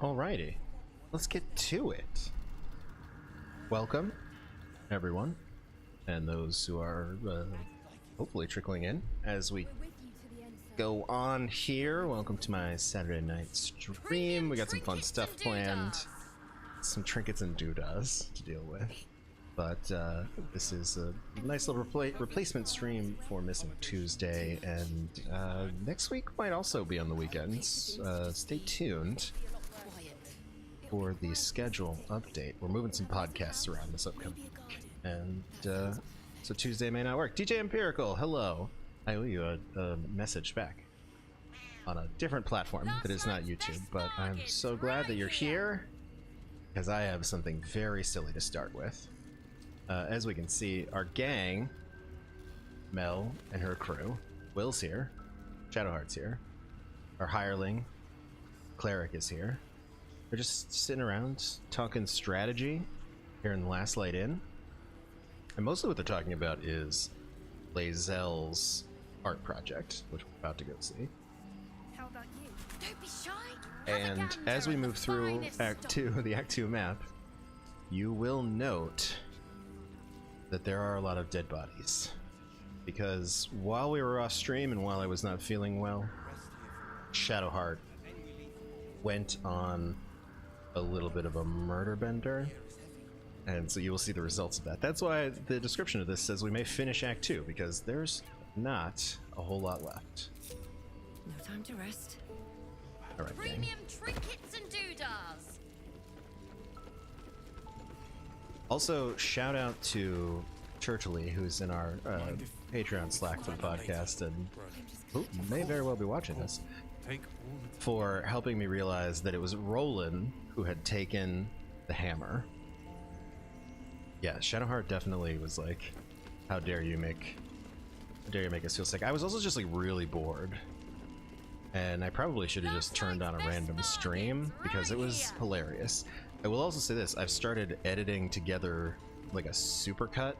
Alrighty, let's get to it. Welcome, everyone, and those who are hopefully trickling in as we go on here. Welcome to my Saturday night stream. We got some fun stuff planned, some trinkets and doodahs to deal with. But this is a nice little replacement stream for Missing Tuesday, and next week might also be on the weekends. Stay tuned for the schedule update. We're moving some podcasts around this upcoming week, and so Tuesday may not work. DJ Empirical, hello. I owe you a message back on a different platform that is not YouTube, but I'm so glad that you're here because I have something very silly to start with. As we can see, our gang, Mel and her crew, Will's here, Shadowheart's here, our hireling, Cleric is here. They're just sitting around talking strategy here in the Last Light Inn. And mostly what they're talking about is Lae'zel's art project, which we're about to go see. How about you? Don't be shy. And as we move through Act 2, the Act 2 map, you will note that there are a lot of dead bodies. Because while we were off stream and while I was not feeling well, Shadowheart went on a little bit of a murder bender, and so you will see the results of that. That's why the description of this says we may finish Act 2, because there's not a whole lot left. No time to rest. All right, gang. Premium trinkets and doodahs. Also, shout out to Churchily, who's in our Patreon Slack for the podcast, and who may very well be watching this, for helping me realize that it was Roland who had taken the hammer. Yeah, Shadowheart definitely was like, how dare you make us feel sick. I was also just like really bored, and I probably should have just turned on a random stream because it was hilarious. I will also say this, I've started editing together like a supercut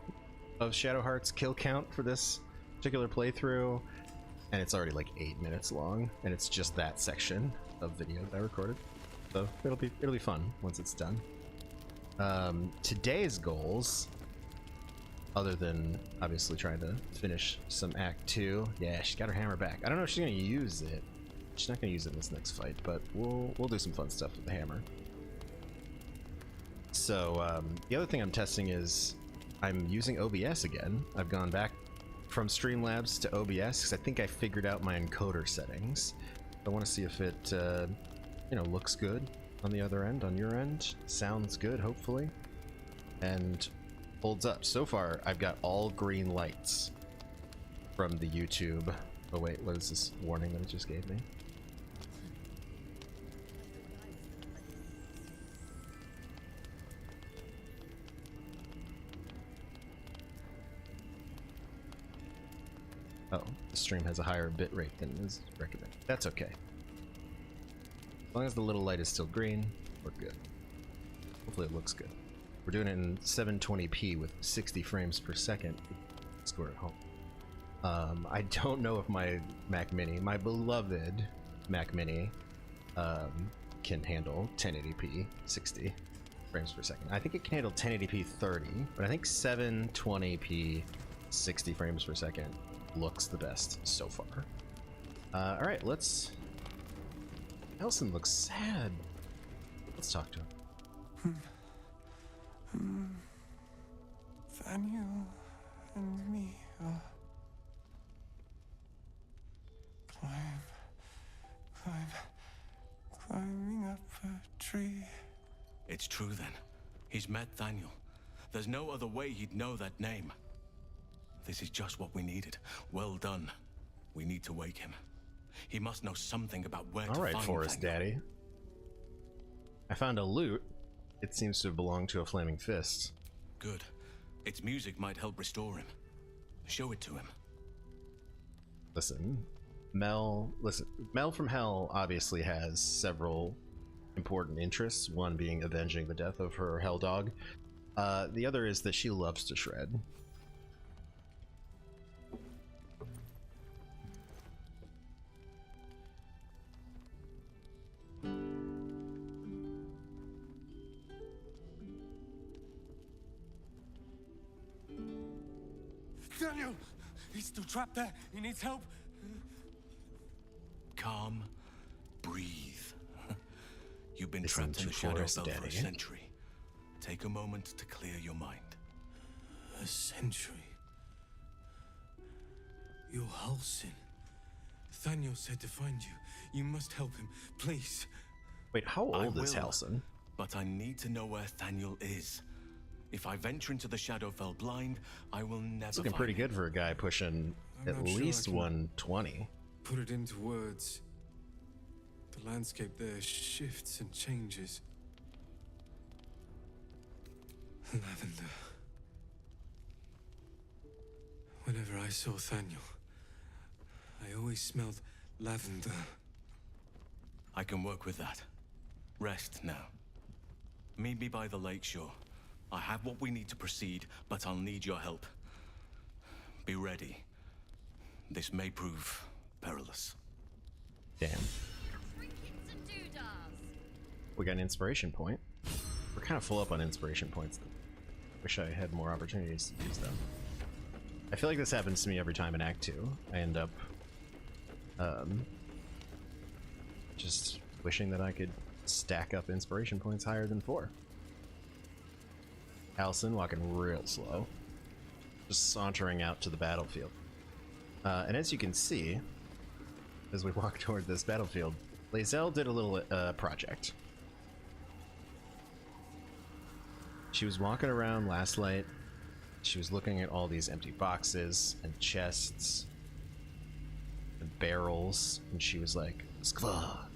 of Shadowheart's kill count for this particular playthrough, and it's already like 8 minutes long, and it's just that section of video that I recorded. So it'll be fun once it's done. Today's goals, other than obviously trying to finish some Act 2, yeah, she's got her hammer back. I don't know if she's gonna use it. She's not gonna use it in this next fight, but we'll do some fun stuff with the hammer. So the other thing I'm testing is I'm using OBS again. I've gone back from Streamlabs to OBS because I think I figured out my encoder settings. I want to see if it you know, looks good on the other end, on your end, sounds good hopefully, and holds up. So far I've got all green lights from the YouTube. Oh wait, what is this warning that it just gave me? Oh, the stream has a higher bit rate than is recommended. That's okay. As long as the little light is still green, we're good. Hopefully it looks good. We're doing it in 720p with 60 frames per second. Score at home. I don't know if my Mac Mini, my beloved Mac Mini, can handle 1080p 60 frames per second. I think it can handle 1080p 30, but I think 720p 60 frames per second looks the best so far. All right, let's. Nelson looks sad. Let's talk to him. Daniel and me are climbing up a tree. It's true then. He's met Daniel. There's no other way he'd know that name. This is just what we needed. Well done. We need to wake him. He must know something about where to find Alright, Forest Daddy. I found a lute. It seems to belong to a flaming fist. Good. Its music might help restore him. Show it to him. Listen, Mel from Hell obviously has several important interests, one being avenging the death of her hell dog. The other is that she loves to shred. Daniel! He's still trapped there. He needs help. Calm. Breathe. You've been Listen trapped in to the Forrest, Shadowfell for a Daddy. century. Take a moment to clear your mind. A century. You're Halsin. Daniel said to find you. You must help him, please. Wait, how I old is will, Halsin? But I need to know where Thaniel is. If I venture into the Shadowfell blind, I will never It's looking find pretty him. good for a guy pushing I'm at not sure I least can- 120. Put it into words. The landscape there shifts and changes. Lavender. Whenever I saw Thaniel, I always smelled lavender. I can work with that. Rest now. Meet me by the lakeshore. I have what we need to proceed, but I'll need your help. Be ready. This may prove perilous. Damn. Trinkets and doodahs. We got an inspiration point. We're kind of full up on inspiration points. Wish I had more opportunities to use them. I feel like this happens to me every time in Act 2. I end up just wishing that I could stack up inspiration points higher than 4. Halsin walking real slow, just sauntering out to the battlefield. And as you can see, as we walk toward this battlefield, Lae'zel did a little project. She was walking around last light. She was looking at all these empty boxes and chests and barrels, and she was like, "Skva,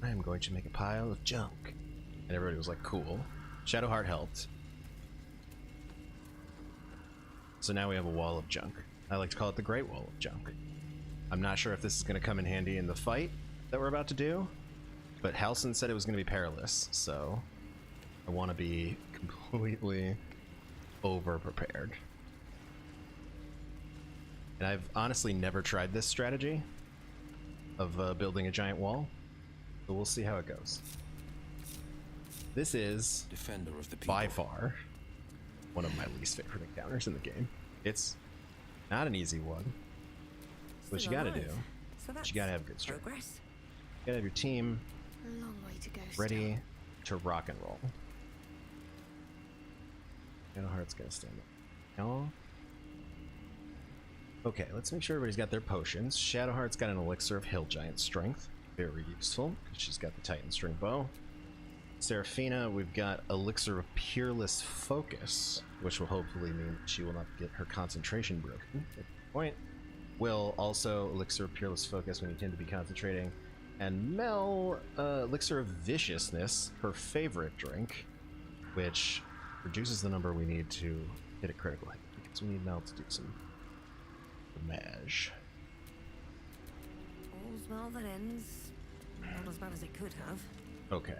I am going to make a pile of junk." And everybody was like, "Cool." Shadowheart helped. So now we have a wall of junk. I like to call it the Great Wall of Junk. I'm not sure if this is going to come in handy in the fight that we're about to do, but Halsin said it was going to be perilous, so I want to be completely over-prepared. And I've honestly never tried this strategy of building a giant wall, but we'll see how it goes. This is, Defender of the people. by far, one of my least favorite encounters in the game. It's not an easy one. What you gotta do, is you gotta have good strength. Progress. You gotta have your team A long way to go. ready to rock and roll. Shadowheart's gonna stand up. No. Okay, let's make sure everybody's got their potions. Shadowheart's got an elixir of hill giant strength. Very useful, because she's got the Titan string bow. Seraphina, we've got elixir of peerless focus, which will hopefully mean she will not get her concentration broken at the point. Will also elixir of peerless focus when you tend to be concentrating. And Mel, elixir of viciousness, her favorite drink, which reduces the number we need to hit a critical hit, because we need Mel to do some damage. All's well that ends. Not as bad as it could have. Okay.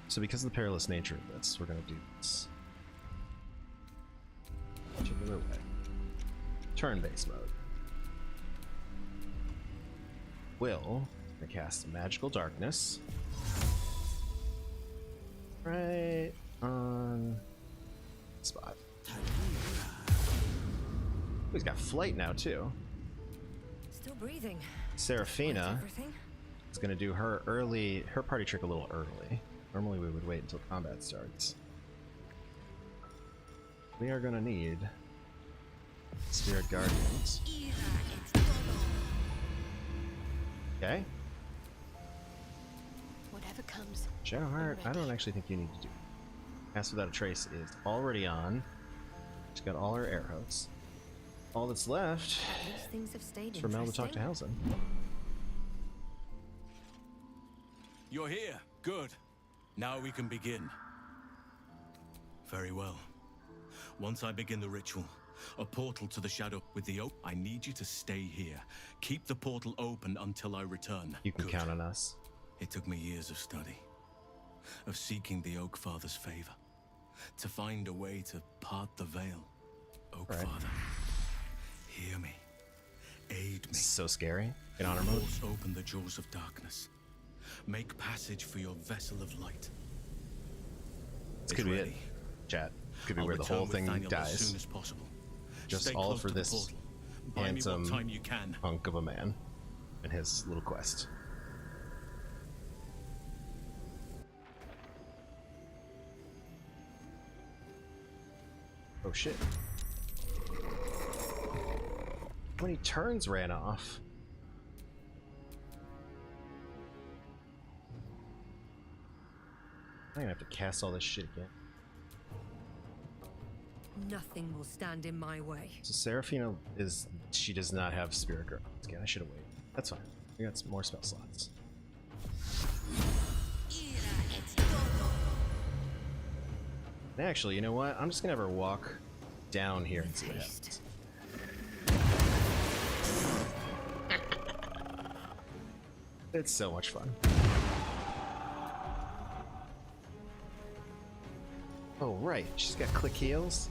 So because of the perilous nature of this, we're going to do this particular way. Turn-based mode. Will cast magical darkness right on the spot. Oh, he's got flight now too. Still breathing. Seraphina Everything. is going to do her party trick a little early. Normally we would wait until combat starts. We are going to need Spirit Guardians. Okay. Whatever comes. Shadowheart, I don't actually think you need to do. Cast Without a Trace is already on. She's got all her arrows. All that's left At least things have stayed is for Mel to talk to interesting. Halsin. You're here. Good. Now we can begin. Very well. Once I begin the ritual, a portal to the shadow with the oak, I need you to stay here. Keep the portal open until I return. You can Good. count on us. It took me years of study, of seeking the Oak Father's favor, to find a way to part the veil. Oak Right. Father, hear me. Aid me. It's so scary. In honor mode. Force open the jaws of darkness. Make passage for your vessel of light. This It's could be it. ready. Chat. Could be I'll where the return whole with thing Daniel as soon dies. as possible. Just Stay all close for to the this portal. Buy me handsome what time you can. hunk of a man and his little quest. Oh shit. How many turns ran off? I'm gonna have to cast all this shit again. Nothing will stand in my way. So Seraphina she does not have Spirit Girl. Okay, I should have waited. That's fine. We got some more spell slots. And actually, you know what? I'm just gonna have her walk down here and see what happens. It's so much fun. Oh right, she's got click heals.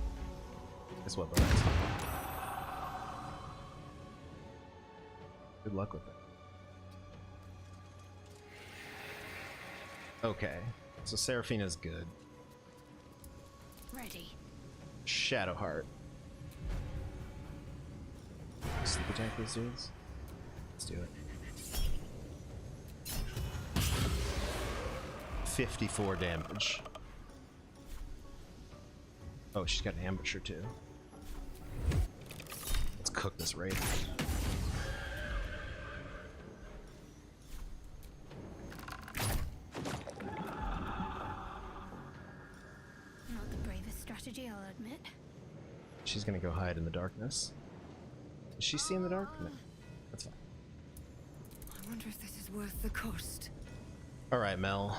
Guess what, bro? Good luck with it. Okay, so Seraphina's good. Ready. Shadowheart. Sleep attack these dudes. Let's do it. 54 damage. Oh, she's got an ambusher too. Let's cook this raid. Not the bravest strategy, I'll admit. She's gonna go hide in the darkness. Does she see in the dark? No. That's fine. I wonder if this is worth the cost. Alright, Mel.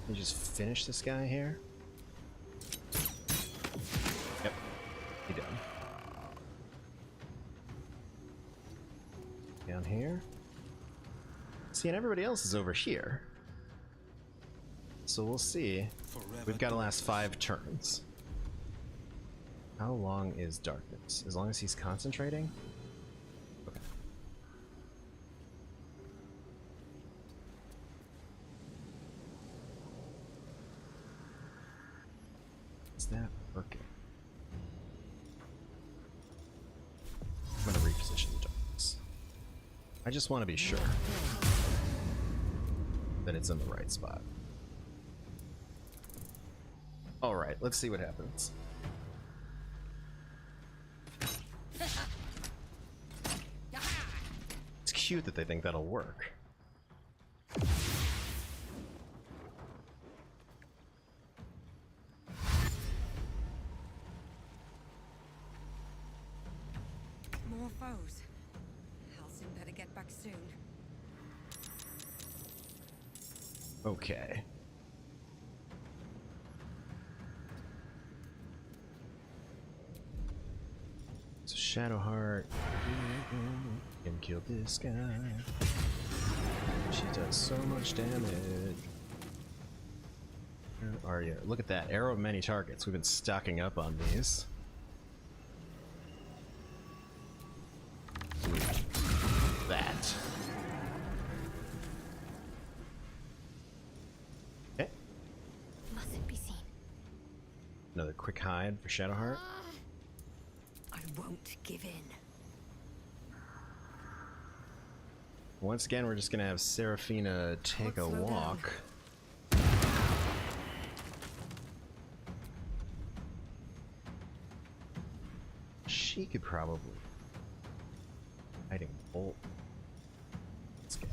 You just finish this guy here? Yep. He done. Down here. See, and everybody else is over here. So we'll see. We've got to last 5 turns. How long is darkness? As long as he's concentrating? Okay. Is that working? I'm gonna reposition the darkness. I just want to be sure that it's in the right spot. Alright, let's see what happens. It's cute that they think that'll work. More foes. Halcyon better get back soon. Okay. So Shadowheart can kill this guy. She does so much damage. Where are you? Look at that. Arrow of many targets. We've been stocking up on these. That. Okay. Mustn't be seen. Another quick hide for Shadowheart. I won't give in. Once again, we're just gonna have Seraphina take a walk. She could probably hiding bolt this guy.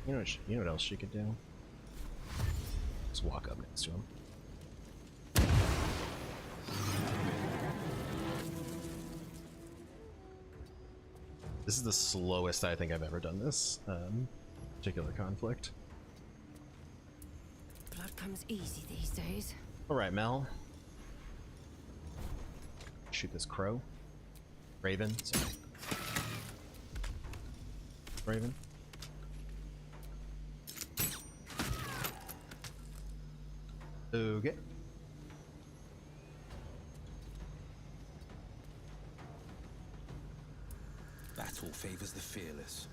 You know what else she could do? Just walk up next to him. This is the slowest I think I've ever done this particular conflict. Blood comes easy these days. Alright, Mel. Shoot this crow. Raven, sorry. Raven. Okay. Battle favors the fearless.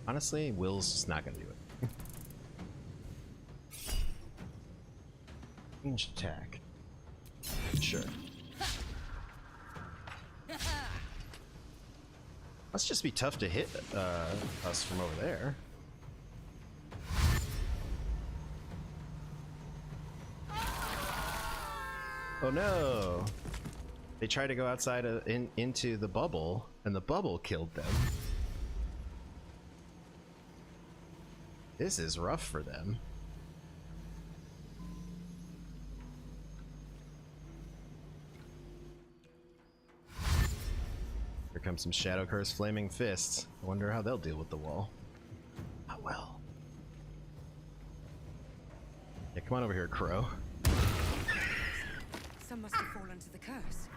Honestly, Will's just not gonna do it. Ranged attack. Sure. Must just be tough to hit us from over there. Oh no! They tried to go outside into the bubble, and the bubble killed them. This is rough for them. Here comes some Shadow Curse Flaming Fists. I wonder how they'll deal with the wall. Not well. Yeah, come on over here, Crow. Some must have fallen to the curse.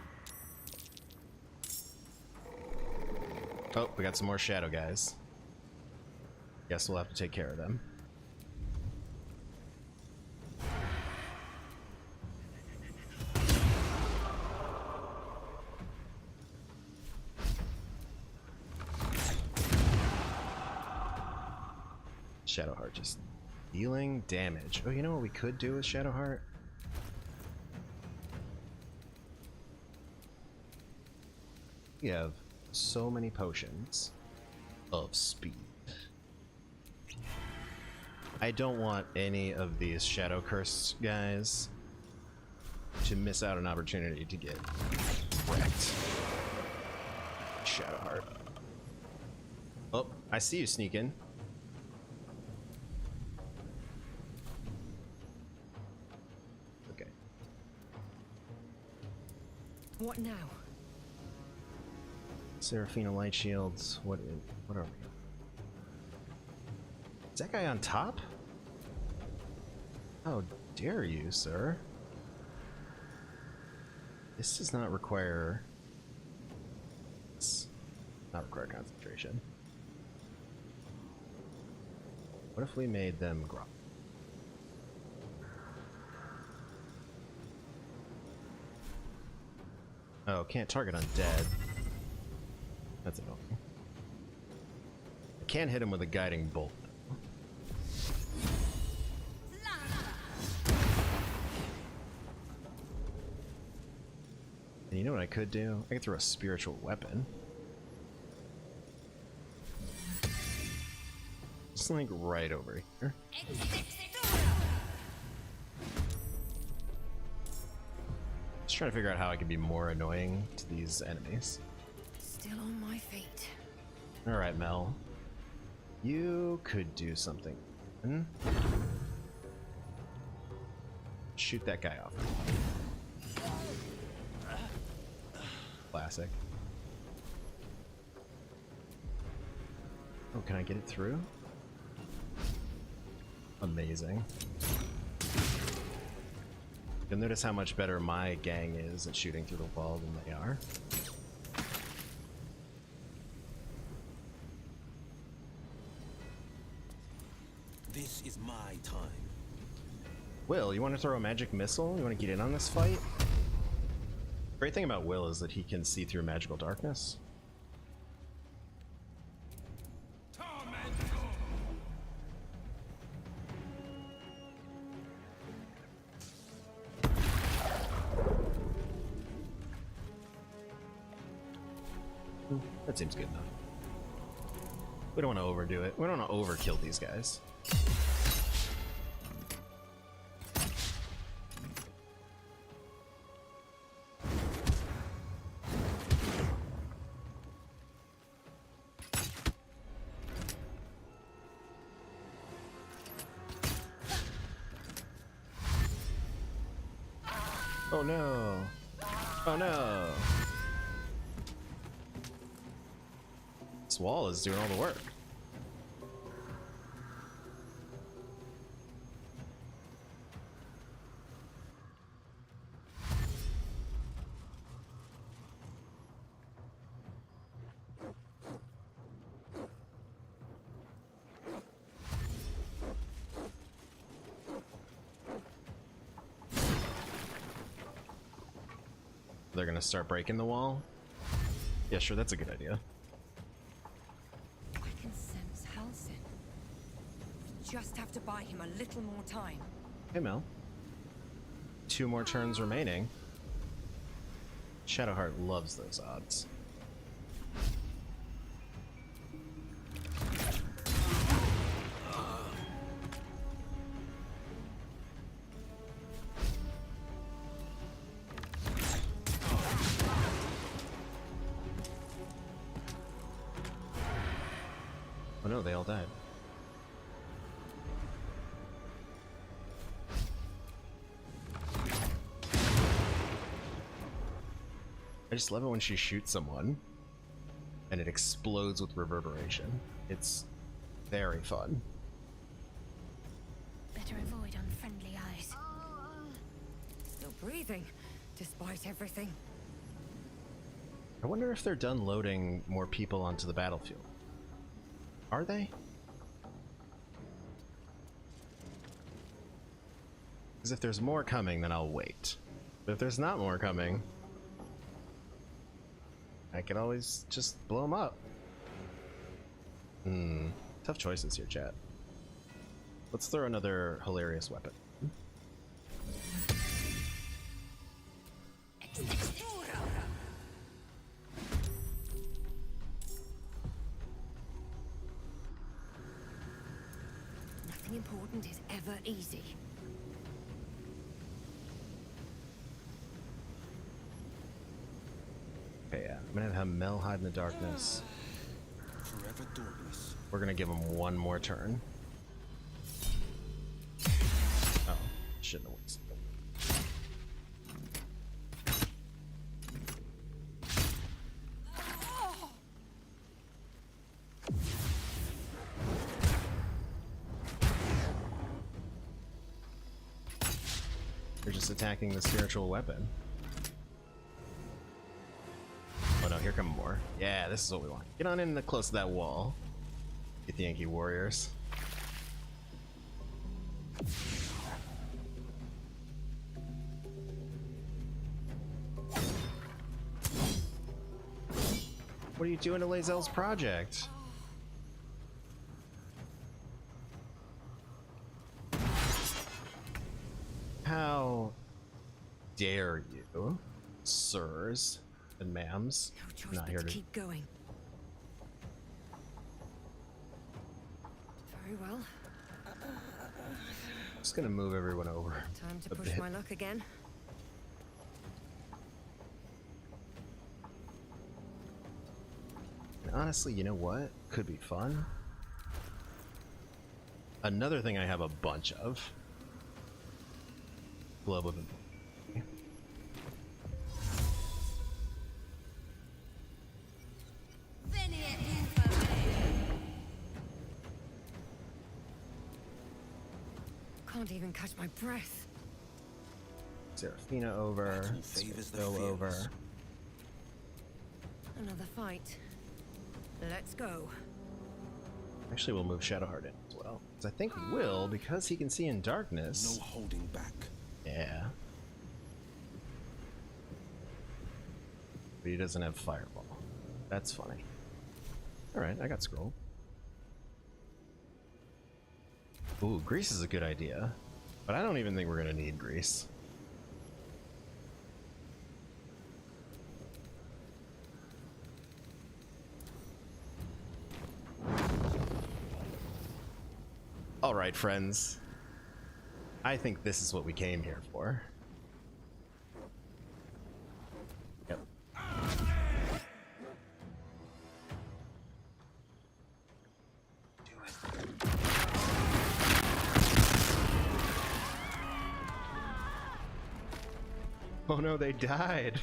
Oh, we got some more shadow guys. Guess we'll have to take care of them. Shadowheart just dealing damage. Oh, you know what we could do with Shadowheart? We have so many potions of speed. I don't want any of these Shadow Curse guys to miss out an opportunity to get wrecked. Shadowheart. Oh, I see you sneaking. Okay. What now? Seraphina light shields. What are we? Is that guy on top? How dare you, sir? This does not require... It's not require concentration. What if we made them grok? Oh, can't target undead. That's annoying. I can't hit him with a guiding bolt. And you know what I could do? I could throw a spiritual weapon. Just like right over here. Just trying to figure out how I can be more annoying to these enemies. Still on my feet. Alright, Mel. You could do something. Shoot that guy off. Classic. Oh, can I get it through? Amazing. You'll notice how much better my gang is at shooting through the wall than they are. This is my time. Will, you want to throw a magic missile? You want to get in on this fight? Great thing about Will is that he can see through magical darkness. That seems good enough. We don't want to overdo it. We don't want to overkill these guys. Oh no! Oh no! This wall is doing all the work. They're gonna start breaking the wall? Yeah, sure, that's a good idea. I can sense Hal's just have to buy him a little more time. Hey, Mel. 2 more turns remaining. Shadowheart loves those odds. Oh no, they all died. I just love it when she shoots someone and it explodes with reverberation. It's very fun. Better avoid unfriendly eyes. Still breathing, despite everything. I wonder if they're done loading more people onto the battlefield. Are they? Because if there's more coming, then I'll wait. But if there's not more coming, I can always just blow them up. Tough choices here, chat. Let's throw another hilarious weapon. Nothing important is ever easy. Okay, yeah. I'm gonna have Mel hide in the darkness. Forever dauntless. We're gonna give him 1 more turn. Oh, shouldn't have wasted it. They're just attacking the spiritual weapon. Oh no, here come more. Yeah, this is what we want. Get on in close to that wall. Get the Yankee Warriors. What are you doing to Lae'zel's project? How dare you, sirs and ma'ams? No choice Not but here to to keep going. Very well. Just gonna move everyone over. Time to a push bit. my luck again. And honestly, you know what? Could be fun. Another thing I have a bunch of. Globe of Can't even catch my breath. Seraphina over. Battle favors the Bill over. fearless. Another fight. Let's go. Actually, we'll move Shadowheart in as well. Because I think Will, because he can see in darkness. No holding back. Yeah. But he doesn't have Fireball. That's funny. Alright, I got Scroll. Ooh, Grease is a good idea. But I don't even think we're gonna need Grease. Alright, friends. I think this is what we came here for. Yep. Do it. Oh no, they died.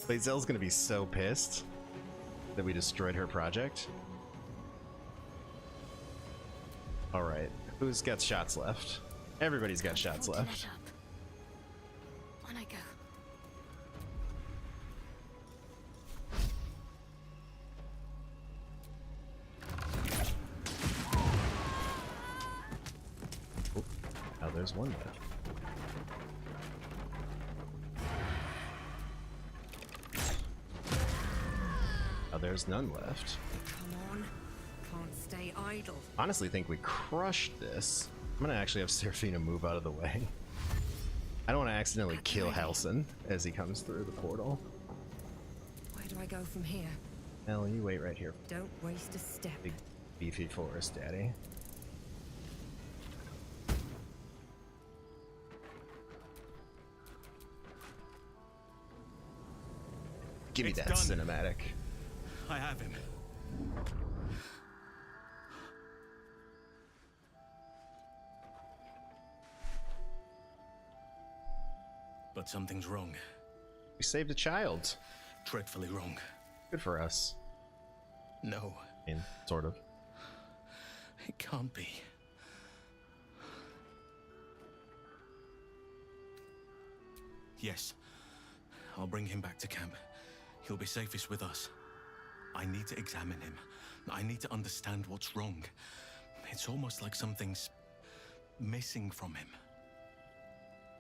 Lae'zel's gonna be so pissed that we destroyed her project. Alright, who's got shots left? Everybody's got shots Want to left. let up. On I go. Oh, now there's one left. Now there's none left. Come on. Can't stay idle. Honestly think we crushed this. I'm gonna actually have Seraphina move out of the way. I don't want to accidentally kill Halsin as he comes through the portal. Where do I go from here? Mel, you wait right here. Don't waste a step. Big beefy forest daddy. Give me It's that done. cinematic. I have him. But something's wrong. We saved a child. Dreadfully wrong. Good for us. No, I mean, sort of. it can't be. Yes, I'll bring him back to camp. He'll be safest with us. I need to examine him. I need to understand what's wrong. It's almost like something's missing from him.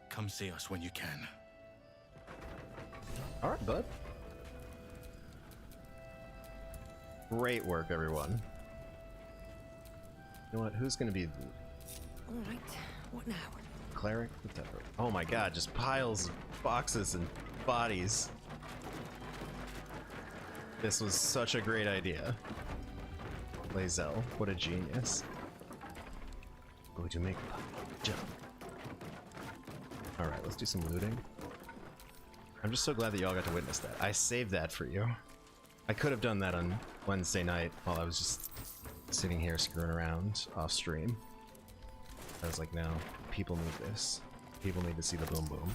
Come see us when you can. All right, bud. Great work, everyone. You know what? Who's going to be the All right, what now? cleric? Whatever. Oh my god, just piles of boxes and bodies. This was such a great idea. Lae'zel, what a genius. Going to make a jump. Alright, let's do some looting. I'm just so glad that y'all got to witness that. I saved that for you. I could have done that on Wednesday night while I was just sitting here screwing around off stream. I was like, no, people need this. People need to see the boom boom.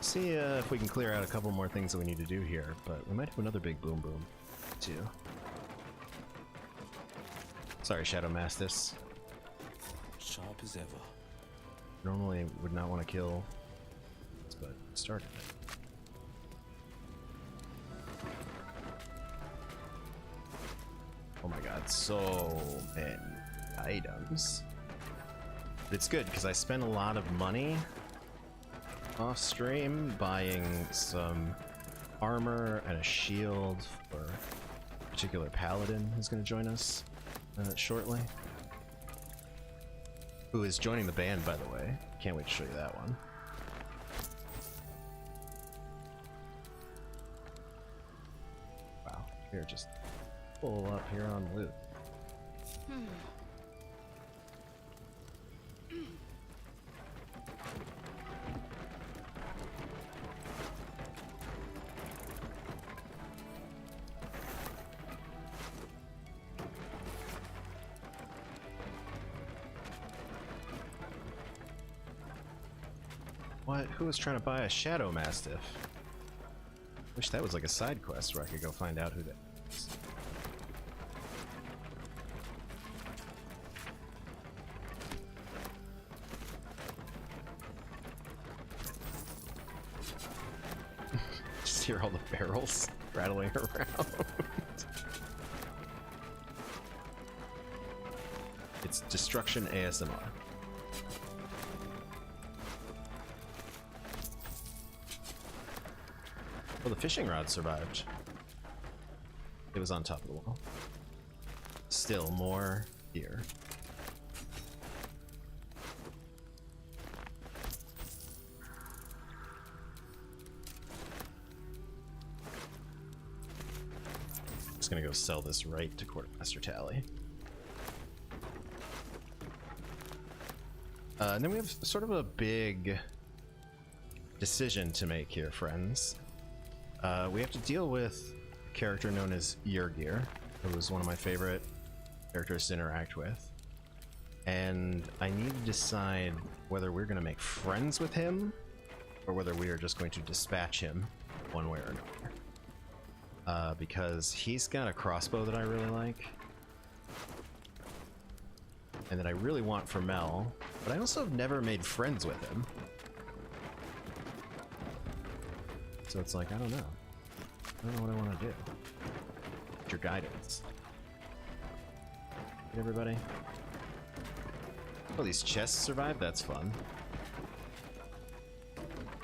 See if we can clear out a couple more things that we need to do here, but we might have another big boom boom, too. Sorry, Shadow Mastiffs. Sharp as ever. Normally would not want to kill, but started it. Oh my god, so many items. But it's good because I spent a lot of money off stream buying some armor and a shield for a particular paladin who's going to join us shortly. Who is joining the band, by the way. Can't wait to show you that one. Wow, we're just full up here on loot. What? Who was trying to buy a Shadow Mastiff? Wish that was like a side quest where I could go find out who that is. Just hear all the barrels rattling around. It's destruction ASMR. Well, the fishing rod survived. It was on top of the wall. Still more here. Just gonna go sell this right to Quartermaster Tally. And then we have sort of a big decision to make here, friends. We have to deal with a character known as Yrgir, who is one of my favorite characters to interact with. And I need to decide whether we're going to make friends with him, or whether we are just going to dispatch him one way or another. Because he's got a crossbow that I really like, and that I really want for Mel, but I also have never made friends with him. So it's like, I don't know. I don't know what I want to do. What's your guidance? Hey, everybody. Oh, these chests survive? That's fun.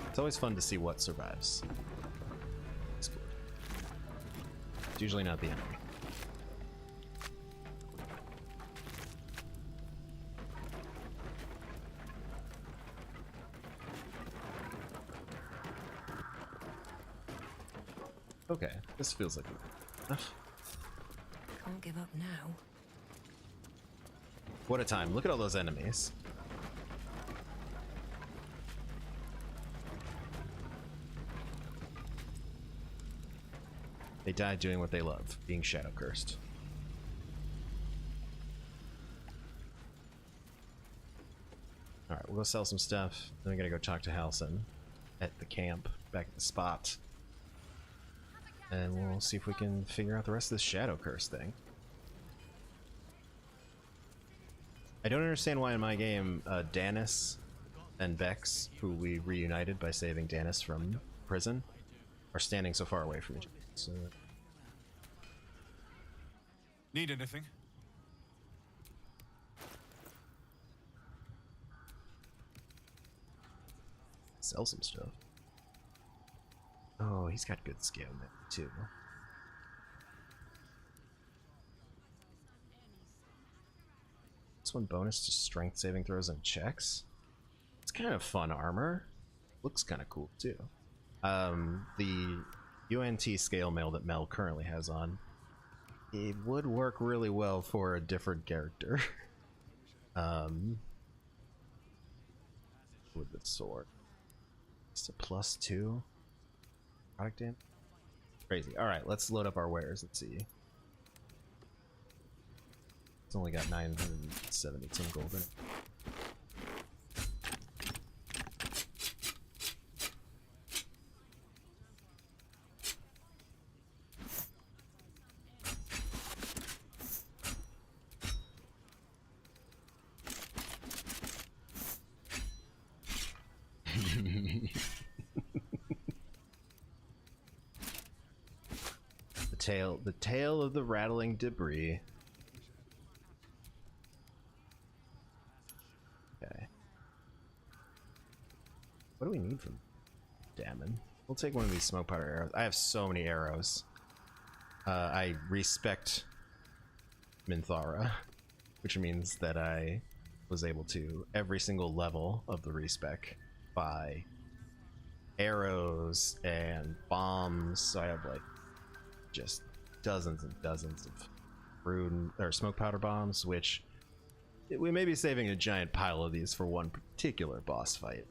It's always fun to see what survives. It's usually not the enemy. Okay, this feels like enough. Can't give up now. What a time. Look at all those enemies. They died doing what they love, being shadow cursed. Alright, we'll go sell some stuff. Then we gotta go talk to Halsin at the camp, back at the spot. And we'll see if we can figure out the rest of this shadow curse thing. I don't understand why in my game, Danis and Vex, who we reunited by saving Danis from prison, are standing so far away from each other. So... Need anything? Sell some stuff. Oh, he's got good scale there too. This one bonus to strength saving throws and checks. It's kind of fun armor. Looks kind of cool too. The UNT scale mail that Mel currently has on, it would work really well for a different character. With the sword. It's a +2 product damage. Crazy. Alright, let's load up our wares. Let's see. It's only got 970 some gold in it. The tail of the rattling debris. Okay. What do we need from Damon? We'll take one of these smoke powder arrows. I have so many arrows. I respect Minthara, which means that I was able to every single level of the respec buy arrows and bombs. So I have like just dozens and dozens of rune or smoke powder bombs, which we may be saving a giant pile of these for one particular boss fight.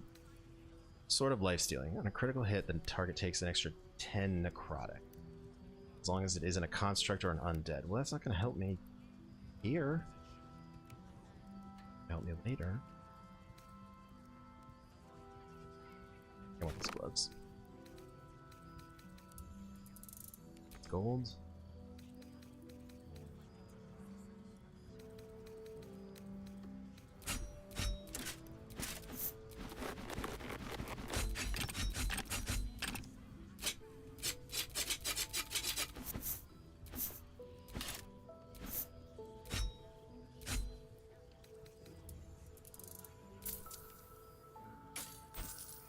Sort of life stealing. On a critical hit, the target takes an extra 10 necrotic. As long as it isn't a construct or an undead. Well, that's not going to help me here. Help me later. I want these gloves. Gold.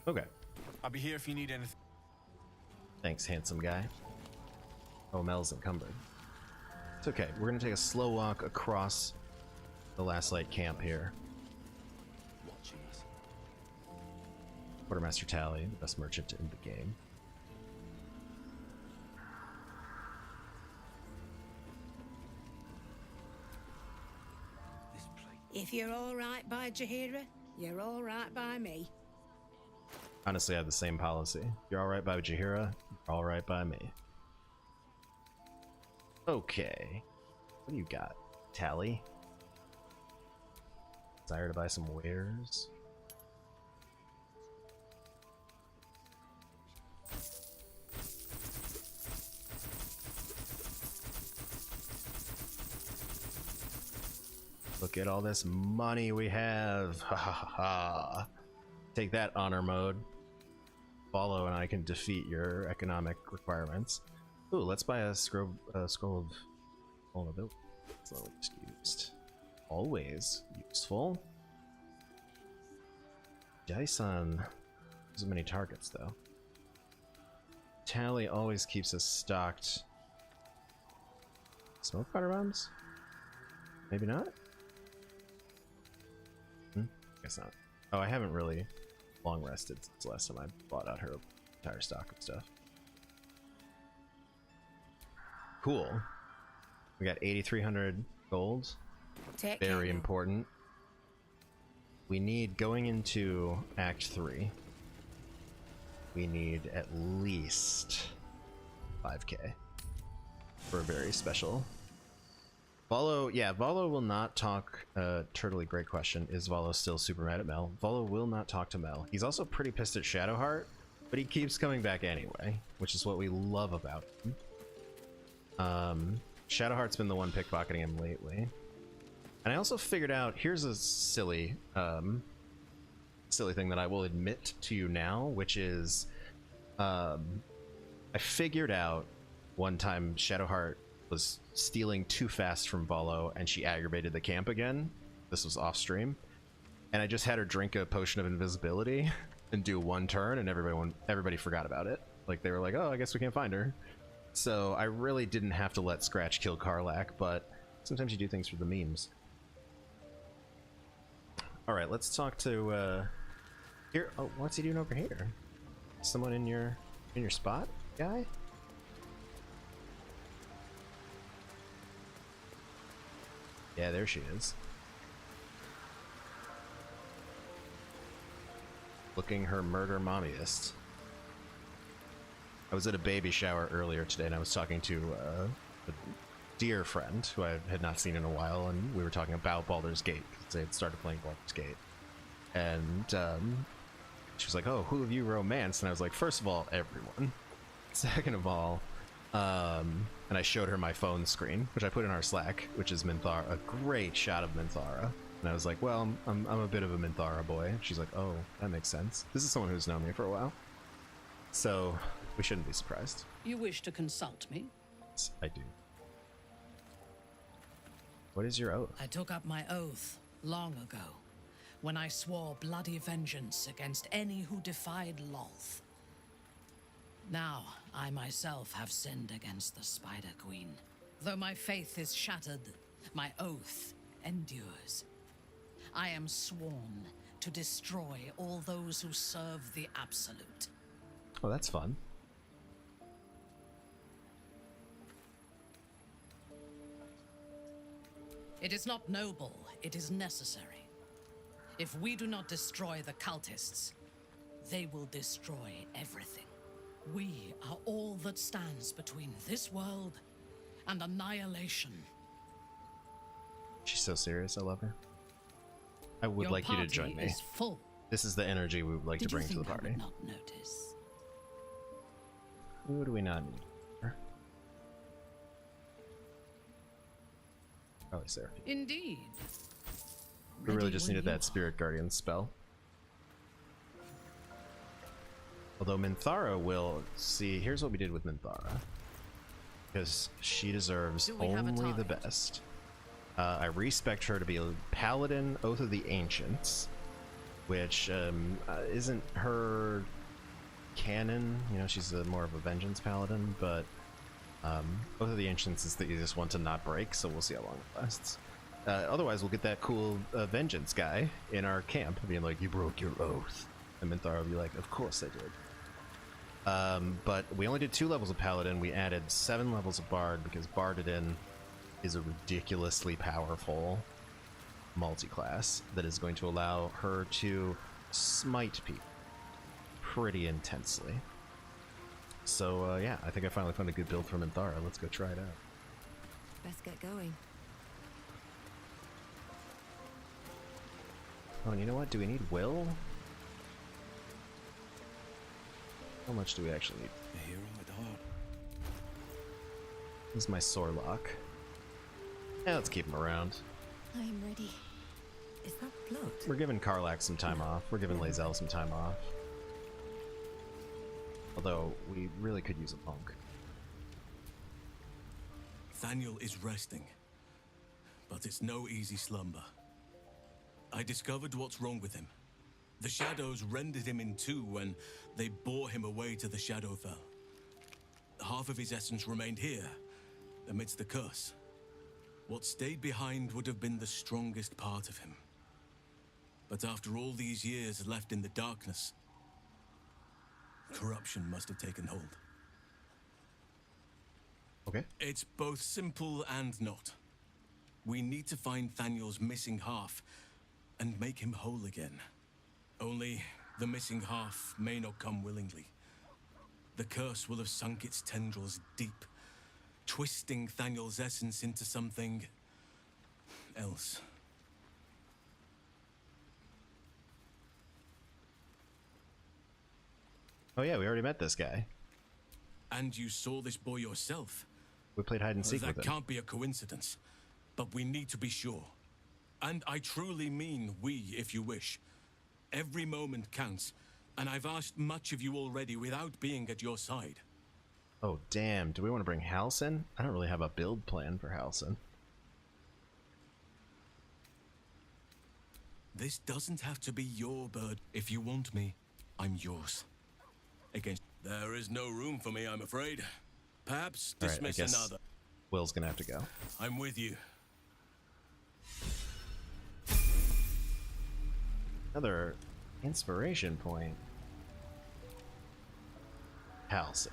Okay. I'll be here if you need anything. Thanks, handsome guy. Oh, Mel's encumbered. It's okay. We're gonna take a slow walk across the Last Light camp here. Quartermaster Tally, the best merchant in the game. If you're all right by Jaheira, you're all right by me. Honestly, I have the same policy. If you're alright by Jaheira, you're alright by me. Okay. What do you got? Tally? Desire to buy some wares? Look at all this money we have. Ha ha ha ha. Take that, honor mode. Follow and I can defeat your economic requirements. Ooh, let's buy a scroll of vulnerability. It's always used. Always useful. Dice on so many targets though. Tally always keeps us stocked Smoke powder bombs? Maybe not? Guess not. Oh, I haven't really long rested since the last time I bought out her entire stock of stuff. Cool. We got 8,300 gold. Very important. We need, going into Act 3, we need at least 5k for a very special. Volo, yeah, Volo will not talk. Turtley, great question. Is Volo still super mad at Mel? Volo will not talk to Mel. He's also pretty pissed at Shadowheart, but he keeps coming back anyway, which is what we love about him. Shadowheart's been the one pickpocketing him lately. And I also figured out, here's a silly thing that I will admit to you now, which is, I figured out one time Shadowheart was stealing too fast from Volo and she aggravated the camp again. This was off stream. And I just had her drink a potion of invisibility and do one turn, and everybody forgot about it. Like, they were like, oh, I guess we can't find her. So I really didn't have to let Scratch kill Karlach, but sometimes you do things for the memes. Alright, let's talk to, here. Oh, what's he doing over here? Someone in your spot, guy? Yeah, there she is. Looking her murder mommiest. I was at a baby shower earlier today, and I was talking to a dear friend who I had not seen in a while, and we were talking about Baldur's Gate, because they had started playing Baldur's Gate. And she was like, oh, who have you romanced? And I was like, first of all, everyone. Second of all, and I showed her my phone screen, which I put in our Slack, which is Minthara, a great shot of Minthara. And I was like, well, I'm a bit of a Minthara boy. She's like, oh, that makes sense. This is someone who's known me for a while. So we shouldn't be surprised. You wish to consult me? Yes, I do. What is your oath? I took up my oath long ago, when I swore bloody vengeance against any who defied Lolth. Now, I myself have sinned against the Spider Queen. Though my faith is shattered, my oath endures. I am sworn to destroy all those who serve the Absolute. Oh, that's fun. It is not noble, it is necessary. If we do not destroy the cultists, they will destroy everything. We are all that stands between this world and annihilation. She's so serious. I love her. I would Your like you to party join me. is full. This is the energy we would like to bring to the party. Did you think I would not notice? Who do we not need? Probably Sarah. Indeed. We really Ready just when needed you that are. Spirit Guardian spell. Although Minthara will... See, here's what we did with Minthara. Because she deserves Do we have a only the target? best. I respect her to be a Paladin, Oath of the Ancients, which isn't her canon. You know, she's more of a Vengeance Paladin, but Oath of the Ancients is the easiest one to not break, so we'll see how long it lasts. Otherwise, we'll get that cool Vengeance guy in our camp being like, you broke your oath. And Minthara will be like, of course I did. But we only did 2 levels of Paladin. We added 7 levels of Bard because Bardadin is a ridiculously powerful multi-class that is going to allow her to smite people pretty intensely. So yeah, I think I finally found a good build for Minthara. Let's go try it out. Best get going. Oh, and you know what? Do we need Will? How much do we actually need? A hero at heart. This is my Sorlock. Yeah, let's keep him around. I am ready. Is that blood? We're giving Karlach some time off. We're giving Lae'zel some time off. Although, we really could use a punk. Thaniel is resting, but it's no easy slumber. I discovered what's wrong with him. The shadows rendered him in two when they bore him away to the Shadowfell. Half of his essence remained here, amidst the curse. What stayed behind would have been the strongest part of him. But after all these years left in the darkness, corruption must have taken hold. Okay. It's both simple and not. We need to find Thaniel's missing half and make him whole again. Only the missing half may not come willingly. The curse will have sunk its tendrils deep, twisting Thaniel's essence into something else. Oh yeah, we already met this guy. And you saw this boy yourself. We played hide and seek with That him. can't be a coincidence. But we need to be sure. And I truly mean we, if you wish. Every moment counts, and I've asked much of you already without being at your side. Oh damn, do we want to bring Halsin? I don't really have a build plan for Halsin. This doesn't have to be your bird. If you want me, I'm yours. Against there is no room for me, I'm afraid. Perhaps All right, I dismiss guess another. Will's gonna have to go. I'm with you. Another inspiration point. Halsin,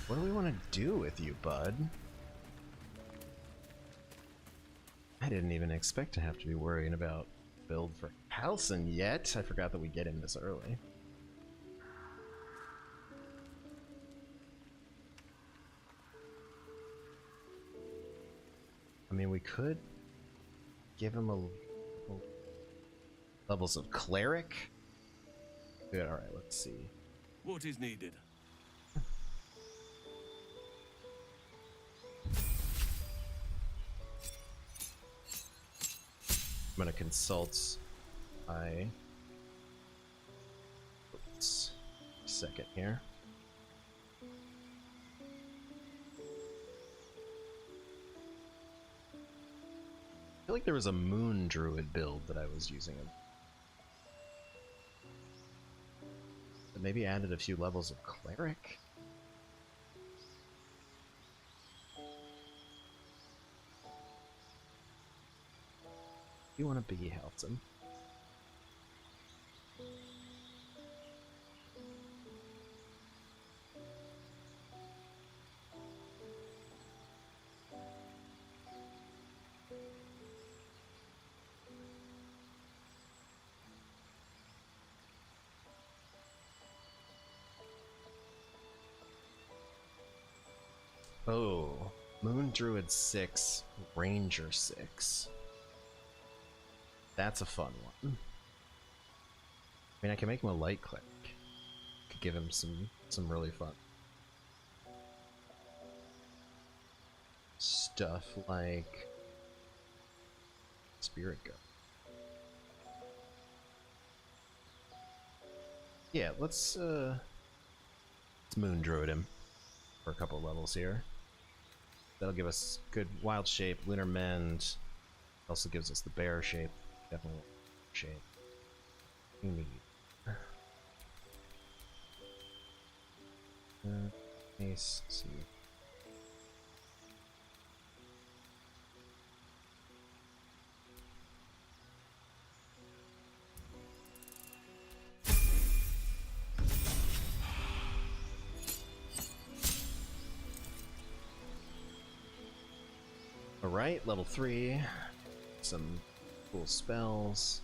what do we want to do with you, bud? I didn't even expect to have to be worrying about build for Halsin yet. I forgot that we get him this early. I mean, we could give him a levels of cleric. Good. All right. Let's see. What is needed? I'm gonna consult my. Oops. Second here. I feel like there was a moon druid build that I was using. But maybe added a few levels of cleric. You want to be Halsin? Oh, Moon Druid 6, Ranger 6. That's a fun one. I mean, I can make him a light cleric. Could give him some really fun stuff like Spirit Guard. Yeah, let's Moon Druid him for a couple levels here. That'll give us good wild shape, lunar mend. Also gives us the bear shape. Definitely shape. We need. Let's see. Alright, level 3. Some cool spells.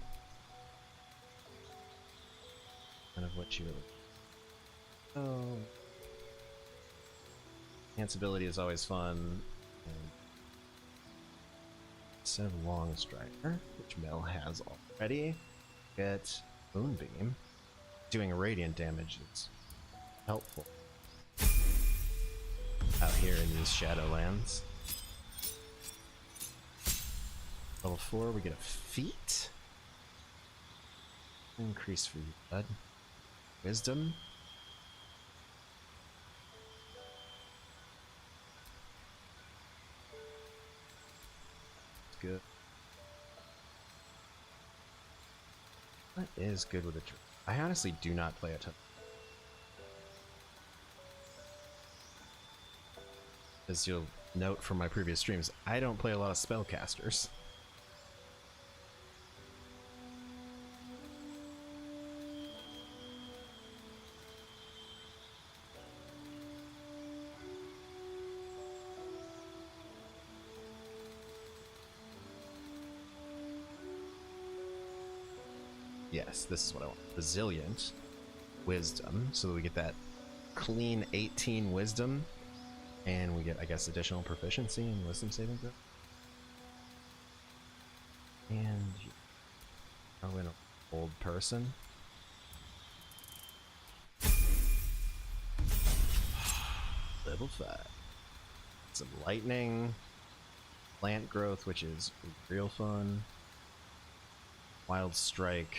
None of what you really. Oh. Enhance ability is always fun. And instead of Long Strider, which Mel has already, get Moonbeam. Doing radiant damage is helpful out here in these Shadowlands. Level 4, we get a feat. Increase for you, bud. Wisdom. Good. What is good with a druid? I honestly do not play a ton. Because note from my previous streams, I don't play a lot of spellcasters. Yes, this is what I want. Resilient wisdom, so that we get that clean 18 wisdom, and we get, I guess, additional proficiency in wisdom saving throw. And are we an old person? Level 5. Some lightning, plant growth, which is real fun. Wild strike.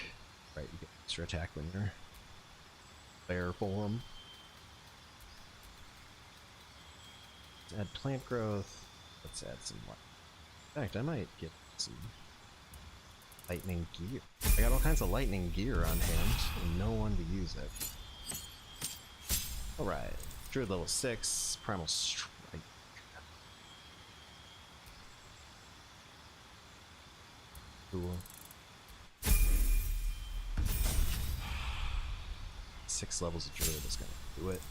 Right, you get extra attack when you're bear form. Let's add plant growth. Let's add some light. In fact, I might get some lightning gear. I got all kinds of lightning gear on hand, and no one to use it. Alright. Druid level 6, primal strike. Cool. 6 levels of druid is gonna do it.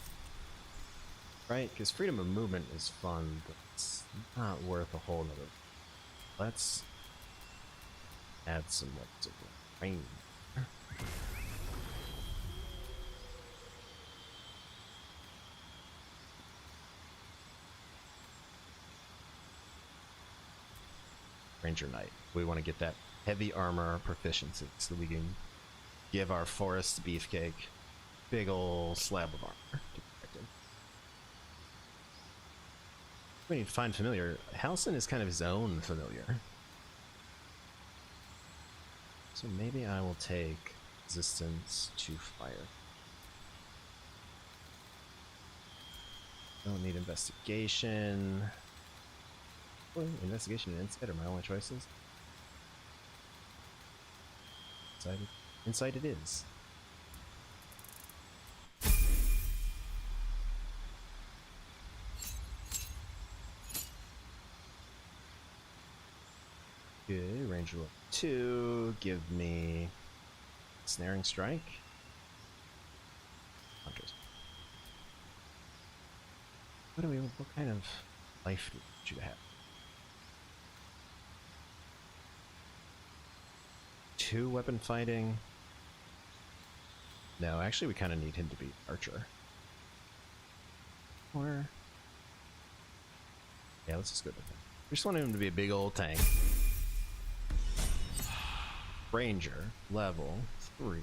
Right? Because freedom of movement is fun, but it's not worth a whole nother. Let's add some what's it called? Rain. Ranger Knight. We want to get that heavy armor proficiency so we can give our forest beefcake big ol' slab of armor to protect him. We need to find familiar. Halsin is kind of his own familiar. So maybe I will take resistance to fire. Don't need investigation. Well, investigation and insight are my only choices. Insight it is. Okay, Ranger level 2, give me Snaring Strike. Hunters. What kind of life do you have? 2 weapon fighting. No, actually we kind of need him to be archer. Or yeah, let's just go with him. We just want him to be a big old tank. Ranger level 3.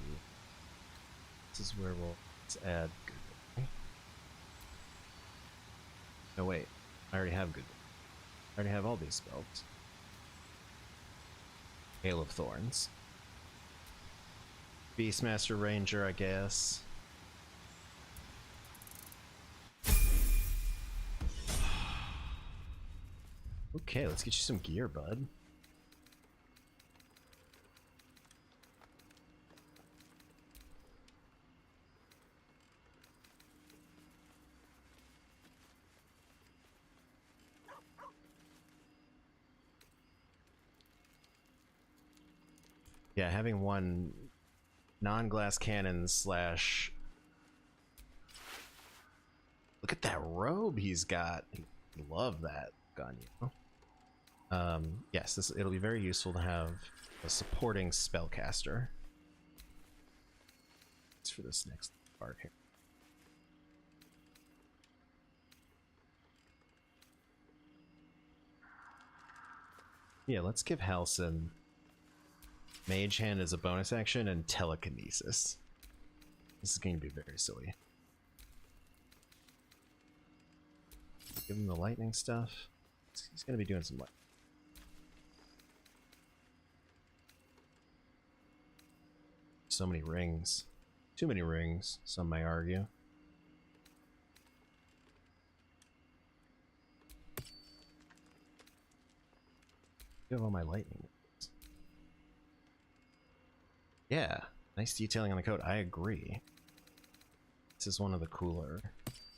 This is where let's add good. No wait, I already have good. I already have all these spells. Hail of Thorns. Beastmaster Ranger, I guess. Okay, let's get you some gear, bud. Yeah, having one non-glass cannon slash... Look at that robe he's got. Love that gun, you know? Yes, it'll be very useful to have a supporting spellcaster. It's for this next part here. Yeah, let's give Halsin Mage Hand as a bonus action and Telekinesis. This is going to be very silly. Give him the lightning stuff. He's going to be doing some lightning. So many rings. Too many rings, some may argue. You have all my lightning. Yeah, nice detailing on the coat. I agree. This is one of the cooler.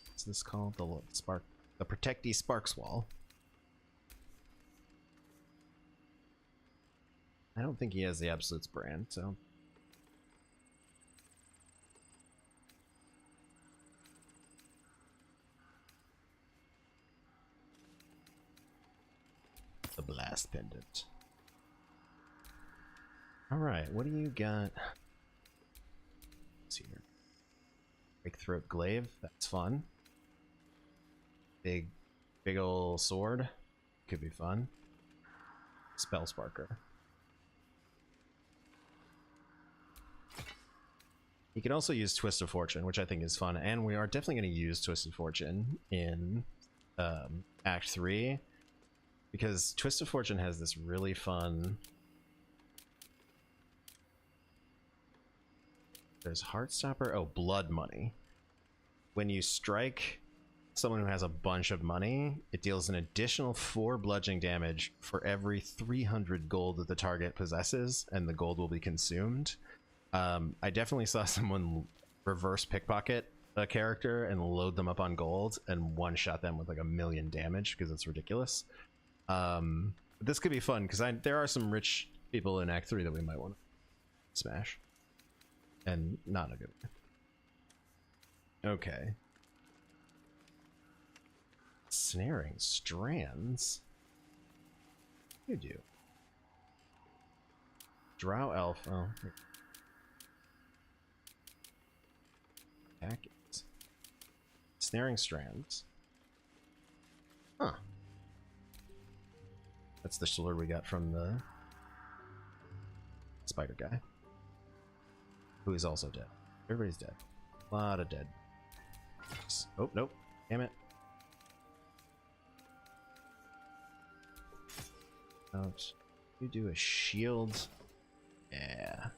What's this called? The Protectee Sparks Wall. I don't think he has the Absolutes brand, so. The Blast Pendant. Alright, what do you got? Let's see here. Breakthroat Glaive, that's fun. Big ol' sword, could be fun. Spell Sparker. You can also use Twist of Fortune, which I think is fun, and we are definitely going to use Twist of Fortune in Act 3, because Twist of Fortune has this really fun... There's Heartstopper. Oh, Blood Money. When you strike someone who has a bunch of money, it deals an additional 4 bludgeoning damage for every 300 gold that the target possesses, and the gold will be consumed. I definitely saw someone reverse pickpocket a character and load them up on gold and one-shot them with like 1,000,000 damage because it's ridiculous. This could be fun because there are some rich people in Act 3 that we might want to smash. And not a good way. Okay. Snaring strands? You do. Drow elf. Oh. Packets. Snaring strands. Huh. That's the sword we got from the spider guy. Who is also dead. Everybody's dead. A lot of dead. Oh, nope. Damn it. Ouch. You do a shield. Yeah.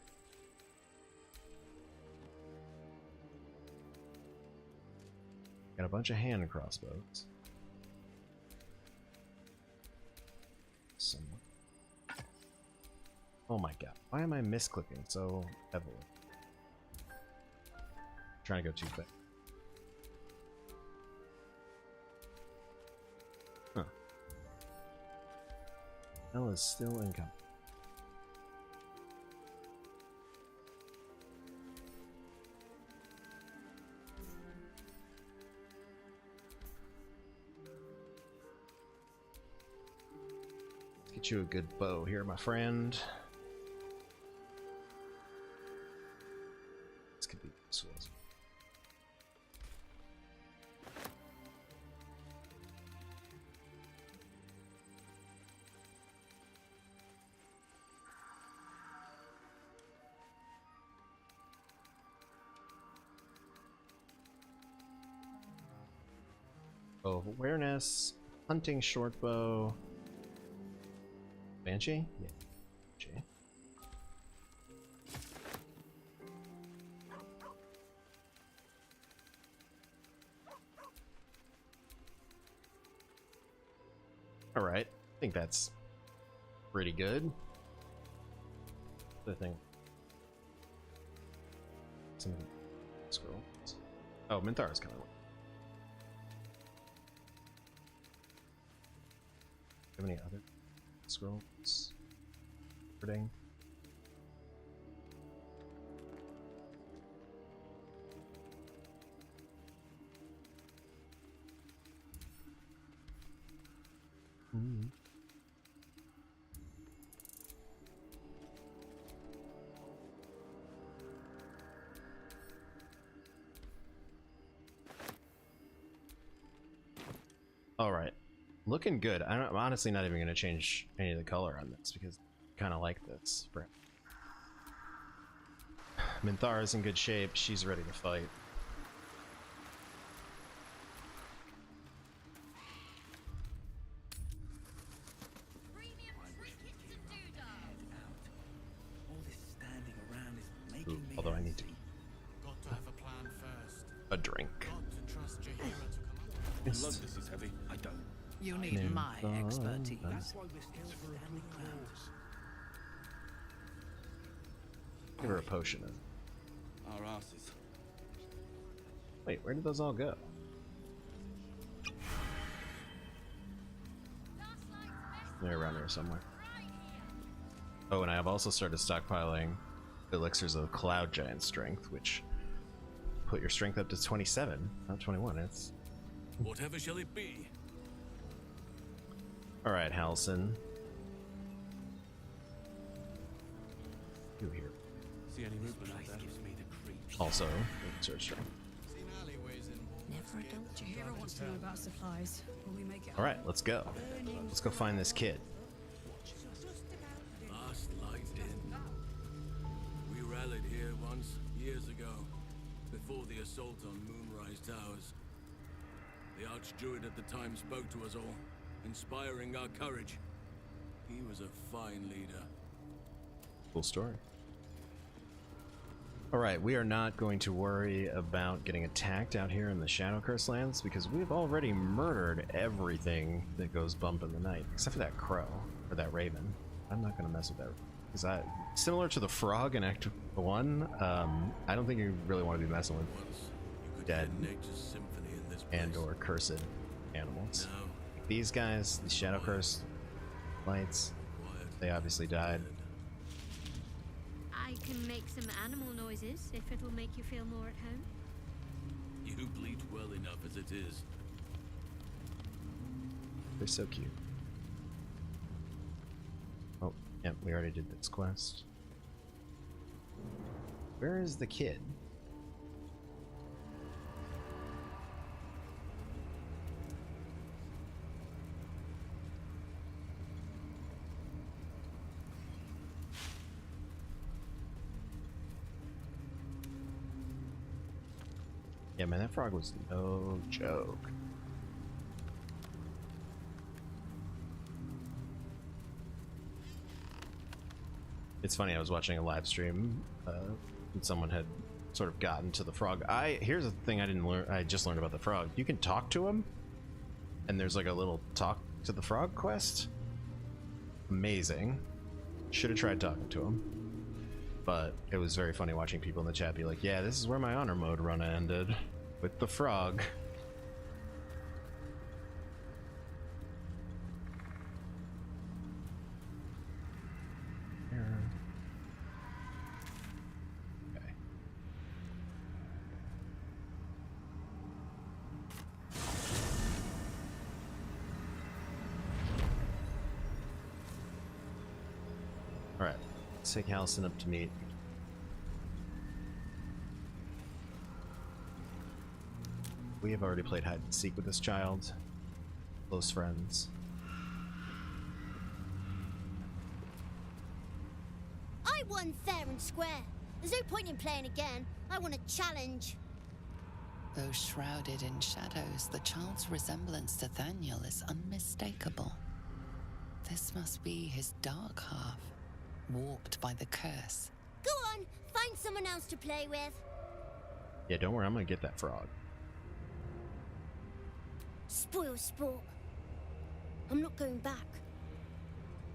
Got a bunch of hand crossbows. Someone. Oh my god. Why am I misclicking so heavily? Trying to go too quick. Huh. Mel is still incoming. Let's get you a good bow here, my friend. This could be useful. Bow of Awareness, Hunting Shortbow, Banshee? Yeah, Banshee. Alright, I think that's pretty good. I think some of the scrolls. Oh, Minthara's coming. Do you have any other scrolls? Recording. All right. Looking good. I'm honestly not even going to change any of the color on this because I kind of like this. Minthara's in good shape. She's ready to fight. Ooh, although I need to Got to have a plan first. a drink. Got to trust your hero to come up. Load this is heavy. I don't. You need my expertise. That's why we're still standing ground. Give her a potion. Our asses. Wait, where did those all go? They're around here somewhere. Oh, and I have also started stockpiling elixirs of cloud giant strength, which put your strength up to 27, not 21. It's Whatever shall it be? all right, Halson. You here? See any movement out there? Gives me the creeps. Also, search strength. Never a dull Do you hear wants to know about supplies? Will we make it? All right, let's go. Let's go find this kid. Last light in. We rallied here once, years ago, before the assault on Moonrise Towers. The Archdruid at the time spoke to us all, inspiring our courage. He was a fine leader. Cool story. Alright, we are not going to worry about getting attacked out here in the Shadow Curse lands because we've already murdered everything that goes bump in the night, except for that crow, or that raven. I'm not going to mess with that. Because similar to the frog in Act 1, I don't think you really want to be messing with Once you could dead hear nature's symphony in this place. and or cursed animals. Now, These guys, the Shadow Curse lights, quiet. they obviously died. I can make some animal noises if it'll make you feel more at home. You bleat well enough as it is. They're so cute. Oh, yep, we already did this quest. Where is the kid? Yeah, man, that frog was no joke. It's funny, I was watching a live stream, and someone had sort of gotten to the frog. Here's the thing I didn't learn, I just learned about the frog. You can talk to him, and there's like a little talk to the frog quest. Amazing. Should have tried talking to him. But it was very funny watching people in the chat be like, yeah, this is where my honor mode run ended. With the frog. Okay. Alright, let's take Halson up to meet. We have already played hide and seek with this child. Close friends. I won fair and square. There's no point in playing again. I want a challenge. Though shrouded in shadows, the child's resemblance to Thaniel is unmistakable. This must be his dark half, warped by the curse. Go on, find someone else to play with. Yeah, don't worry, I'm gonna get that frog. Spoil sport. I'm not going back.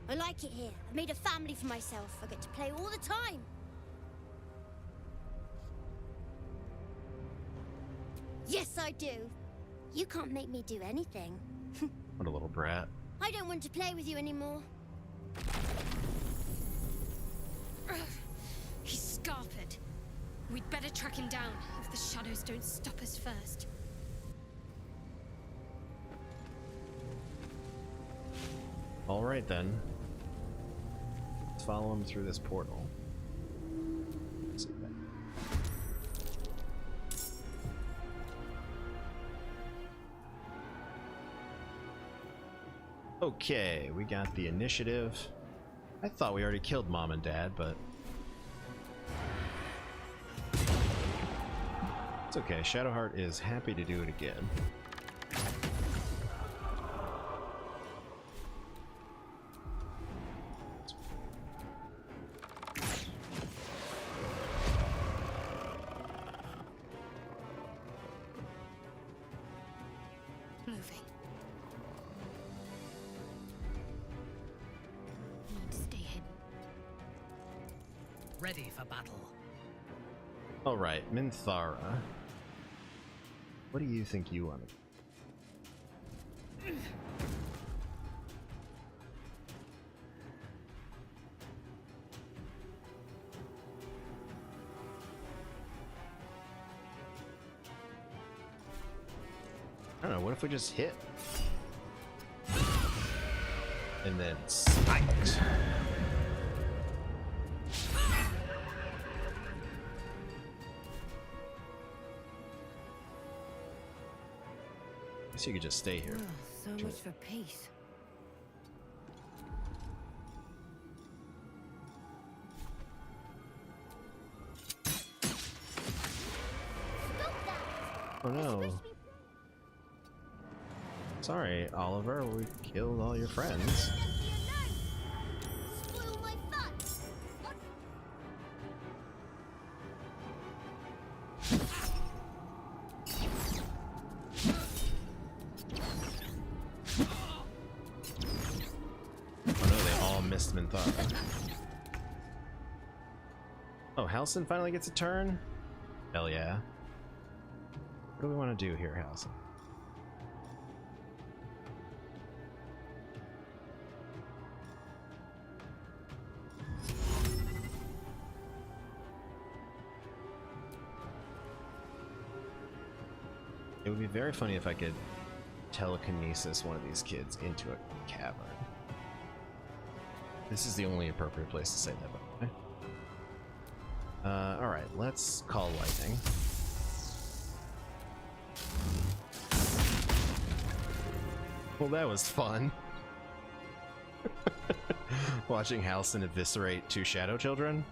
I like it here. I made a family for myself. I get to play all the time. Yes, I do. You can't make me do anything. What a little brat. I don't want to play with you anymore. He's scarpered. We'd better track him down if the shadows don't stop us first. Alright then. Let's follow him through this portal. Let's see that. Okay, we got the initiative. I thought we already killed Mom and Dad, but it's okay. Shadowheart is happy to do it again. Moving. Need to stay hidden. Ready for battle. Alright, Minthara. What do you think you want to do? I don't know, what if we just hit? And then smite. Guess you could just stay here. So much for peace. Oh no. Sorry, Oliver, we killed all your friends. Spoil my fun. Oh no, they all missed Minthara. Oh, Halcyon finally gets a turn? Hell yeah. What do we want to do here, Halcyon? It would be very funny if I could telekinesis one of these kids into a cavern. This is the only appropriate place to say that, by the way. Alright, let's call lightning. Well, that was fun. Watching Halcyon eviscerate 2 shadow children.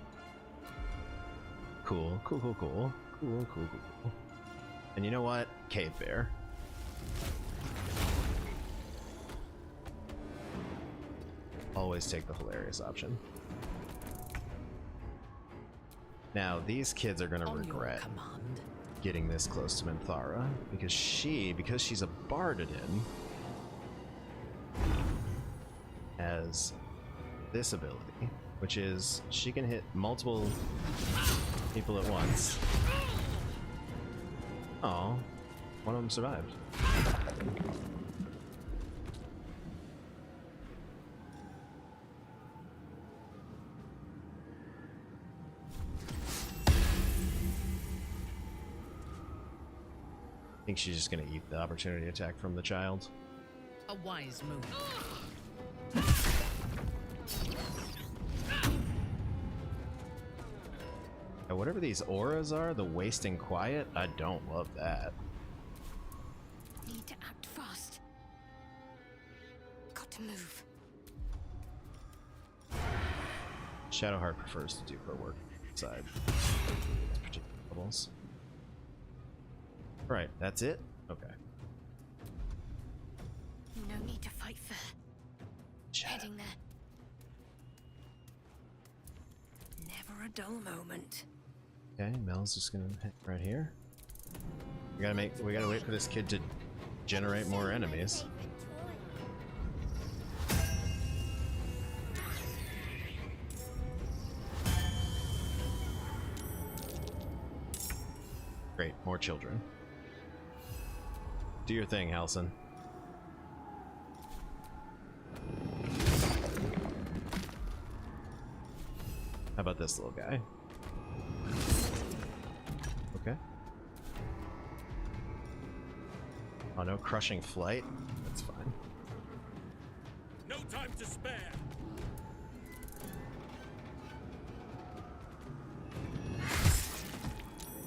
Cool, cool, cool, cool. Cool, cool, cool, cool. And you know what? Cave Bear. Always take the hilarious option. Now, these kids are gonna regret getting this close to Minthara, because she's a Bardadin, has this ability, which is she can hit multiple people at once. Oh, one of them survived. I think she's just gonna eat the opportunity attack from the child. A wise move. Now, whatever these auras are, the wasting quiet, I don't love that. Need to act fast. Got to move. Shadowheart prefers to do her work inside particular levels. Right, that's it? Okay. No need to fight fair. Heading there. Never a dull moment. Okay, Mel's just gonna hit right here. We gotta wait for this kid to generate more enemies. Great, more children. Do your thing, Halcyon. How about this little guy? Okay. Oh, no crushing flight? That's fine. No time to spare.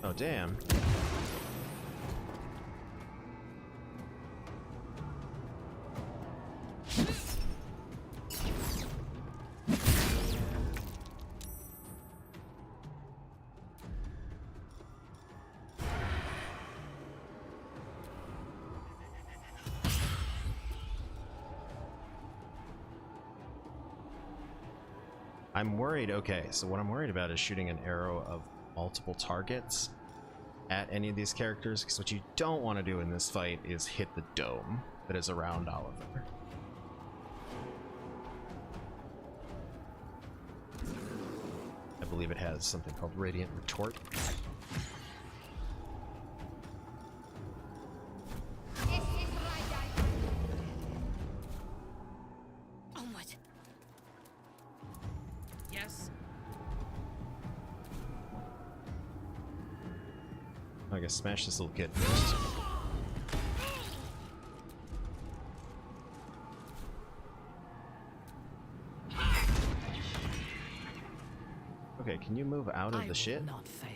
Oh, damn. I'm worried, okay, so what I'm worried about is shooting an arrow of multiple targets at any of these characters, because what you don't want to do in this fight is hit the dome that is around Oliver. I believe it has something called Radiant Retort. Onward. Yes. I guess smash this little kid first. Okay, can you move out of I the shit? will not fail.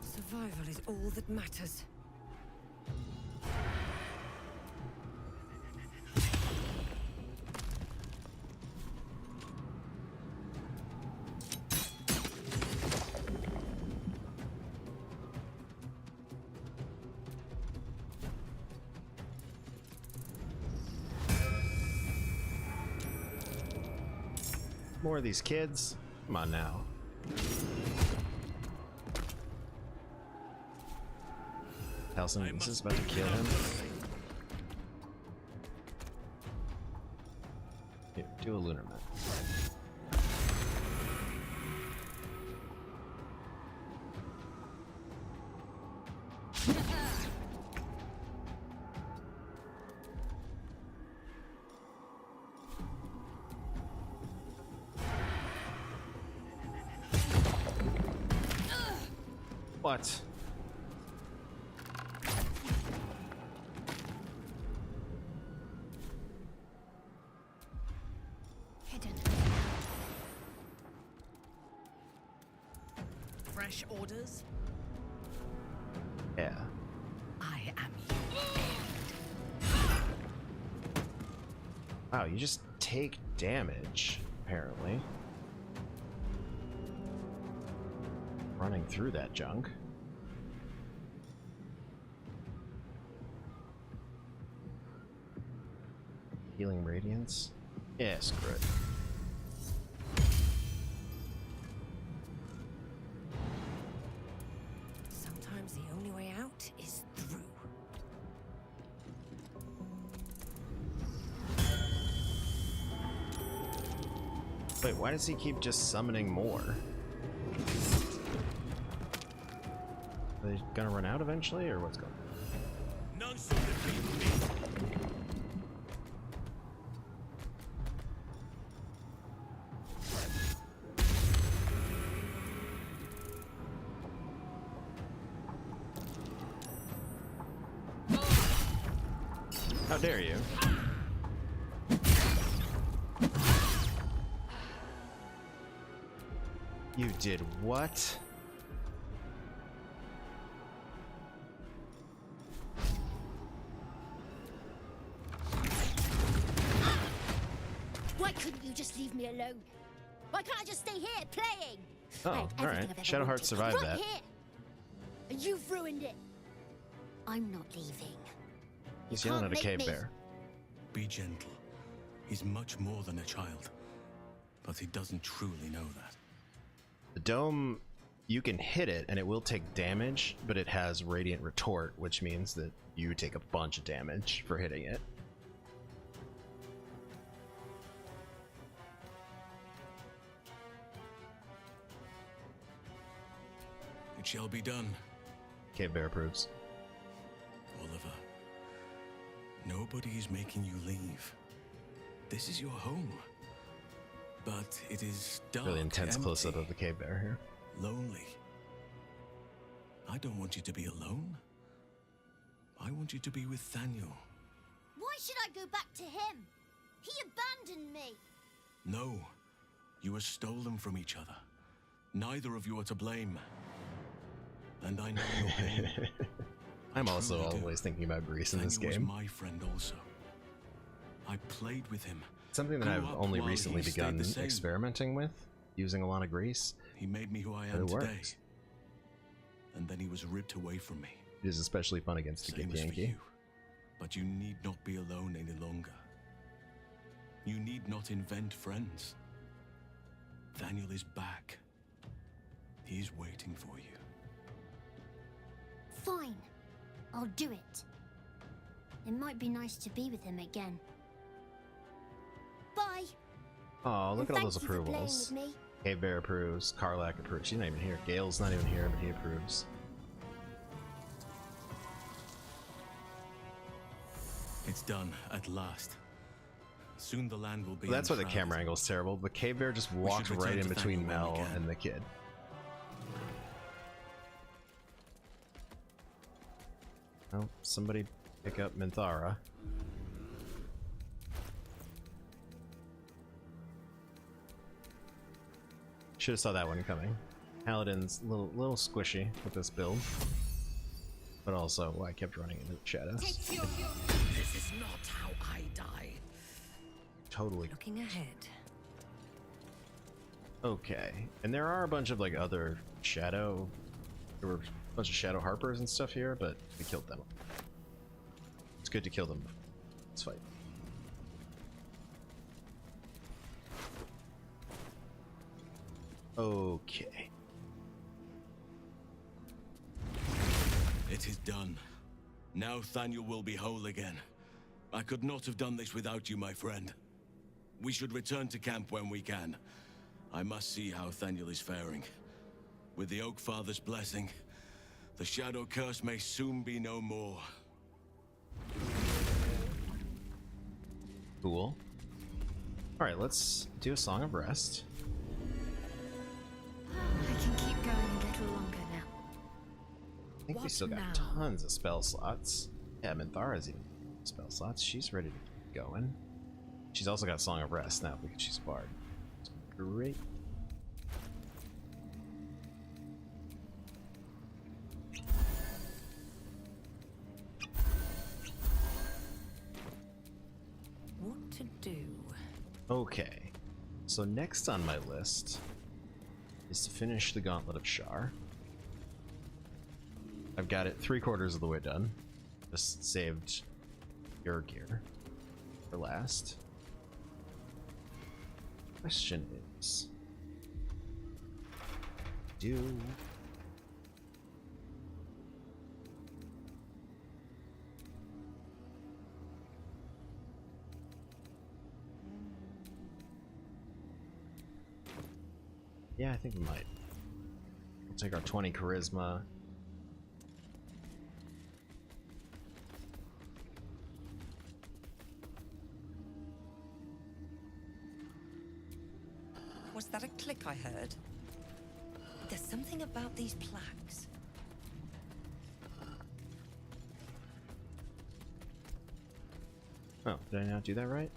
Survival is all that matters. More of these kids. Come on now. Halcyon, is this about to kill him? Here, do a lunar map. What? Hidden. Fresh orders? Yeah. I am you. Wow, you just take damage, apparently. Running through that junk. Healing radiance? Yeah, screw it. Sometimes the only way out is through. Wait, why does he keep just summoning more? Are they gonna run out eventually, or what's going on? None shall defeat me. How dare you? You did what? Why couldn't you just leave me alone? Why can't I just stay here playing? Oh, I had everything alright. I've ever Shadowheart wanted, survived right that. Here. And you've ruined it. I'm not leaving. He's You yelling at can't a cave make me. bear. Be gentle. He's much more than a child, but he doesn't truly know that. The dome, you can hit it and it will take damage, but it has radiant retort, which means that you take a bunch of damage for hitting it. It shall be done. Cave bear approves. Oliver, nobody is making you leave. This is your home. But it is dark, Really intense empty, close-up of the cave bear here. lonely. I don't want you to be alone. I want you to be with Thaniel. Why should I go back to him? He abandoned me. No, you were stolen from each other. Neither of you are to blame. And I know your pain. I'm also truly do. always thinking about Grease in this Thaniel game. was my friend also. I played with him. Something that Grew I've up only while he recently stayed begun the same. experimenting with, using a lot of Grease. He made me who I But am it today. works. And then he was ripped away from me. It is especially fun against the Same as for Yankee. you. But you need not be alone any longer. You need not invent friends. Thaniel is back. He's waiting for you. Fine. I'll do it. It might be nice to be with him again. Bye. Oh, look And at all those thank you for playing approvals. with me. Cave Bear approves, Karlak approves. She's not even here. Gale's not even here, but he approves. It's done, at last. Soon the land will be Well, that's why the enshrouded. camera angle's terrible. The Cave Bear just walked return right in to between Thaniel when we Mel can. and the kid. Oh, somebody Pick up Minthara. Should have saw that one coming. Paladin's a little squishy with this build, but also I kept running into the shadows. This is not how I die. Totally. Looking ahead. Okay, and there are a bunch of like other shadow. There were a bunch of shadow harpers and stuff here, but we killed them. It's good to kill them. Let's fight. Okay. It is done. Now Thaniel will be whole again. I could not have done this without you, my friend. We should return to camp when we can. I must see how Thaniel is faring. With the Oak Father's blessing, the Shadow Curse may soon be no more. Cool. Alright, let's do a Song of Rest. I can keep going a little longer now. I think we What still got now? tons of spell slots. Yeah, Minthara's even spell slots. She's ready to keep going. She's also got Song of Rest now because she's Bard. Great. What to do? Okay, so next on my list is to finish the Gauntlet of Shar. I've got it 3/4 of the way done. Just saved your gear for last. Question is, yeah, I think we might. We'll take our 20 charisma. Was that a click I heard? There's something about these plaques. Oh, did I not do that right?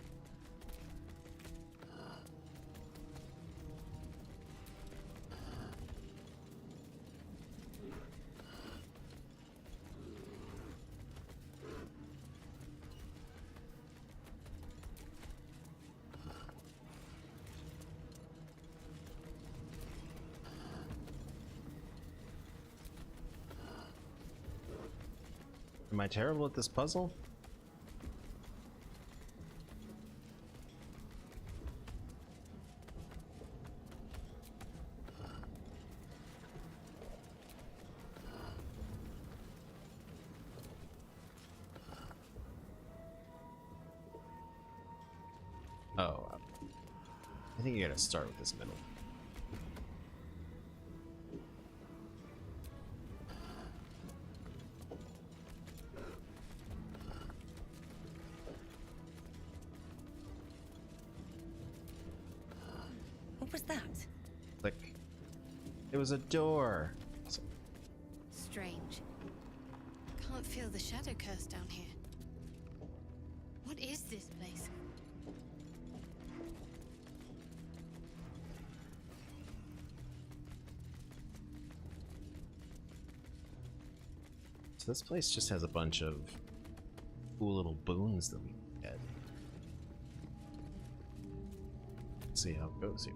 Am I terrible at this puzzle? Oh, I think you gotta start with this middle. What was that? Click. It was a door. Strange. Can't feel the shadow curse down here. What is this place? So this place just has a bunch of cool little boons that we can get. Let's see how it goes here.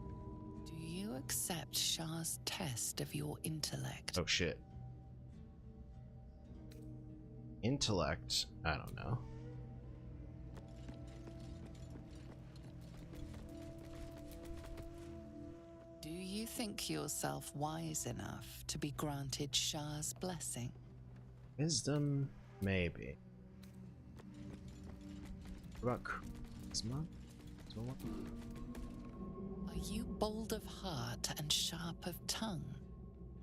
Do you accept Shar's test of your intellect? Oh shit. Intellect? I don't know. Do you think yourself wise enough to be granted Shar's blessing? Wisdom? Maybe. What about charisma? Are you bold of heart and sharp of tongue?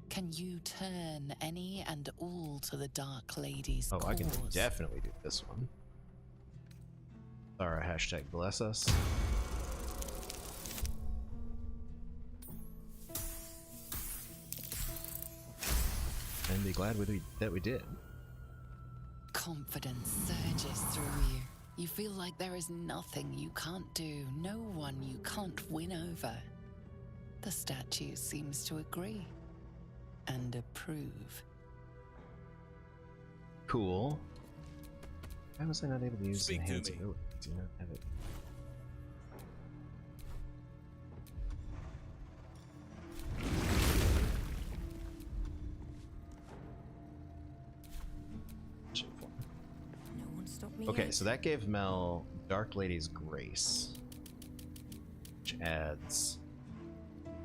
Can you turn any and all to the Dark Lady's Oh, cause? I can definitely do this one. Sorry, hashtag bless us. And be glad that we did. Confidence surges through you. You feel like there is nothing you can't do, no one you can't win over. The statue seems to agree and approve. Cool. Why was I not able to use Speak to enhance me. ability? Do not have it. No one stopped me Okay, yet. so that gave Mel Dark Lady's Grace, which adds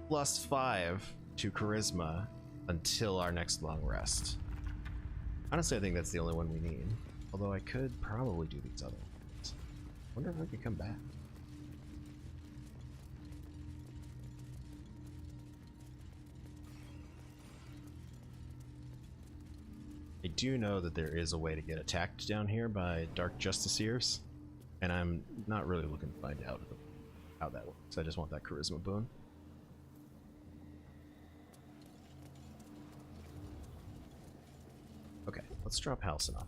+5 to Charisma until our next long rest. Honestly, I think that's the only one we need. Although I could probably do these other ones. Wonder if I could come back. I do know that there is a way to get attacked down here by Dark Justiciars, and I'm not really looking to find out how that works. I just want that charisma boon. Okay, let's drop Halcyon off.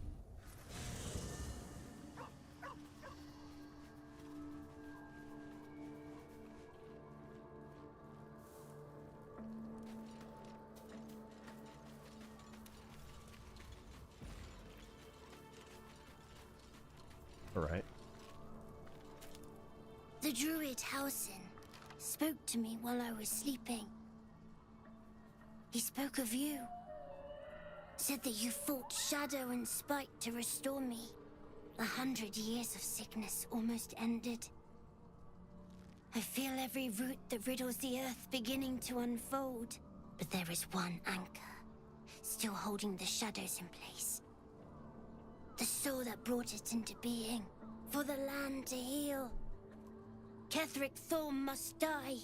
Alright. The druid Halcyon spoke to me while I was sleeping. He spoke of you. Said that you fought shadow and spite to restore me. 100 years of sickness almost ended. I feel every root that riddles the earth beginning to unfold. But there is one anchor, still holding the shadows in place. The soul that brought it into being, for the land to heal. Ketheric Thorm must die.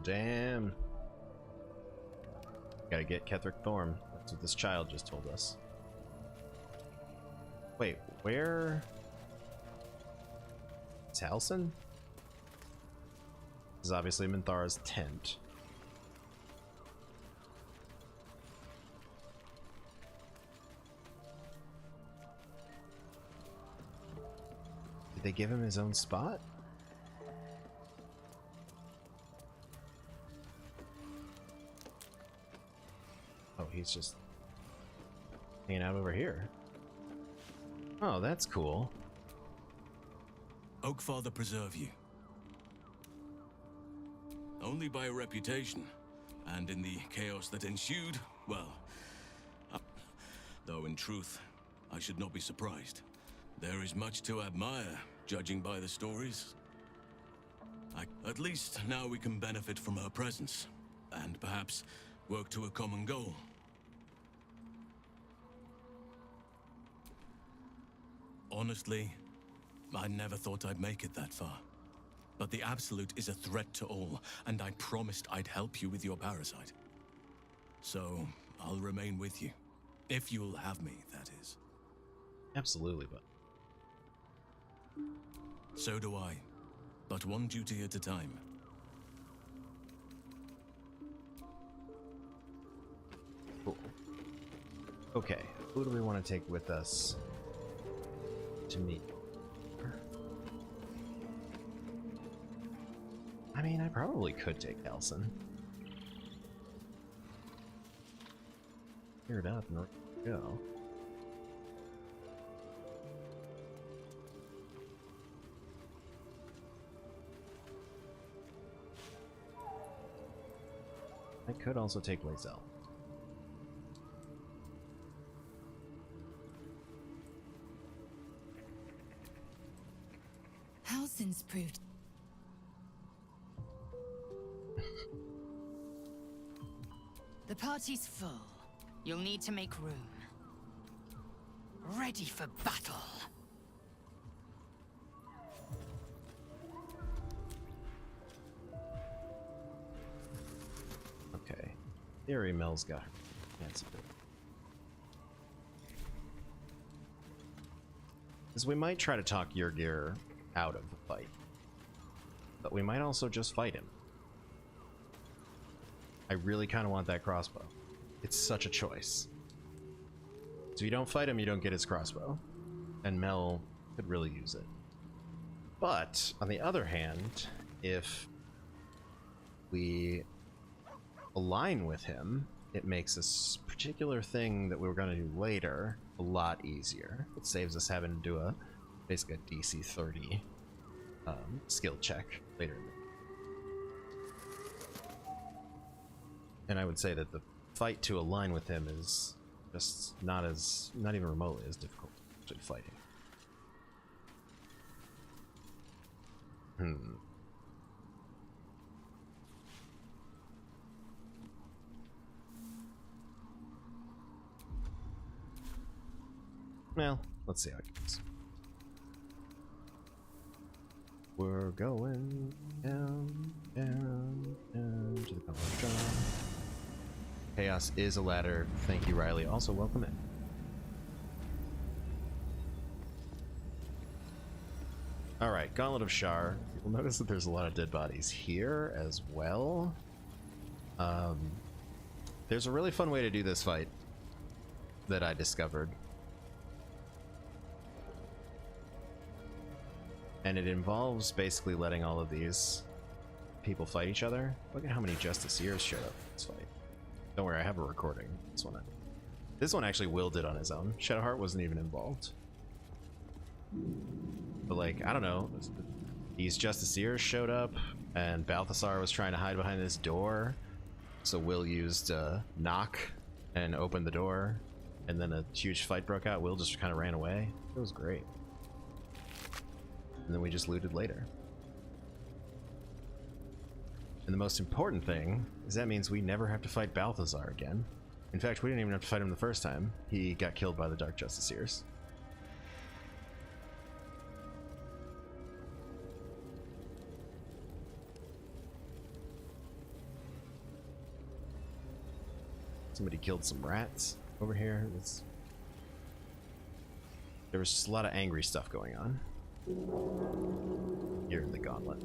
Damn. Gotta get Ketheric Thorm. That's what this child just told us. Wait, where? Is Halcyon? This is obviously Minthara's tent. Did they give him his own spot? Oh, he's just hanging out over here. Oh, that's cool. Oakfather preserve you. Only by reputation, and in the chaos that ensued, well, though in truth, I should not be surprised. There is much to admire, judging by the stories. At least now we can benefit from her presence, and perhaps work to a common goal. Honestly, I never thought I'd make it that far. But the Absolute is a threat to all, and I promised I'd help you with your parasite. So, I'll remain with you. If you'll have me, that is. Absolutely, but So do I. But one duty at a time. cool. Okay, who do we want to take with us to meet? I mean, I probably could take Halcyon. Geared up and ready to go. I could also take Lae'zel. Halcyon's proved. The party's full. You'll need to make room. Ready for battle. Okay. Theory Mel's got her. That's good. Because we might try to talk Yrgir out of the fight. But we might also just fight him. I really kind of want that crossbow. It's such a choice. So if you don't fight him, you don't get his crossbow. And Mel could really use it. But, on the other hand, if we align with him, it makes this particular thing that we were going to do later a lot easier. It saves us having to do basically a DC 30 skill check later in the And I would say that the fight to align with him is just not even remotely as difficult as actually fighting. Well, let's see how it goes. We're going down, down, down to the Gauntlet Drum. Chaos is a ladder. Thank you, Riley. Also, welcome in. Alright, Gauntlet of Shar. You'll notice that there's a lot of dead bodies here as well. There's a really fun way to do this fight that I discovered. And it involves basically letting all of these people fight each other. Look at how many Justiciars showed up in this fight. Don't worry, I have a recording. This one actually Will did on his own. Shadowheart wasn't even involved. But like, I don't know. These Justiciars showed up, and Balthasar was trying to hide behind this door. So Will used knock and opened the door, and then a huge fight broke out. Will just kind of ran away. It was great. And then we just looted later. And the most important thing is that means we never have to fight Balthasar again. In fact, we didn't even have to fight him the first time. He got killed by the Dark Justiciars. Somebody killed some rats over here. There was just a lot of angry stuff going on here in the Gauntlet.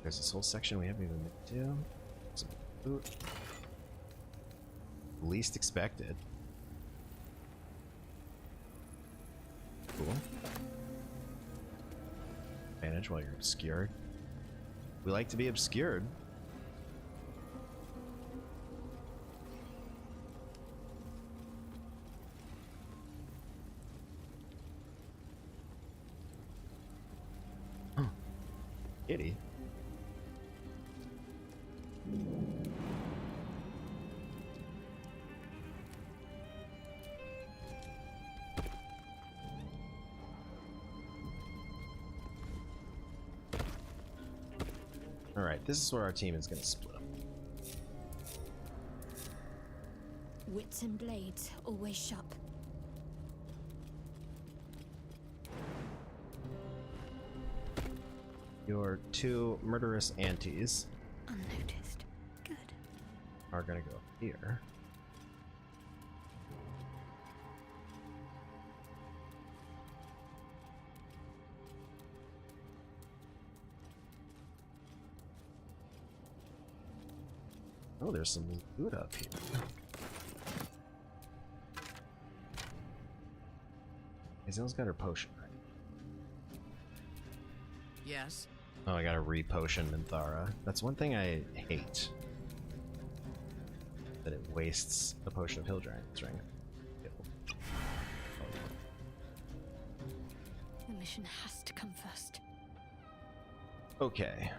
There's this whole section we haven't even been to. Some loot. Least expected. Cool. Advantage while you're obscured. We like to be obscured. Kitty. Alright, this is where our team is going to split up. Wits and blades, always sharp. Your two murderous aunties Unnoticed. Good. are going to go here. Oh, there's some loot up here. Hazel's got her potion, right? Yes. Oh, I got a re-potion Minthara. That's one thing I hate. That it wastes a potion of Hill Giant strength. The mission has to come first. Okay.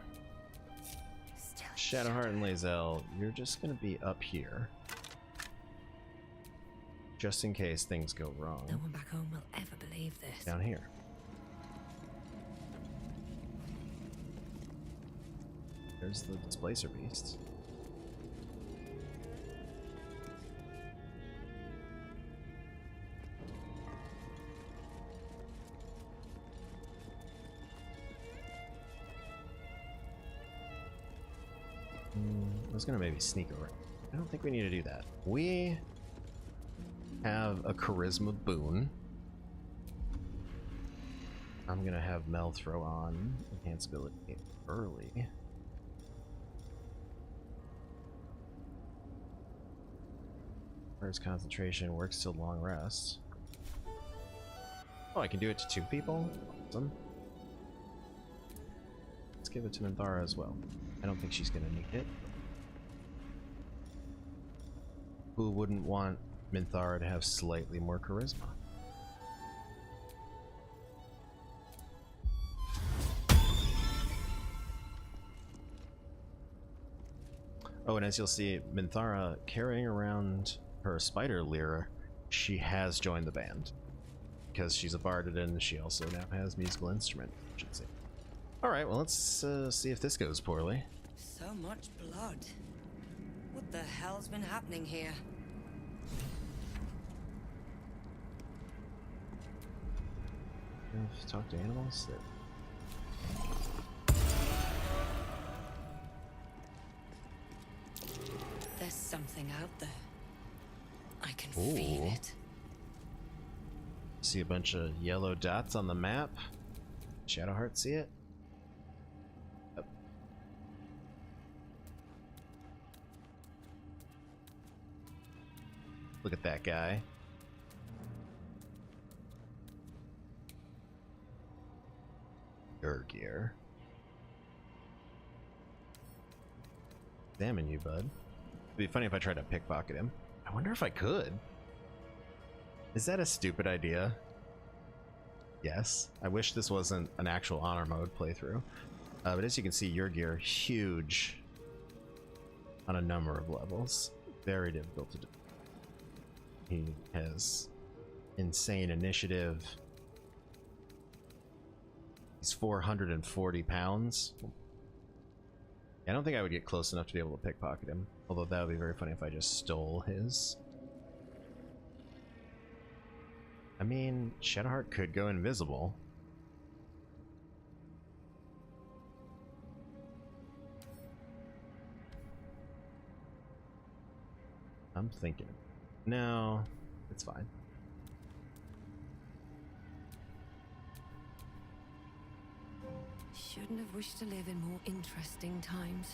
Shadowheart and Lae'zel, you're just gonna be up here. Just in case things go wrong. No one back home will ever believe this. Down here. There's the Displacer Beast. I was gonna maybe sneak over. I don't think we need to do that. We have a charisma boon. I'm gonna have Mel throw on enhanced ability early. First concentration, works till long rest. Oh, I can do it to 2 people? Awesome. Let's give it to Minthara as well. I don't think she's gonna need it. Who wouldn't want Minthara to have slightly more charisma? Oh, and as you'll see, Minthara carrying around her spider lyre, she has joined the band. Because she's a barded, she also now has musical instrument, I should say. Alright, well let's see if this goes poorly. So much blood. What the hell's been happening here? Talk to animals? There's something out there. I can Ooh. feel it. See a bunch of yellow dots on the map. Shadowheart, see it? Yep. Look at that guy. Your gear. Examine you, bud. It'd be funny if I tried to pickpocket him. I wonder if I could. Is that a stupid idea? Yes. I wish this wasn't an actual honor mode playthrough. But as you can see, your gear huge on a number of levels. Very difficult to do. He has insane initiative. He's 440 pounds. I don't think I would get close enough to be able to pickpocket him. Although that would be very funny if I just stole his. I mean, Shadowheart could go invisible. I'm thinking. No, it's fine. Shouldn't have wished to live in more interesting times.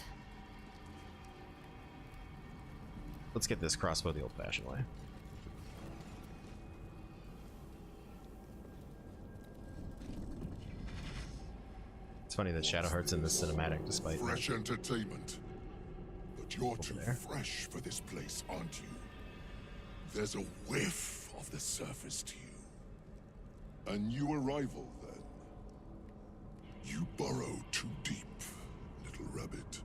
Let's get this crossbow the old-fashioned way. It's funny that Shadowheart's in this cinematic despite fresh entertainment. But you're too there. fresh for this place, aren't you? There's a whiff of the surface to you. A new arrival, then. You burrow too deep, little rabbit.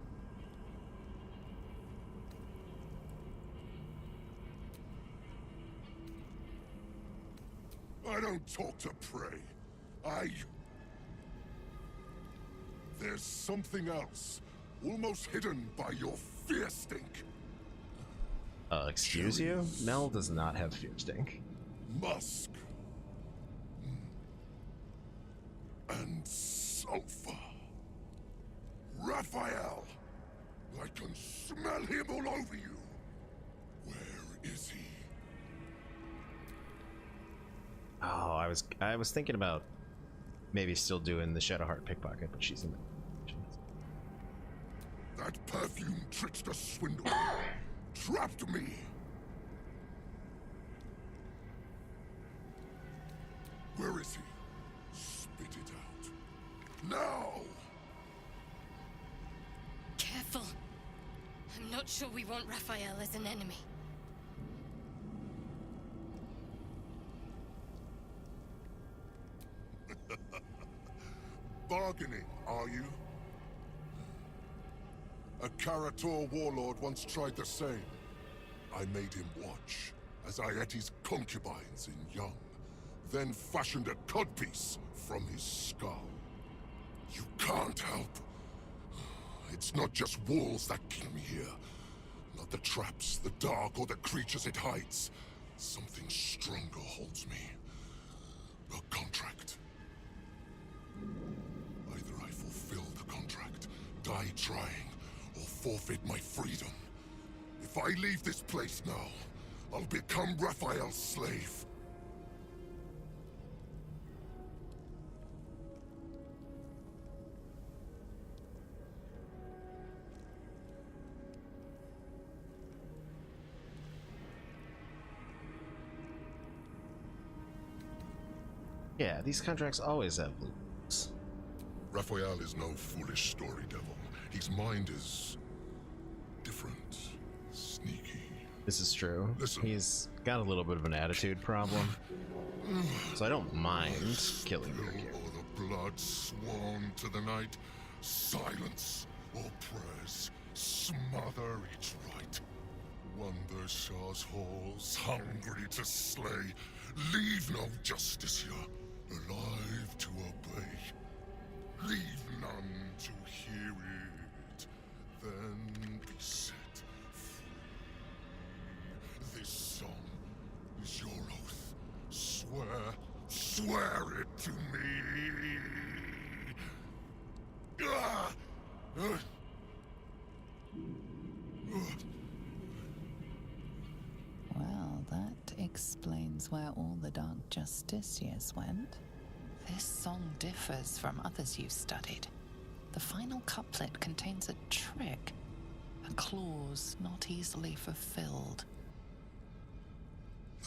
I don't talk to prey. There's something else, almost hidden by your fear stink. Excuse you? Mel does not have fear stink. Musk. And sulfur. Raphael! I can smell him all over you. Where is he? Oh, I was thinking about maybe still doing the Shadowheart pickpocket, but she's in the That perfume trickster swindle trapped me. Where is he? Spit it out. Now! Careful. I'm not sure we want Raphael as an enemy. Bargaining, are you? A Karator warlord once tried the same. I made him watch as I ate his concubines in young, then fashioned a codpiece from his skull. You can't help. It's not just walls that keep me here. Not the traps, the dark, or the creatures it hides. Something stronger holds me. A contract. Either I fulfill the contract, die trying, or forfeit my freedom. If I leave this place now, I'll become Raphael's slave. Yeah, these contracts always have loopholes. Raphael is no foolish story devil. His mind is different, sneaky. This is true. Listen. He's got a little bit of an attitude problem, so I don't mind killing your character. Or the blood sworn to the night, silence or prayers, smother each right. Wander Shah's halls, hungry to slay, leave no justice here, alive to obey. Leave none to hear it, then be set free. This song is your oath. Swear it to me. Ah! Well, that explains where all the Dark Justiciars went. This song differs from others you've studied. The final couplet contains a trick, a clause not easily fulfilled.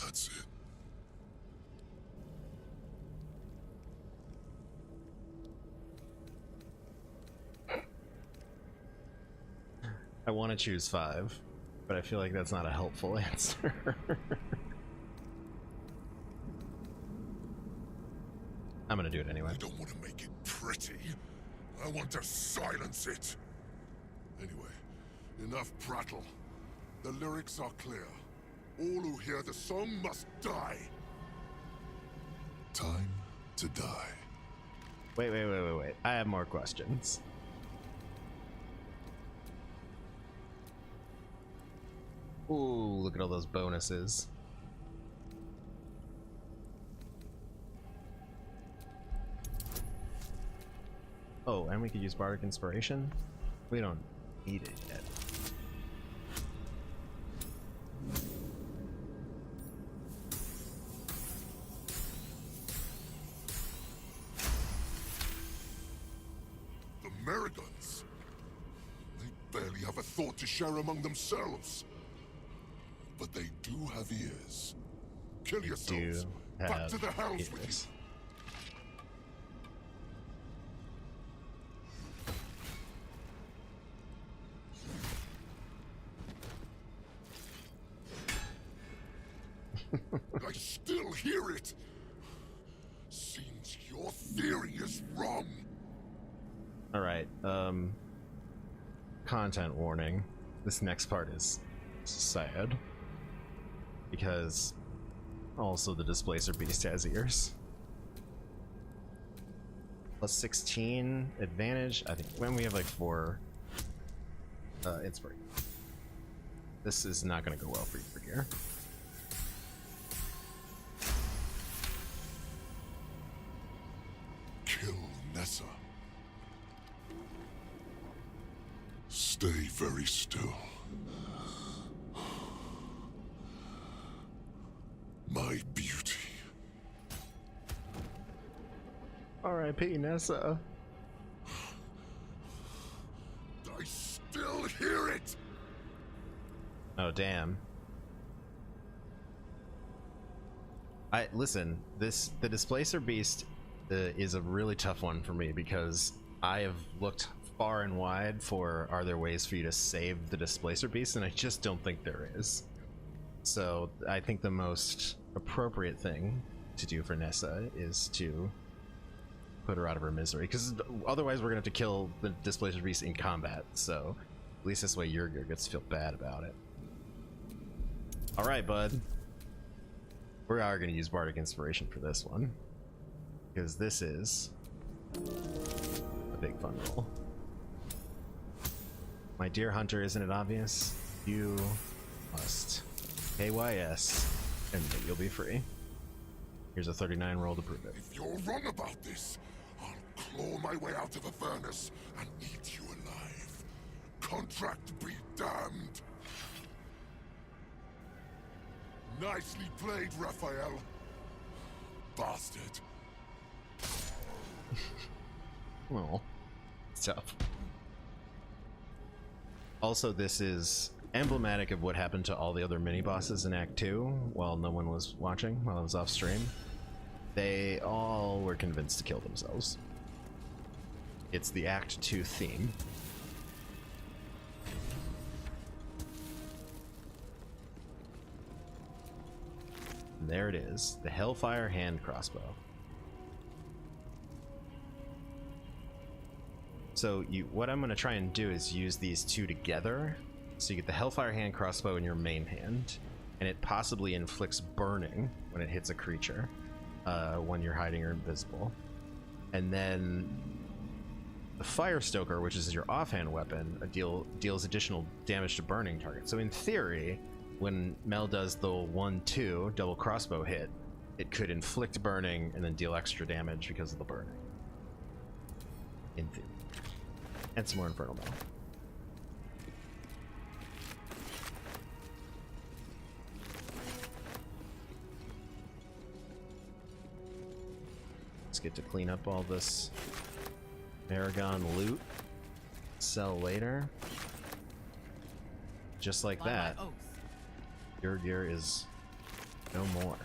That's it. I want to choose 5, but I feel like that's not a helpful answer. I'm gonna do it anyway. I don't want to make it pretty. I want to silence it. Anyway, enough prattle. The lyrics are clear. All who hear the song must die. Time to die. Wait. I have more questions. Ooh, look at all those bonuses. Oh, and we could use Bardic Inspiration? We don't need it yet. The Merigons. They barely have a thought to share among themselves. But they do have ears. Kill yourselves. Back to the hells with you. I still hear it. Seems your theory is wrong. All right. Content warning. This next part is sad because also the Displacer Beast has ears. Plus 16 advantage. I think when we have like 4 inspiration. This is not going to go well for you for here. Kill Nessa. Stay very still. My beauty. R.I.P. Nessa. I still hear it. Oh damn. Listen. The Displacer Beast is a really tough one for me because I have looked far and wide for are there ways for you to save the Displacer Beast, and I just don't think there is. So I think the most appropriate thing to do for Nessa is to put her out of her misery, because otherwise we're gonna have to kill the Displacer Beast in combat, so at least this way Yurgir gets to feel bad about it. Alright, bud. We are gonna use Bardic Inspiration for this one, because this is a big fun roll. My dear hunter, isn't it obvious? You must KYS, and then you'll be free. Here's a 39 roll to prove it. If you're wrong about this, I'll claw my way out of the furnace and eat you alive. Contract be damned. Nicely played, Raphael. Bastard. Well, it's tough. Also, this is emblematic of what happened to all the other mini-bosses in Act 2 while no one was watching, while I was off stream. They all were convinced to kill themselves. It's the Act 2 theme. And there it is, the Hellfire hand crossbow. So what I'm going to try and do is use these two together. So you get the Hellfire hand crossbow in your main hand, and it possibly inflicts burning when it hits a creature when you're hiding or invisible. And then the Fire Stoker, which is your offhand weapon, deals additional damage to burning targets. So in theory, when Mel does the 1-2 double crossbow hit, it could inflict burning and then deal extra damage because of the burning. In theory. And some more Infernal Mel. Let's get to clean up all this Aragon loot. Sell later. Just like that, your gear is no more.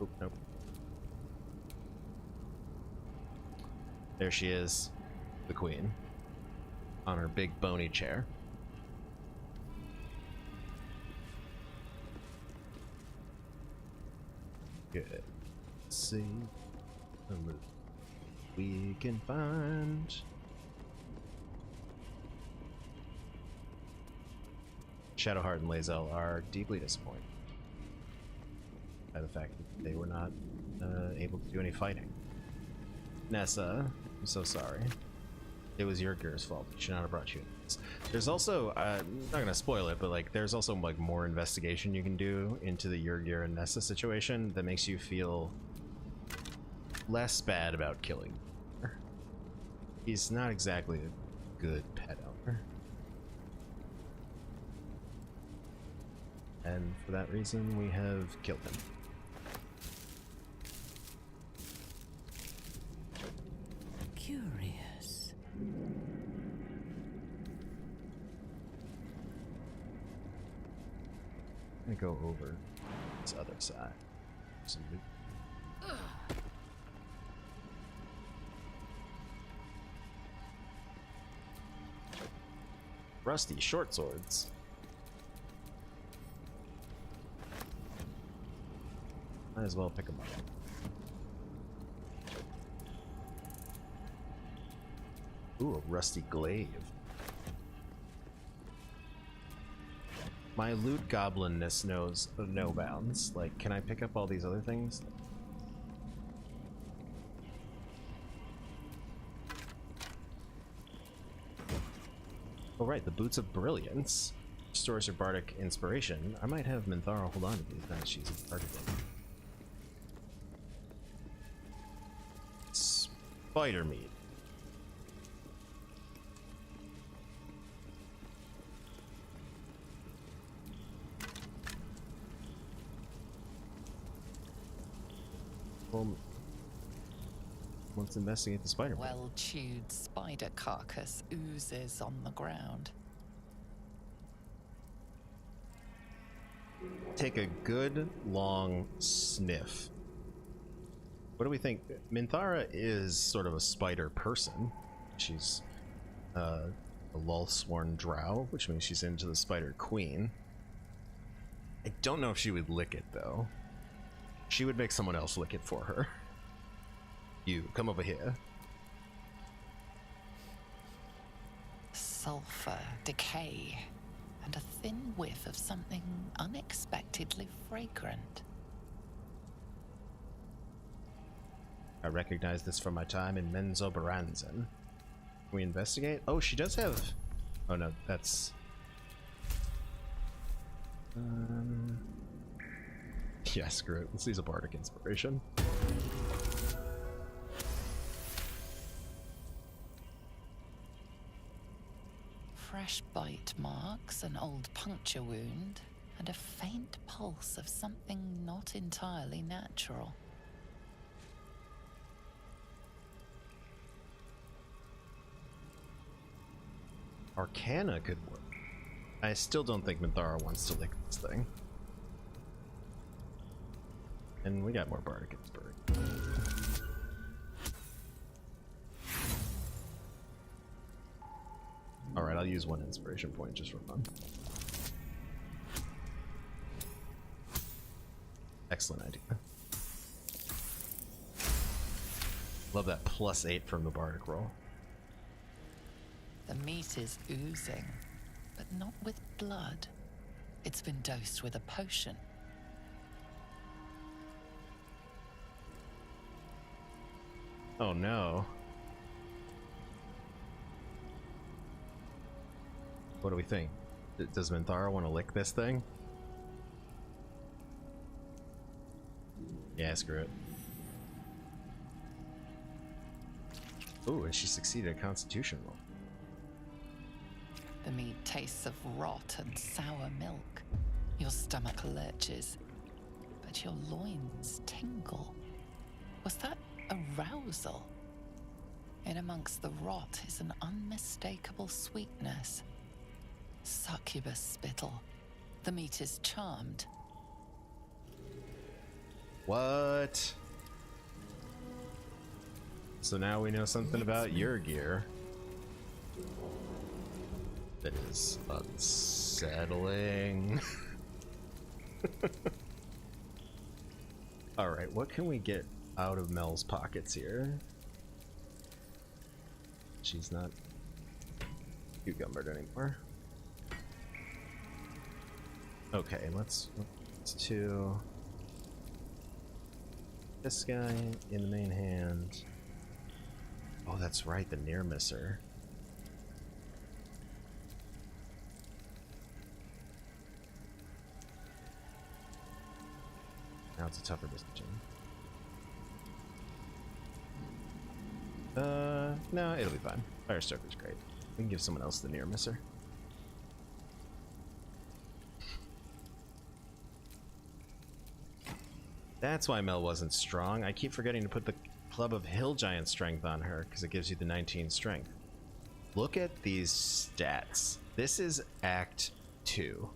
Oh, nope. There she is, the queen, on her big bony chair. Good. Let's see what we can find. Shadowheart and Lae'zel are deeply disappointed by the fact that they were not able to do any fighting. Nessa, I'm so sorry. It was your gear's fault. You should not have brought you in. There's also, I'm not gonna spoil it, but like there's also like more investigation you can do into the Yrgir and Nessa situation that makes you feel less bad about killing her. He's not exactly a good pet owner. And for that reason, we have killed him. Curious. I'm gonna go over this other side. Some loot. Rusty short swords. Might as well pick them up. Ooh, a rusty glaive. My loot goblinness knows no bounds. Like, can I pick up all these other things? Oh right, the Boots of Brilliance restores your bardic inspiration. I might have Minthara hold on to these now that she's targeted. Spider meat. Well, let's investigate the spider. Well-chewed spider carcass oozes on the ground. Take a good long sniff. What do we think? Minthara is sort of a spider person. She's a Lulsworn drow, which means she's into the spider queen. I don't know if she would lick it though. She would make someone else lick it for her. You, come over here. Sulfur, decay, and a thin whiff of something unexpectedly fragrant. I recognize this from my time in Menzoberranzan. Can we investigate? Oh, she does have... Oh no, that's... Yeah, screw it. Let's use a bardic inspiration. Fresh bite marks, an old puncture wound, and a faint pulse of something not entirely natural. Arcana could work. I still don't think Minthara wants to lick this thing. And we got more Bardic Inspiration. Alright, I'll use one inspiration point just for fun. Excellent idea. Love that +8 from the Bardic roll. The meat is oozing, but not with blood. It's been dosed with a potion. Oh no. What do we think? Does Minthara want to lick this thing? Yeah, screw it. Ooh, and she succeeded a constitution roll. The meat tastes of rot and sour milk. Your stomach lurches, but your loins tingle. Was that arousal? In amongst the rot is an unmistakable sweetness. Succubus spittle. The meat is charmed. What? So now we know something about your gear. That is unsettling. Alright, what can we get out of Mel's pockets here? She's not cucumbered anymore. Okay, let's do this guy in the main hand. Oh, that's right, the near misser. Now it's a tougher decision. No, it'll be fine. Firestarter's great. We can give someone else the near misser. That's why Mel wasn't strong. I keep forgetting to put the Club of Hill Giant Strength on her because it gives you the 19 strength. Look at these stats. This is Act 2.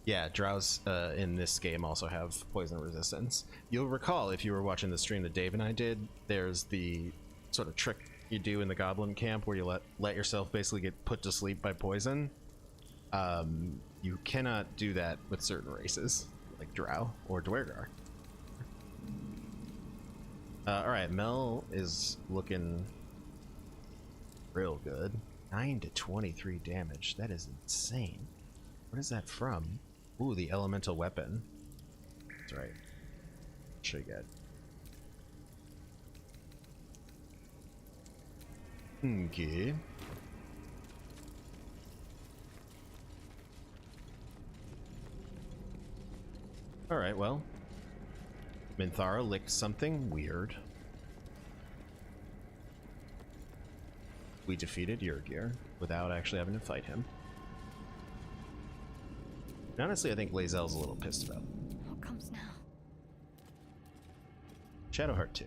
Yeah, drows in this game also have poison resistance. You'll recall if you were watching the stream that Dave and I did, there's the sort of trick you do in the goblin camp where you let yourself basically get put to sleep by poison. You cannot do that with certain races, like drow or dwergar. Alright, Mel is looking real good. 9 to 23 damage. That is insane. What is that from? Ooh, the elemental weapon. That's right. Show you guys. Okay. Alright, well. Minthara licked something weird. We defeated Yrgir without actually having to fight him. And honestly, I think Lae'zel's a little pissed about it. What comes now? Shadowheart 2.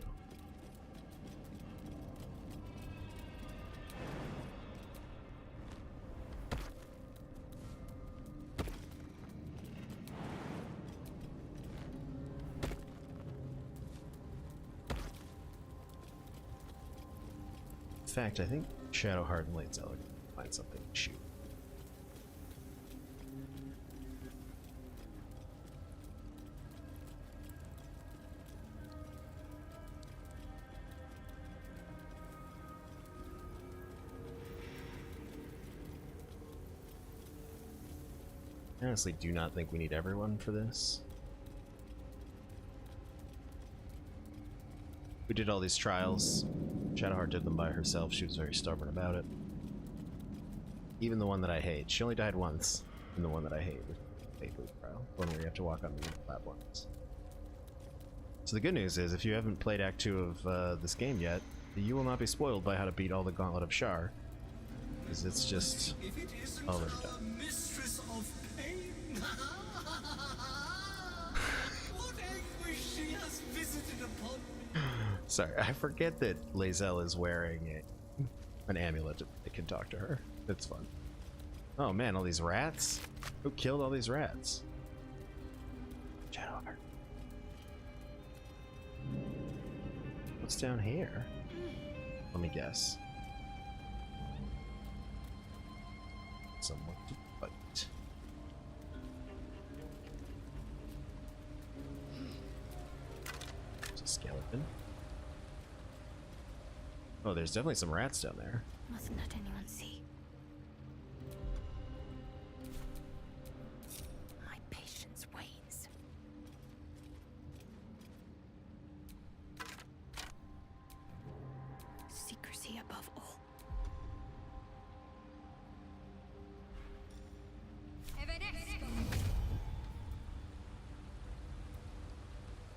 In fact, I think Shadowheart and Lae'zel are going to find something to shoot. I honestly do not think we need everyone for this. We did all these trials. Shadowheart did them by herself. She was very stubborn about it. Even the one that I hate. She only died once in the one that I hate, which is the Faithful trial. One where you have to walk on the platforms. So the good news is, if you haven't played Act 2 of this game yet, you will not be spoiled by how to beat all the Gauntlet of Shar. Because it's just already done. Mistress of pain. What anguish she has visited upon me. Sorry, I forget that Lae'zel is wearing an amulet that can talk to her. It's fun. Oh man, all these rats? Who killed all these rats? Shadowheart. What's down here? Let me guess. Someone to fight. There's a skeleton. Oh, there's definitely some rats down there. Mustn't let anyone see. My patience wanes. Secrecy above all.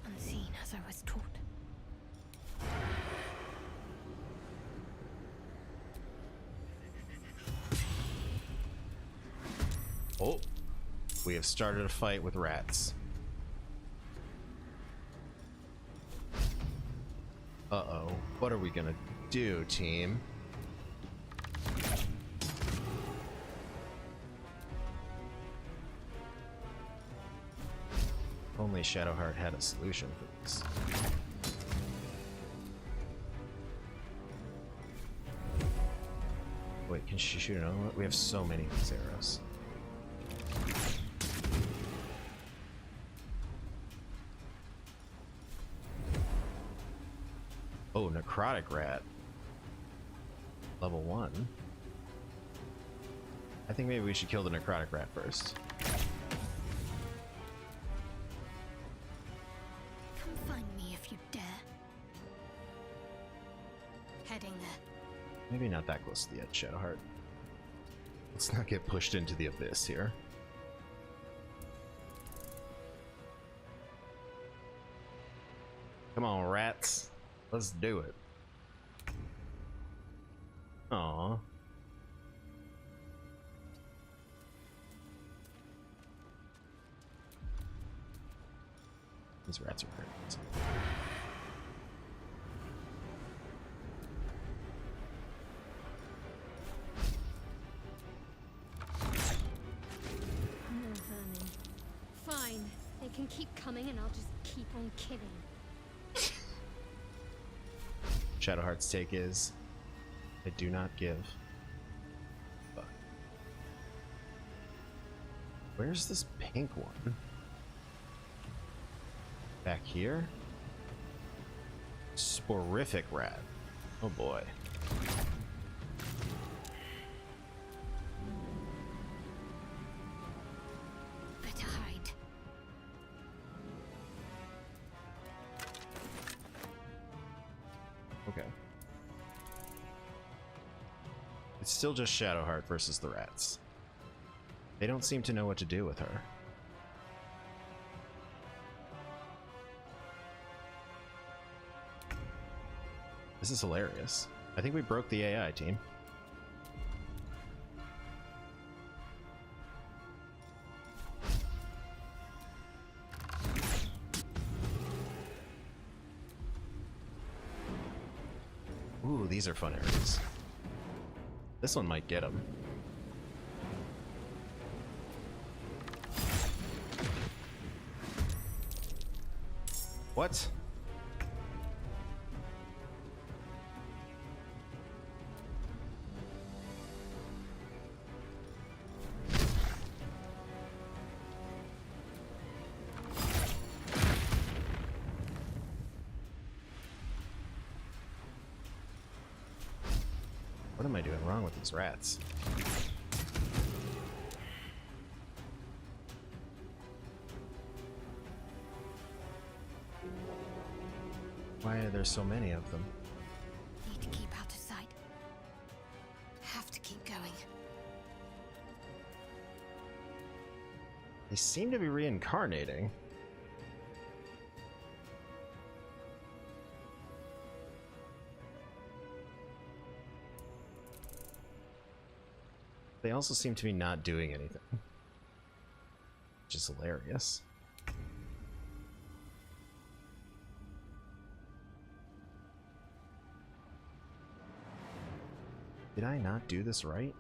Unseen as I was taught. Oh, we have started a fight with rats. Uh-oh, what are we gonna do, team? Only Shadowheart had a solution for this. Wait, can she shoot another one? We have so many of these arrows. Oh, necrotic rat. Level 1. I think maybe we should kill the necrotic rat first. Come find me if you dare. Heading there. Maybe not that close to the edge, Shadowheart. Let's not get pushed into the abyss here. Come on, rats. Let's do it. Aww. These rats are great. More vermin. Fine. They can keep coming and I'll just keep on killing. Shadowheart's take is, I do not give. Fuck. Where's this pink one? Back here? Sporific rat. Oh boy. Better hide. Okay. It's still just Shadowheart versus the rats. They don't seem to know what to do with her. This is hilarious. I think we broke the AI, team. Ooh, these are fun areas. This one might get him. What? What am I doing wrong with these rats? Why are there so many of them? Need to keep out of sight. Have to keep going. They seem to be reincarnating. They also seem to be not doing anything, which is hilarious. Did I not do this right?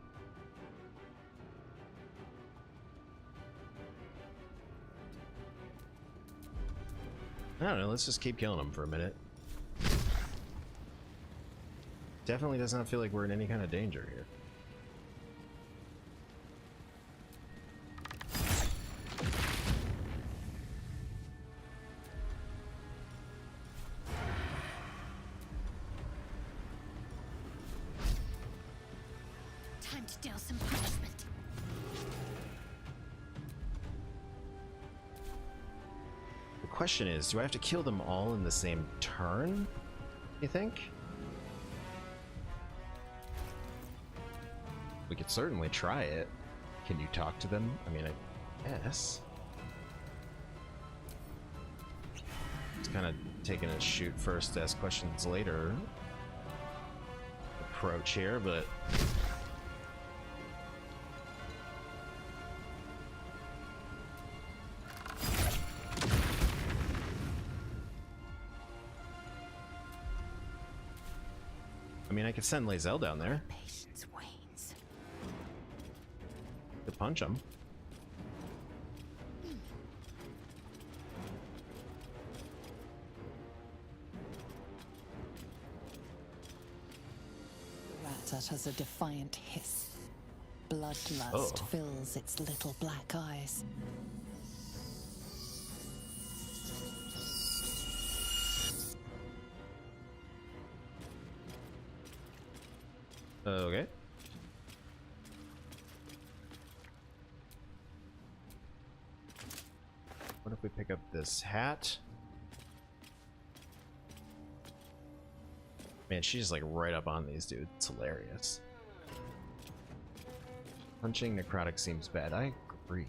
I don't know, let's just keep killing them for a minute. Definitely does not feel like we're in any kind of danger here. Time to deal some punishment. The question is, do I have to kill them all in the same turn, you think? We could certainly try it. Can you talk to them? I mean, I guess. It's kind of taking a shoot first, ask questions later approach here, but I mean, I could send Lae'zel down there. Patience wanes. Could punch him. Rat utters a defiant hiss. Bloodlust fills its little black eyes. Okay. What if we pick up this hat? Man, she's like right up on these dudes. It's hilarious. Punching necrotic seems bad. I agree.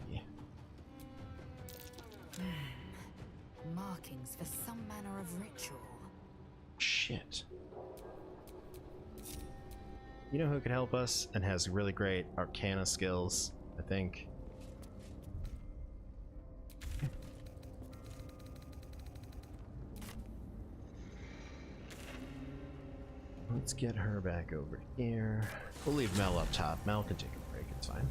Markings for some manner of ritual. Shit. You know who could help us and has really great arcana skills, I think. Let's get her back over here. We'll leave Mel up top. Mel can take a break, it's fine.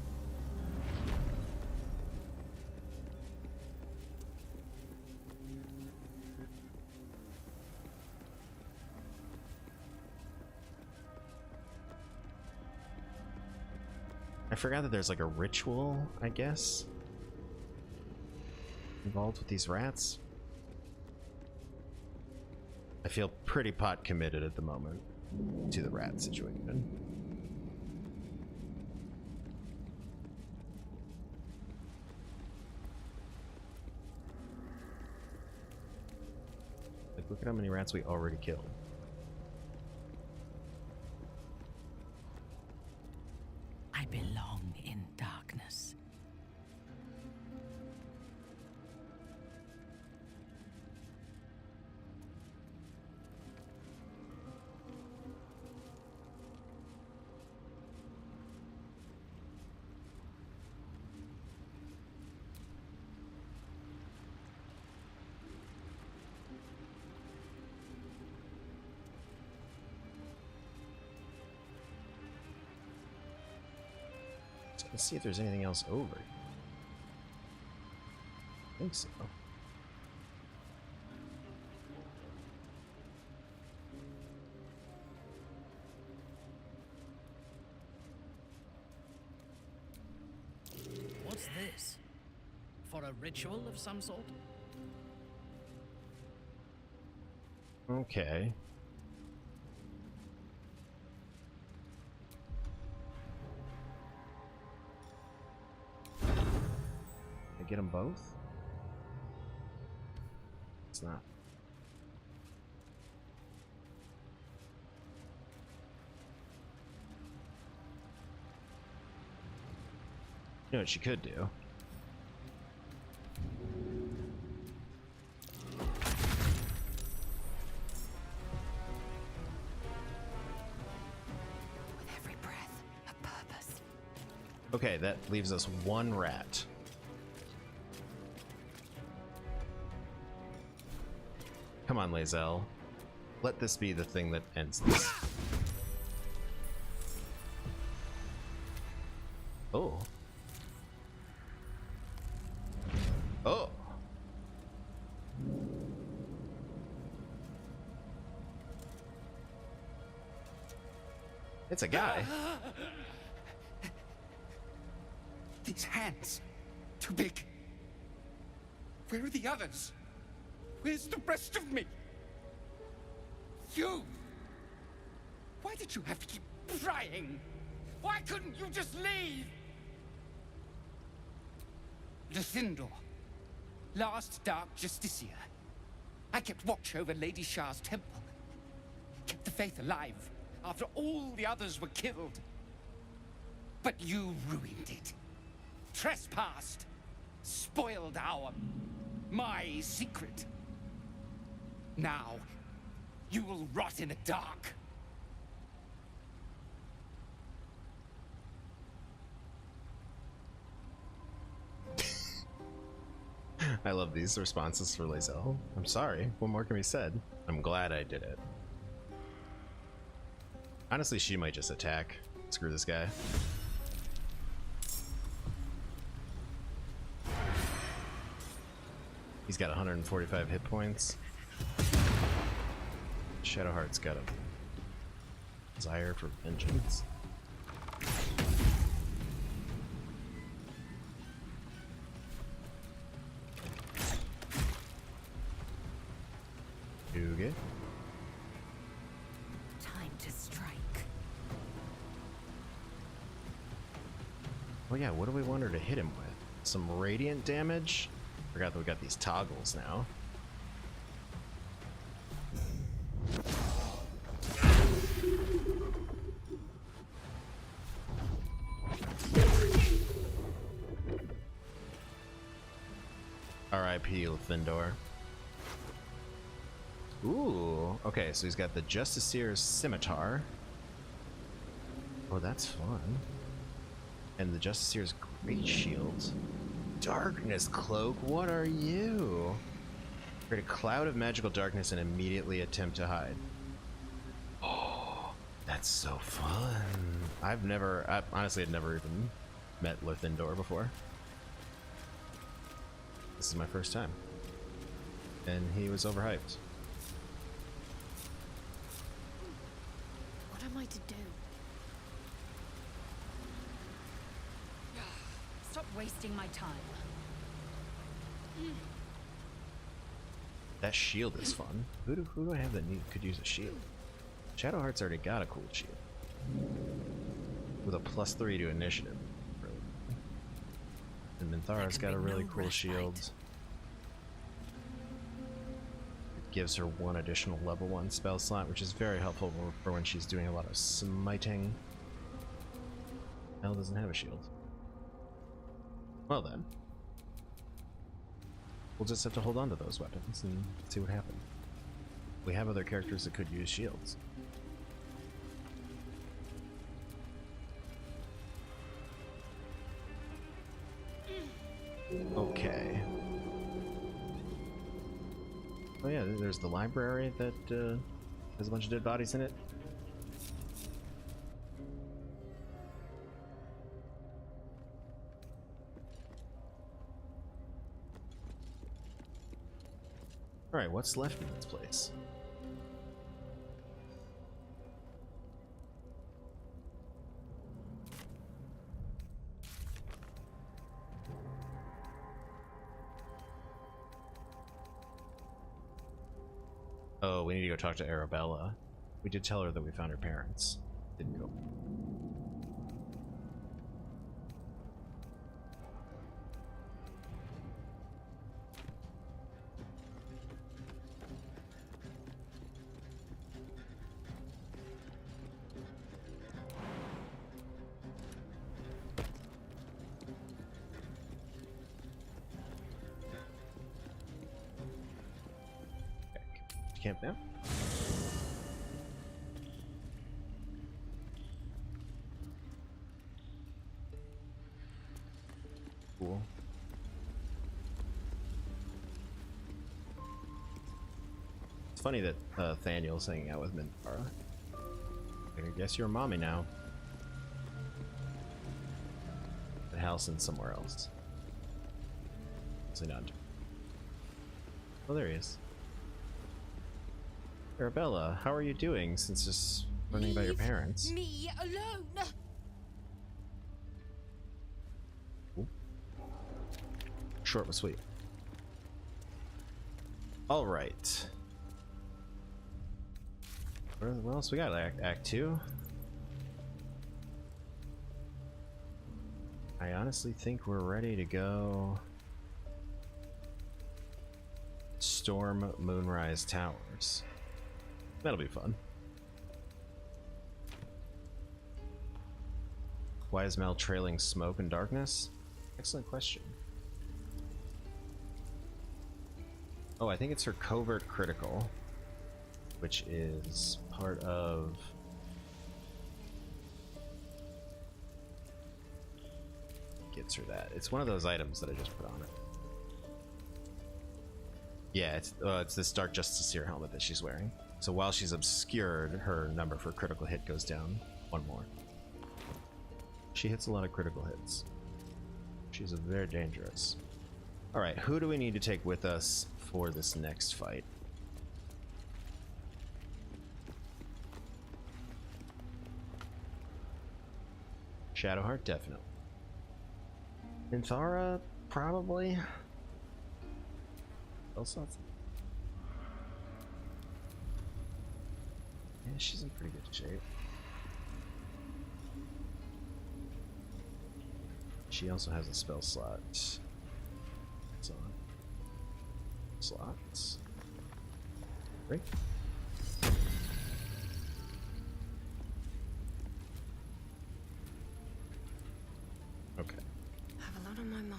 I forgot that there's like a ritual, I guess, involved with these rats. I feel pretty pot committed at the moment to the rat situation. Like, look at how many rats we already killed. I belong in darkness. Let's see if there's anything else over here. I think so. What's this? For a ritual of some sort? Okay. Get them both? It's not. You know what she could do? With every breath, a purpose. Okay, that leaves us one rat. Come on, Lae'zel. Let this be the thing that ends this. Oh. Oh. It's a guy. These hands. Too big. Where are the others? Where's the rest of me? You! Why did you have to keep prying? Why couldn't you just leave? Luthindor, last Dark Justiciar. I kept watch over Lady Shah's temple. Kept the faith alive after all the others were killed. But you ruined it. Trespassed. Spoiled my secret. Now, you will rot in the dark. I love these responses for Lae'zel. I'm sorry. What more can be said? I'm glad I did it. Honestly, she might just attack. Screw this guy. He's got 145 hit points. Shadowheart's got a desire for vengeance. Okay. Time to strike. Oh yeah, what do we want her to hit him with? Some radiant damage? Forgot that we got these toggles now. R.I.P. Luthindor. Ooh, okay, so he's got the Justiciar's Scimitar. Oh, that's fun. And the Justiciar's Great Shield. Darkness Cloak, what are you? Create a cloud of magical darkness and immediately attempt to hide. Oh, that's so fun. Honestly, I'd never even met Luthindor before. This is my first time. And he was overhyped. What am I to do? Stop wasting my time. That shield is fun. Who do I have that could use a shield? Shadowheart's already got a cool shield. With a +3 to initiative. Really. And Minthara's got a really cool shield. It gives her 1 additional level 1 spell slot, which is very helpful for when she's doing a lot of smiting. Mel doesn't have a shield. Well then. We'll just have to hold on to those weapons and see what happens. We have other characters that could use shields. Okay. Oh yeah, there's the library that has a bunch of dead bodies in it. Alright, what's left in this place? Oh, we need to go talk to Arabella. We did tell her that we found her parents. Didn't go. Camp now. Cool. It's funny that Thaniel's hanging out with Minthara. I guess you're a mommy now. Halcyon somewhere else. Obviously not. Oh, there he is. Arabella, how are you doing since just learning about your parents? Me alone. Ooh. Short but sweet. All right. What else we got? Act 2. I honestly think we're ready to go. Storm Moonrise Towers. That'll be fun. Why is Mel trailing smoke and darkness? Excellent question. Oh, I think it's her covert critical, which is part of... Gets her that. It's one of those items that I just put on it. Yeah, it's this Dark Justiciar helmet that she's wearing. So while she's obscured, her number for critical hit goes down one more. She hits a lot of critical hits. She's very dangerous. Alright, who do we need to take with us for this next fight? Shadowheart, definitely. Minthara, probably. Also, yeah, she's in pretty good shape. She also has a spell slot. It's on. Slots. Right? Okay.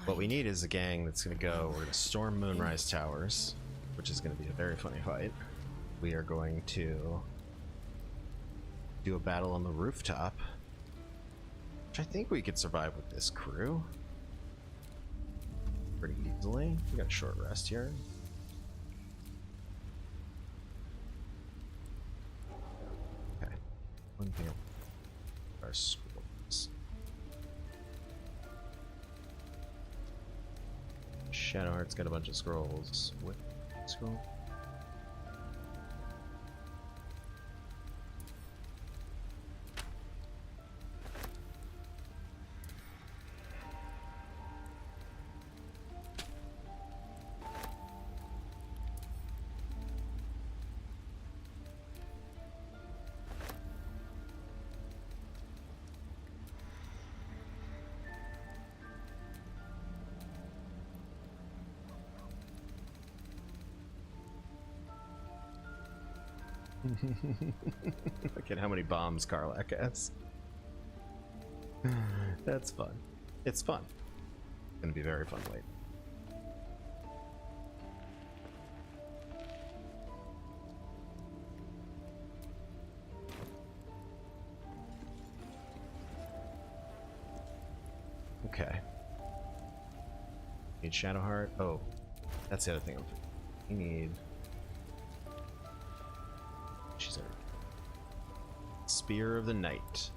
What we need is a gang that's going to go. We're going to storm Moonrise Towers, which is going to be a very funny fight. We are going to do a battle on the rooftop, which I think we could survive with this crew pretty easily. We got a short rest here. Okay. One thing. Our scrolls. Shadowheart's got a bunch of scrolls. What scroll? Look at how many bombs Karlak has. That's fun. It's fun. It's gonna be very fun later. Okay. Need Shadowheart. Oh, that's the other thing. We need. She's already. Spear of the Night.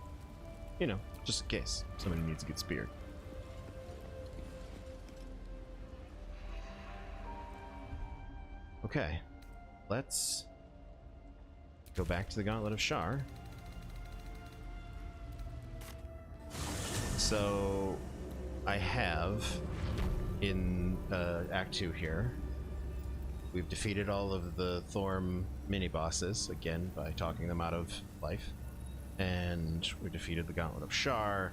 You know, just in case somebody needs to get speared. Okay, let's go back to the Gauntlet of Shar. So I have in Act 2 here, we've defeated all of the Thorm mini-bosses, again, by talking them out of life. And we defeated the Gauntlet of Shar.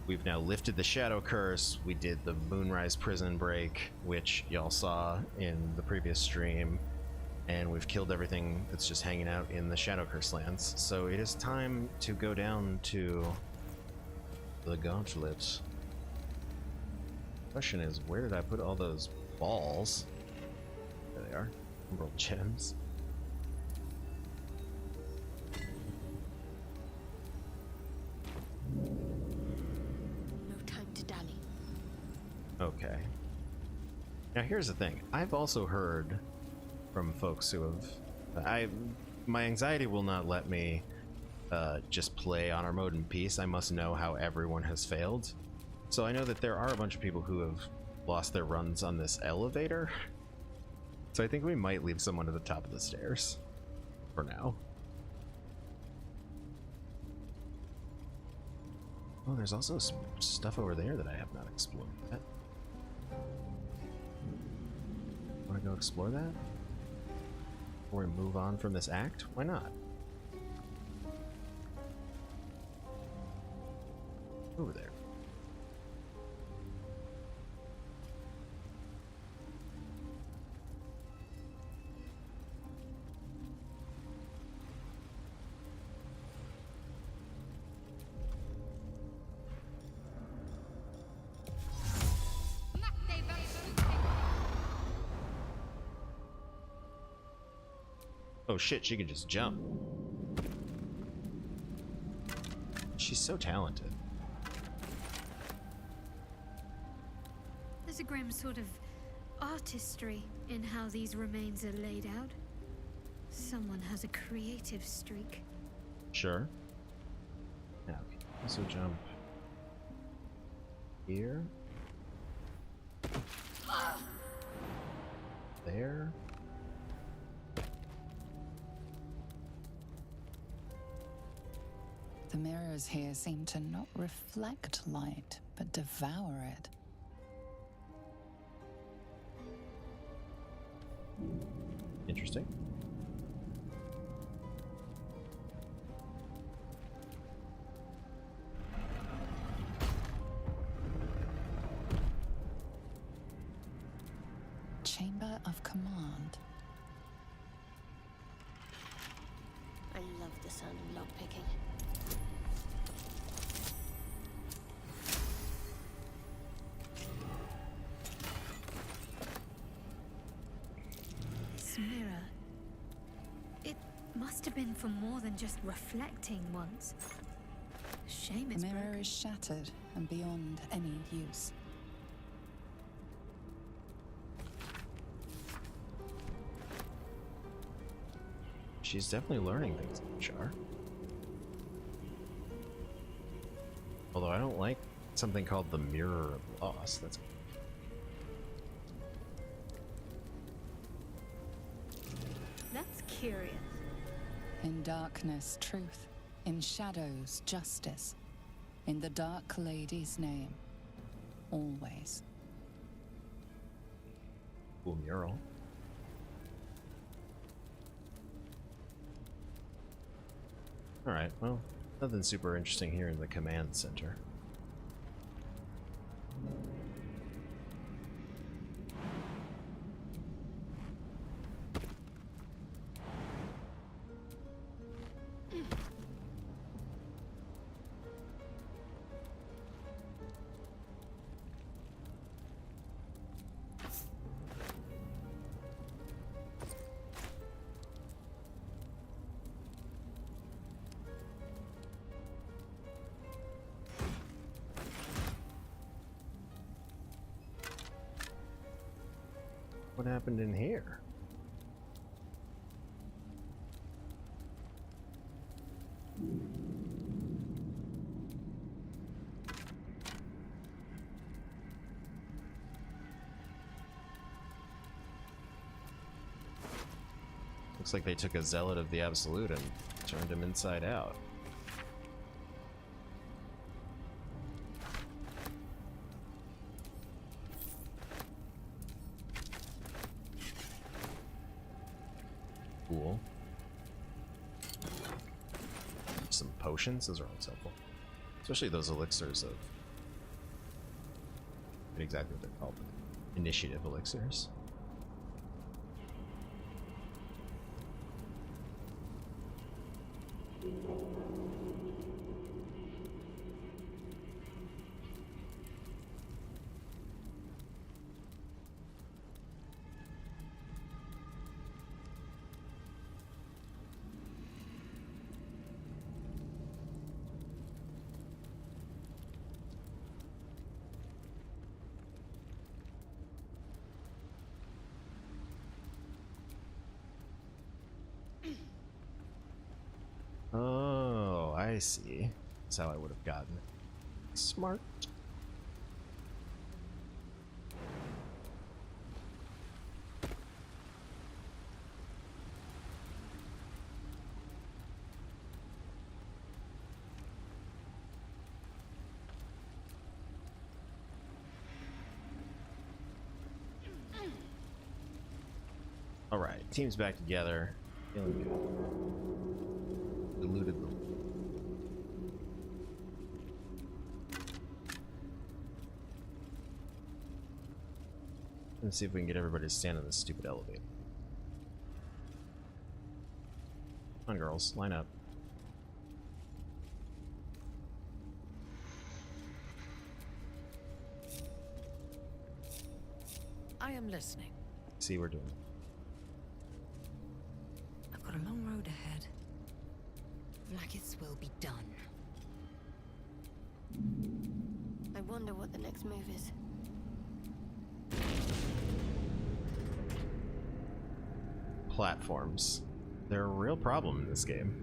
We've now lifted the Shadow Curse. We did the Moonrise Prison Break, which y'all saw in the previous stream. And we've killed everything that's just hanging out in the Shadow Curse lands. So it is time to go down to the Gauntlet. Question is, where did I put all those balls? There they are. Emerald gems. No time to dally. Okay. Now here's the thing. I've also heard from folks who have... my anxiety will not let me just play honor mode in peace. I must know how everyone has failed. So I know that there are a bunch of people who have lost their runs on this elevator. So I think we might leave someone at the top of the stairs for now. Oh, there's also some stuff over there that I have not explored yet. Want to go explore that? Before we move on from this act? Why not? Over there. Oh shit, she can just jump. She's so talented. There's a grim sort of artistry in how these remains are laid out. Someone has a creative streak. Sure. Now, we can also jump here. There. The mirrors here seem to not reflect light, but devour it. Interesting. Chamber of Command. I love the sound of lockpicking. This mirror. It must have been for more than just reflecting once. Shame it's The mirror broken. is shattered and beyond any use. She's definitely learning things, Char. Although I don't like something called the Mirror of Loss. That's Curious. In darkness, truth. In shadows, justice. In the Dark Lady's name. Always. cool mural. Alright, well, nothing super interesting here in the command center. What happened in here? Looks like they took a zealot of the Absolute and turned him inside out. Cool. Some potions, those are always helpful. Especially those elixirs of... I forget exactly what they're called. Initiative elixirs. Oh, I see. That's how I would have gotten it. Smart. Alright, team's back together. Feeling good. Eluded the... Let's see if we can get everybody to stand in this stupid elevator. Come on, girls, line up. I am listening. See, we're doing it. I've got a long road ahead. Vlaakith's will be done. I wonder what the next move is. Platforms. They're a real problem in this game.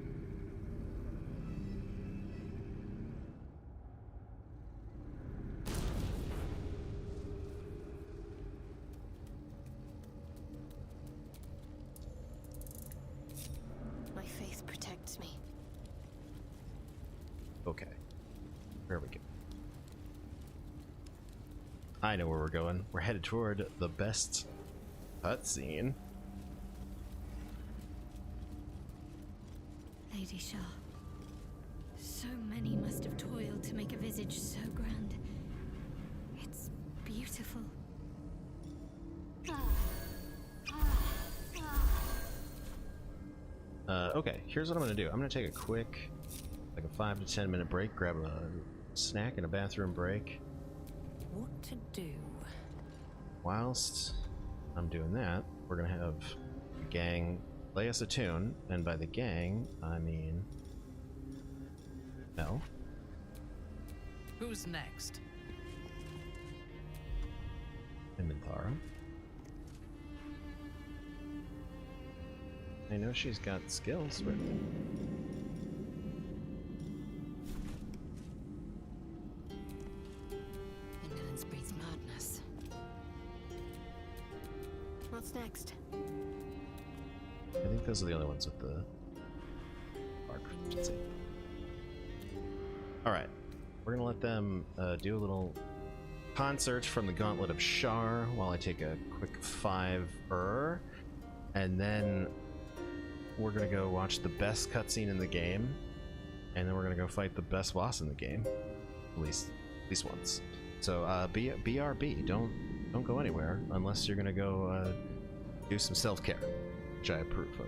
My faith protects me. Okay. There we go. I know where we're going. We're headed toward the best cutscene. Lady Shah. So many must have toiled to make a visage so grand. It's beautiful. Okay, here's what I'm gonna do. I'm gonna take a quick, like a 5 to 10 minute break, grab a snack and a bathroom break. What to do? Whilst I'm doing that, we're gonna have the gang play us a tune, and by the gang, I mean Mel. Who's next? And Minthara. I know she's got skills, but Indolence breeds madness. What's next? I think those are the only ones with the arc. Alright, we're gonna let them do a little concert from the Gauntlet of Shar while I take a quick 5-er, and then we're gonna go watch the best cutscene in the game, and then we're gonna go fight the best boss in the game, at least once. So BRB, don't go anywhere unless you're gonna go do some self-care, which I approve of.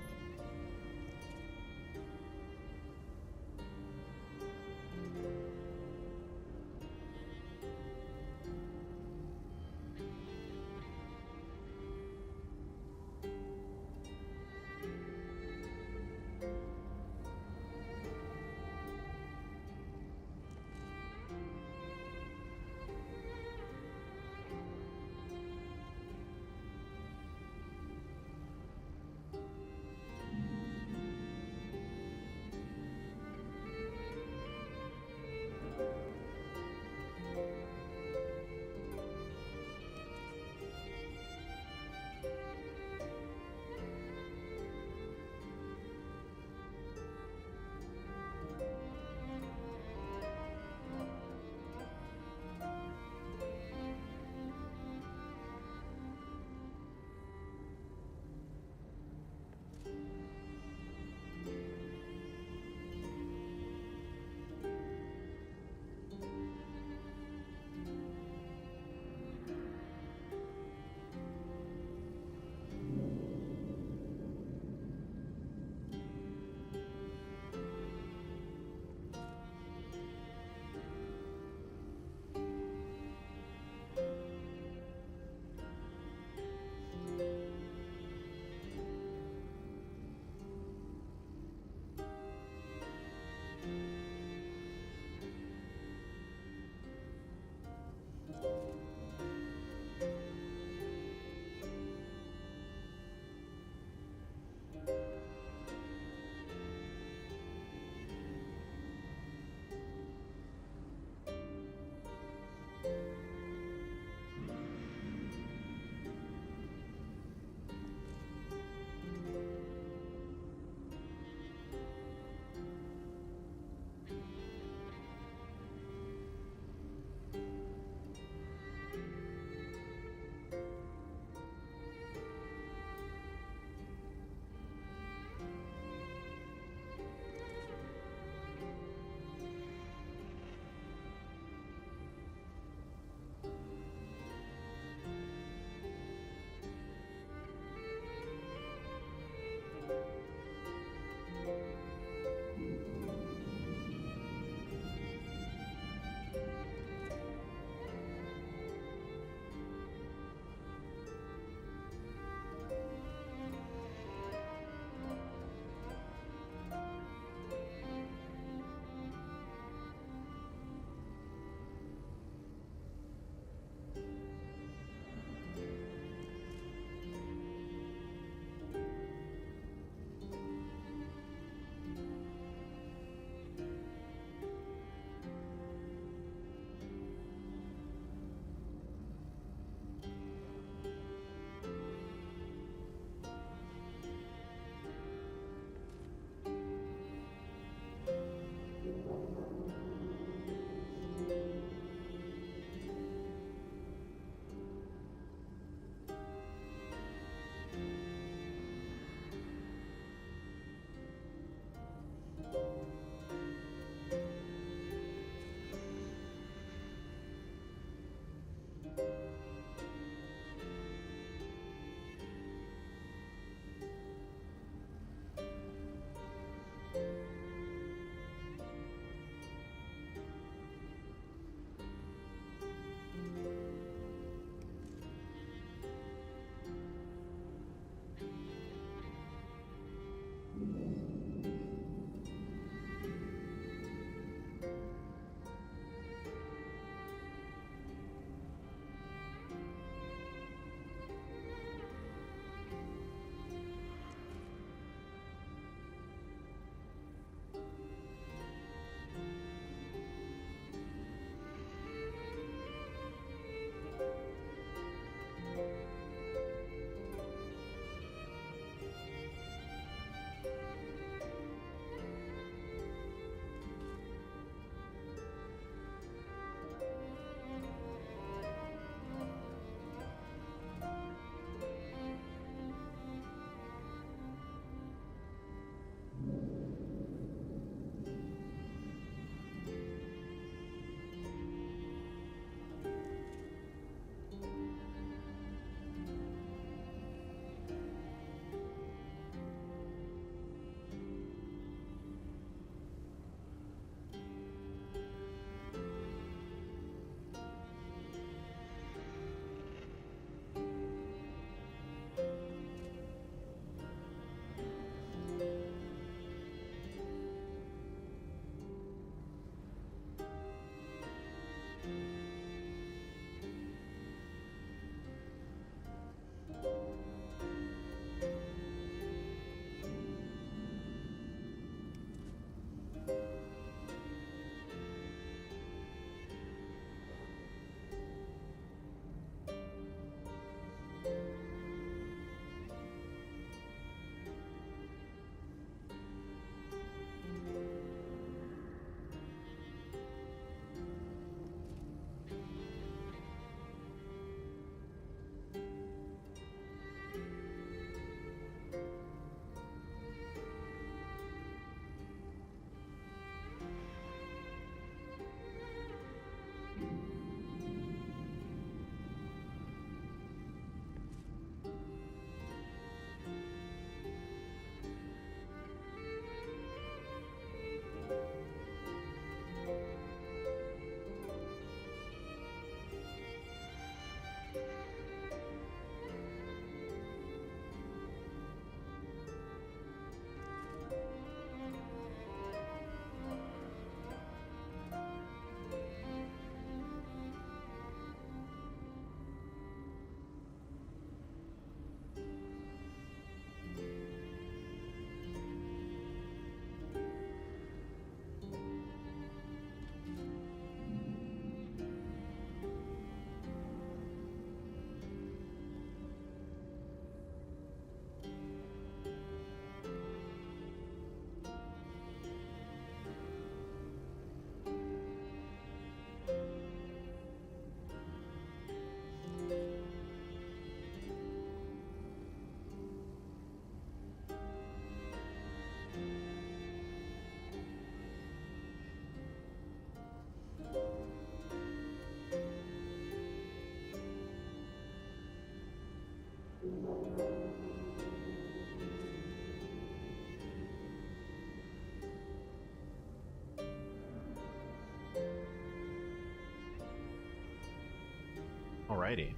Alrighty.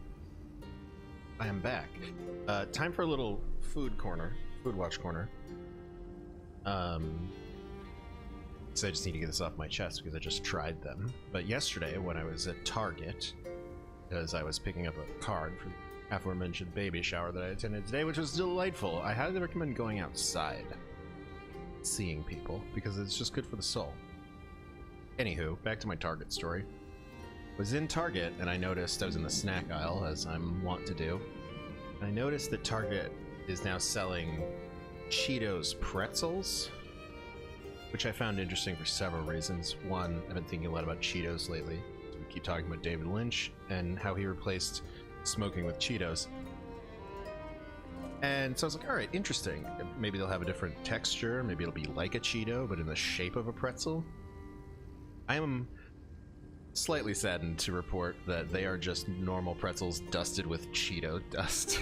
I am back. Time for a little food watch corner. So I just need to get this off my chest because I just tried them. But yesterday when I was at Target, because I was picking up a card for the aforementioned baby shower that I attended today, which was delightful. I highly recommend going outside, seeing people, because it's just good for the soul. Anywho, back to my Target story. Was in Target and I noticed I was in the snack aisle, as I'm wont to do. And I noticed that Target is now selling Cheetos pretzels, which I found interesting for several reasons. One, I've been thinking a lot about Cheetos lately. We keep talking about David Lynch and how he replaced smoking with Cheetos. And so I was like, all right, interesting. Maybe they'll have a different texture. Maybe it'll be like a Cheeto, but in the shape of a pretzel. I am slightly saddened to report that they are just normal pretzels dusted with Cheeto dust.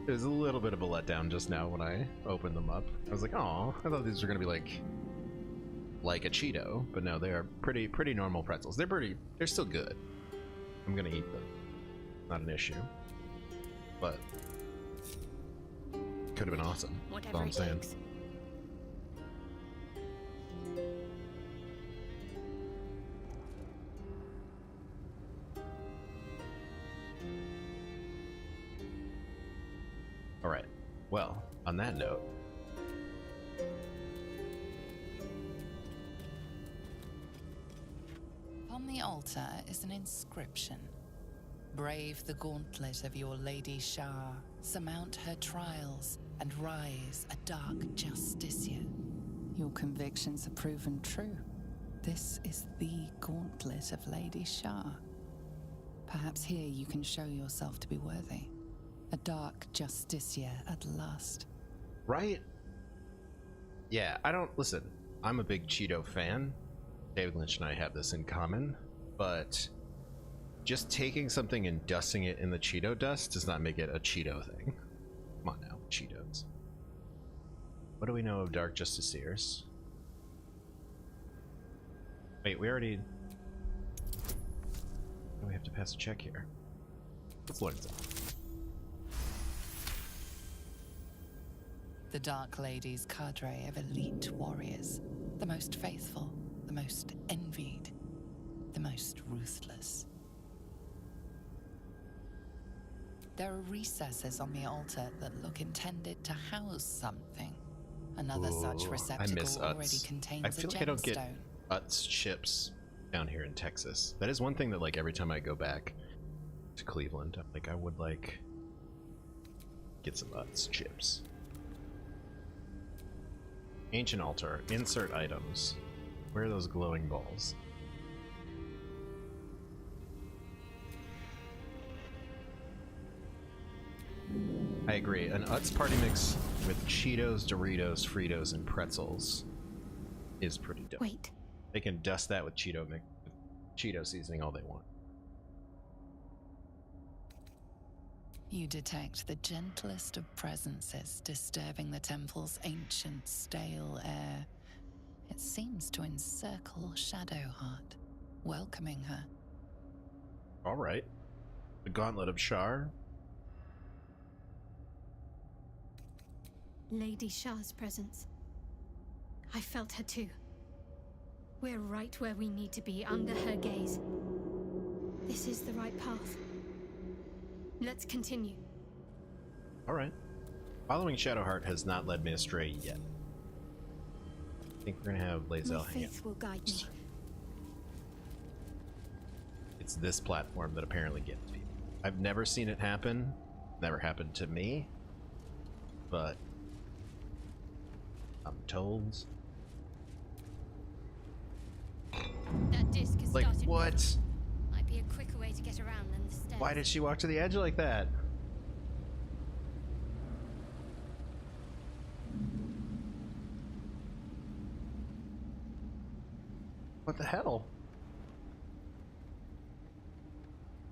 It was a little bit of a letdown just now when I opened them up. I was like, oh, I thought these were gonna be like a Cheeto, but no, they are pretty normal pretzels. They're still good. I'm gonna eat them. Not an issue. But could have been awesome. That's all I'm saying. Alright, well, on that note, on the altar is an inscription. Brave the gauntlet of your Lady Shah, surmount her trials, and rise a dark justiciar. Your convictions are proven true. This is the gauntlet of Lady Shah. Perhaps here you can show yourself to be worthy. A dark justiciar at last. right? Yeah, listen, I'm a big Cheeto fan. David Lynch and I have this in common, but just taking something and dusting it in the Cheeto dust does not make it a Cheeto thing. Come on now, Cheetos. What do we know of Dark Justiciars? Wait, we already... Oh, we have to pass a check here. Let's learn something. The Dark Lady's cadre of elite warriors. The most faithful, the most envied, the most ruthless. There are recesses on the altar that look intended to house something. Another such receptacle already contains I feel a like I don't get gemstone. Utz chips down here in Texas. That is one thing that, like, every time I go back to Cleveland, I'm like, I would like get some Utz chips. Ancient altar, insert items. Where are those glowing balls? I agree. An Utz party mix with Cheetos, Doritos, Fritos, and pretzels is pretty dope. Wait. They can dust that with Cheeto seasoning all they want. You detect the gentlest of presences disturbing the temple's ancient, stale air. It seems to encircle Shadowheart, welcoming her. Alright. The Gauntlet of Shar. Lady Shah's presence. I felt her too. We're right where we need to be, under her gaze. This is the right path. Let's continue. Alright. Following Shadowheart has not led me astray yet. I think we're gonna have Lae'zel hang out. Faith will guide me. It's this platform that apparently gets people. I've never seen it happen. Never happened to me. But I'm told. That disc has Like, started. what? Might be a quicker way to get around than the stairs. Why did she walk to the edge like that? What the hell?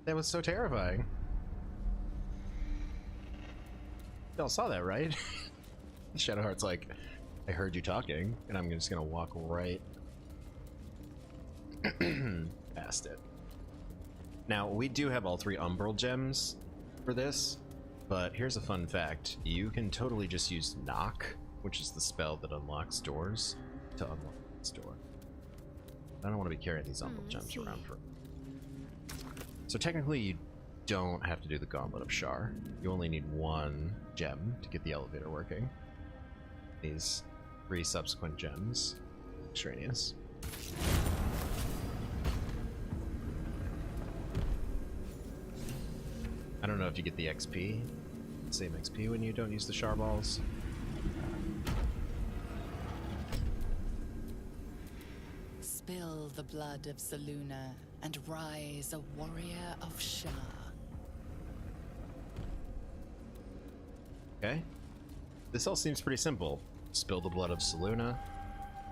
That was so terrifying. Y'all saw that, right? Shadowheart's like, I heard you talking, and I'm just gonna walk right past it. Now, we do have all 3 Umbral gems for this, but here's a fun fact. You can totally just use Knock, which is the spell that unlocks doors, to unlock this door. I don't want to be carrying these Umbral gems around for... So technically, you don't have to do the Gauntlet of Shar. You only need 1 gem to get the elevator working. These 3 subsequent gems. Extraneous. I don't know if you get the XP. Same XP when you don't use the Shar balls. Spill the blood of Selûne and rise a warrior of Shar. Okay. This all seems pretty simple. Spill the blood of Selûne.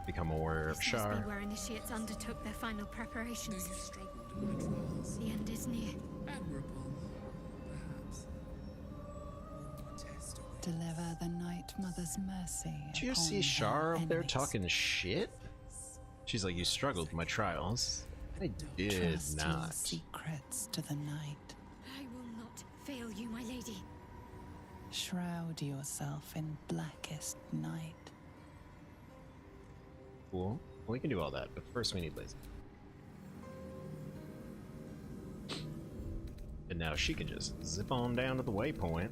become a warrior of This must be Shar. where initiates undertook their final preparations. Though you struggled in my trials. The end is near. Admirable, perhaps. One more test awaits. Deliver the Night Mother's mercy. Did you upon see her Shar up there enemies. talking shit? She's like, you struggled with my trials. I did Trust your not. secrets to the night. I will not fail you, my lady. Shroud yourself in blackest night. Cool. Well, we can do all that, but first we need Lazy. And now she can just zip on down to the waypoint.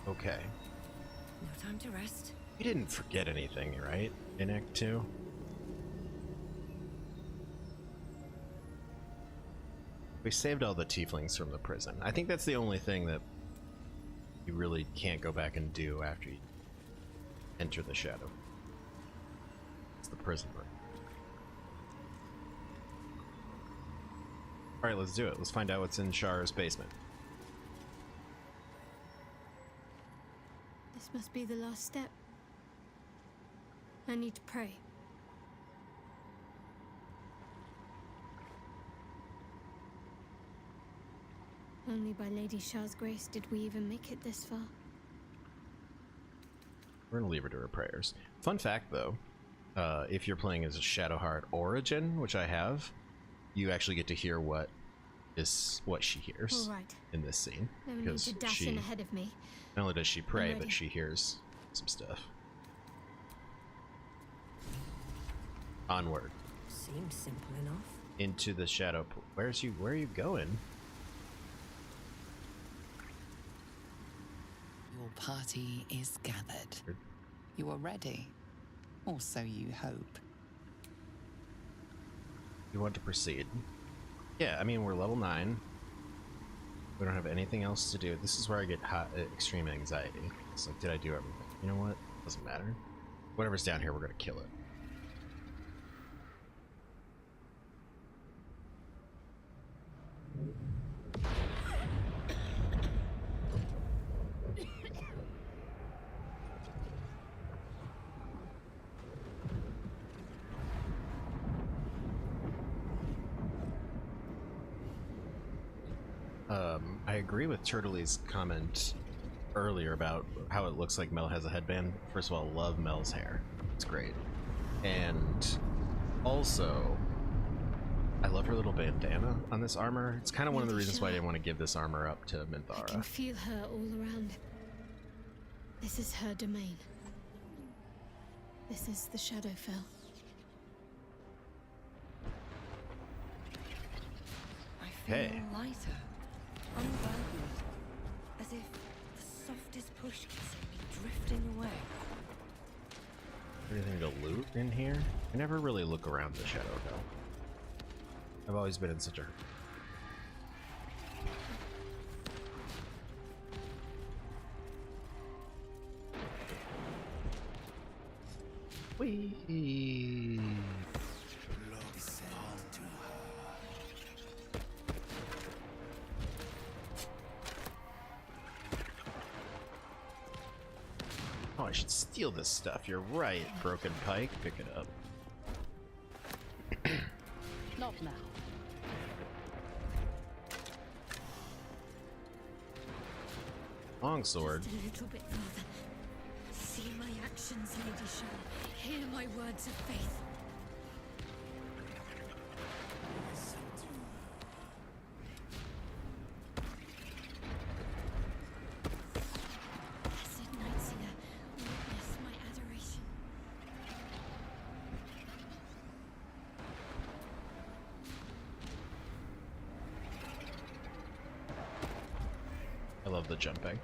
Okay. No time to rest. You didn't forget anything, right? In Act 2? We saved all the tieflings from the prison. I think that's the only thing that you really can't go back and do after you enter the shadow. It's the prison room. Alright, let's do it. Let's find out what's in Shar's basement. This must be the last step. I need to pray. Only by Lady Shar's grace did we even make it this far. We're gonna leave her to her prayers. Fun fact, though, if you're playing as a Shadowheart Origin, which I have, you actually get to hear what she hears All right. in this scene. No need Because to dash she, in ahead of me. not only does she pray, I'm but ready. she hears some stuff. Onward Seems simple enough. into the shadow. Where are you going? Your party is gathered. You are ready. Or so you hope. You want to proceed? Yeah, I mean, we're level 9. We don't have anything else to do. This is where I get extreme anxiety. It's like, did I do everything? You know what? Doesn't matter. Whatever's down here, we're gonna kill it. I agree with Turtley's comment earlier about how it looks like Mel has a headband. First of all, love Mel's hair. It's great. And also, I love her little bandana on this armor. It's kind of one of the reasons why I didn't want to give this armor up to I can Minthara. feel her all around. This is her domain. This is the Shadowfell. I feel Hey. lighter, unburdened, as if the softest push can send me drifting away. Anything to loot in here? I never really look around the Shadowfell. I've always been in such a hurry. Whee! Oh, I should steal this stuff. You're right, Broken Pike. Pick it up. Not now. Longsword. Just a little bit further. See my actions, Lady Shar. Hear my words of faith. Blessed Nightsinger, witness my adoration. I love the jumping.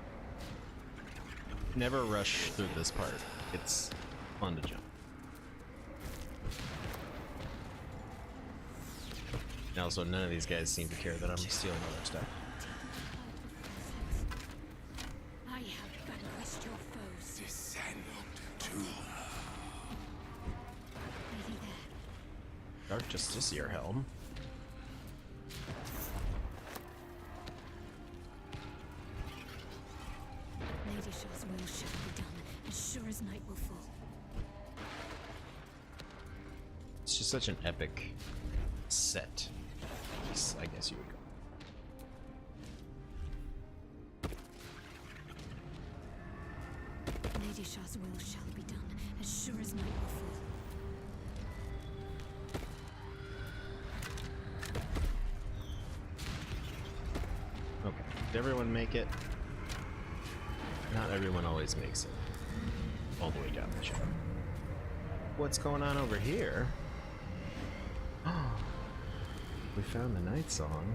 Never rush through this part. It's fun to jump. And also, none of these guys seem to care that I'm stealing other stuff. I have vanquished your foes. Descend to Lady there. Dark Justiciar helm. Lady Shah's will shall be done, as sure as night will fall. It's just such an epic set piece, I guess you would go. Lady Shah's will shall be done, as sure as night will fall. Okay, did everyone make it? Not everyone always makes it all the way down the shadow. What's going on over here? Oh, we found the night song.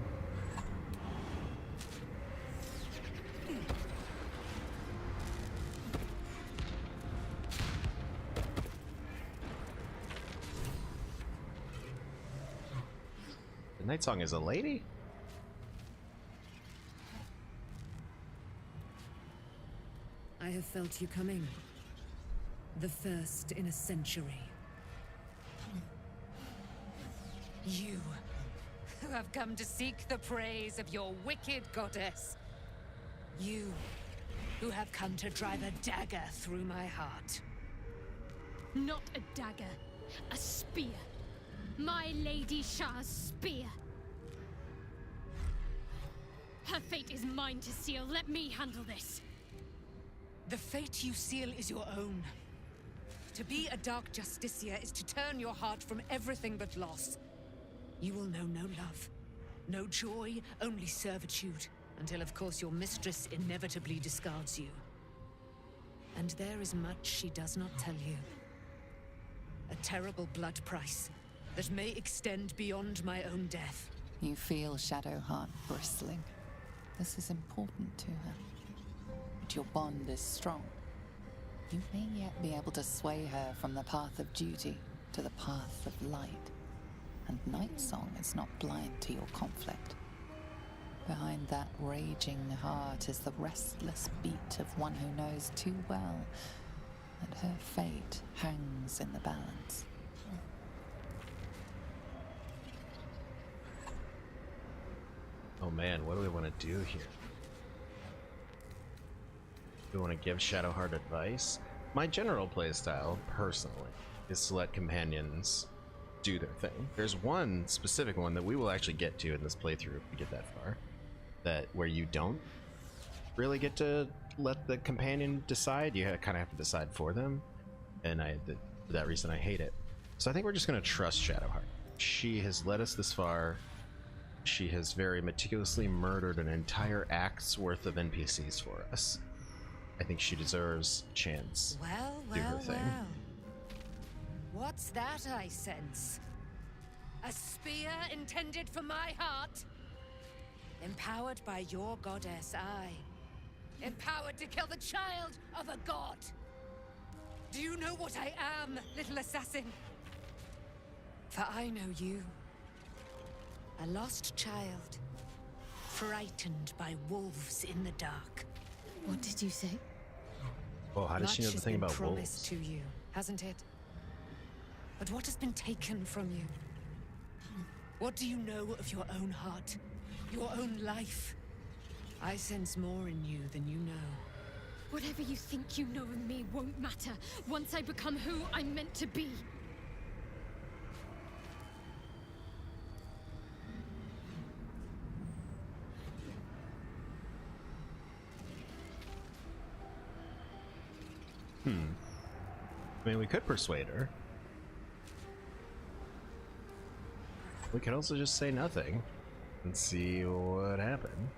The night song is a lady? I have felt you coming. The first in a century. You, who have come to seek the praise of your wicked goddess. You, who have come to drive a dagger through my heart. Not a dagger, a spear. My Lady Shah's spear. Her fate is mine to seal. Let me handle this. The fate you seal is your own. To be a Dark Justiciar is to turn your heart from everything but loss. You will know no love, no joy, only servitude, until of course your mistress inevitably discards you. And there is much she does not tell you. A terrible blood price that may extend beyond my own death. You feel Shadowheart bristling. This is important to her. But your bond is strong. You may yet be able to sway her from the path of duty to the path of light. And Night Song is not blind to your conflict. Behind that raging heart is the restless beat of one who knows too well that her fate hangs in the balance. Oh man, what do we want to do here? Do we want to give Shadowheart advice? My general playstyle, personally, is to let companions do their thing. There's one specific one that we will actually get to in this playthrough if we get that far, that where you don't really get to let the companion decide. You kind of have to decide for them, and for that reason I hate it. So I think we're just going to trust Shadowheart. She has led us this far. She has very meticulously murdered an entire act's worth of NPCs for us. I think she deserves a chance to do her thing. What's that I sense? A spear intended for my heart? Empowered by your goddess, I. Empowered to kill the child of a god. Do you know what I am, little assassin? For I know you. A lost child, frightened by wolves in the dark. What did you say? Oh, how does she know the thing about wolves? Much has been promised to you, hasn't it? But what has been taken from you? What do you know of your own heart? Your own life? I sense more in you than you know. Whatever you think you know of me won't matter once I become who I'm meant to be. I mean, we could persuade her. We could also just say nothing and see what happened.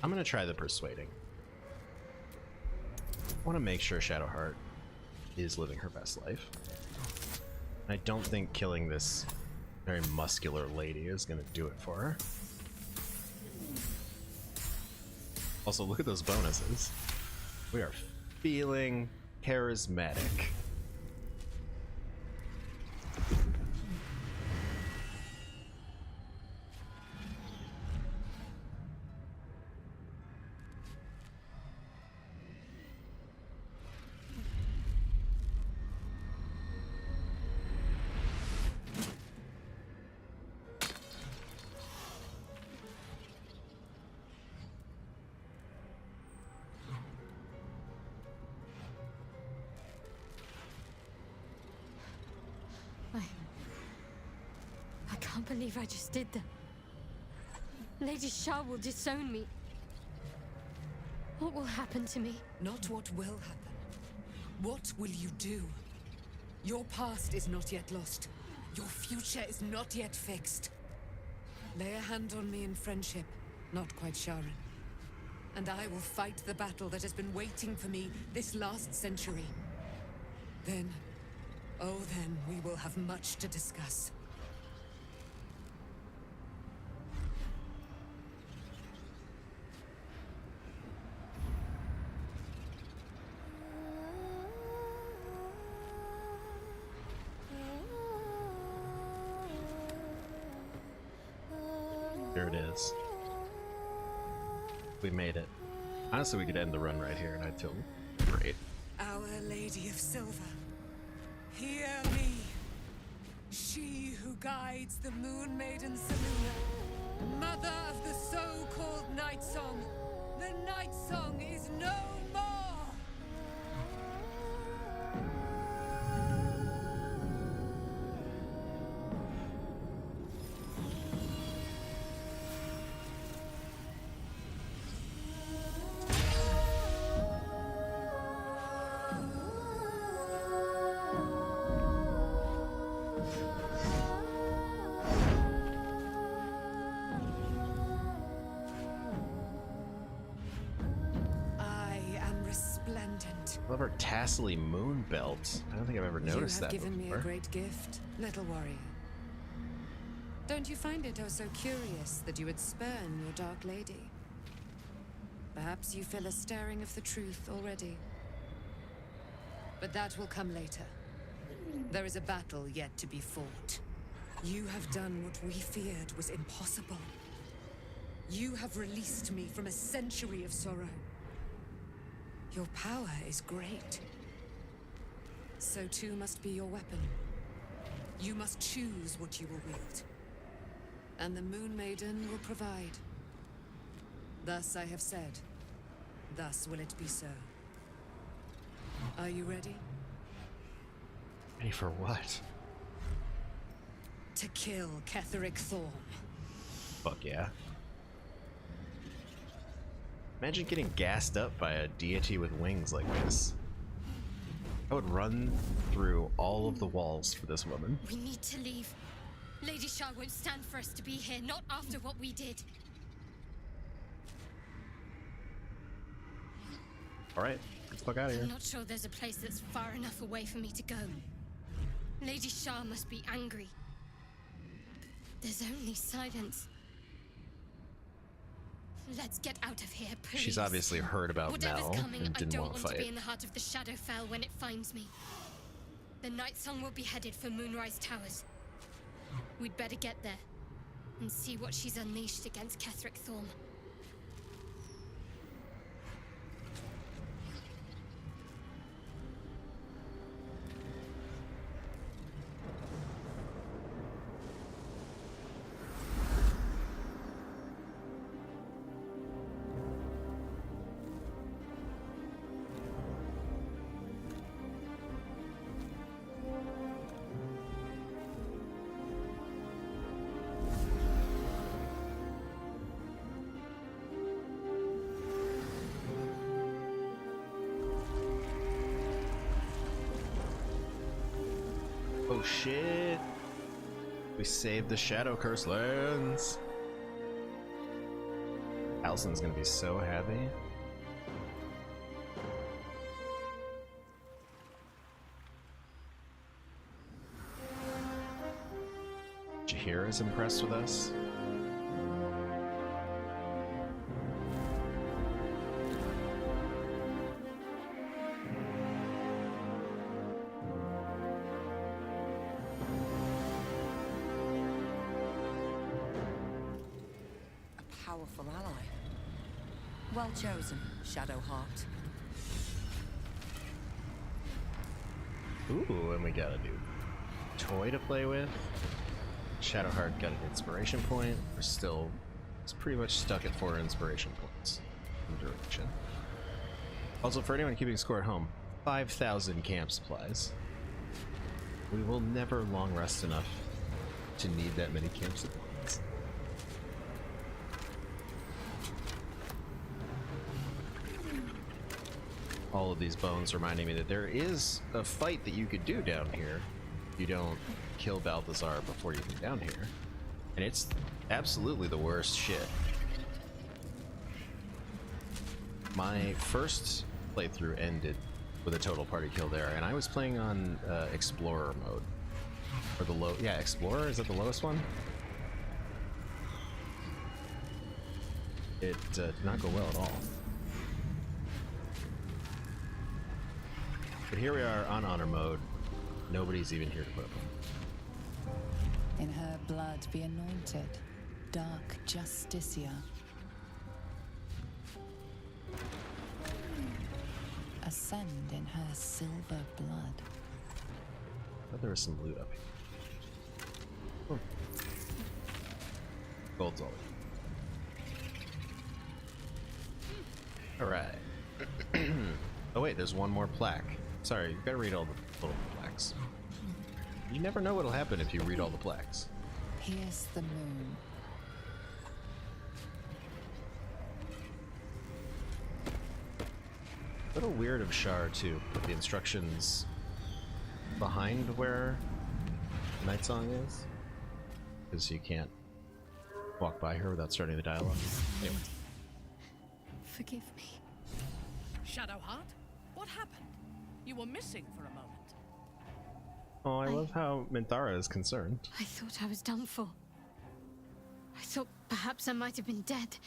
I'm gonna try the persuading. I want to make sure Shadowheart is living her best life. I don't think killing this very muscular lady is gonna do it for her. Also, look at those bonuses. We are feeling charismatic. can't believe I just did that. Lady Shah will disown me. What will happen to me? Not what will happen. What will you do? Your past is not yet lost. Your future is not yet fixed. Lay a hand on me in friendship, not quite Sharon. And I will fight the battle that has been waiting for me this last century. Then, oh then, we will have much to discuss. There it is. We made it. Honestly, we could end the run right here and I'd feel great. Our Lady of Silver, hear me. She who guides the Moon Maiden Selûne, mother of the so-called Night Song. The Night Song is no more! I love her tassely moon belt. I don't think I've ever noticed that before. You have given me a great gift, little warrior. Don't you find it oh so curious that you would spurn your dark lady? Perhaps you feel a stirring of the truth already. But that will come later. There is a battle yet to be fought. You have done what we feared was impossible. You have released me from a century of sorrow. Your power is great. So too must be your weapon. You must choose what you will wield. And the Moon Maiden will provide. Thus I have said. Thus will it be so. Are you ready? Ready for what? To kill Ketheric Thorm. Fuck yeah. Imagine getting gassed up by a deity with wings like this. I would run through all of the walls for this woman. We need to leave. Lady Shah won't stand for us to be here, not after what we did. Alright, get the fuck out of here. I'm not sure there's a place that's far enough away for me to go. Lady Shah must be angry. There's only silence. Let's get out of here, please. She's obviously heard about Whatever's Mel coming, and didn't I don't want to want fight. to be in the heart of the Shadowfell when it finds me. The Night Song will be headed for Moonrise Towers. We'd better get there and see what she's unleashed against Ketheric Thorm. Oh shit! We saved the Shadow Curse lands! Allison's gonna be so happy. Jaheira's impressed with us. Powerful ally. Well chosen, Shadowheart. Ooh, and we got a new toy to play with. Shadowheart got an inspiration point. We're still pretty much stuck at 4 inspiration points in duration. Also, for anyone keeping score at home, 5,000 camp supplies. We will never long rest enough to need that many camp supplies. All of these bones reminding me that there is a fight that you could do down here. You don't kill Balthazar before you come down here. And it's absolutely the worst shit. My first playthrough ended with a total party kill there, and I was playing on Explorer mode. Or the low, yeah, Explorer, is that the lowest one? It did not go well at all. But here we are on honor mode. Nobody's even here to put up on. In her blood be anointed, dark Justicia. Ascend in her silver blood. I thought there was some loot up here. Oh. Gold's all. Alright. Oh wait, there's one more plaque. Sorry, you gotta read all the little plaques. You never know what'll happen if you read all the plaques. Here's the moon. A little weird of Shar to put the instructions behind where Night Song is, because you can't walk by her without starting the dialogue. Anyway. Forgive me. Shadowheart, what happened? You were missing for a moment. Oh, I love how Minthara is concerned. I thought I was done for. I thought perhaps I might have been dead.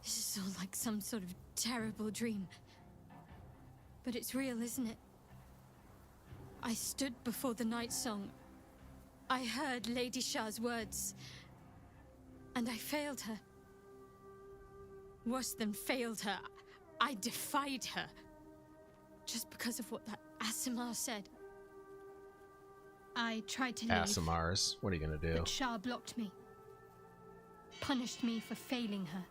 This is all like some sort of terrible dream. But it's real, isn't it? I stood before the night song. I heard Lady Shah's words. And I failed her. Worse than failed her, I defied her. Just because of what that Aasimar said. I tried to leave. Aasimars, what are you gonna do? But Shah blocked me. Punished me for failing her.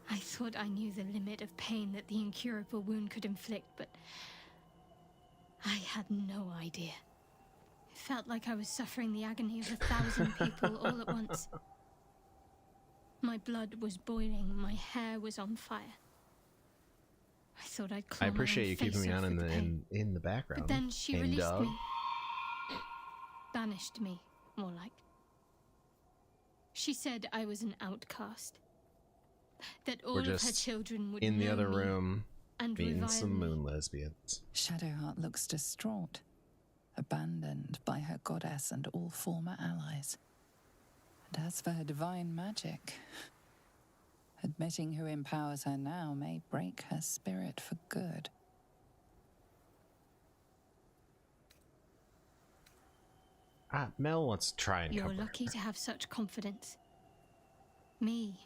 I thought I knew the limit of pain that the incurable wound could inflict, but I had no idea. It felt like I was suffering the agony of 1,000 people all at once. My blood was boiling, my hair was on fire. I thought I'd claw I appreciate you keeping me on in the But background. then she Hey, released dog. me. Banished me, more like. She said I was an outcast. That all We're of her just children would in the know other me room and meeting revile some me. moon lesbians. Shadowheart looks distraught, abandoned by her goddess and all former allies. And as for her divine magic, admitting who empowers her now may break her spirit for good. Mel wants to try and You're cover lucky to have such confidence. Me.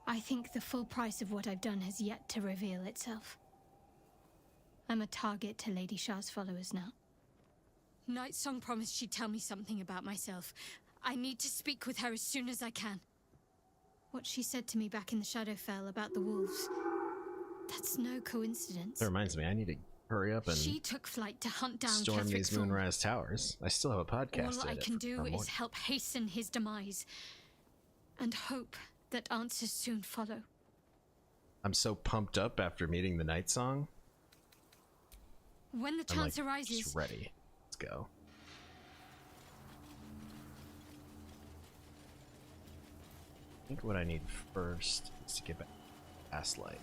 I think the full price of what I've done has yet to reveal itself. I'm a target to Lady Shah's followers now. Night Song promised she'd tell me something about myself. I need to speak with her as soon as I can. What she said to me back in the Shadowfell about the wolves. That's no coincidence. That reminds me, I need to hurry up and She took flight to hunt down storm Ketheric these Thorn. Moonrise Towers. I still have a podcast All to I edit can for do tomorrow is morning. help hasten his demise. And hope that answers soon follow. I'm so pumped up after meeting the Night Song. When the I'm chance like, arises, just ready. Let's go. I think what I need first is to get back to Gaslight.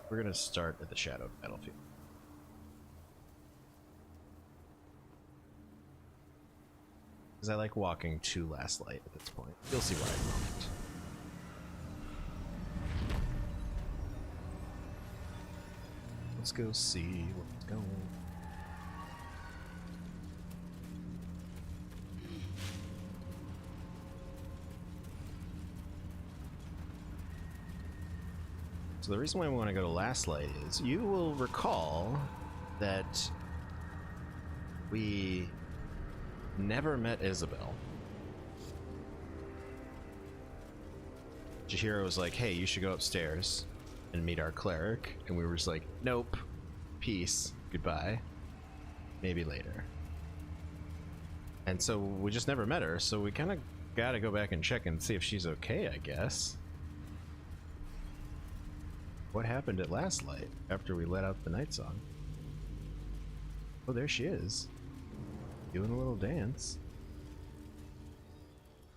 We're gonna start at the Shadowed Battlefield. Because I like walking to Last Light at this point. You'll see why in a moment. Let's go see what's going on. So the reason why we want to go to Last Light is you will recall that we never met Isabel. Chihiro was like, hey, you should go upstairs and meet our cleric. And we were just like, nope. Peace. Goodbye. Maybe later. And so we just never met her, so we kind of gotta go back and check and see if she's okay, I guess. What happened at last light after we let out the night song? Oh, there she is. Doing a little dance.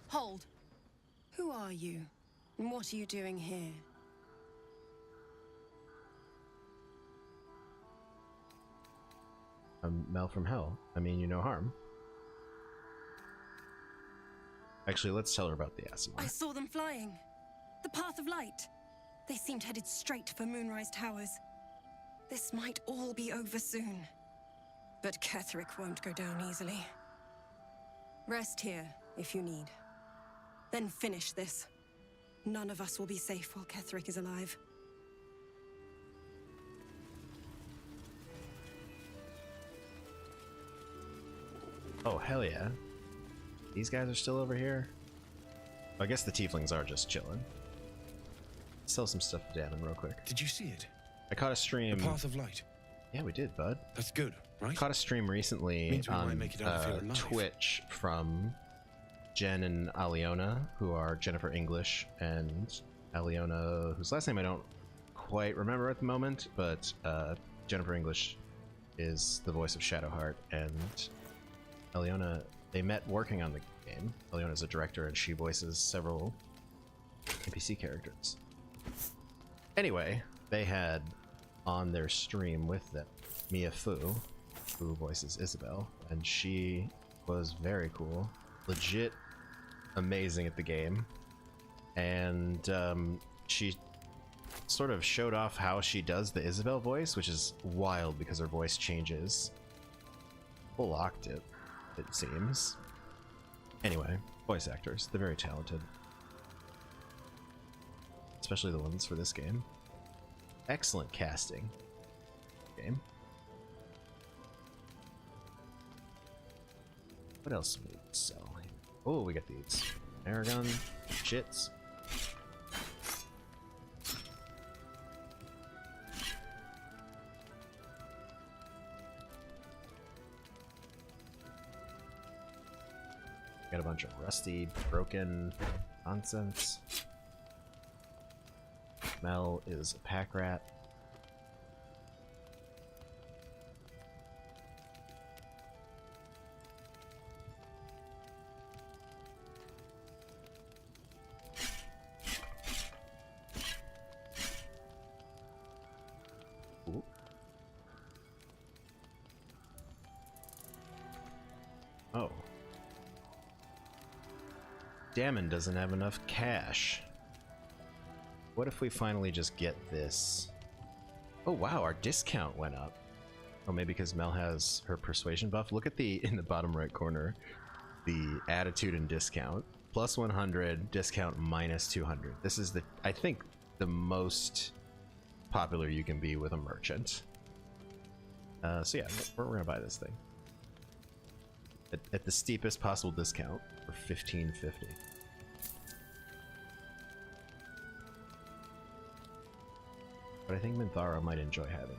Hold. Who are you? And what are you doing here? I'm Mel from Hell. I mean you no harm. Actually, let's tell her about the Asimar. I saw them flying. The path of light. They seemed headed straight for Moonrise Towers. This might all be over soon. But Ketherick won't go down easily. Rest here, if you need. Then finish this. None of us will be safe while Ketherick is alive. Oh, hell yeah. These guys are still over here? I guess the tieflings are just chilling. Sell some stuff to Damon real quick. Did you see it? I caught a stream. The path of light. Yeah, we did, bud. That's good, right? Caught a stream recently Means we might on make it out of here alive. Twitch from Jen and Aliona, who are Jennifer English and Aliona, whose last name I don't quite remember at the moment, but Jennifer English is the voice of Shadowheart, and Aliona, they met working on the game. Aliona's a director and she voices several NPC characters. Anyway, they had on their stream with them Mia Fu, who voices Isabel, and she was very cool, legit amazing at the game, and she sort of showed off how she does the Isabel voice, which is wild because her voice changes full octave, it seems. Anyway, voice actors, they're very talented, especially the ones for this game. Excellent casting. Game. What else do we sell? Oh, we got these. Aragon, shits. Got a bunch of rusty, broken nonsense. Mel is a pack rat. Ooh. Oh. Damon doesn't have enough cash. What if we finally just get this? Oh wow, our discount went up. Oh, maybe because Mel has her persuasion buff. Look at in the bottom right corner, the attitude and discount. Plus 100, discount minus 200. This is I think, the most popular you can be with a merchant. So yeah, we're gonna buy this thing. At the steepest possible discount for $15.50. But I think Minthara might enjoy having,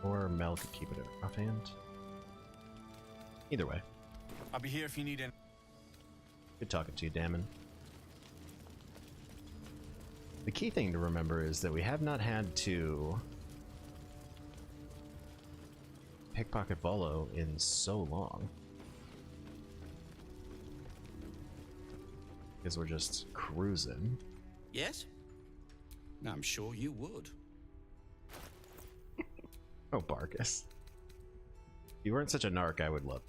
or Mel could keep it offhand. Either way. I'll be here if you need any. Good talking to you, Damon. The key thing to remember is that we have not had to pickpocket Volo in so long. Because we're just cruising. Yes? I'm sure you would. Oh, Barkus. If you weren't such a narc, I would love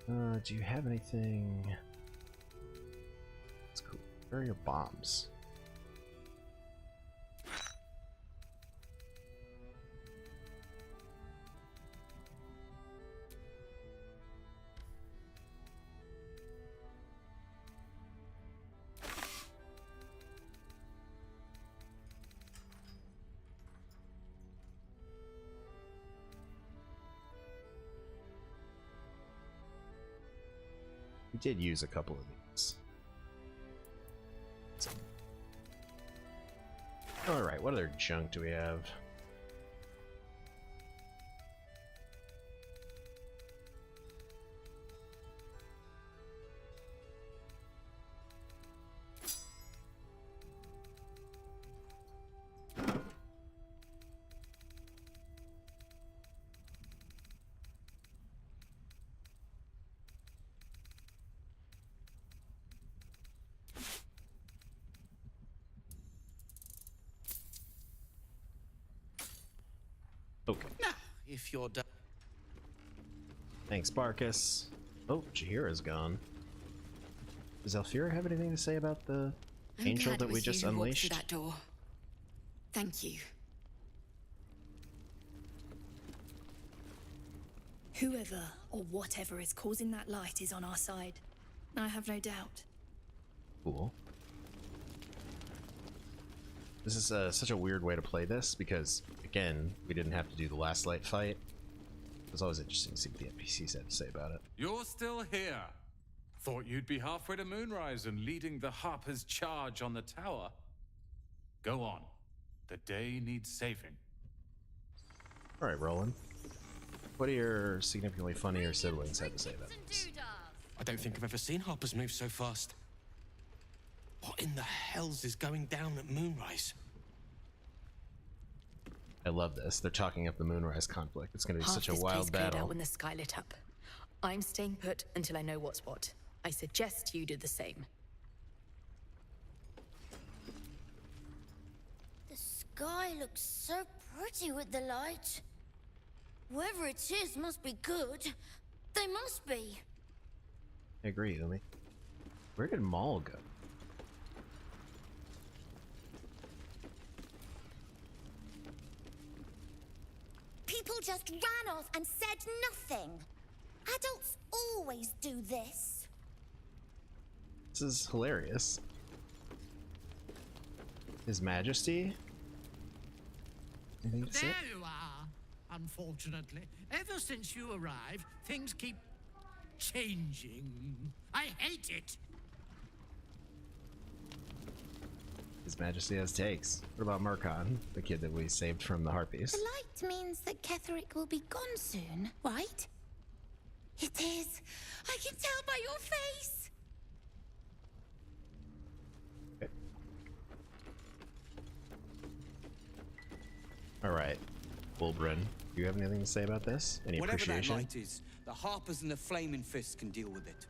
you. Do you have anything? That's cool. Where are your bombs? We did use a couple of these. Alright, what other junk do we have? Okay. Now, if you're done. Thanks, Barkus. Oh, Jahira's gone. Does Alfira have anything to say about the angel that we just unleashed? That door. Thank you. Whoever or whatever is causing that light is on our side. I have no doubt. Cool. This is such a weird way to play this because, again, we didn't have to do the last light fight. It was always interesting to see what the NPCs had to say about it. You're still here. Thought you'd be halfway to Moonrise and leading the Harper's charge on the tower. Go on. The day needs saving. Alright, Roland. What do your significantly funnier siblings have to say about this? I don't think I've ever seen Harper's move so fast. What in the hells is going down at Moonrise? I love this. They're talking up the Moonrise conflict. It's going to be such a wild cleared battle. out when the sky lit up. I'm staying put until I know what's what. I suggest you do the same. The sky looks so pretty with the light. Whoever it is must be good. They must be. I agree, Umi. Where did Maul go? People just ran off and said nothing. Adults always do this. This is hilarious. His Majesty? Anything to say? There you are. Unfortunately, ever since you arrived, things keep changing. I hate it. His Majesty has takes. What about Murkon, the kid that we saved from the Harpies? The light means that Ketherick will be gone soon, right? It is. I can tell by your face. Okay. Alright. Bulbrin, do you have anything to say about this? Any Whatever that appreciation? light is, the Harpers and the Flaming Fists can deal with it.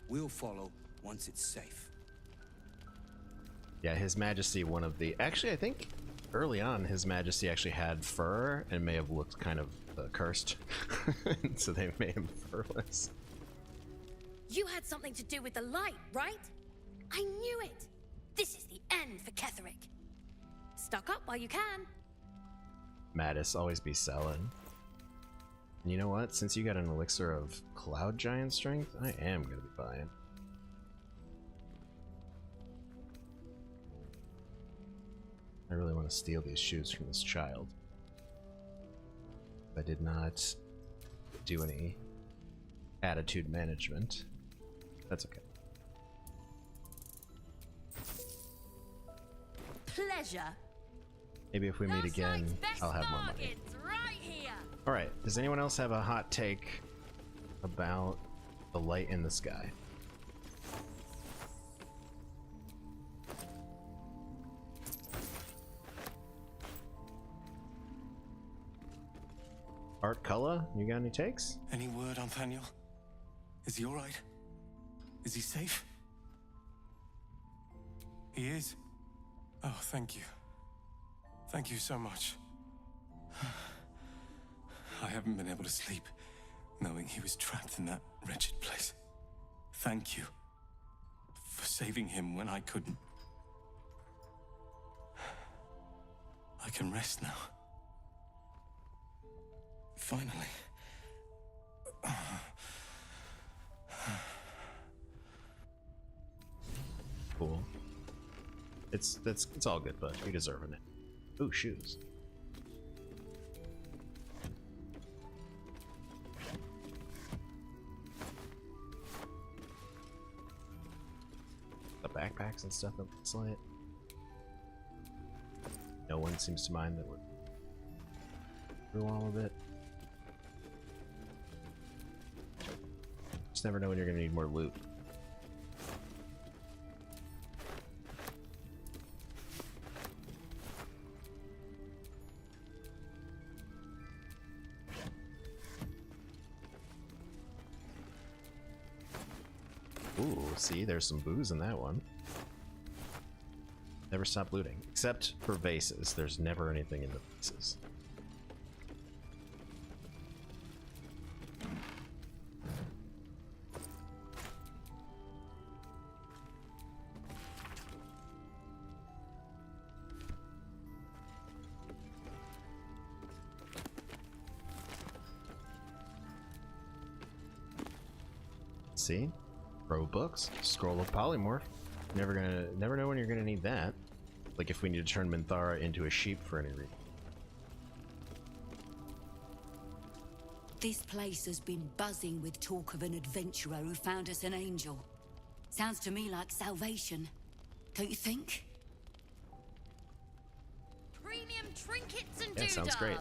We'll follow once it's safe. Yeah, His Majesty, one of the... Actually, I think early on, His Majesty actually had fur and may have looked kind of cursed. So they made him furless. You had something to do with the light, right? I knew it. This is the end for Ketherick. Stuck up while you can. Mattis, always be selling. And you know what? Since you got an elixir of Cloud Giant strength, I am going to be buying. I really want to steal these shoes from this child. I did not do any attitude management. That's okay. Pleasure. Maybe if we meet again, I'll have more money. Right here. Alright, does anyone else have a hot take about the light in the sky? Art Cullah, you got any takes? Any word on Thaniel? Is he alright? Is he safe? He is? Oh, thank you. Thank you so much. I haven't been able to sleep, knowing he was trapped in that wretched place. Thank you for saving him when I couldn't. I can rest now. Finally. Cool. It's all good, bud. We deserve it. Ooh, shoes. The backpacks and stuff, excellent. no one seems to mind that we're through all of it. Just never know when you're gonna need more loot. Ooh, see, there's some booze in that one. Never stop looting. Except for vases. There's never anything in the vases. See? Pro books, scroll of polymorph. Never know when you're gonna need that. Like if we need to turn Minthara into a sheep for any reason. This place has been buzzing with talk of an adventurer who found us an angel. Sounds to me like salvation, don't you think? Premium trinkets and Yeah, sounds great.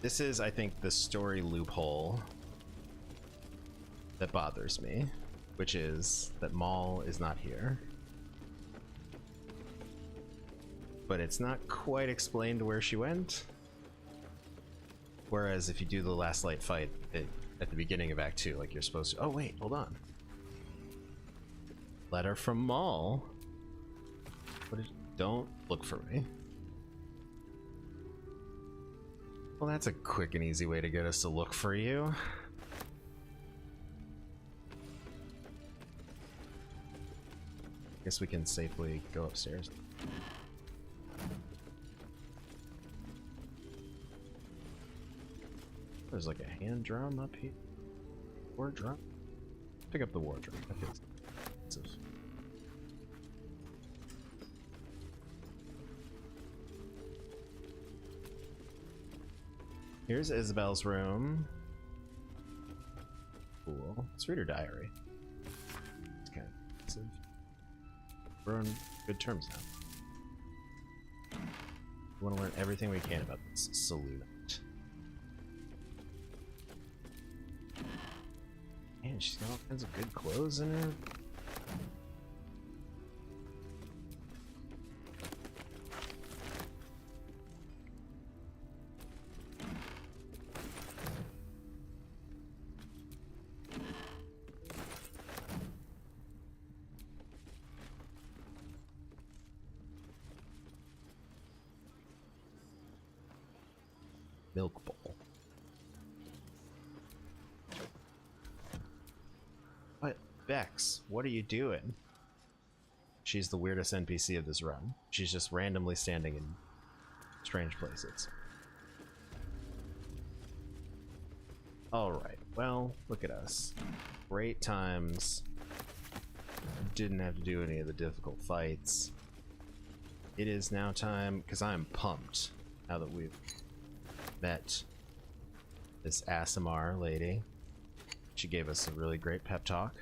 This is, I think, the story loophole that bothers me, which is that Maul is not here. But it's not quite explained where she went. Whereas if you do the last light fight at the beginning of Act 2, like you're supposed to... Oh wait, hold on. Letter from Maul. Don't look for me. Well, that's a quick and easy way to get us to look for you. Guess we can safely go upstairs. There's like a hand drum up here. War drum? Pick up the war drum. That feels expensive. Here's Isabel's room. Cool. Let's read her diary. It's kind of expensive. We're on good terms now. We want to learn everything we can about this salute. Man, she's got all kinds of good clothes in her. Milk bowl. What? Bex, what are you doing? She's the weirdest NPC of this run. She's just randomly standing in strange places. Alright, well, look at us. Great times. Didn't have to do any of the difficult fights. It is now time, because I'm pumped now that we've met this Asimar lady. She gave us a really great pep talk.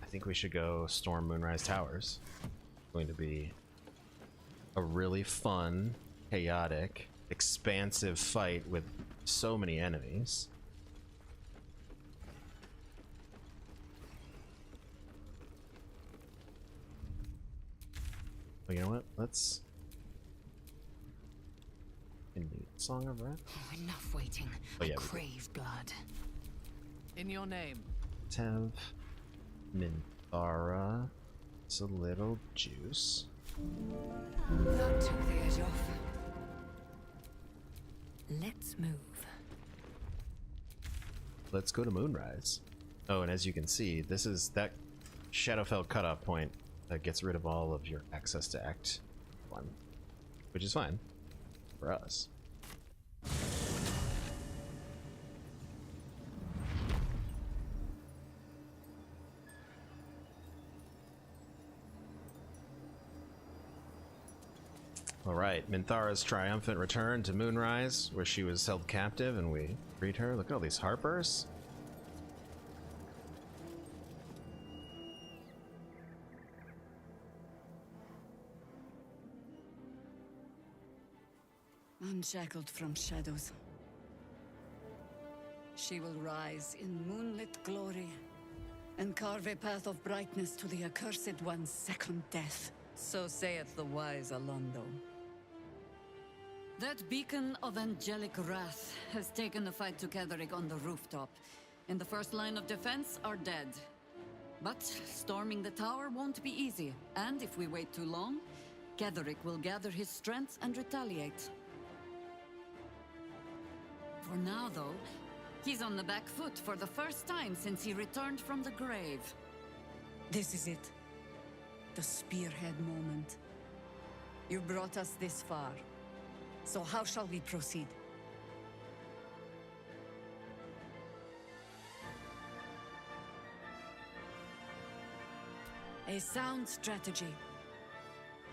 I think we should go storm Moonrise Towers. It's going to be a really fun, chaotic, expansive fight with so many enemies. Well, you know what? Let's... Song of Wrath? Oh, enough waiting. Oh, yeah, I crave blood. In your name. Tav Minthara. It's a little juice. That took the edge off. Let's move. Let's go to Moonrise. Oh, and as you can see, this is that Shadowfell cutoff point that gets rid of all of your access to Act 1, which is fine for us. Alright, Minthara's triumphant return to Moonrise, where she was held captive and we freed her. Look at all these harpers. unshackled from shadows. She will rise in moonlit glory and carve a path of brightness to the accursed one's second death. So saith the wise Alondo. That beacon of angelic wrath has taken the fight to Ketheric on the rooftop, and the first line of defense are dead. But storming the tower won't be easy, and if we wait too long, Ketheric will gather his strength and retaliate. For now, though, he's on the back foot for the first time since he returned from the grave. This is it. The spearhead moment. You brought us this far. So how shall we proceed? A sound strategy.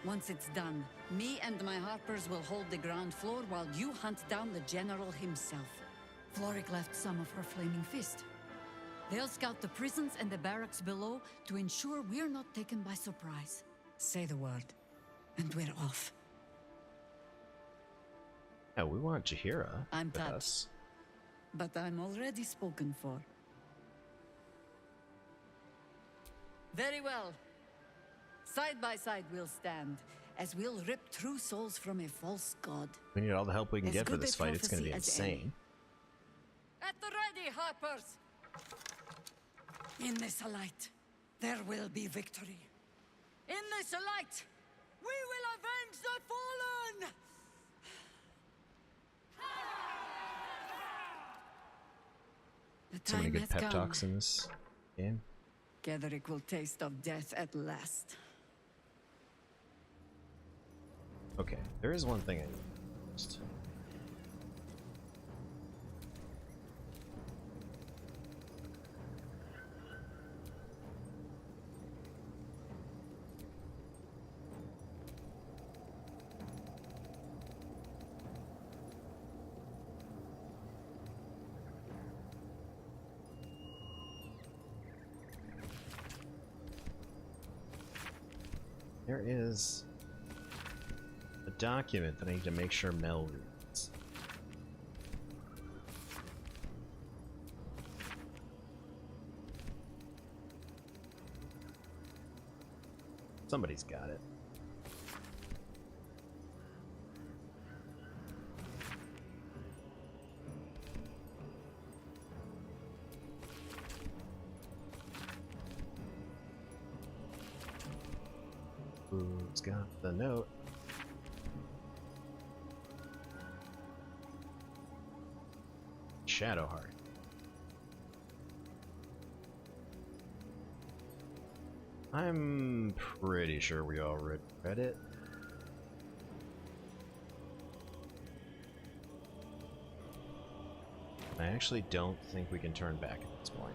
Once it's done, me and my harpers will hold the ground floor while you hunt down the general himself. Floric left some of her flaming fist. They'll scout the prisons and the barracks below to ensure we're not taken by surprise. Say the word, and we're off. Yeah, we want Jaheira I'm with tapped, us. but I'm already spoken for. Very well. Side by side we'll stand, as we'll rip true souls from a false god. We need all the help we can As get for good this a fight. It's going to be prophecy as any. insane. At the ready, harpers! In this light, there will be victory. In this light, we will avenge the fallen! The So many time good has pep come. talks in this game. Ketheric will taste of death at last. Okay, there is one thing I need. Just- There is a document that I need to make sure Mel reads. Somebody's got it. Who's got the note? Shadowheart. I'm pretty sure we all read it. I actually don't think we can turn back at this point.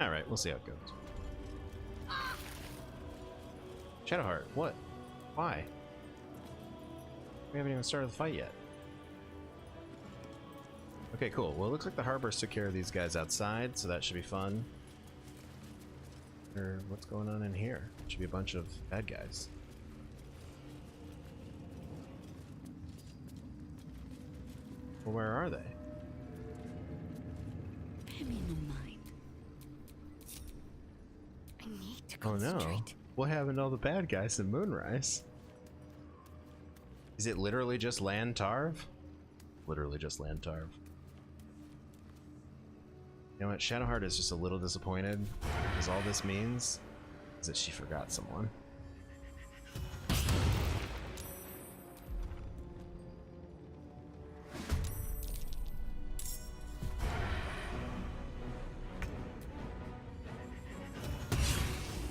Alright, we'll see how it goes. Shadowheart, what? Why? We haven't even started the fight yet. Okay, cool. Well, it looks like the harbors took care of these guys outside, so that should be fun. Or what's going on in here? Should be a bunch of bad guys. Well, where are they? Pay me no mind. I need to Oh no. What happened to all the bad guys in Moonrise? Is it literally just Lantarv? Literally just Lantarv. You know what? Shadowheart is just a little disappointed, because all this means is that she forgot someone.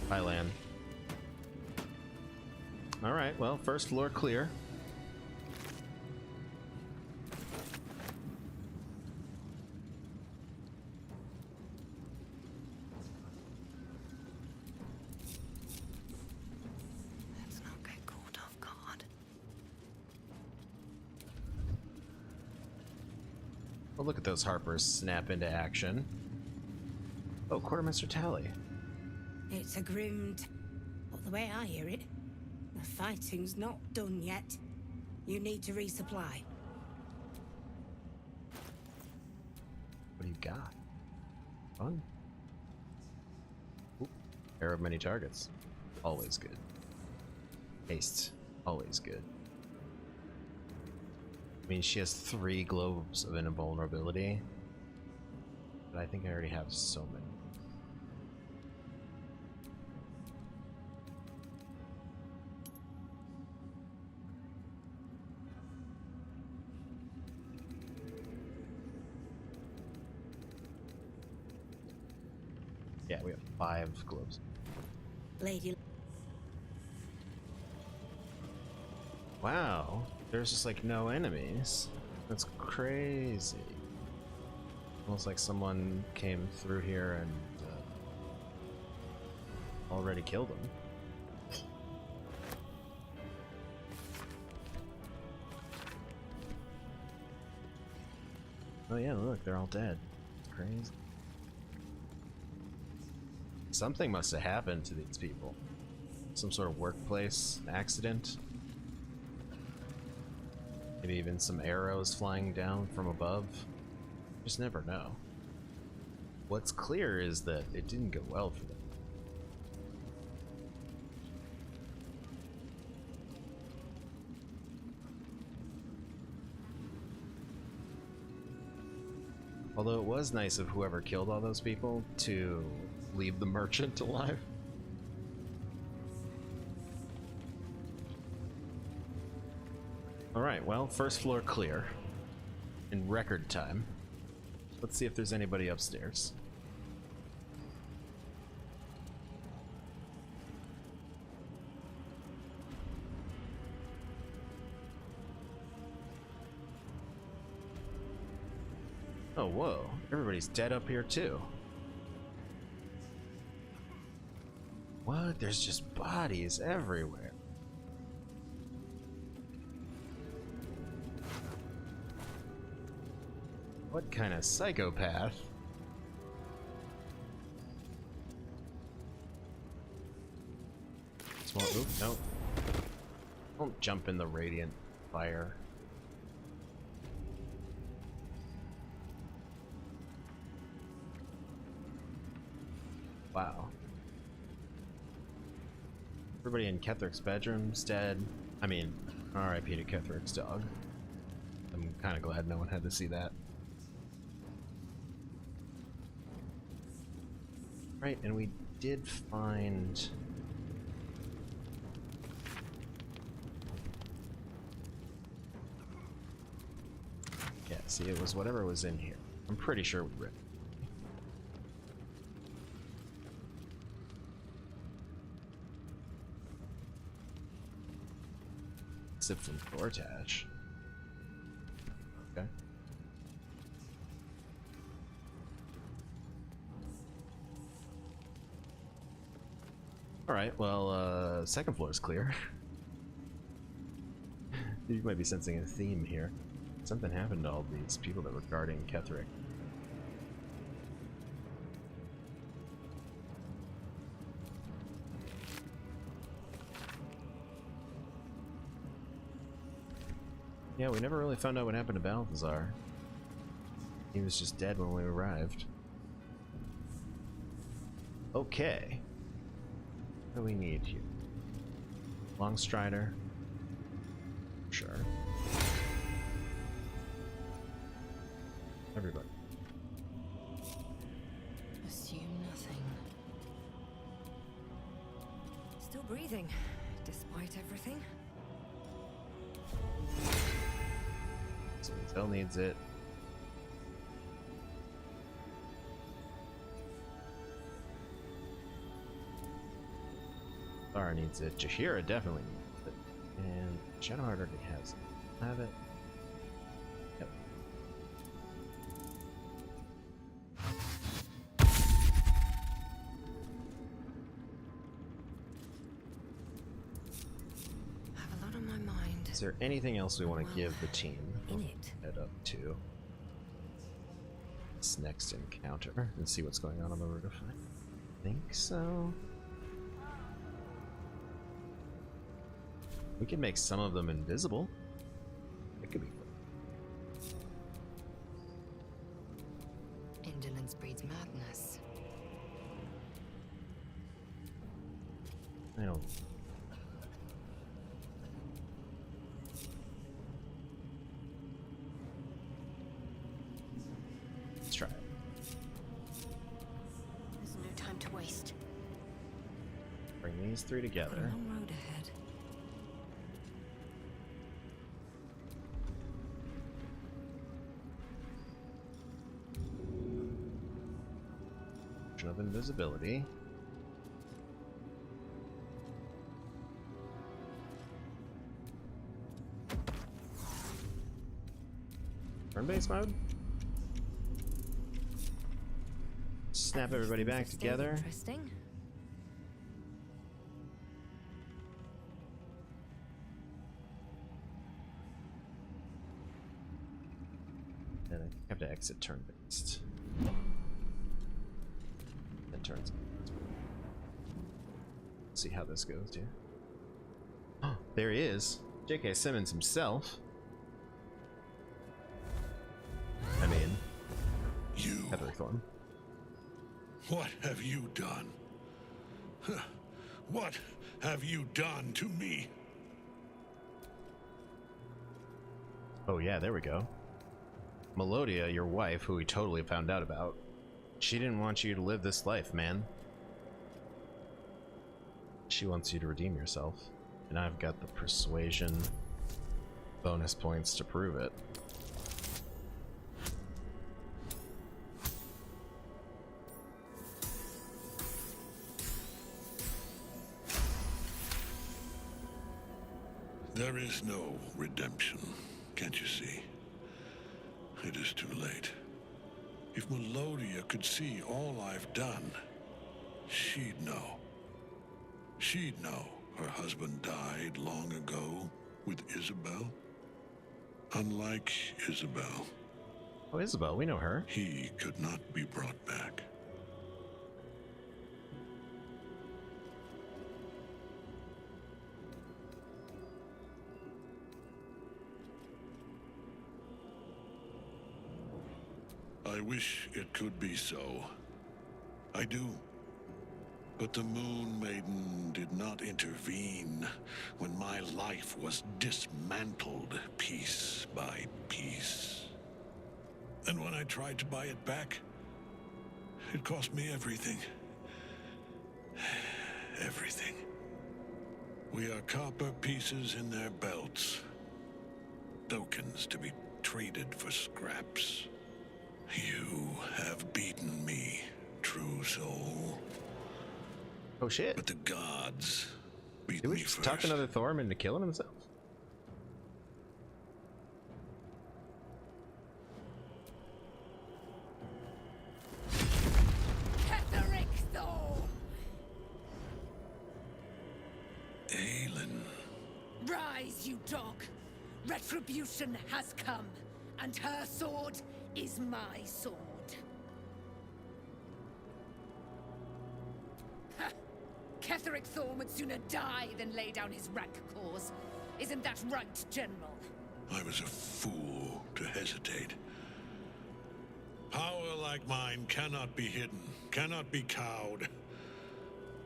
Bye, Lan. Alright, well, first floor clear. Let's not get caught off guard. Well, look at those Harpers snap into action. Oh, Quartermaster Tally. It's a grim, but the way I hear it, the fighting's not done yet. You need to resupply. What do you got? Fun. Ooh, pair of many targets. Always good. Haste. Always good. I mean, she has 3 globes of invulnerability. But I think I already have so many. Yeah, we have 5 globes. Lady. Wow, there's just like no enemies. That's crazy. Almost like someone came through here and already killed him. Oh yeah, look, they're all dead. Crazy. Something must have happened to these people. Some sort of workplace accident. Maybe even some arrows flying down from above. Just never know. What's clear is that it didn't go well for them. Although it was nice of whoever killed all those people to leave the merchant alive. Alright, well, first floor clear. In record time. Let's see if there's anybody upstairs. Oh, whoa. Everybody's dead up here, too. What? There's just bodies everywhere. What kind of psychopath? Small. Oop, no. Don't jump in the radiant fire. Wow. Everybody in Kethric's bedroom's dead. I mean, RIP to Kethric's dog. I'm kind of glad no one had to see that. Right, and we did find... Yeah, see, it was whatever was in here. I'm pretty sure we read it. Except from floor attach. Okay. Alright, well, second floor is clear. You might be sensing a theme here. Something happened to all these people that were guarding Ketheric. Yeah, we never really found out what happened to Balthazar. He was just dead when we arrived. Okay. What do we need here? Long Strider. Sure. Everybody. Assume nothing. Still breathing, despite everything. So Intel needs it. Lara needs it. Jahira definitely needs it. And Shadowheart already has it. Have it. Yep. Have a lot on my mind. Is there anything else we want to give the team? In it. Head up to this next encounter and see what's going on the roof. I think so. We can make some of them invisible. I don't. Let's try it. There's no time to waste. Bring these three together. Long road ahead. Of invisibility. Turn-based mode. Snap everybody back together. Interesting. And I have to exit turn-based. Turns. See how this goes, too. Oh, there he is. J.K. Simmons himself. I mean, you. Hedrick Thorn. What have you done? What have you done to me? Oh yeah, there we go. Melodia, your wife, who we totally found out about. She didn't want you to live this life, man. She wants you to redeem yourself. And I've got the persuasion bonus points to prove it. There is no redemption, can't you see? It is too late. If Melodia could see all I've done, she'd know. She'd know her husband died long ago with Isabel. Unlike Isabel. Oh, Isabel, we know her. He could not be brought back. I wish it could be so. I do. But the Moon Maiden did not intervene when my life was dismantled piece by piece. And when I tried to buy it back, it cost me everything. Everything. We are copper pieces in their belts. Tokens to be traded for scraps. You have beaten me, true soul. Oh shit. But the gods beat Did we me just first. talk another Thorm into killing himself? Ketheric Thorm! Aelin. Rise, you dog. Retribution has come, and her sword is my sword. Ha! Ketheric Thorm would sooner die than lay down his rank cause. Isn't that right, General? I was a fool to hesitate. Power like mine cannot be hidden, cannot be cowed.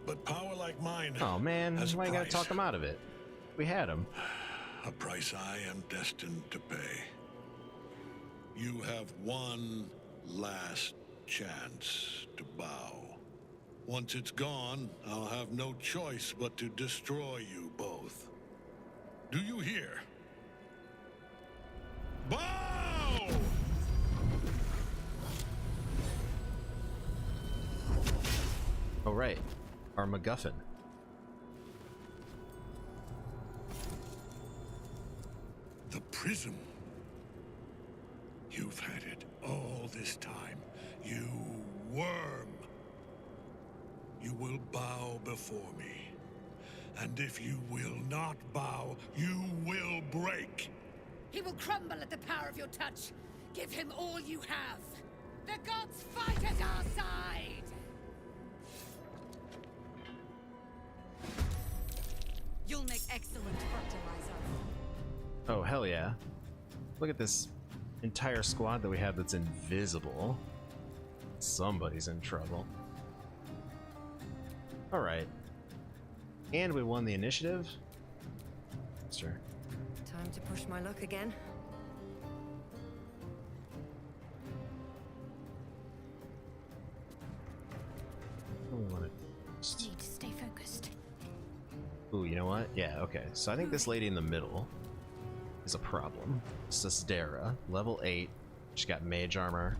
But power like mine Oh man, has a why you gotta price. talk him out of it? We had him. A price I am destined to pay. You have one last chance to bow. Once it's gone, I'll have no choice but to destroy you both. Do you hear? Bow! Oh right, our MacGuffin. The prism. You've had it all this time, you worm. You will bow before me. And if you will not bow, you will break. He will crumble at the power of your touch. Give him all you have. The gods fight at our side! You'll make excellent fertilizer. Oh hell yeah. Look at this entire squad that we have that's invisible. Somebody's in trouble. Alright. And we won the initiative. Sure. Time to push my luck again. We want it. Need to stay focused. Ooh, you know what? Yeah, okay. So I think this lady in the middle is a problem. Sisdera, level 8. She's got mage armor.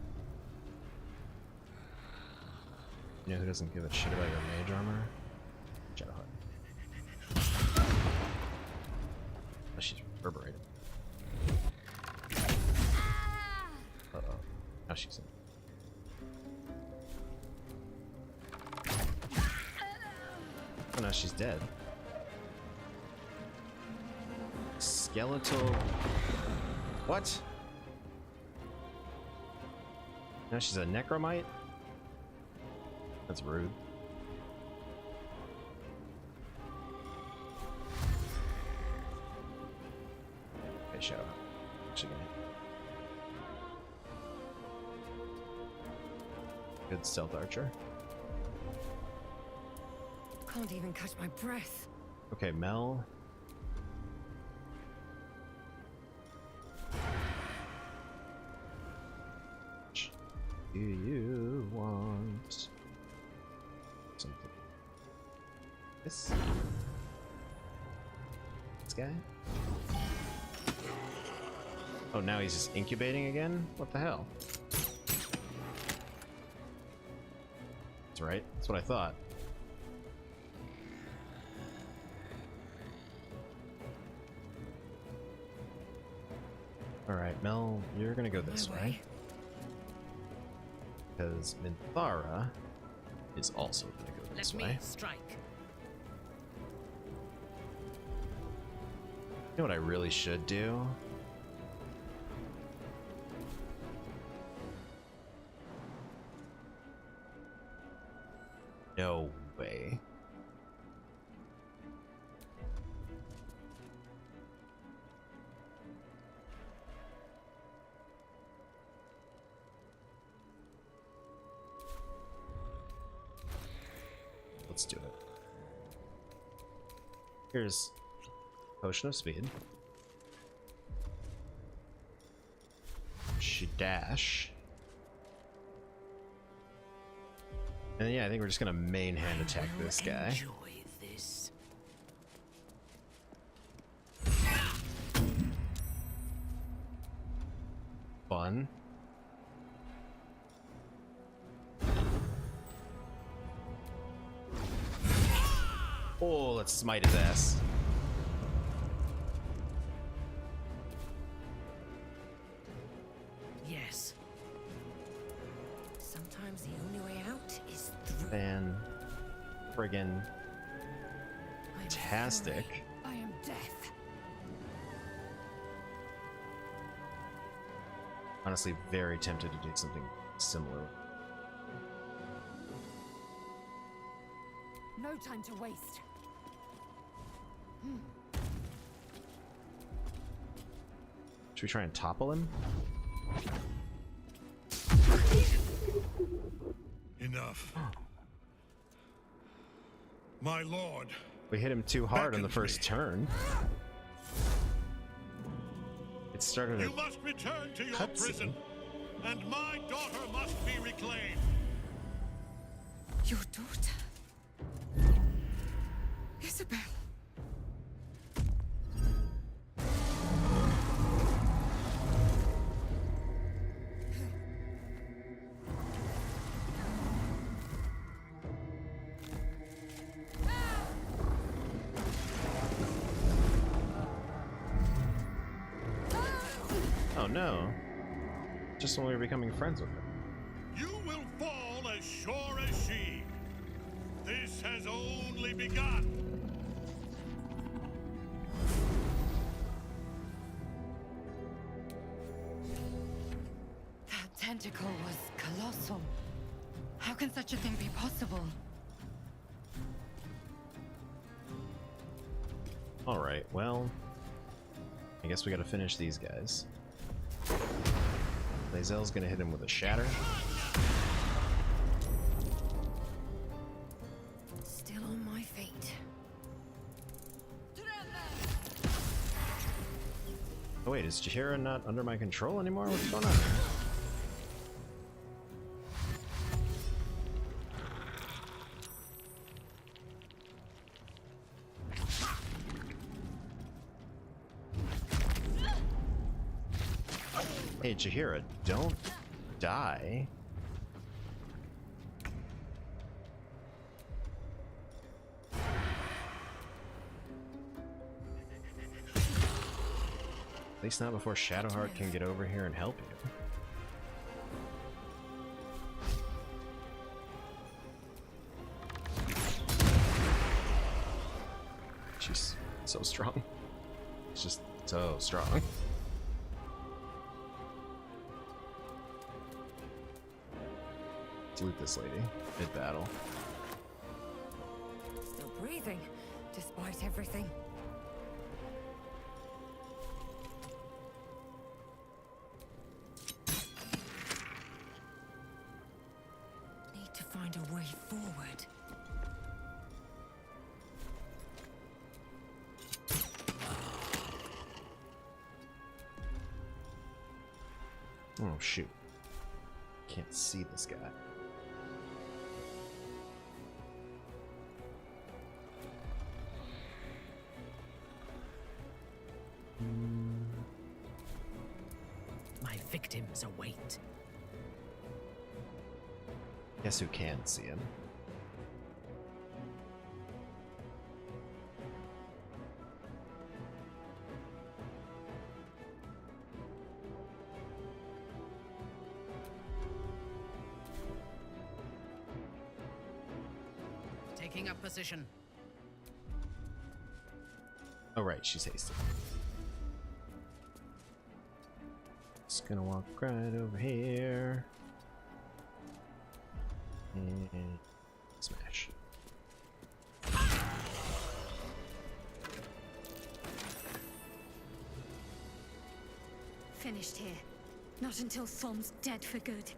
You know who doesn't give a shit about your mage armor? Shadowheart. Oh, she's reverberated. Uh-oh. Now she's in. Oh, no, she's dead. Skeletal... What? Now she's a necromite? That's rude. Okay, Shadow. Actually, good stealth archer. Can't even catch my breath. Okay, Mel. Do you want something? This guy? Oh, now he's just incubating again? What the hell? That's right. That's what I thought. Alright, Mel, you're gonna go this way. Because Minthara is also gonna go this way. Let me strike. You know what I really should do? No way. Let's do it. Here's Potion of Speed. She dash. And yeah, I think we're just gonna main hand attack this guy. Enjoy this. Fun. Oh, let's smite his ass. Yes. Sometimes the only way out is through. Fan. Friggin' fantastic. I am death. Honestly, very tempted to do something similar. No time to waste. Should we try and topple him? Enough. My lord. We hit him too hard on the first turn. It started You must return to your prison, and my daughter must be reclaimed. Your daughter? Isabel. Oh no. Just when we were becoming friends with her. You will fall as sure as she. This has only begun. That tentacle was colossal. How can such a thing be possible? Alright, well, I guess we gotta finish these guys. Lae'zel's gonna hit him with a shatter. Still on my feet. Oh wait, is Jaheira not under my control anymore? What's going on? Hey, Jaheira, don't die. At least not before Shadowheart can get over here and help you. She's so strong. It's just so strong. Let's loot this lady mid-battle. Still breathing, despite everything. Need to find a way forward. Oh shoot. Can't see this guy. My victims await. Guess who can see him? Taking up position. Oh right, she's hasted. Just gonna walk right over here. And smash. Finished here. Not until Thom's dead for good.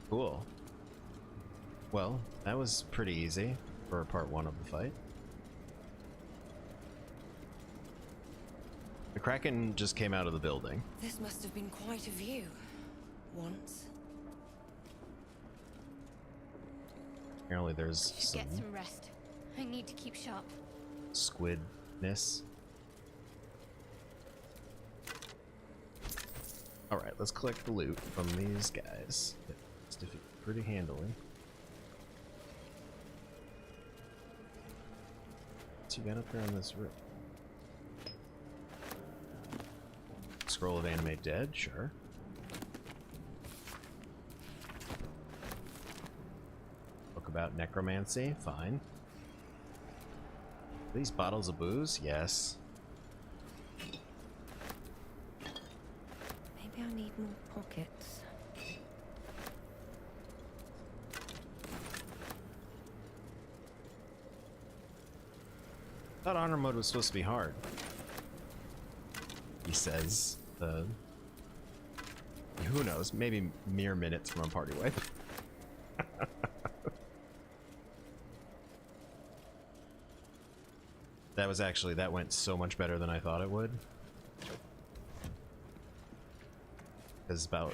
Cool. Well, that was pretty easy for part 1 of the fight. The Kraken just came out of the building. This must have been quite a view. Once. Apparently there's some Get some rest. I need to keep sharp. squidness. Alright, let's collect the loot from these guys. It's defeated pretty handily. What you got up there on this roof? Scroll of Animate Dead, sure. Book about necromancy, fine. These bottles of booze, yes. Maybe I need more pockets. I thought honor mode was supposed to be hard. He says, who knows, maybe mere minutes from a party wipe. That went so much better than I thought it would. Because about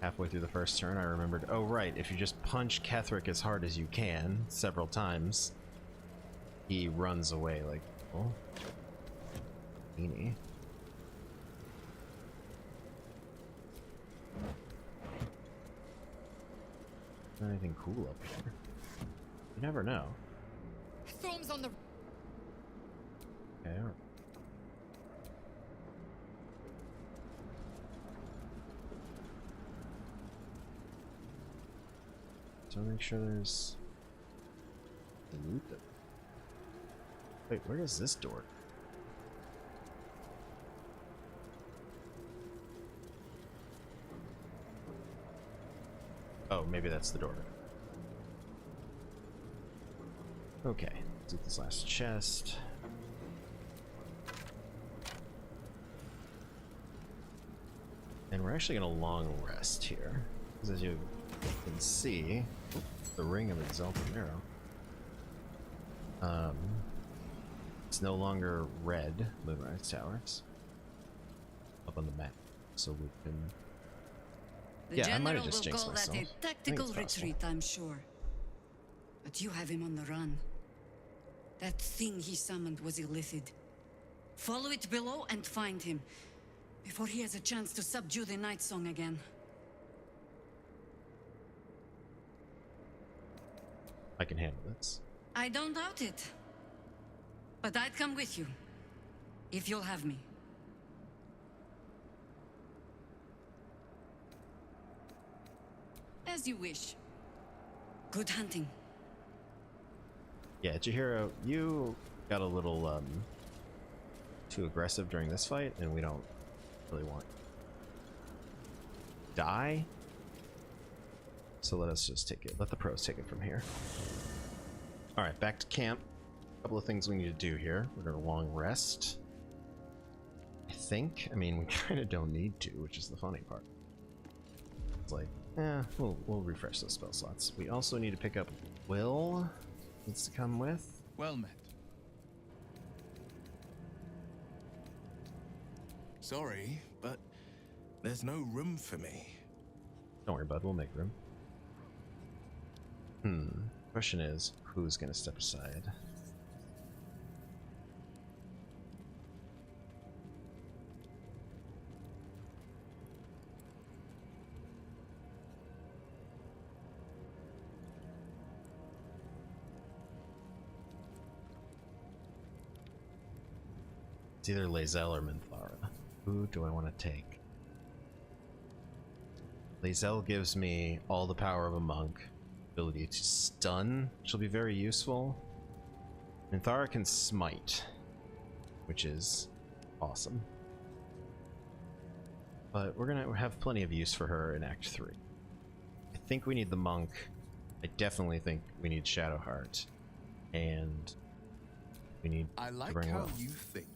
halfway through the first turn I remembered, oh right, if you just punch Ketheric as hard as you can, several times, he runs away like, oh, meanie. Not anything cool up here. You never know. Thorm's on the... Okay, alright. So make sure there's loot that... Wait, where is this door? Oh, maybe that's the door. Okay, let's do this last chest. And we're actually gonna long rest here, because as you can see, the ring of Exalted Marrow. It's no longer red Moonrise Towers up on the map, so we can. The Yeah, I might have general just will jinxed call myself. that a I think tactical it's possible. retreat, I'm sure. But you have him on the run. That thing he summoned was illithid. Follow it below and find him, before he has a chance to subdue the Night Song again. I can handle this. I don't doubt it. But I'd come with you, if you'll have me. As you wish. Good hunting. Yeah, Chihiro, you got a little too aggressive during this fight, and we don't really want to die. So let us just take it. Let the pros take it from here. All right, back to camp. A couple of things we need to do here. We're gonna long rest. I think. I mean, we kind of don't need to, which is the funny part. It's like, we'll refresh those spell slots. We also need to pick up Will. Needs to come with. Well met. Sorry, but there's no room for me. Don't worry, bud. We'll make room. Question is, who's gonna step aside? It's either Lae'zel or Minthara. Who do I want to take? Lae'zel gives me all the power of a monk. Ability to stun, which will be very useful. Minthara can smite, which is awesome. But we're gonna have plenty of use for her in Act 3. I think we need the monk. I definitely think we need Shadowheart. And we need I like to bring how Will. you think.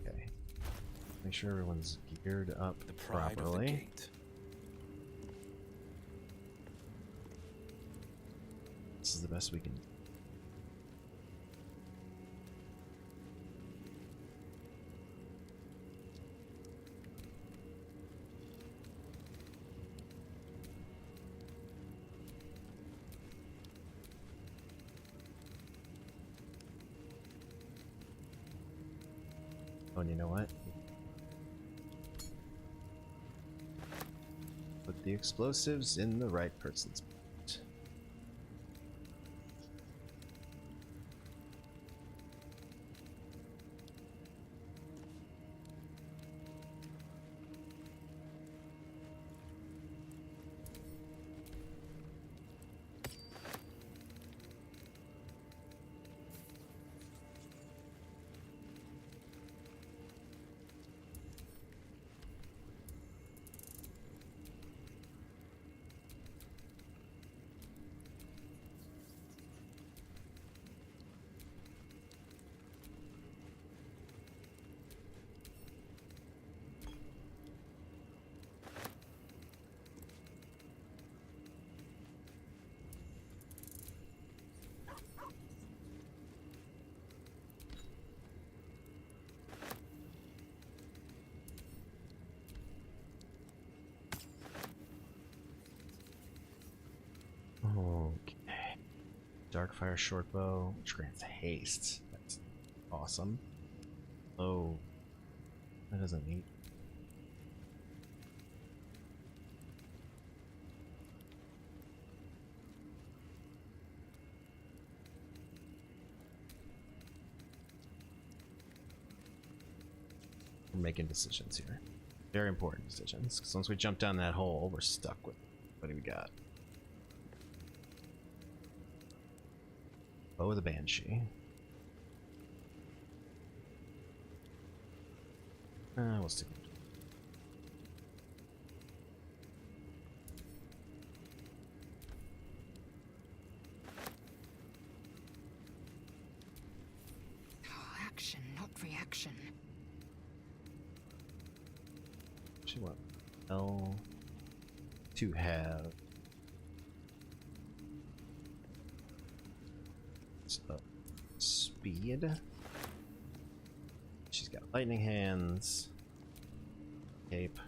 Okay. Make sure everyone's geared up The pride of the properly. gate. This is the best we can do. Oh, and you know what? Put the explosives in the right person's pocket. Okay. Darkfire shortbow, which grants haste. That's awesome. Oh, that doesn't need. We're making decisions here. Very important decisions. Because once we jump down that hole, we're stuck with what do we got? Bow of the Banshee. We'll stick with it. Action, not reaction. Actually, what? L to have. So, speed. She's got lightning hands. Cape.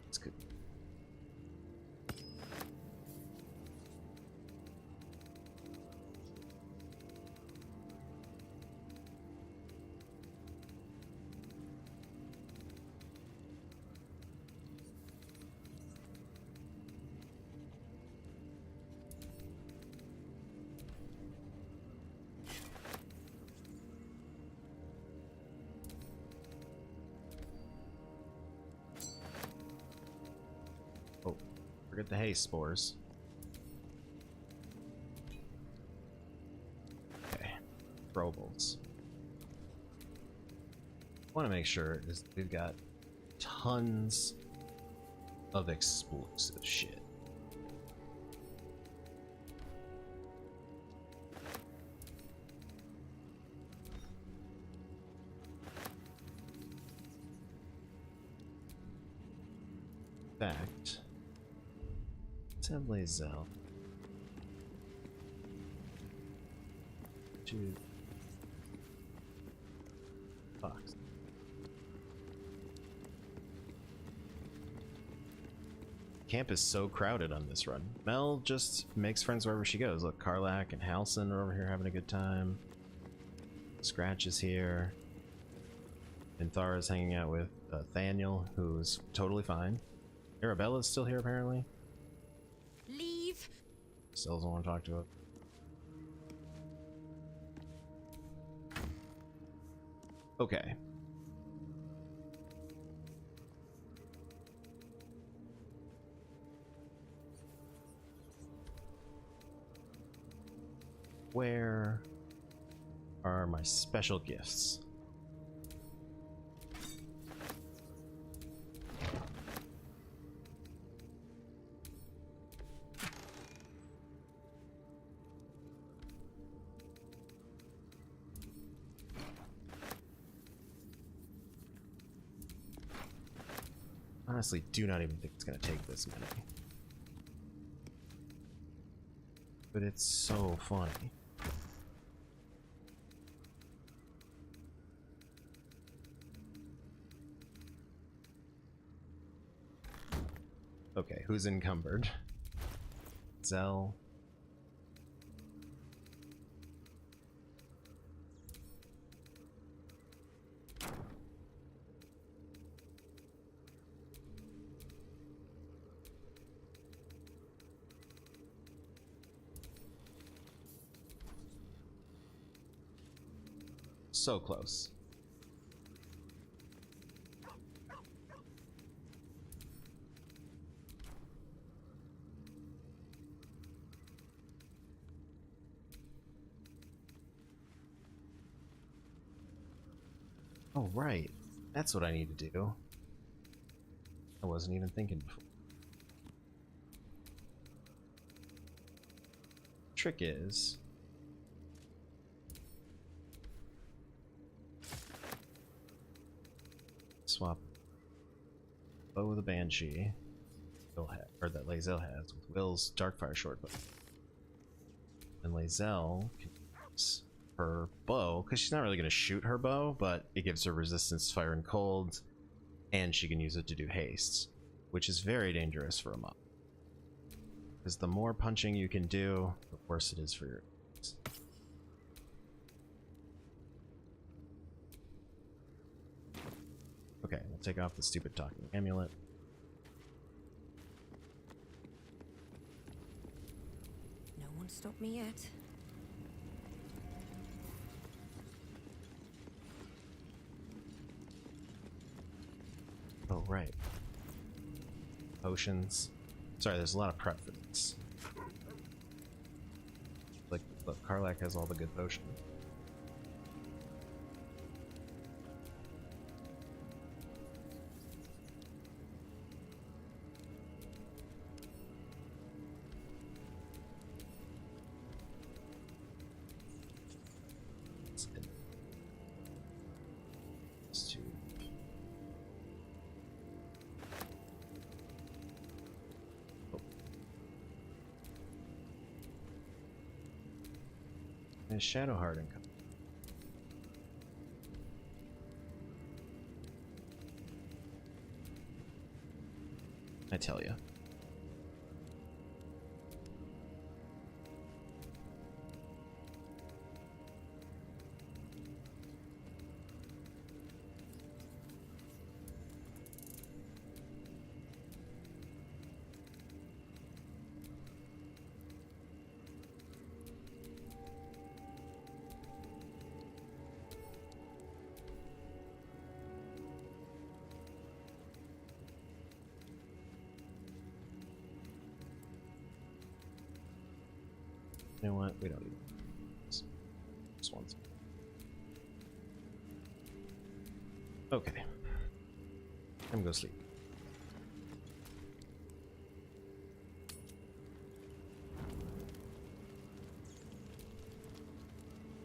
That's good. Oh, forget the haste spores. Okay, throwables. Want to make sure is we've got tons of explosive shit. In fact, let's have Lae'zel. Two. Fox. Camp is so crowded on this run. Mel just makes friends wherever she goes. Look, Karlach and Halsin are over here having a good time. Scratch is here. And Thara's hanging out with Thaniel, who's totally fine. Arabella's still here, apparently. Leave. Still doesn't want to talk to her. Okay. Where are my special gifts? Honestly, do not even think it's gonna take this many. But it's so funny. Okay, who's encumbered? Zell. So close. Oh, right. That's what I need to do. I wasn't even thinking before. Trick is... swap bow with a Banshee, or that Lae'zel has, with Will's Darkfire shortbow. And Lae'zel can use her bow, because she's not really going to shoot her bow, but it gives her resistance to fire and cold, and she can use it to do haste, which is very dangerous for a mob. Because the more punching you can do, the worse it is for your enemies. Okay, we'll take off the stupid talking amulet. No one stopped me yet. Oh, right. Potions. Sorry, there's a lot of prep for this. Like, look, Karlach has all the good potions. And Shadowheart income. I tell you. You know what? We don't need this. This one's okay. I'm gonna go sleep.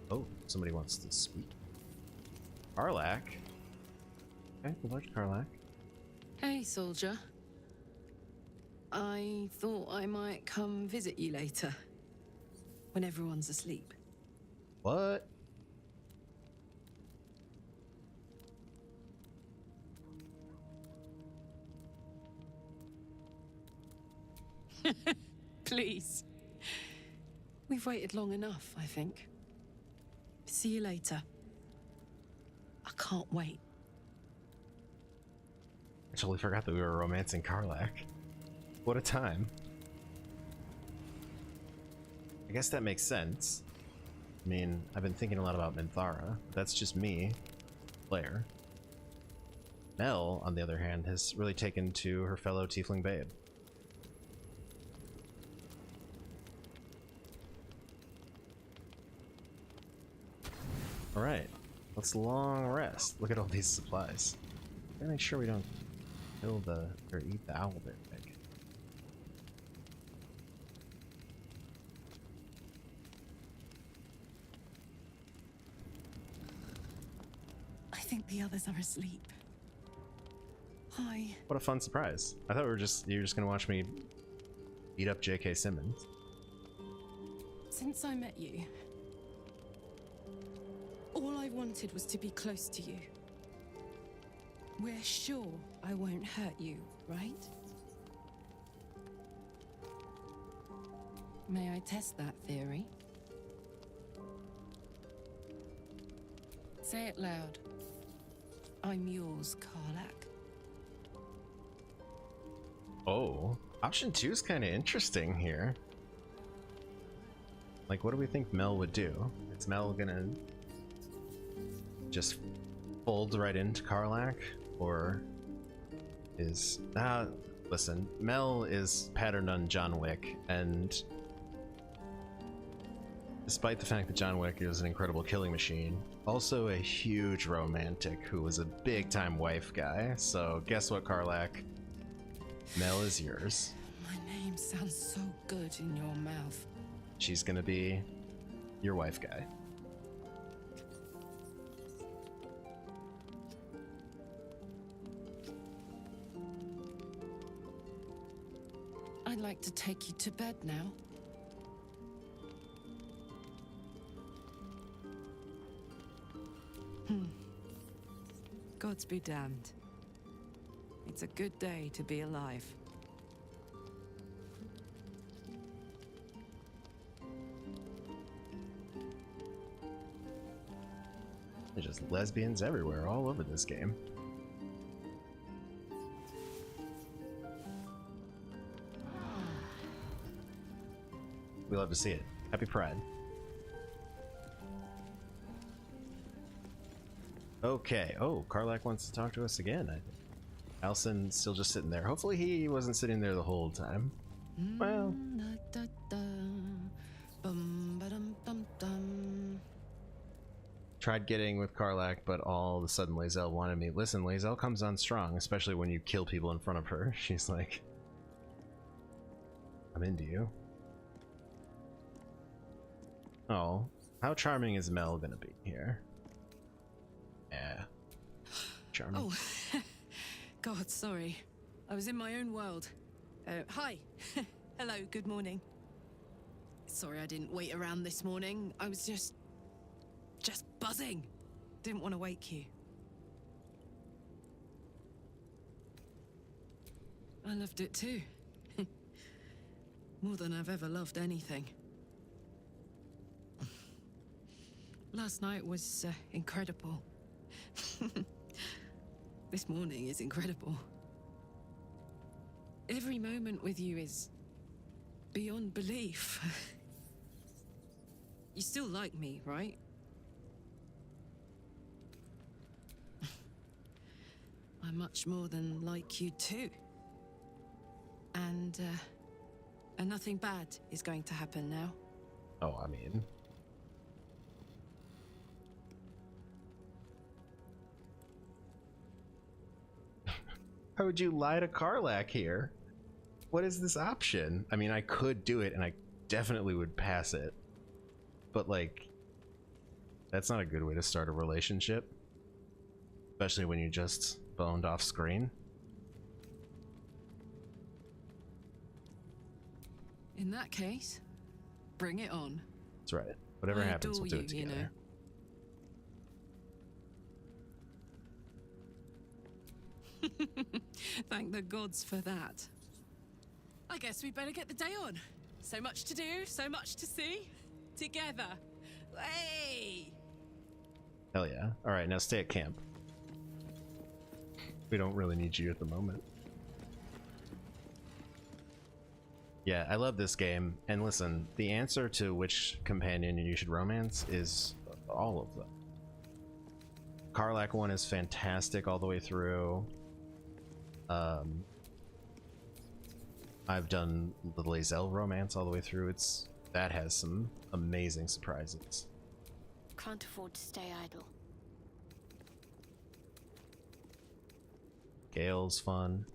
Oh, somebody wants to speak. Karlach. Okay, large Karlach. Hey, soldier. I thought I might come visit you later. When everyone's asleep. What? Please. We've waited long enough, I think. See you later. I can't wait. I totally forgot that we were romancing Karlach. What a time. I guess that makes sense. I mean, I've been thinking a lot about Minthara. That's just me, player. Mel, on the other hand, has really taken to her fellow tiefling babe. Alright, let's long rest. Look at all these supplies. Gotta make sure we don't kill the, or eat the owl bit big. I think the others are asleep. Hi. What a fun surprise. I thought you were just gonna watch me beat up J.K. Simmons. Since I met you, all I wanted was to be close to you. We're sure I won't hurt you, right? May I test that theory? Say it loud. I'm yours, Karlach. Oh, option 2 is kind of interesting here. Like, what do we think Mel would do? Is Mel gonna just fold right into Karlach? Or is... listen, Mel is patterned on John Wick, and despite the fact that John Wick is an incredible killing machine, also a huge romantic who was a big-time wife guy. So guess what, Karlach? Mel is yours. My name sounds so good in your mouth. She's gonna be your wife guy. I'd like to take you to bed now. Gods be damned. It's a good day to be alive. There's just lesbians everywhere, all over this game. We love to see it. Happy Pride. Okay. Oh, Karlach wants to talk to us again, I think. Alson still just sitting there. Hopefully he wasn't sitting there the whole time. Well, tried getting with Karlach, but all of a sudden Lae'zel wanted me. Listen, Lae'zel comes on strong, especially when you kill people in front of her. She's like, I'm into you. Oh, how charming is Mel gonna be here? Yeah, charming. Oh, God, sorry. I was in my own world. Hi. Hello, good morning. Sorry I didn't wait around this morning. I was just buzzing. Didn't want to wake you. I loved it too. More than I've ever loved anything. Last night was incredible. This morning is incredible. Every moment with you is beyond belief. You still like me, right? I'm much more than like you too. And nothing bad is going to happen now. Oh, I mean... How would you lie to Karlach here? What is this option? I mean, I could do it and I definitely would pass it. But like, that's not a good way to start a relationship. Especially when you just boned off screen. In that case, bring it on. That's right. Whatever happens, we'll do it together. You know. Thank the gods for that. I guess we better get the day on. So much to do, so much to see. Together. Hey! Hell yeah. Alright, now stay at camp. We don't really need you at the moment. Yeah, I love this game. And listen, the answer to which companion you should romance is all of them. Karlach one is fantastic all the way through. I've done the Lae'zel romance all the way through. That has some amazing surprises. Can't afford to stay idle. Gale's fun.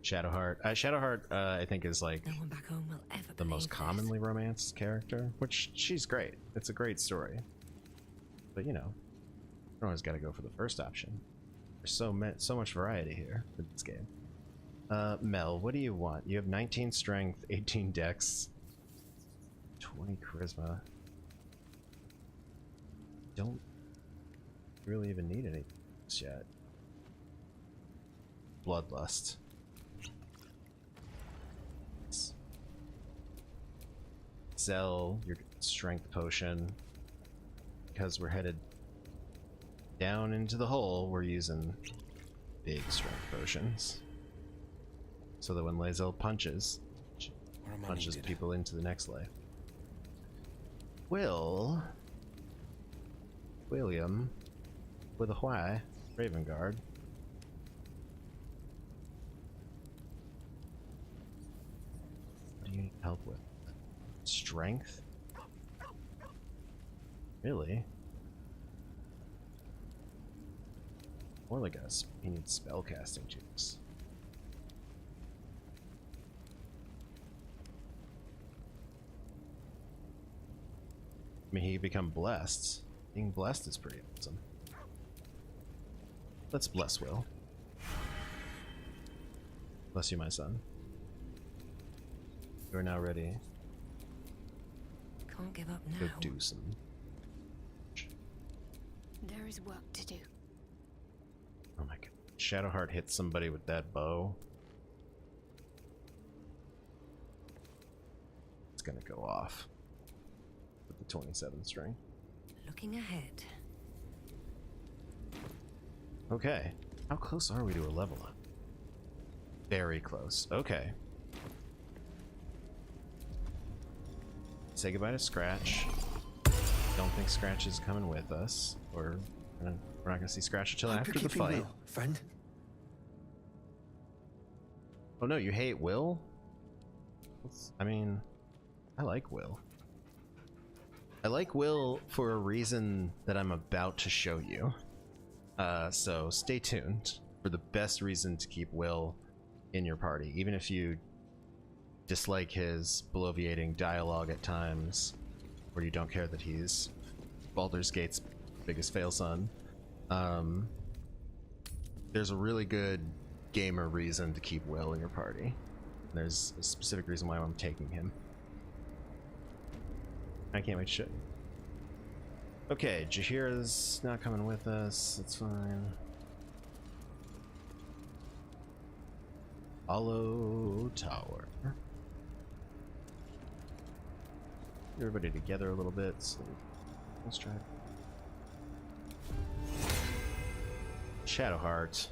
Shadowheart. Shadowheart, I think, is like no one back home will ever the most commonly romanced character, which she's great. It's a great story. But you know, you always got to go for the first option. There's so much variety here with this game. Mel, what do you want? You have 19 strength, 18 dex, 20 charisma. Don't really even need any yet. Bloodlust. Sell your strength potion. Because we're headed down into the hole, we're using big strength potions. So that when Lae'zel punches people into the next life. William with a Y, Ravengard. What do you need help with? Strength? Really? More like he needs spellcasting checks. I mean, he become blessed. Being blessed is pretty awesome. Let's bless Will. Bless you, my son. You are now ready. Can't give up now. Go do some. There is work to do. Oh my god. Shadowheart hit somebody with that bow. It's gonna go off. With the 27 string. Looking ahead. Okay. How close are we to a level up? Very close. Okay. Say goodbye to Scratch. Don't think Scratch is coming with us. Or We're not gonna see Scratch until Hope after you're the keeping fight. well, friend. Oh no, you hate Will? I mean, I like Will. I like Will for a reason that I'm about to show you. So stay tuned for the best reason to keep Will in your party, even if you dislike his bloviating dialogue at times, or you don't care that he's Baldur's Gate's biggest fail son. There's a really good gamer reason to keep Will in your party. There's a specific reason why I'm taking him. I can't wait to show you. Okay, Jaheira's not coming with us. That's fine. Hollow Tower. Get everybody together a little bit. So let's try. Shadowheart.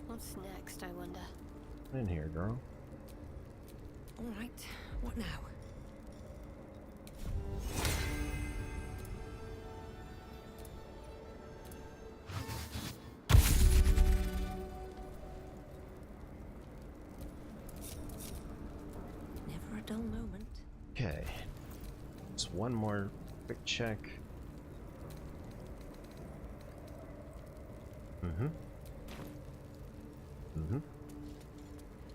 What's next, I wonder? In here, girl. All right, what now? Never a dull moment. Okay. Just one more quick check.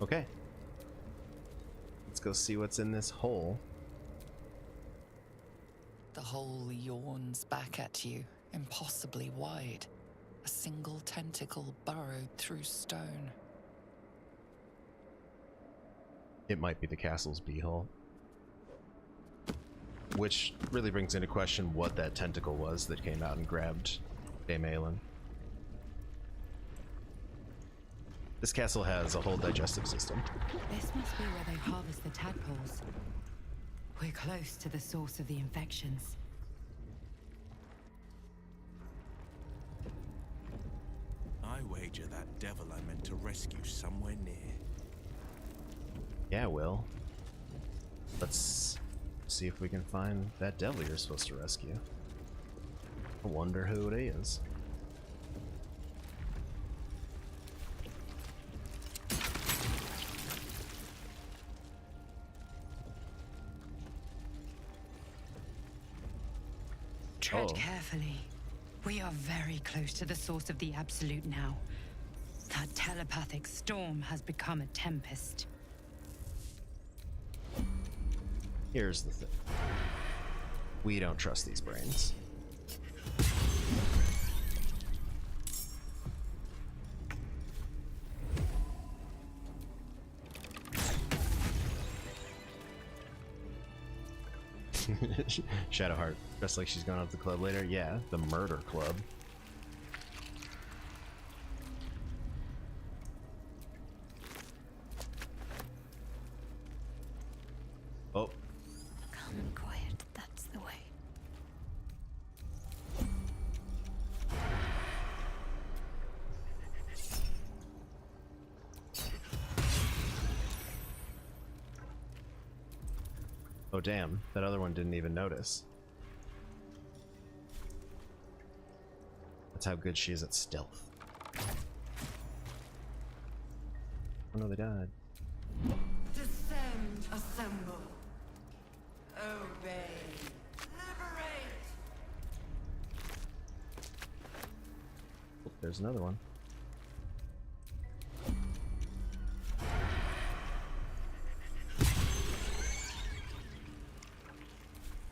Okay. Let's go see what's in this hole. The hole yawns back at you, impossibly wide. A single tentacle burrowed through stone. It might be the castle's beehole. Which really brings into question what that tentacle was that came out and grabbed Dame Aelin. This castle has a whole digestive system. This must be where they harvest the tadpoles. We're close to the source of the infections. I wager that devil I meant to rescue somewhere near. Yeah, Will. Let's see if we can find that devil you're supposed to rescue. I wonder who it is. Tread carefully. We are very close to the source of the Absolute now. That telepathic storm has become a tempest. Here's the thing. We don't trust these brains. Shadowheart, dressed like she's going out to the club later. Yeah, the murder club. Oh. Calm and quiet, that's the way. Oh damn, that other one didn't even notice. That's how good she is at stealth. Oh no, they died. Descend, assemble. Obey. Liberate. Oh, there's another one.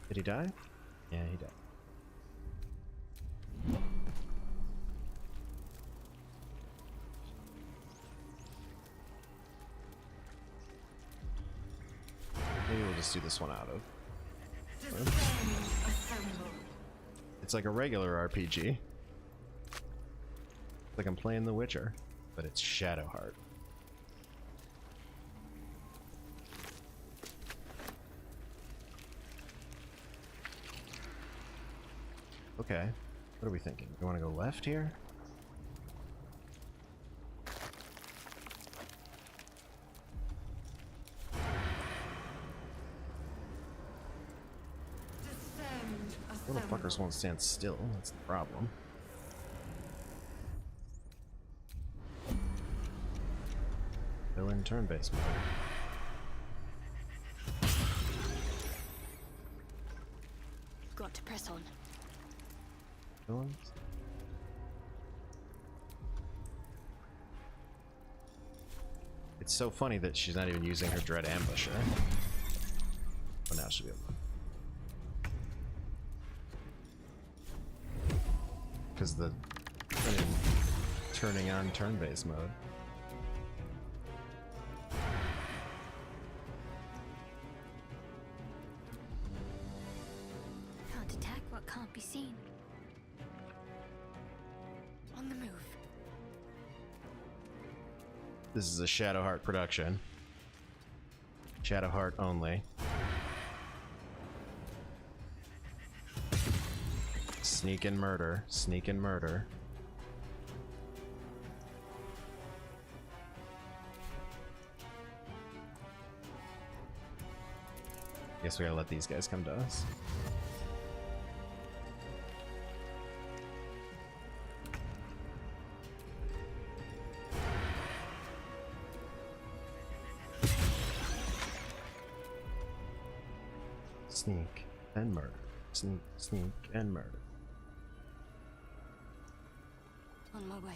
Did he die? Yeah, he died. Maybe we'll just do this one out of. It's like a regular RPG. Like I'm playing The Witcher, but it's Shadowheart. Okay, what are we thinking? You want to go left here? Descend, Little fuckers won't stand still, that's the problem. They're in turn-based mode. Got to press on. Villains? It's so funny that she's not even using her Dread Ambusher. But now she'll be able to. Because the turning on turn-based mode. Can't attack what can't be seen. On the move. This is a Shadowheart production. Shadowheart only. Sneak and murder. Sneak and murder. Guess we gotta let these guys come to us. Sneak and murder. Sneak, sneak, and murder. On my way.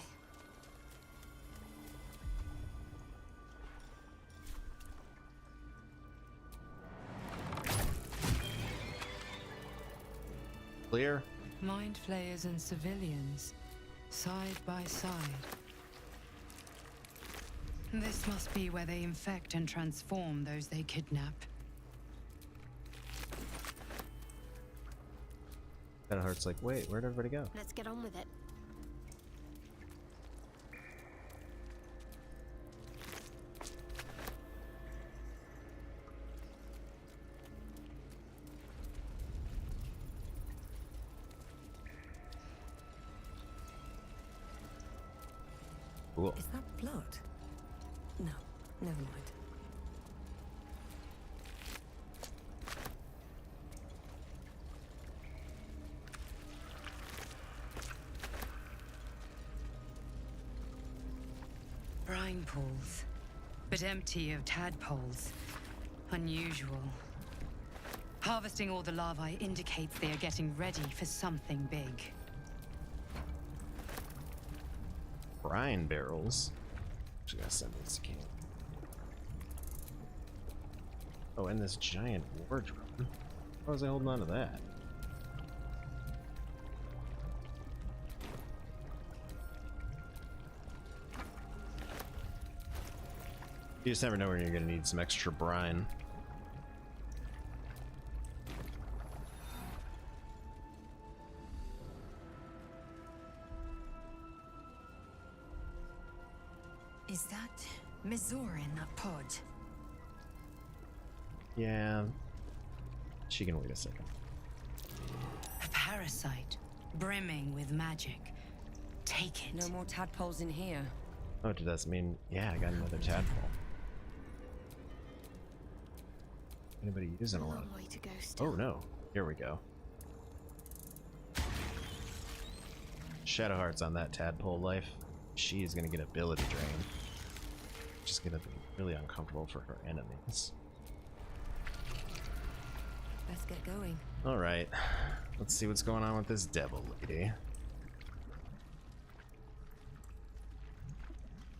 Clear? Mind flayers and civilians, side by side. This must be where they infect and transform those they kidnap. Shadowheart's like, wait, where'd everybody go? Let's get on with it. Cool. Is that blood? No, never mind. Brine pools, but empty of tadpoles. Unusual. Harvesting all the larvae indicates they are getting ready for something big. Brine barrels. Just gotta send this to camp. Oh, and this giant war drum. How was I holding on to that? You just never know when you're gonna need some extra brine. Is that Mizora in that pod? Yeah. She can wait a second. A parasite, brimming with magic. Take it. No more tadpoles in here. Oh, does that mean, yeah, I got another tadpole. Anybody using a lot? Long way to go still. Oh no, here we go. Shadowheart's on that tadpole life. She is gonna get ability drain. Which is gonna be really uncomfortable for her enemies. Let's get going. Alright, let's see what's going on with this devil lady.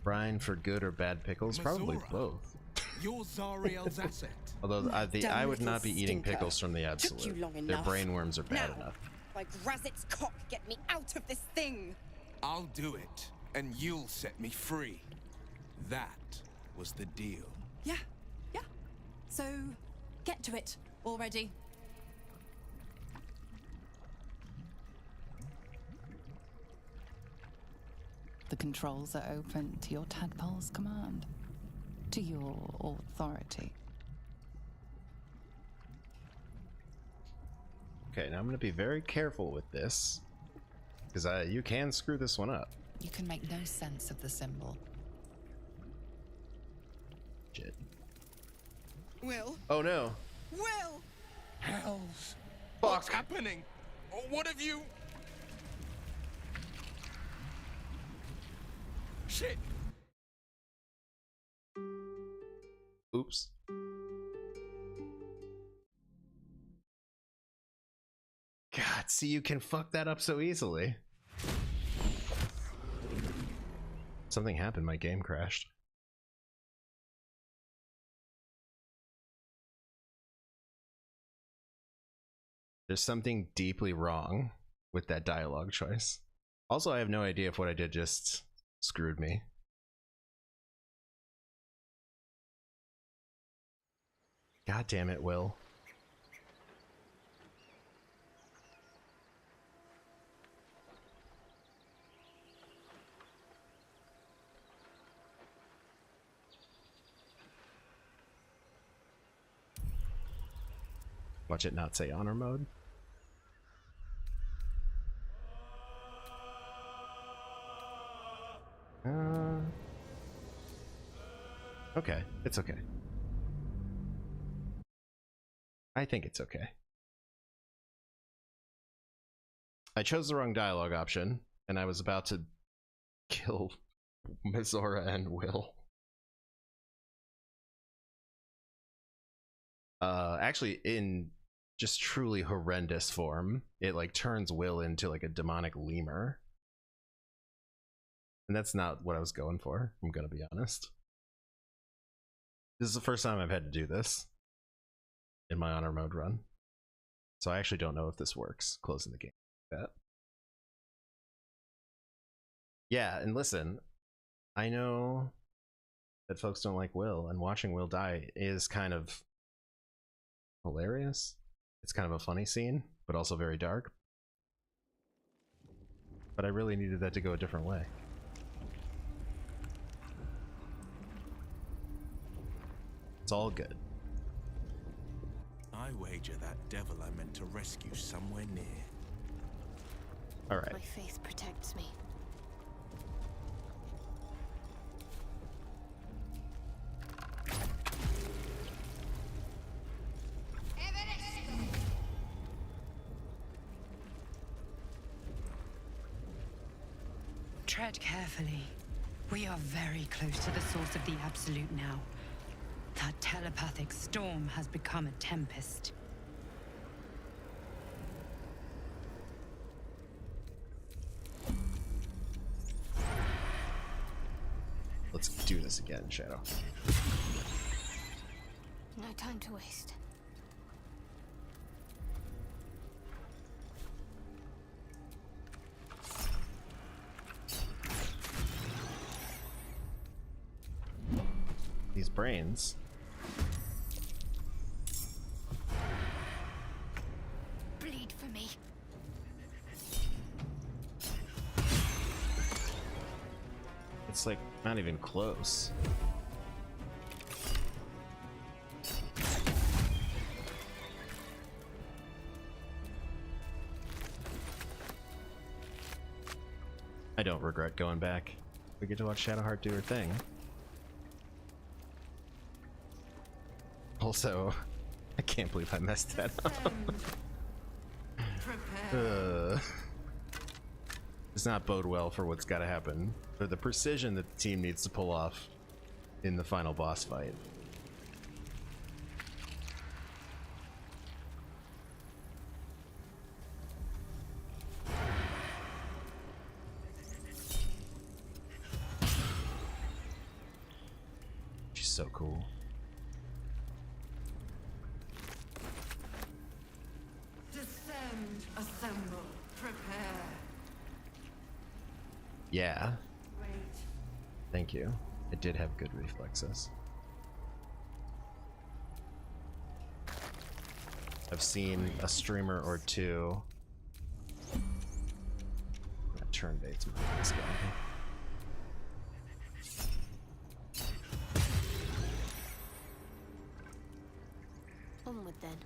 Brine for good or bad pickles? Probably both. You're Zariel's asset. Although I would not be eating pickles from the absolute. Took you long Their enough. brainworms are bad Now, enough. Like Razit's cock, get me out of this thing! I'll do it, and you'll set me free. That was the deal. Yeah. So, get to it already. The controls are open to your tadpole's command, to your authority. Okay, now I'm going to be very careful with this, because you can screw this one up. You can make no sense of the symbol. Shit. Will? Oh no. Will! Hells. What's happening? What have you... Shit! Oops. God, see, you can fuck that up so easily. Something happened, my game crashed. There's something deeply wrong with that dialogue choice. Also, I have no idea if what I did just screwed me. God damn it, Will. Watch it not say honor mode. Okay, it's okay. I think it's okay. I chose the wrong dialogue option, and I was about to kill Mizora and Will. Actually, in just truly horrendous form, it like turns Will into like a demonic lemur. And that's not what I was going for, I'm gonna be honest. This is the first time I've had to do this in my honor mode run. So I actually don't know if this works, closing the game like that. Yeah, and listen, I know that folks don't like Will, and watching Will die is kind of hilarious. It's kind of a funny scene, but also very dark. But I really needed that to go a different way. It's all good. I wager that devil I meant to rescue somewhere near. All right. My faith protects me. Tread carefully. We are very close to the source of the Absolute now. That telepathic storm has become a tempest. Let's do this again, Shadow. No time to waste. These brains. Bleed for me. It's like not even close. I don't regret going back. We get to watch Shadowheart do her thing. Also, I can't believe I messed that up. Does not bode well for what's got to happen, for the precision that the team needs to pull off in the final boss fight. She's so cool. Descend, assemble, prepare. Yeah. Wait. Thank you. I did have good reflexes. I've seen a streamer or two. That turn bait's my next guy. Onward then.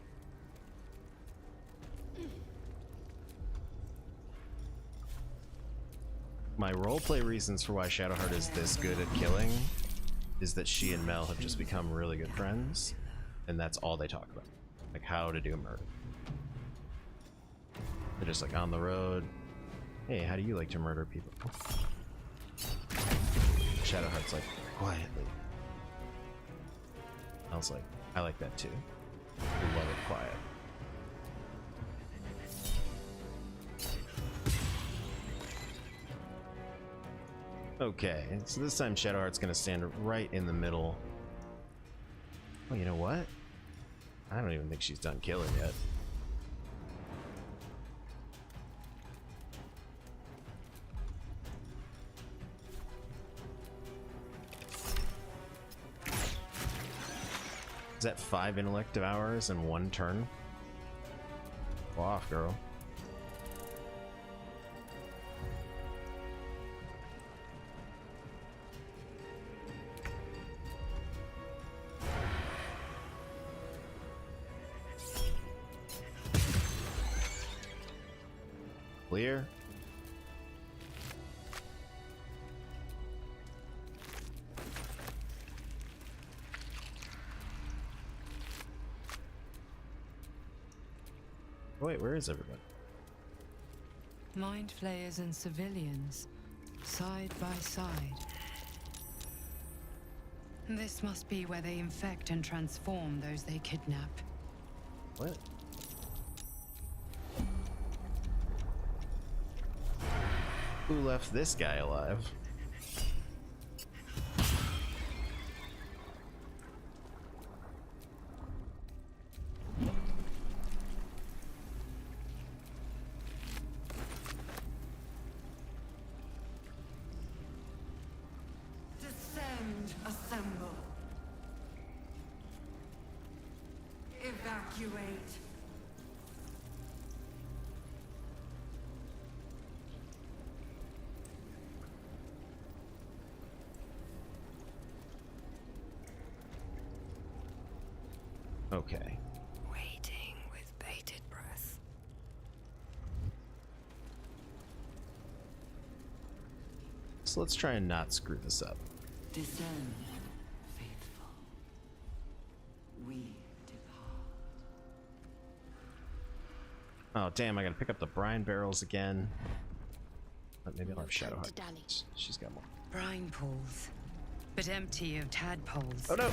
My roleplay reasons for why Shadowheart is this good at killing is that she and Mel have just become really good friends, and that's all they talk about. Like how to do murder. They're just like on the road. Hey, how do you like to murder people? Shadowheart's like, quietly. I was like, I like that too. We love it quiet. Okay, so this time Shadowheart's gonna stand right in the middle. Oh, you know what? I don't even think she's done killing yet. Is that 5 intellect hours in 1 turn? Go off, girl. Clear. Wait, where is everybody? Mind flayers and civilians, side by side. This must be where they infect and transform those they kidnap. What? Who left this guy alive? Descend, assemble. Evacuate. Okay. Waiting with bated breath. So let's try and not screw this up. Descend, faithful. We depart. Oh damn, I gotta pick up the brine barrels again. But maybe I'll have Shadowheart. She's got more. Brine pools, but empty of tadpoles. Oh no!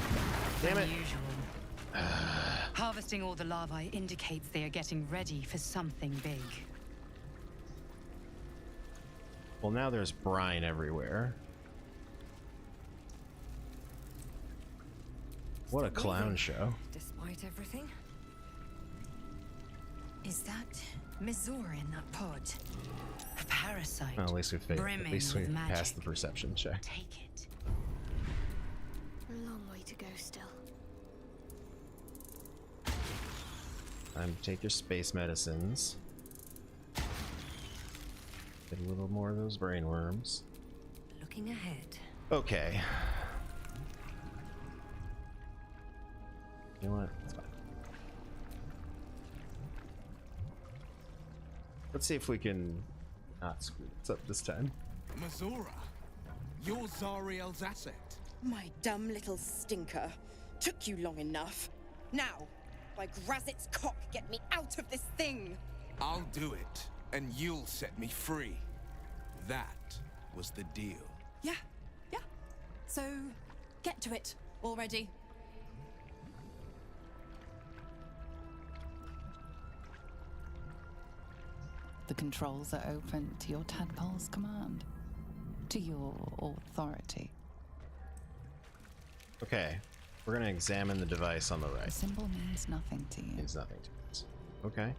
Damn it! Unusual. Harvesting all the larvae indicates they are getting ready for something big. Well, now there's brine everywhere. What a clown show. Despite everything. Is that Mizor in that pod? A parasite. Well, at least we brimming with magic. passed the perception check. Take it. A long way to go still. Time to take your space medicines. Get a little more of those brain worms. Looking ahead. Okay. You know what? It's fine. Let's see if we can not screw this up this time. Mazora, you're Zariel's asset. My dumb little stinker. Took you long enough. Now, by Grazit's cock, get me out of this thing! I'll do it, and you'll set me free. That was the deal. Yeah. So, get to it already. The controls are open to your tadpole's command, to your authority. Okay, we're gonna examine the device on the The right. symbol means nothing to you. Means nothing to us. Okay.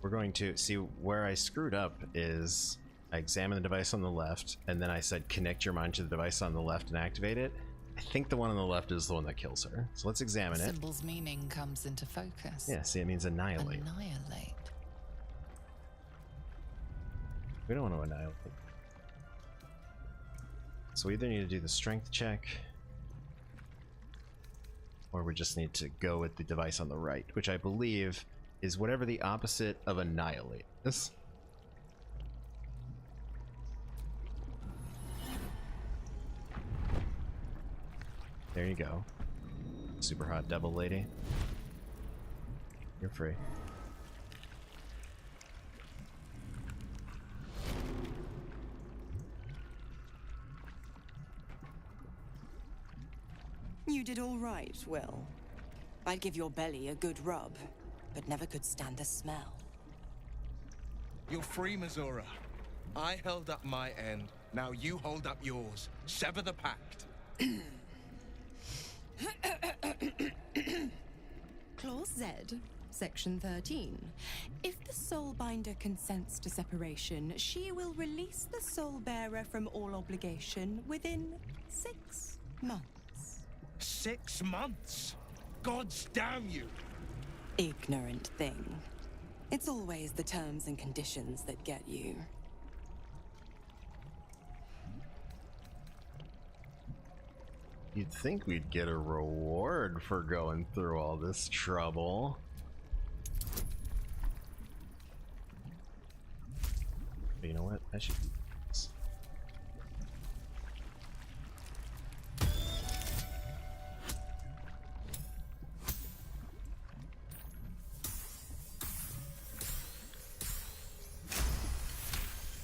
We're going to see where I screwed up is I examined the device on the left, and then I said connect your mind to the device on the left and activate it. I think the one on the left is the one that kills her. So let's examine The it. symbol's meaning comes into focus. Yeah, see, it means annihilate. Annihilate. We don't want to annihilate. So we either need to do the strength check, or we just need to go with the device on the right, which I believe is whatever the opposite of annihilate is. There you go. Super hot devil lady. You're free. did all right, Will. I'd give your belly a good rub, but never could stand the smell. You're free, Missoura. I held up my end. Now you hold up yours. Sever the pact. Clause Z, Section 13. If the Soulbinder consents to separation, she will release the Soul-Bearer from all obligation within 6 months. 6 months? Gods damn you! Ignorant thing. It's always the terms and conditions that get you. You'd think we'd get a reward for going through all this trouble. But you know what? I should do this.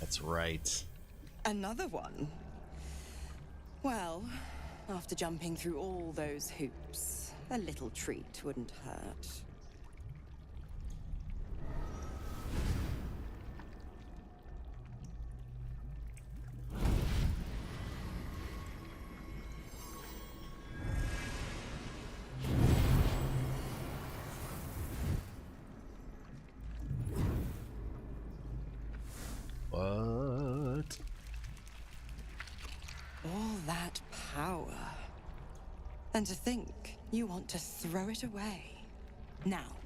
That's right. Another one? Well, after jumping through all those hoops, a little treat wouldn't hurt. What? All that power. And to think you want to throw it away. Now,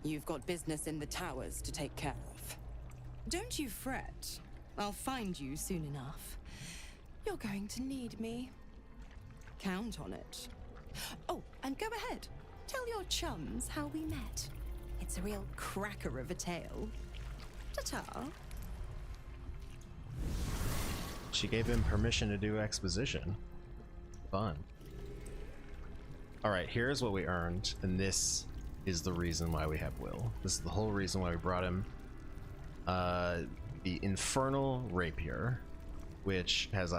you've got business in the towers to take care of. Don't you fret. I'll find you soon enough. You're going to need me. Count on it. Oh, and go ahead. Tell your chums how we met. It's a real cracker of a tale. Ta-ta. She gave him permission to do exposition. Fun. Alright, here's what we earned, and this is the reason why we have Will. This is the whole reason why we brought him. The Infernal Rapier, which has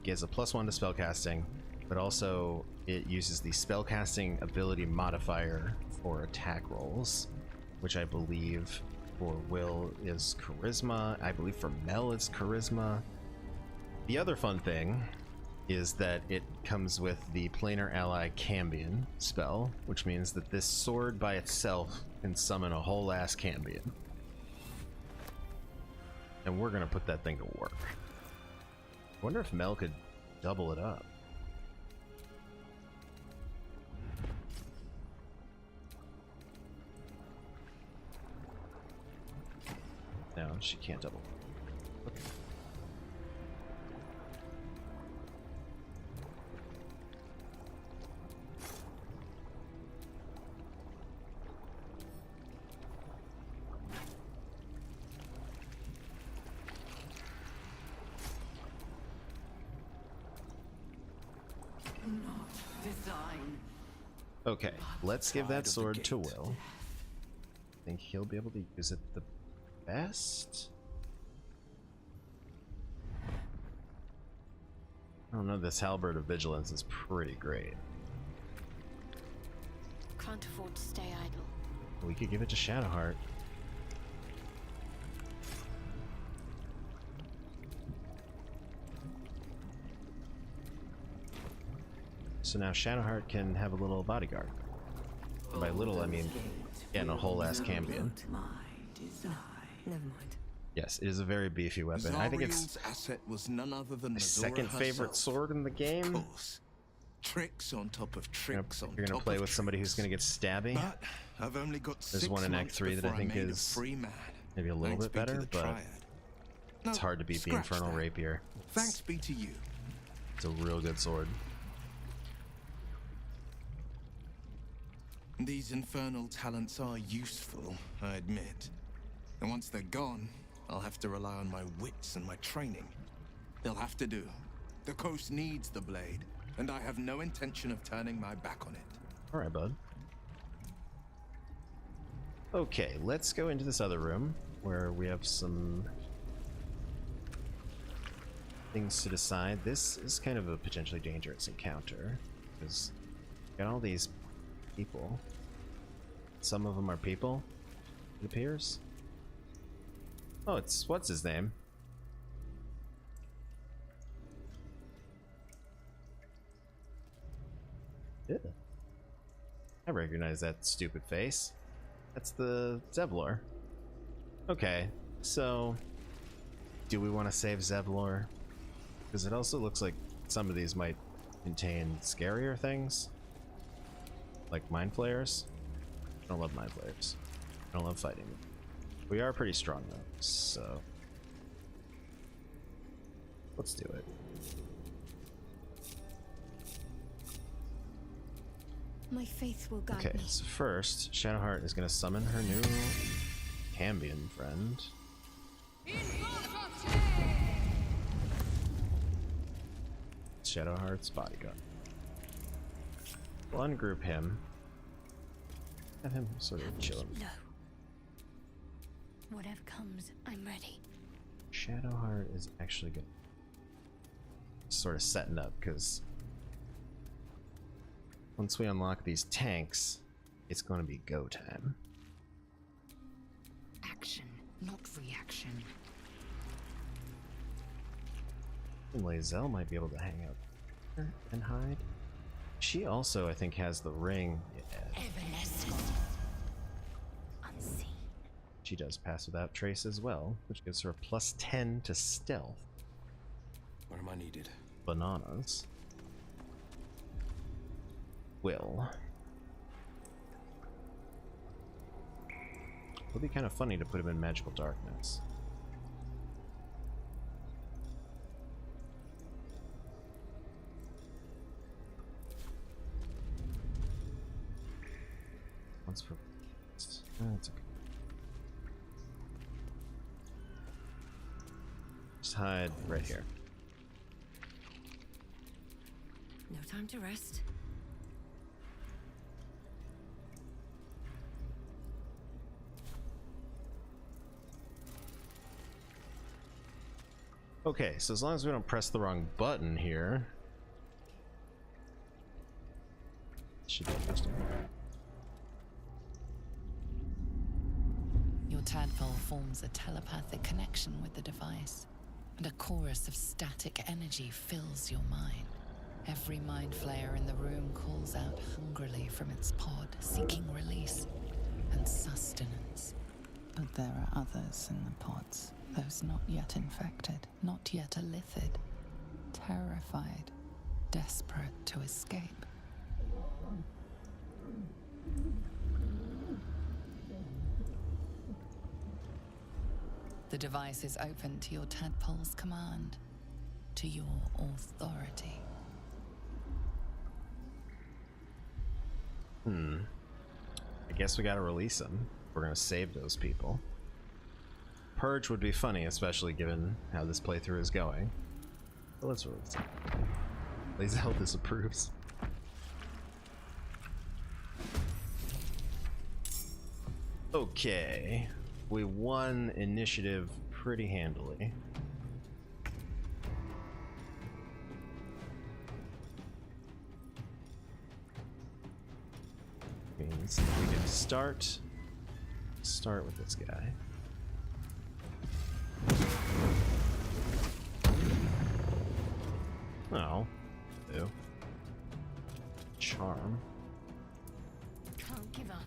gives a +1 to spellcasting, but also it uses the spellcasting ability modifier for attack rolls, which I believe for Will is Charisma. I believe for Mel it's Charisma. The other fun thing is that it comes with the Planar Ally Cambion spell, which means that this sword by itself can summon a whole ass Cambion. And we're gonna put that thing to work. I wonder if Mel could double it up. No, she can't double. Okay. Okay, let's give that sword to Will. I think he'll be able to use it the best. I don't know, this halberd of vigilance is pretty great. Can't afford to stay idle. We could give it to Shadowheart. So now Shadowheart can have a little bodyguard. And by little, I mean getting a whole ass Cambion. Never mind. Yes, it is a very beefy weapon. I think it's asset was none other than my second favorite sword in the game. Tricks on top of tricks on top. You're gonna play with somebody who's gonna get stabby. But I've only got There's one in Act 3 that I think is maybe a little bit better, but it's hard to beat the Infernal Rapier. Thanks be to you. It's a real good sword. These infernal talents are useful, I admit. And once they're gone, I'll have to rely on my wits and my training. They'll have to do. The coast needs the blade, and I have no intention of turning my back on it. Alright, bud. Okay, let's go into this other room where we have some things to decide. This is kind of a potentially dangerous encounter because Got all these people. Some of them are people, it appears. Oh, it's what's his name? Yeah. I recognize that stupid face. That's the Zevlor. Okay, so do we want to save Zevlor? Because it also looks like some of these might contain scarier things. Like mind flayers. I don't love mind flayers. I don't love fighting them. We are pretty strong though, so let's do it. My faith will guide Okay, me. so first, Shadowheart is going to summon her new Cambion friend. Shadowheart's bodyguard. We'll ungroup him. Have him sort of chilling. No. Whatever comes, I'm ready. Shadowheart is actually good. Sort of setting up, because once we unlock these tanks, it's going to be go time. Action, not reaction. And Lae'zel might be able to hang out here and hide. She also, I think, has the ring. Yeah. Unseen. She does pass without trace as well, which gives her a +10 to stealth. Where am I needed? Bananas. Will. It'll be kind of funny to put him in magical darkness. Once for that's okay. Just hide right here. No time to rest. Okay, so as long as we don't press the wrong button here, should be interesting. Your tadpole forms a telepathic connection with the device, and a chorus of static energy fills your mind. Every mind flayer in the room calls out hungrily from its pod, seeking release and sustenance. But there are others in the pods, those not yet infected, not yet elithid, terrified, desperate to escape. The device is open to your tadpole's command, to your authority. I guess we gotta release them. We're gonna save those people. Purge would be funny, especially given how this playthrough is going. But let's release them. Lae'zel disapproves. Okay. We won initiative pretty handily. Means we can start with this guy. Oh, ew. Charm. Can't give up.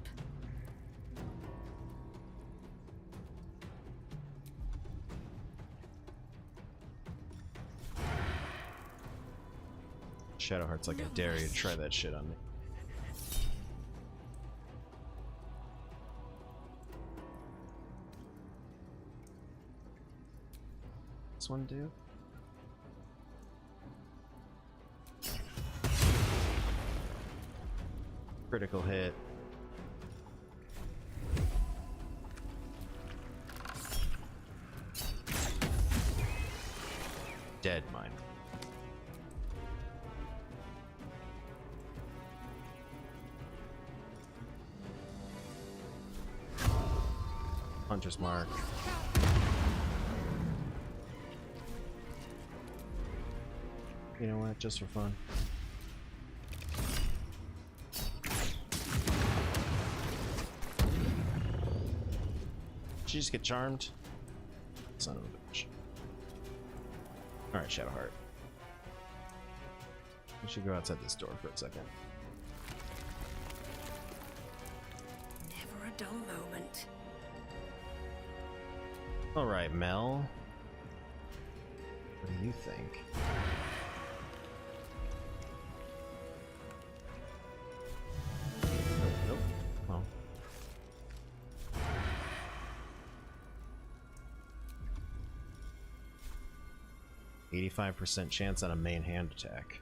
Shadowheart's like, I dare you to try that shit on me. This one do? Critical hit. Dead mine. Hunter's mark. You know what? Just for fun. Did you just get charmed? Son of a bitch. Alright, Shadowheart. We should go outside this door for a second. Never a dull moment. Alright, Mel. What do you think? Nope. Well. 85% chance on a main hand attack.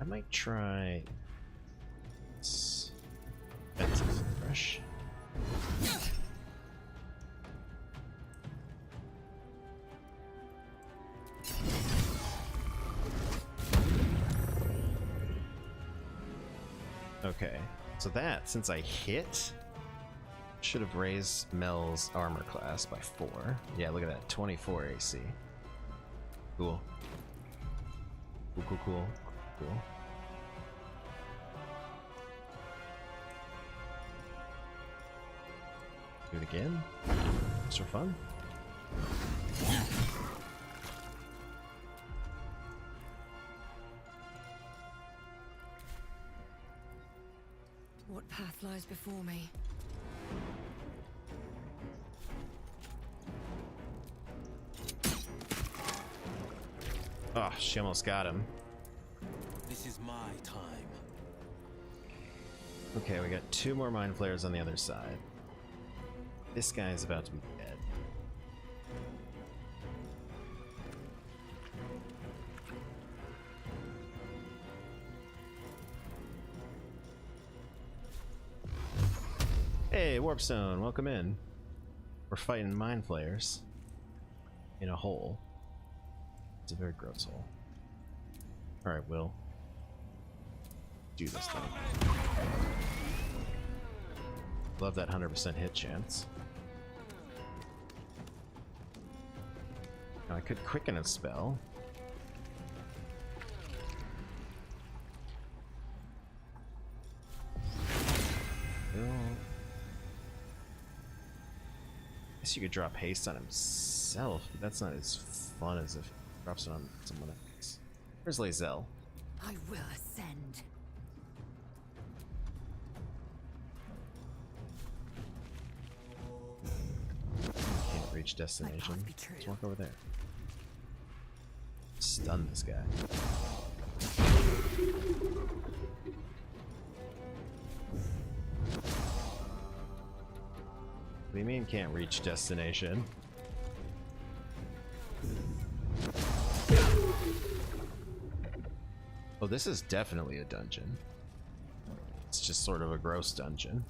I might try this. That's fresh. Okay, so that, since I hit, should have raised Mel's armor class by 4. Yeah, look at that, 24 AC. Cool. Cool, cool, cool. Cool. Do it again. Just for fun. What path lies before me? Oh, she almost got him. This is my time. Okay, we got 2 more mind flayers on the other side. This guy is about to be dead. Hey, Warpstone, welcome in. We're fighting mind flayers in a hole. It's a very gross hole. Alright, Will. Do this thing. Love that 100% hit chance. Now I could quicken a spell. I guess you could drop haste on himself, but that's not as fun as if he drops it on someone else. Where's Lae'zel? I will ascend. Can't reach destination. Let's walk over there. Stun this guy. What do you mean can't reach destination? Oh, this is definitely a dungeon. It's just sort of a gross dungeon.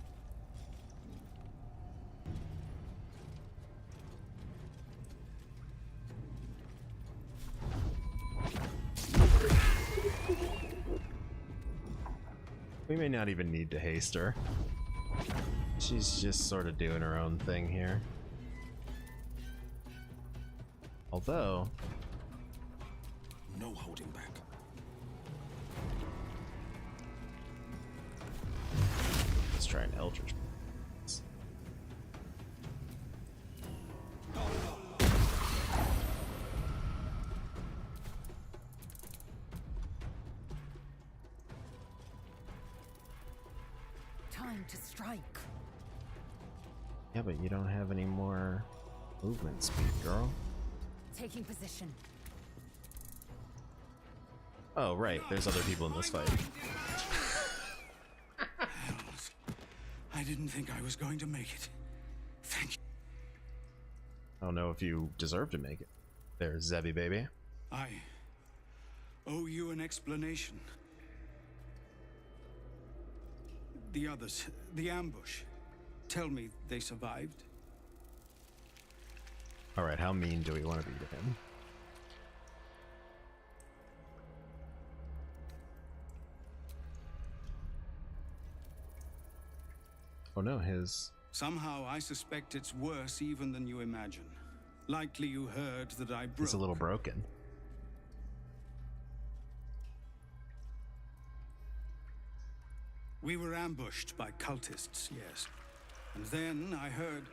We may not even need to haste her. She's just sort of doing her own thing here. Although... no holding back. Let's try an Eldritch. Time to strike. Yeah, but you don't have any more movement speed, girl. Taking position. Oh, right. There's other people in this fight. Hells. I didn't think I was going to make it. Thank you. I don't know if you deserve to make it. There's Zebby, baby. I owe you an explanation. The others, the ambush. Tell me they survived? Alright, how mean do we want to be to him? Oh no, his... Somehow I suspect it's worse even than you imagine. Likely you heard that I broke. He's a little broken. We were ambushed by cultists, yes. And then I heard...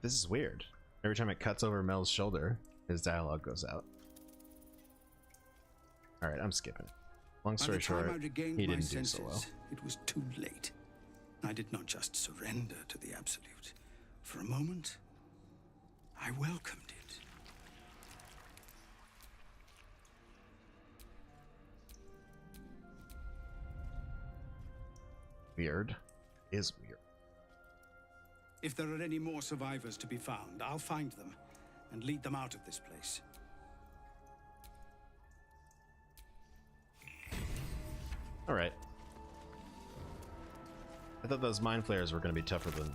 This is weird. Every time it cuts over Mel's shoulder, his dialogue goes out. Alright, I'm skipping it. Long story short, he didn't do so well. It was too late. I did not just surrender to the Absolute. For a moment, I welcomed it. Weird is weird. If there are any more survivors to be found, I'll find them and lead them out of this place. Alright. I thought those mind flayers were going to be tougher than...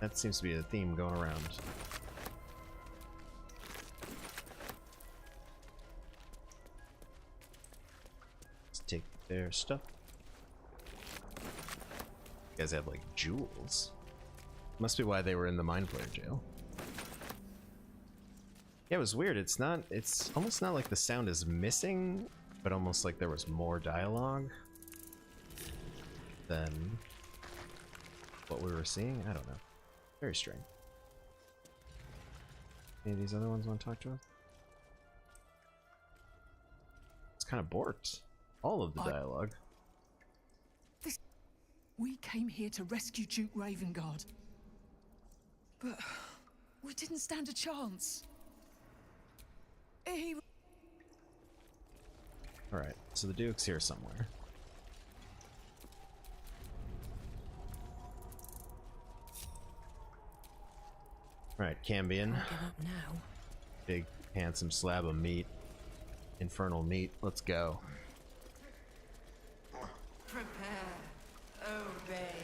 That seems to be a theme going around. Let's take their stuff. You guys have like jewels. Must be why they were in the mind flayer jail. Yeah, it was weird. It's almost not like the sound is missing, but almost like there was more dialogue than what we were seeing. I don't know. Very strange. Any of these other ones want to talk to us? It's kind of borked. All of the dialogue. We came here to rescue Duke Ravengard. But we didn't stand a chance. He... Alright, so the Duke's here somewhere. Alright, Cambion. Give up now. Big, handsome slab of meat. Infernal meat. Let's go. Prepare. Obey.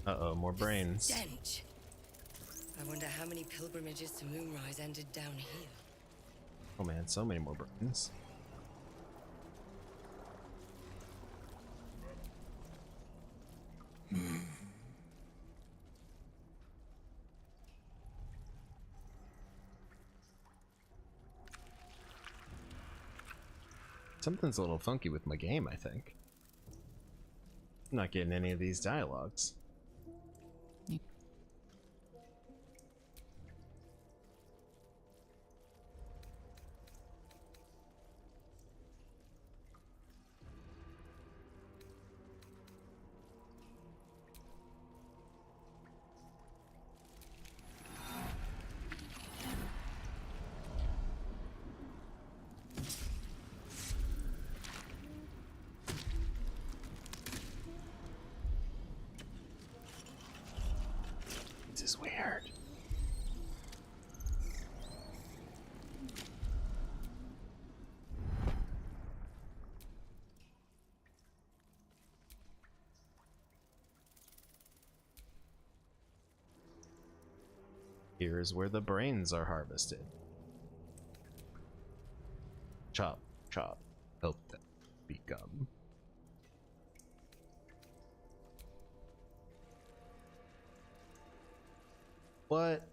Uh-oh, more brains. Stench. I wonder how many pilgrimages to Moonrise ended down here. Oh man, so many more brains. Something's a little funky with my game, I think. I'm not getting any of these dialogues. This is weird. Here is where the brains are harvested. Chop, chop, help them become. What?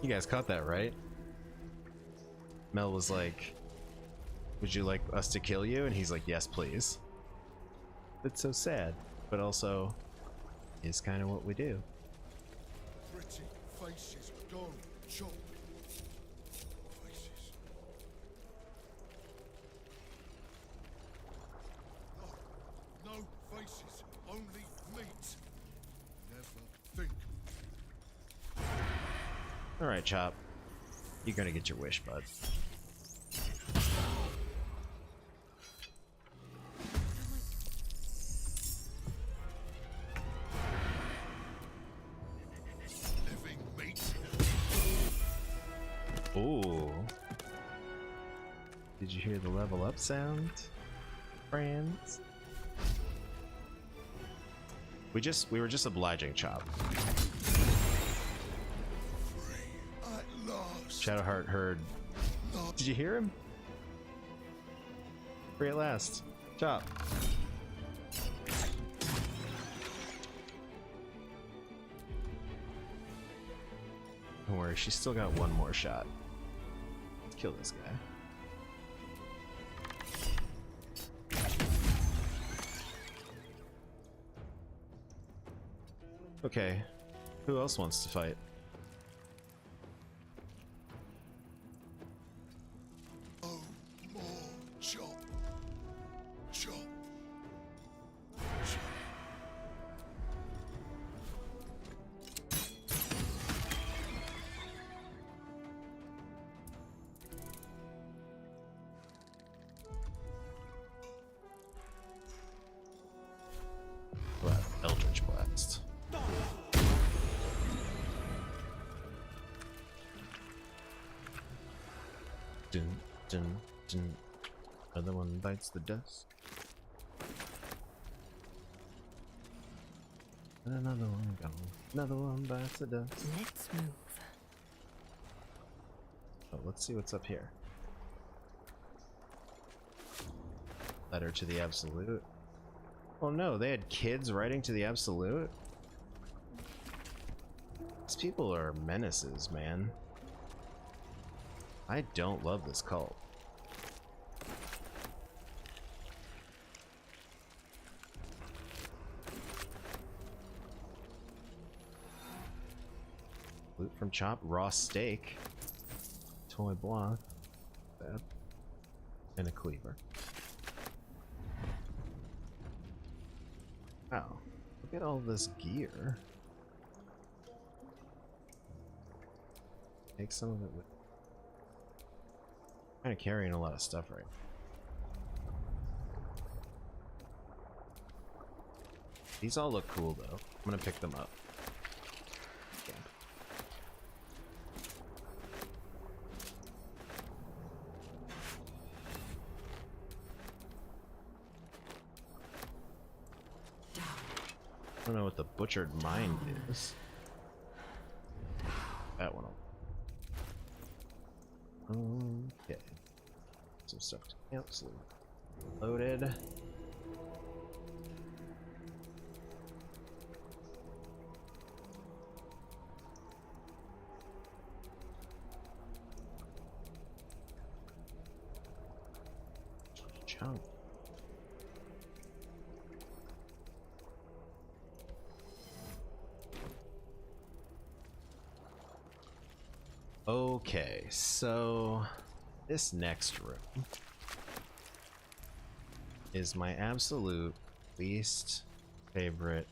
You guys caught that, right? Mel was like, would you like us to kill you? And he's like, yes, please. It's so sad, but also is kind of what we do. Pretty faces gone, chop. Faces. No, no faces, only meat. Never think. All right, Chop. You're gonna get your wish, bud. Did you hear the level up sound, friends? We were just obliging Chop. Shadowheart heard. Did you hear him? Free at last. Chop. Don't worry, she's still got one more shot. Let's kill this guy. Okay, who else wants to fight? Oh, more chop. Chop. Eldritch Blast. Dun, dun, dun. Another one bites the dust. And another one gone. Another one bites the dust. Let's move. Oh, let's see what's up here. Letter to the Absolute. Oh no, they had kids writing to the Absolute? These people are menaces, man. I don't love this cult. Loot from Chop, raw steak, toy block, that, and a cleaver. Wow, look at all this gear. Take some of it with. Kind of carrying a lot of stuff right now. These all look cool though. I'm gonna pick them up. Okay. I don't know what the butchered mind is. That one. Okay. Some stuff to cancel. Loaded. Chunk. Okay, so this next room is my absolute least favorite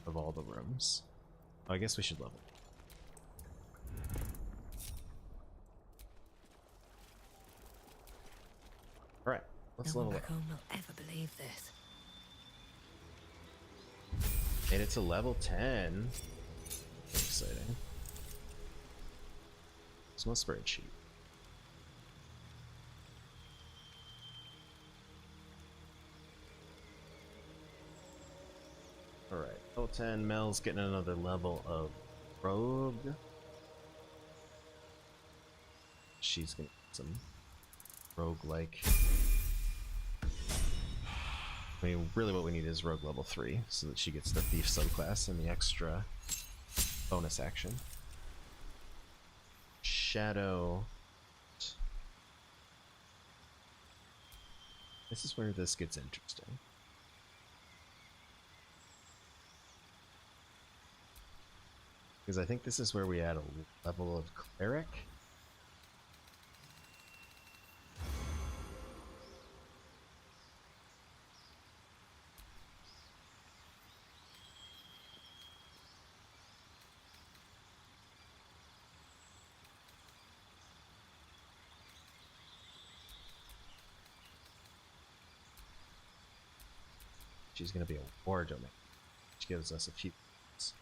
of all the rooms. Oh, I guess we should level. All right, let's level up. No one will ever believe this. Made it to level 10. Exciting. It's my spreadsheet. Alright, level 10, Mel's getting another level of rogue. She's gonna get some rogue-like. I mean, really what we need is rogue level 3, so that she gets the thief subclass and the extra bonus action. Shadow. This is where this gets interesting. Because I think this is where we add a level of cleric. She's going to be a war domain, which gives us a few points.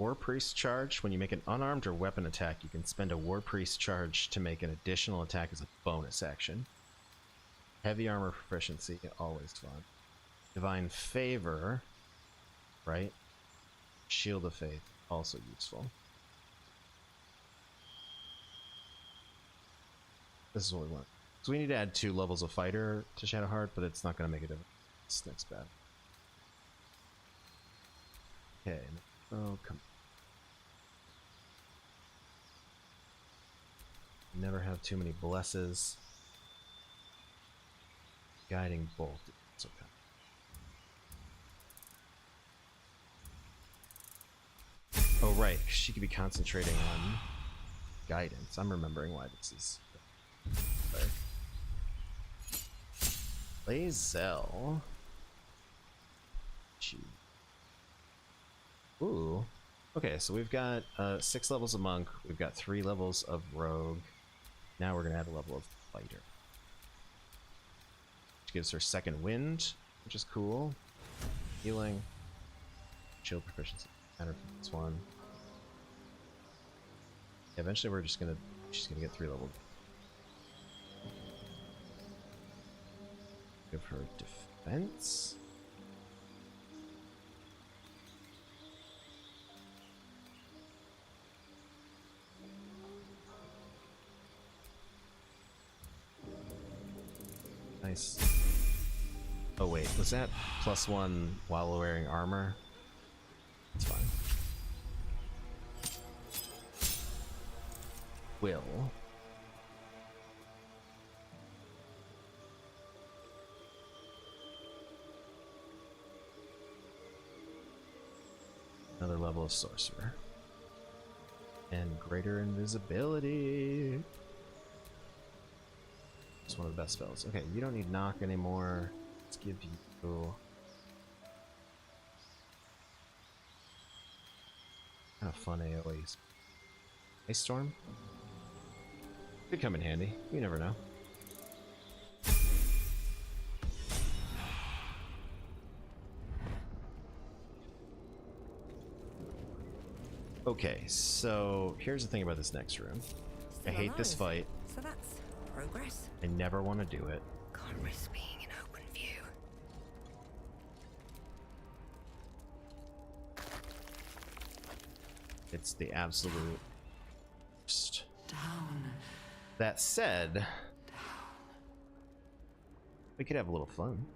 War Priest charge. When you make an unarmed or weapon attack, you can spend a War Priest charge to make an additional attack as a bonus action. Heavy armor proficiency, always fun. Divine Favor, right? Shield of Faith, also useful. This is what we want. So we need to add 2 levels of fighter to Shadowheart, but it's not going to make a difference. This next bad. Okay. Oh, come on. Never have too many blesses. Guiding Bolt. It's okay. Oh, right. She could be concentrating on guidance. I'm remembering why this is. Lazel. Ooh. Okay, so we've got 6 levels of monk. We've got 3 levels of rogue. Now we're gonna add a level of fighter. Which gives her second wind, which is cool. Healing. Shield proficiency. Counter for this one. Eventually she's gonna get 3 levels. Give her defense. Nice. Oh wait, was that +1 while wearing armor? It's fine. Will. Another level of sorcerer. And greater invisibility. It's one of the best spells. Okay, you don't need knock anymore. Let's give you kind of fun AoEs. Ice Storm? Could come in handy. You never know. Okay, so here's the thing about this next room. I hate this fight. So that's progress. I never want to do it. Can't risk being in open view. It's the absolute worst. Down. That said, we could have a little fun.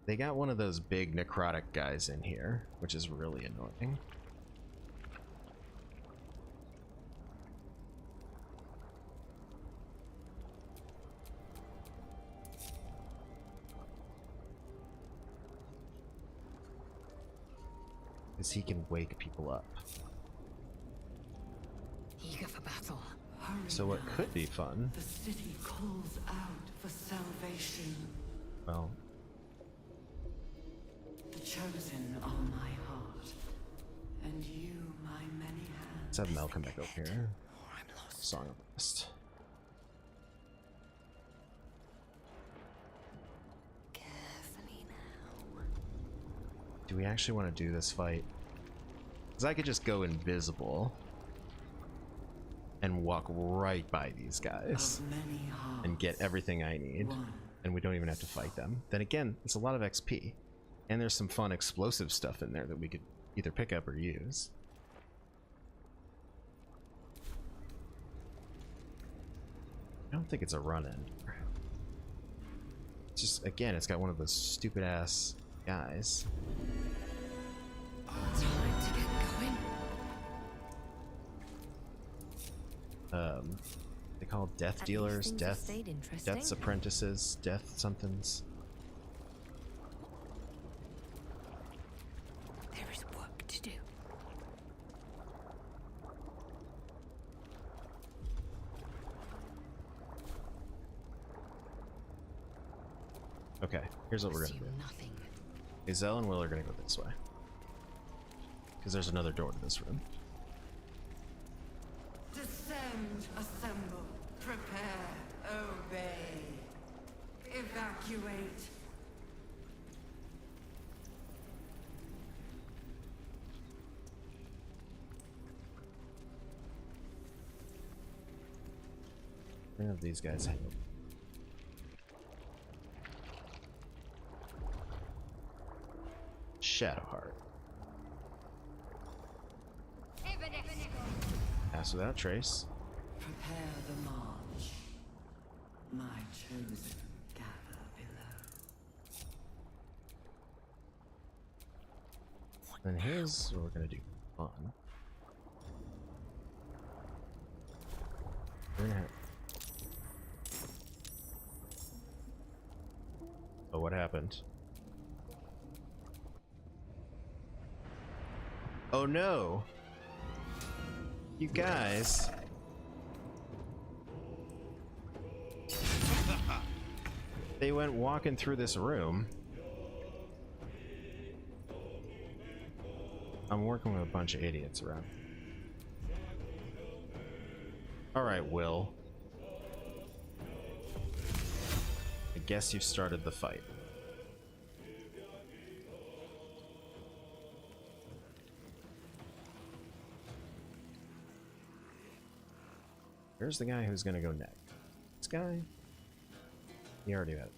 They got one of those big necrotic guys in here, which is really annoying. Because he can wake people up. Eager for battle. So what could be fun? The city calls out for salvation. Well, The chosen are my heart, and you my many hands. let's have Mel come back over here. Song of the West. Carefully now. Do we actually want to do this fight? Because I could just go invisible and walk right by these guys and get everything I need, and we don't even have to fight them. Then again, it's a lot of XP, and there's some fun explosive stuff in there that we could either pick up or use. I don't think it's a run-in. It's just, again, it's got one of those stupid ass guys. Time to get going. They call death dealers, death's apprentices, death somethings. There is work to do. Okay, here's what we're gonna do. Hazel and Will are gonna go this way. Because there's another door to this room. Descend, assemble, prepare, obey. Evacuate. Where have these guys hang? Shadowheart. Pass without trace. Prepare the march. My chosen gather below. And here's what we're gonna do. Fun. We're gonna have... Oh, what happened? Oh no! You guys! They went walking through this room. I'm working with a bunch of idiots around. Alright, Will. I guess you've started the fight. Here's the guy who's gonna go next. This guy? He already had it.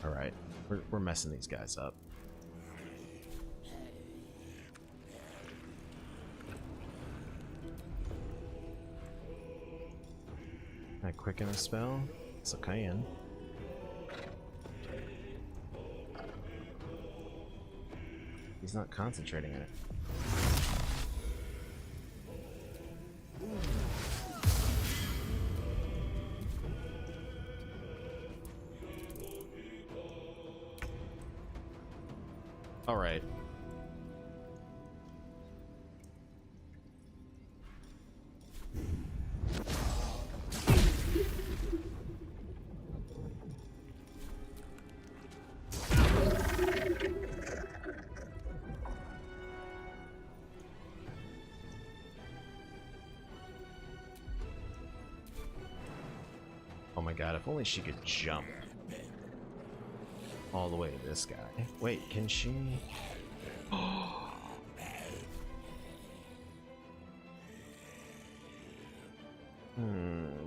Alright, we're messing these guys up. Can I quicken a spell? It's a cayenne. He's not concentrating on it. All right. Oh my god, if only she could jump all the way to this guy. Wait, can she?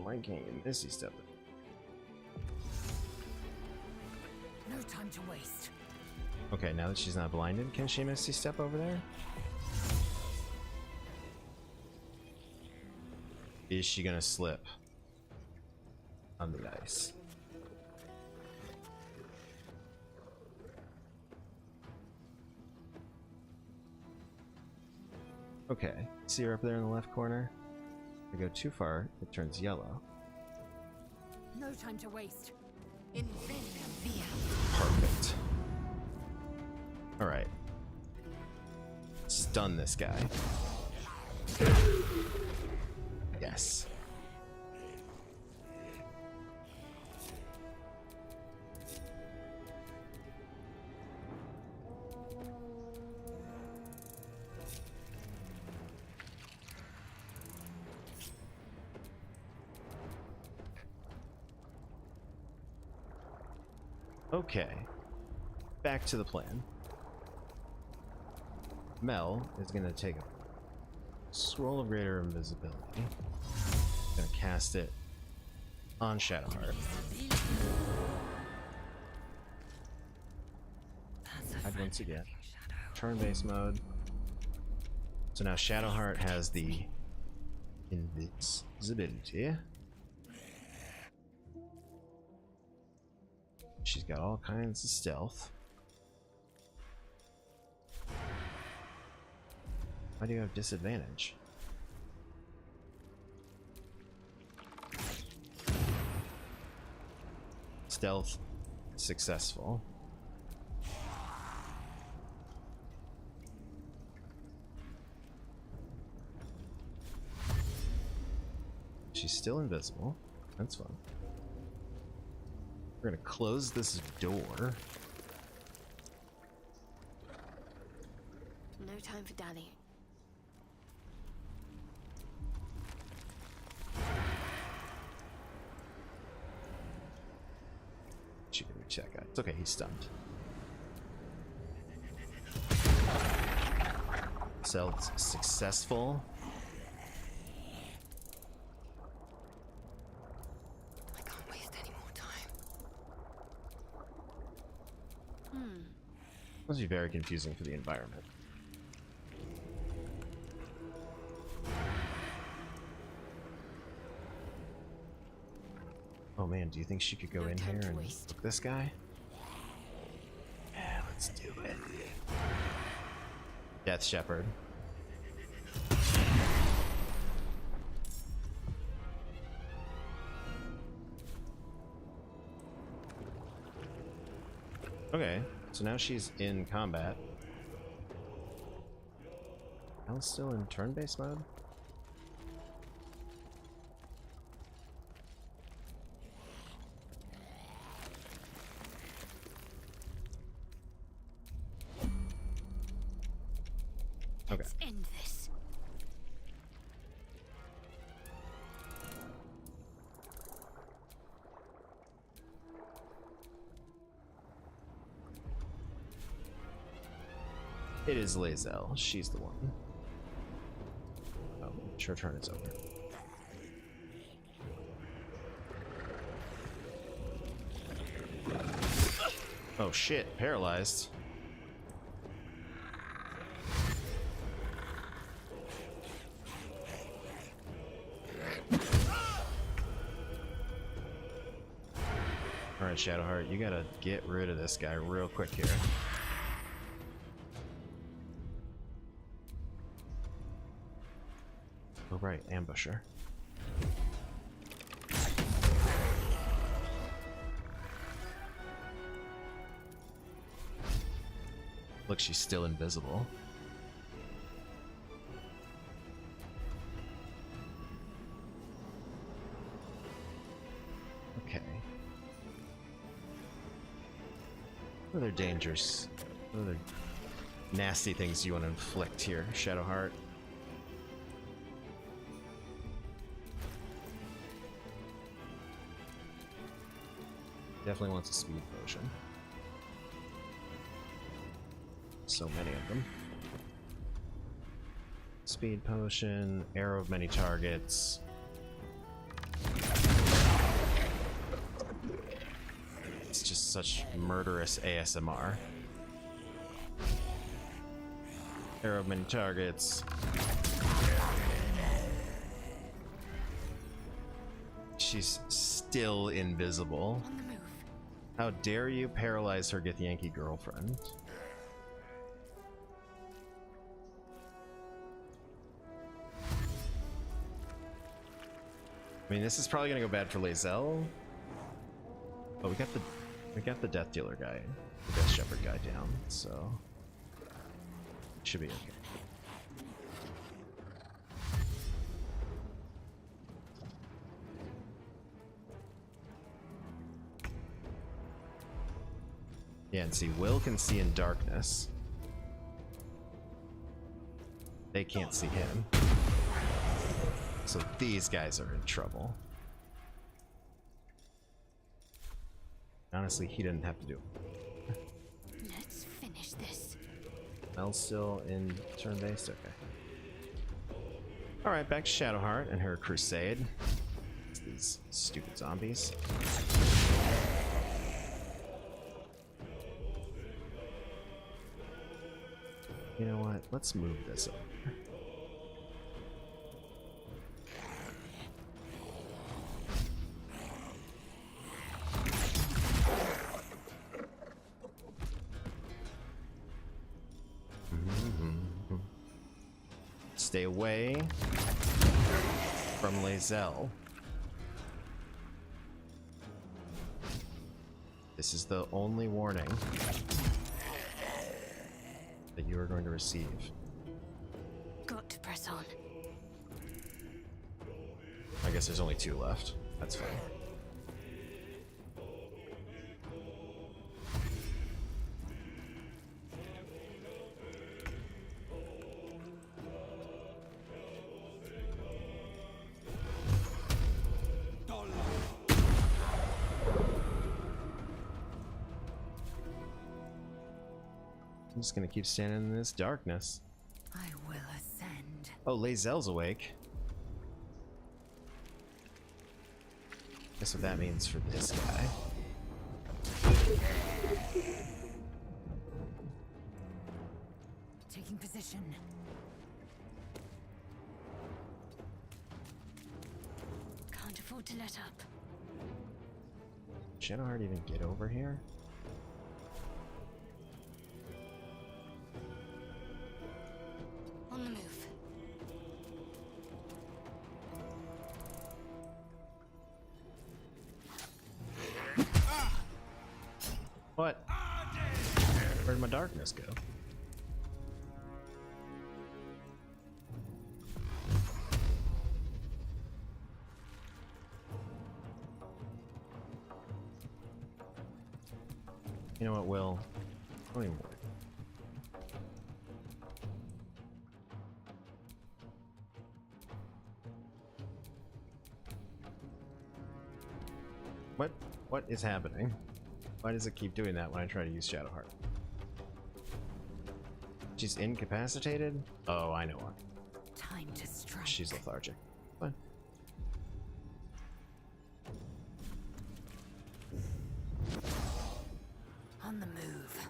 Why can't you Misty Step it? No time to waste. Okay, now that she's not blinded, can she Misty Step over there? Is she gonna slip on the ice? Okay, see her up there in the left corner? If I go too far, it turns yellow. No time to waste. In via. Perfect. Alright. Stun this guy. Yes. Okay, back to the plan. Mel is gonna take a scroll of greater invisibility. Gonna cast it on Shadowheart. Hide once again. Turn-based mode. So now Shadowheart has the invisibility. She's got all kinds of stealth. Why do you have disadvantage? Stealth successful. She's still invisible. That's fun. We're gonna close this door. No time for dallying. She can reach that guy. It's okay, he's stunned. ourselves successful. I can't waste any more time. Must be very confusing for the environment. Oh man, do you think she could go in here and look this guy? Yeah, let's do it. Death Shepherd. Okay, so now she's in combat. Mel's still in turn-based mode? Okay. Let's end this. It is Lae'zel. She's the one. Oh, her turn is over. Oh shit, paralyzed. Alright, Shadowheart, you gotta get rid of this guy real quick here. Oh right, ambusher. Look, she's still invisible. Okay. What other dangers? What other nasty things you want to inflict here, Shadowheart? Definitely wants a speed potion. So many of them. Speed potion, arrow of many targets. It's just such murderous ASMR. Arrow of many targets. She's still invisible. How dare you paralyze her Githyanki girlfriend? I mean, this is probably gonna go bad for Lae'zel. But we got the Death Dealer guy, the Death Shepherd guy down, so should be okay. Yeah, and see, Will can see in darkness. They can't see him. So these guys are in trouble. Honestly, he didn't have to do it. Let's finish this. Mel's still in turn-based? Okay. Alright, back to Shadowheart and her crusade. It's these stupid zombies. You know what? Let's move this over. Stay away from Lae'zel. This is the only warning that you are going to receive. Got to press on. I guess there's only 2 left. That's fine. I'm just gonna keep standing in this darkness. I will ascend. Oh, Lae'zel's awake. Guess what that means for this guy. Taking position. Can't afford to let up. Shadowheart even get over here? On the move. What? Where'd my darkness go? You know what, Will? Don't even worry. What is happening? Why does it keep doing that when I try to use Shadowheart? She's incapacitated? Oh, I know why. Time to strike. She's lethargic. Fine. On the move.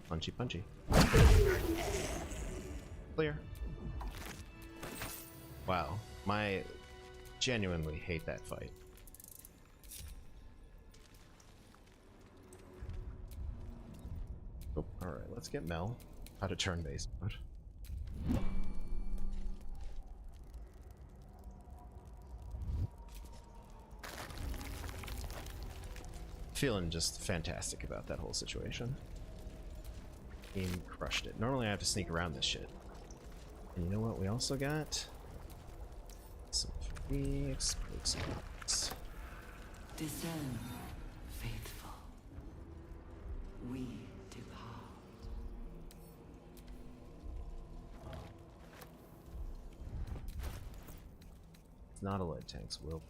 Punchy, punchy. Clear. Wow. Genuinely hate that fight. Oh, alright, let's get Mel out of turn-based mode. Feeling just fantastic about that whole situation. Team crushed it. Normally I have to sneak around this shit. And you know what we also got? Some free explosives. Descend, faithful. We depart. It's not a lead tank's will.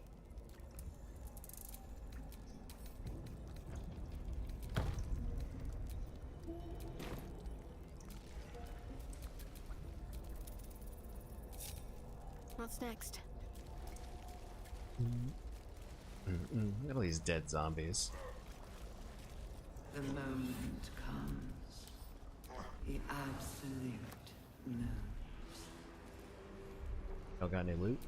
What's next? Look at all these dead zombies. The moment comes. The absolute knows. Y'all got any loot?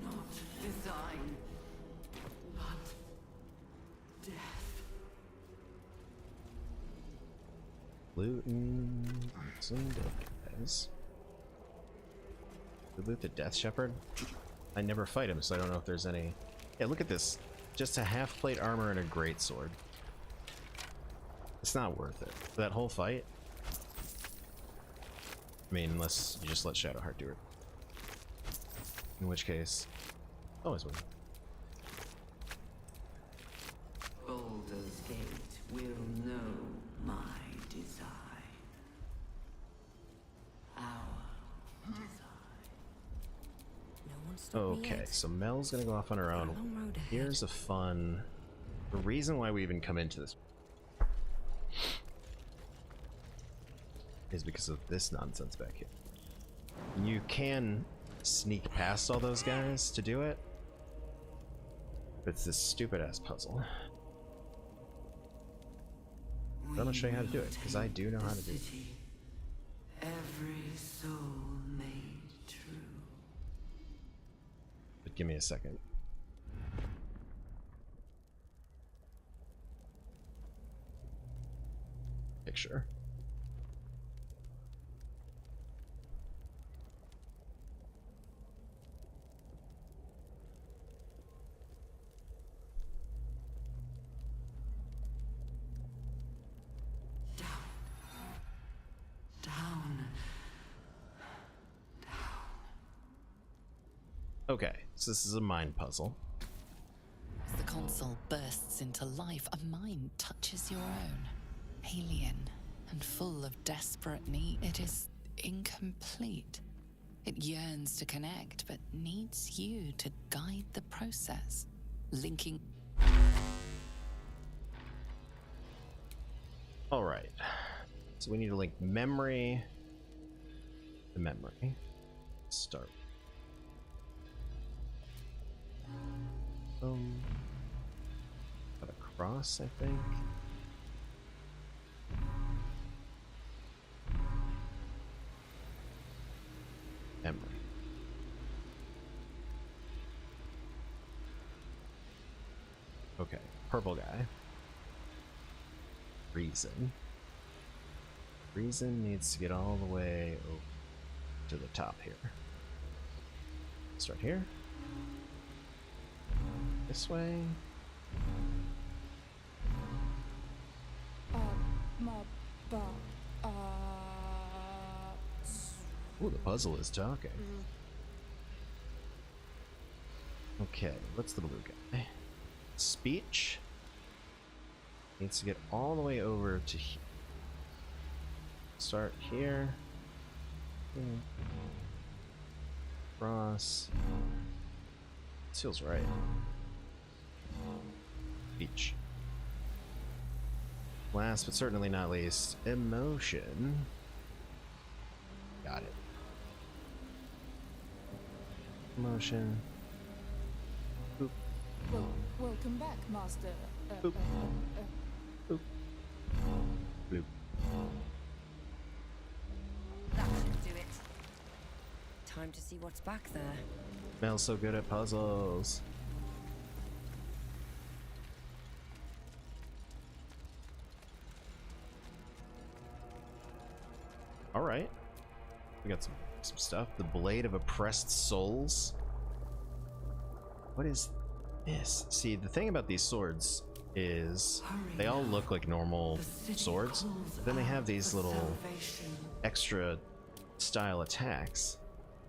Not design, but death. Looting some dead guys. We loot the Death Shepherd? I never fight him, so I don't know if there's any. Yeah, look at this. Just a half plate armor and a great sword. It's not worth it. For that whole fight? I mean, unless you just let Shadowheart do it. In which case, always win. Baldur's Gate will know my design. Our design. No one stopped me Okay, yet. so Mel's gonna go off on her own. Long road ahead. Here's a fun. The reason why we even come into this is because of this nonsense back here. You can sneak past all those guys to do it, but it's this stupid ass puzzle. I'm gonna show you how to do it, because I do know how to do it. Every soul made true. But give me a second. Picture. Down Okay, so this is a mind puzzle. As the console bursts into life, a mind touches your own. Alien and full of desperate need. It is incomplete. It yearns to connect, but needs you to guide the process, linking. All right, so we need to link memory to memory. Start. Got a cross, I think. Memory. Okay, purple guy. Reason. Reason needs to get all the way over to the top here. Start here. This way. Ooh, the puzzle is talking. Okay, what's the blue guy? Speech needs to get all the way over to here. Start here. Cross. This feels right. Speech. Last but certainly not least, emotion. Got it. Emotion. Boop. Well, welcome back, Master. Boop. Boop. Bloop. That should do it. Time to see what's back there. Mel's so good at puzzles. All right, we got some stuff. The Blade of Oppressed Souls. What is this? See, the thing about these swords is they all look like normal swords, but then they have these little extra style attacks,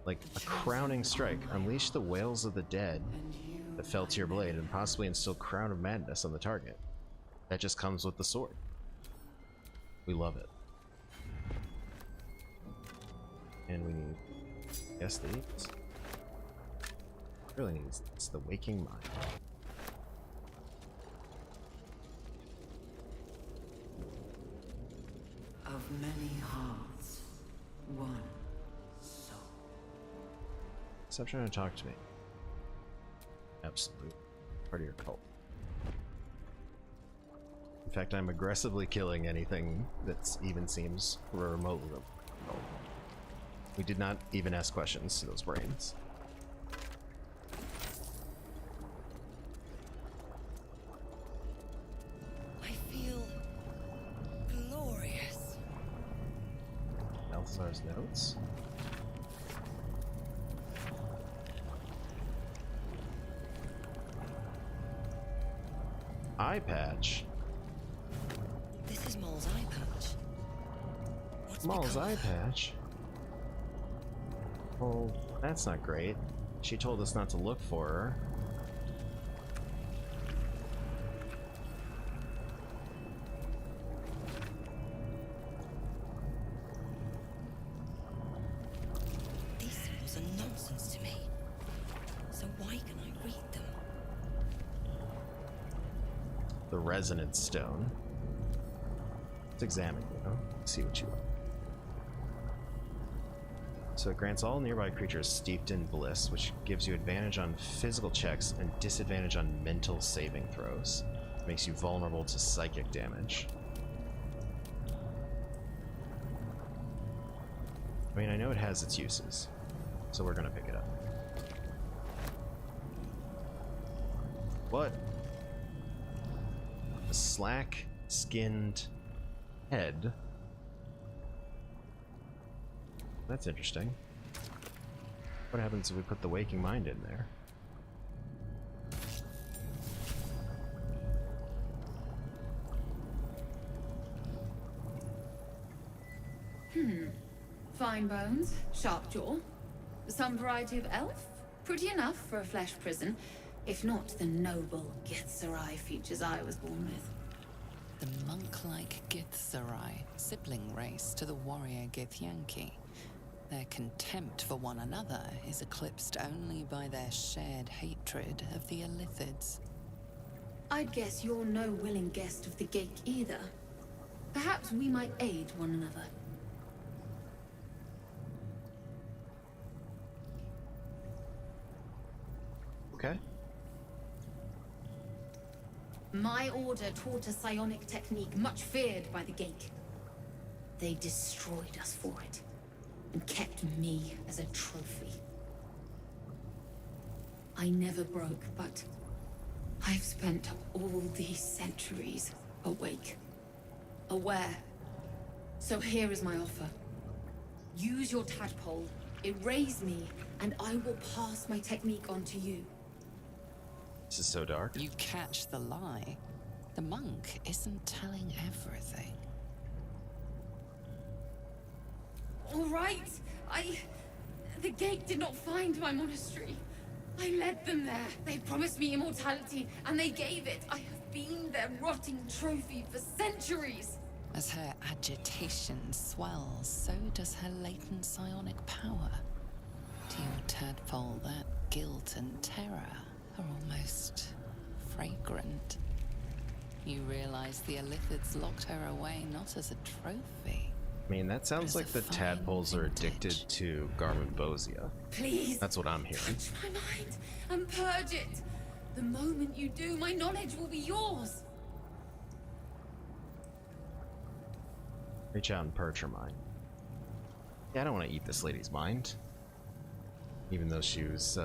like a crowning strike. Unleash the wails of the dead that fell to your blade and possibly instill Crown of Madness on the target. That just comes with the sword. We love it. And we need, I guess, these. Really needs, it's the Waking Mind. Of many hearts, one soul. Stop trying to talk to me. Absolute part of your cult. In fact, I'm aggressively killing anything that even seems remotely cult. We did not even ask questions to those brains. I feel glorious. Balthazar's notes. Eye patch. This is Maul's eye patch. What's Maul's become eye of her? patch? Well, that's not great. She told us not to look for her. These symbols are nonsense to me. So why can I read them? The Resonance Stone. Let's examine, you know, see what you want. So it grants all nearby creatures steeped in bliss, which gives you advantage on physical checks and disadvantage on mental saving throws. It makes you vulnerable to psychic damage. I mean, I know it has its uses, so we're gonna pick it up. What? A slack-skinned head. That's interesting. What happens if we put the Waking Mind in there? Fine bones, sharp jaw, some variety of elf, Pretty enough for a flesh prison, if not the noble Githzerai features I was born with. The monk-like Githzerai, sibling race to the warrior Githyanki. Their contempt for one another is eclipsed only by their shared hatred of the Illithids. I'd guess you're no willing guest of the Geik either. Perhaps we might aid one another. Okay. My order taught a psionic technique much feared by the Geik. They destroyed us for it, and kept me as a trophy. I never broke, but I've spent all these centuries awake, aware. So here is my offer. Use your tadpole, erase me, and I will pass my technique on to you. This is so dark. You catch the lie. The monk isn't telling everything. All right, the Geik did not find my monastery. I led them there. They promised me immortality, and they gave it. I have been their rotting trophy for centuries. As her agitation swells, so does her latent psionic power. To your tadpole, that guilt and terror are almost fragrant. You realize the Illithids locked her away not as a trophy. I mean, that sounds like the tadpoles are addicted to Garmonbosia. Please. That's what I'm hearing. Touch my mind and purge it. The moment you do, my knowledge will be yours. Reach out and purge her mind. Yeah, I don't want to eat this lady's mind. Even though she was,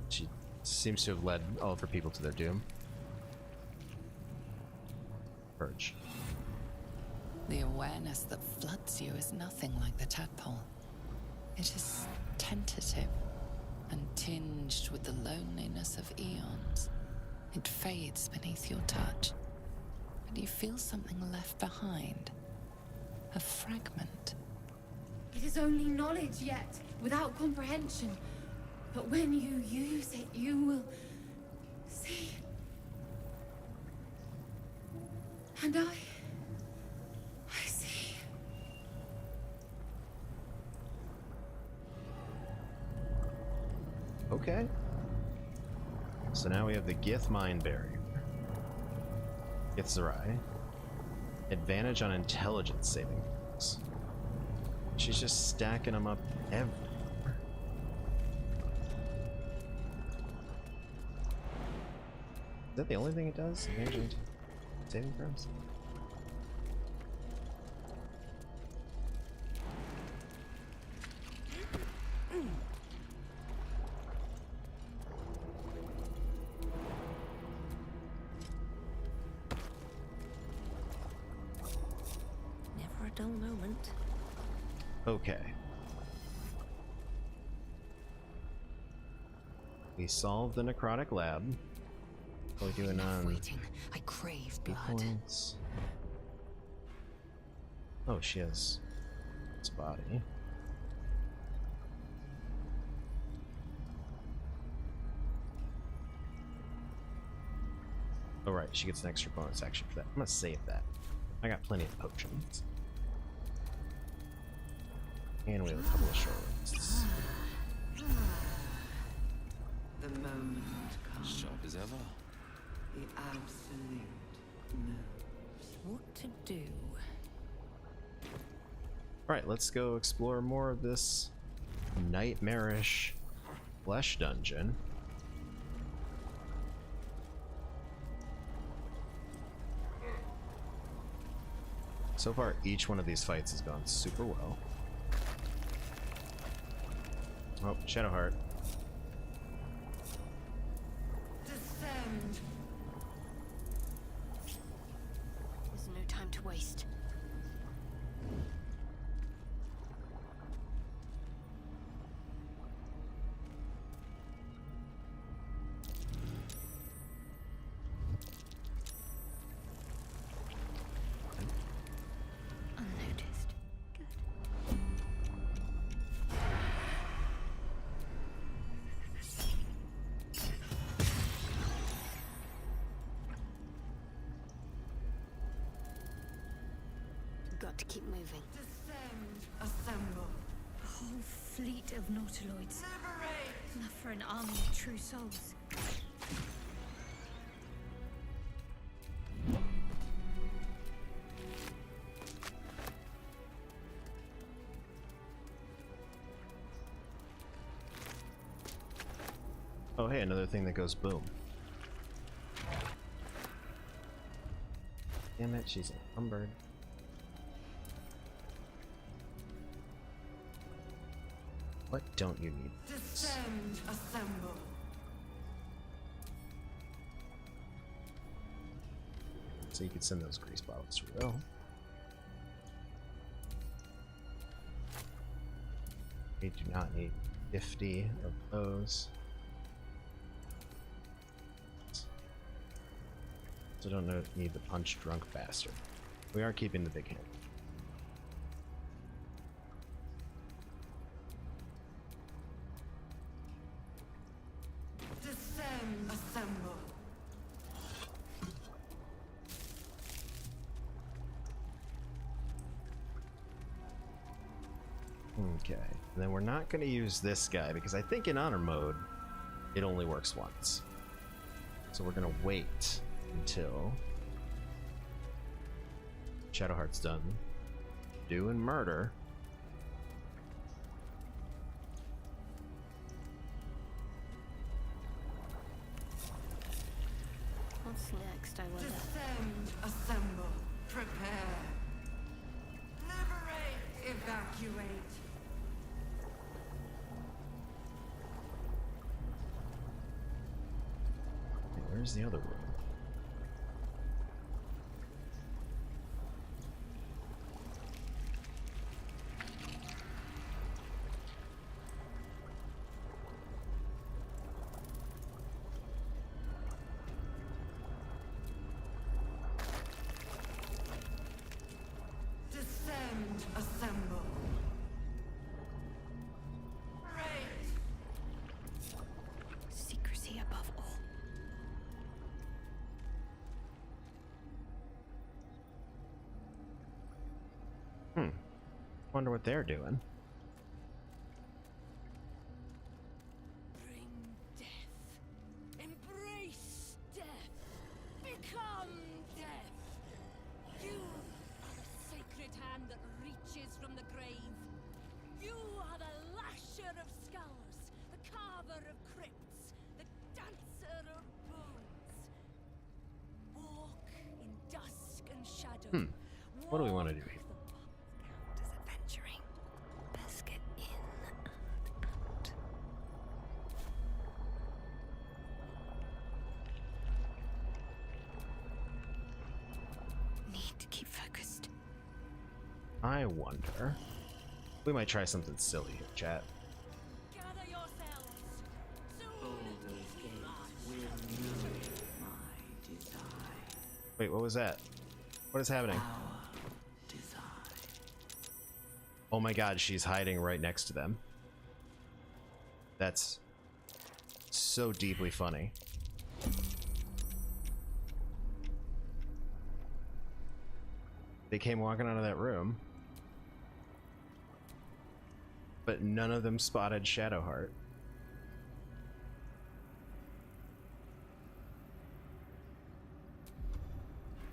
she seems to have led all of her people to their doom. Purge. The awareness that floods you is nothing like the tadpole. It is tentative and tinged with the loneliness of eons. It fades beneath your touch, but you feel something left behind. A fragment. It is only knowledge yet, without comprehension. But when you use it, you will see. And I see. Okay. So now we have the Gith Mind Barrier. Githzerai. Advantage on intelligence saving throws. She's just stacking them up everywhere. Is that the only thing it does? Advantage on saving throws? Never a dull moment. Okay. We solved the necrotic lab. What are we doing on Waiting. I crave blood. points? Oh, she has its body. Oh right, she gets an extra bonus action for that. I'm gonna save that. I got plenty of potions. And we have a couple of short rests. The moment comes. Sharp as ever. The absolute knows what to do. Alright, let's go explore more of this nightmarish flesh dungeon. So far, each one of these fights has gone super well. Oh, Shadowheart. Descend. There's no time to waste. Unnoticed. Good. got to keep moving. Assemble. A whole fleet of nautiloids. Enough for an army of true souls. Oh, hey, another thing that goes boom. Damn it, she's encumbered. What don't you need? Descend, assemble. So you could send those grease bottles to Will. We do not need 50 of those. So don't need the punch drunk bastard. We are keeping the big hand. Descend, assemble. Okay, and then we're not going to use this guy because I think in honor mode it only works once. So we're going to wait until Shadowheart's done doing murder. What's next, I wonder? Descend, assemble, prepare. Liberate, evacuate. Where's the other room? Descend, assemble. Raise. Secrecy above all. Wonder what they're doing. Bring death. Embrace death. Become death. You are the sacred hand that reaches from the grave. You are the lasher of skulls, the carver of crypts, the dancer of bones. Walk in dusk and shadow. What do we want to do here? Adventuring. Best get in and out. Need to keep focused. I wonder. We might try something silly here, chat. Gather yourselves. Wait, what was that? What is happening? Oh my god, she's hiding right next to them. That's so deeply funny. They came walking out of that room, but none of them spotted Shadowheart.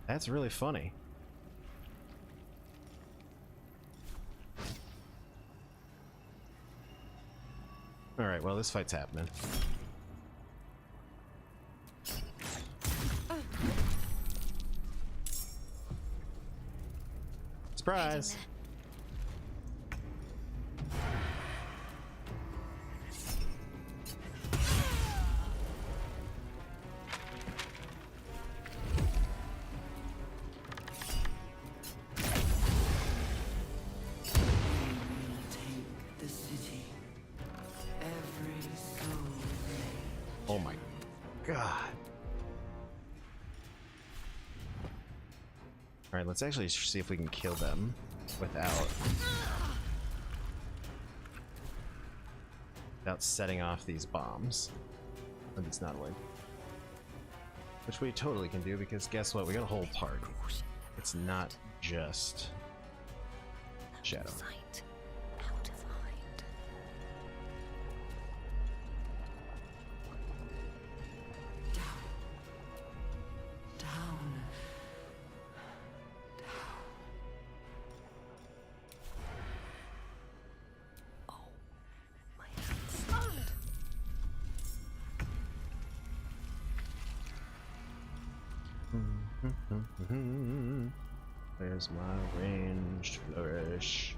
That's really funny. Alright, well, this fight's happening. Surprise! Oh my god. Alright, let's actually see if we can kill them without setting off these bombs. Or these not like. Which we totally can do because guess what? We got a whole party. It's not just Shadow. Sight, out of mind. Down. Where's my ranged flourish?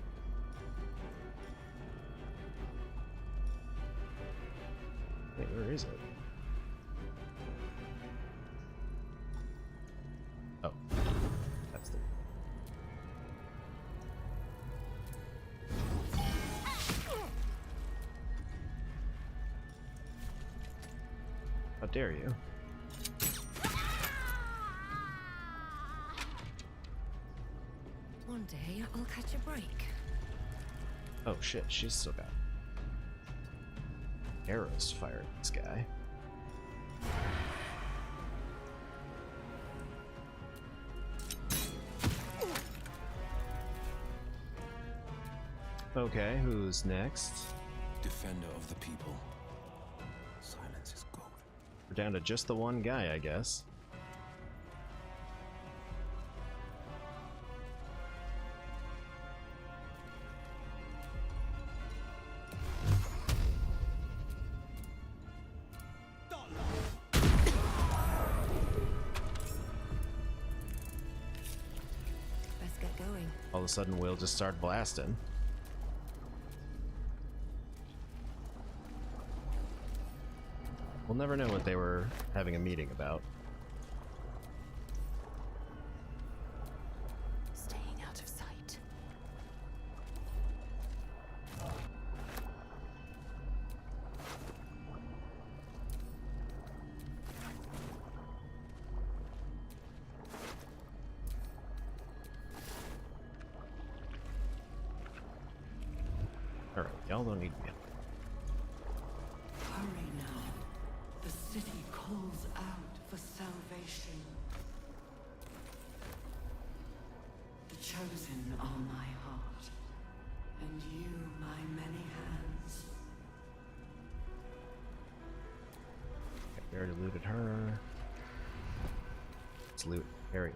Wait, where is it? Oh, that's the. How dare you? One day I'll catch a break. Oh shit, she's still got arrows fired at this guy. Okay, who's next? Defender of the people. Silence is gold. We're down to just the one guy, I guess. Let's get going. All of a sudden, we'll just start blasting. We'll never know what they were having a meeting about. Staying out of sight. Alright, y'all don't need me. Hurry now. The city calls out for salvation. The chosen are my heart, and you my many hands. Okay, we already looted her. Let's loot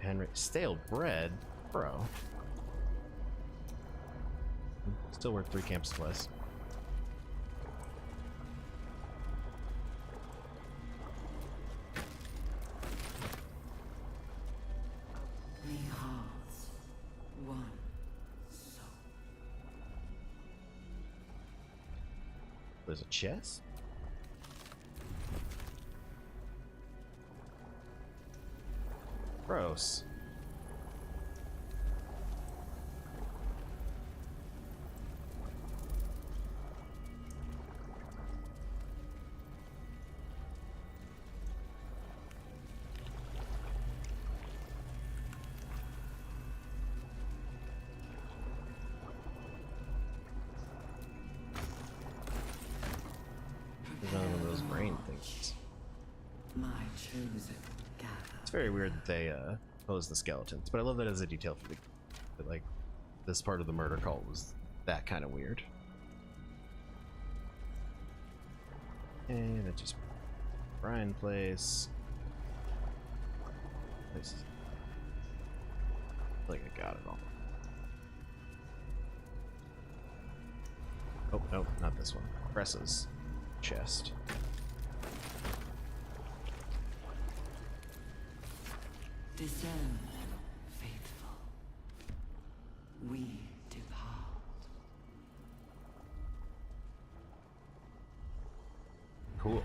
Henry. Stale bread? Bro. Still worth 3 camp supplies. Me hearts, one soul. There's a chest? Gross. There's none of those brain things. My chosen gather. It's very weird that they pose the skeletons, but I love that as a detail for the that, like, this part of the murder cult was that kind of weird. And it just Brian place. I feel like I got it all. Oh no, not this one. Presses chest. Discern, faithful. We depart. Cool.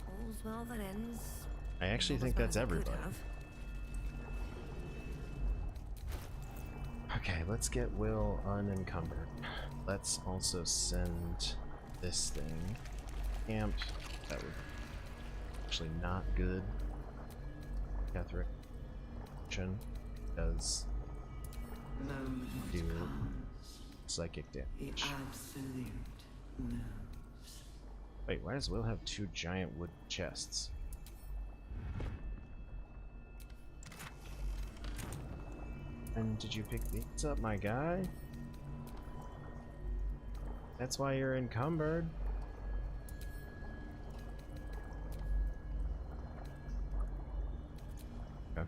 All's well that ends. I actually Not think as bad that's as it could everybody. have. Okay, let's get Will unencumbered. Let's also send this thing camped. That would actually not good. Catherick does do psychic The damage. absolute moves. Wait, why does Will have 2 giant wood chests? And did you pick these up, my guy? That's why you're encumbered. Okay.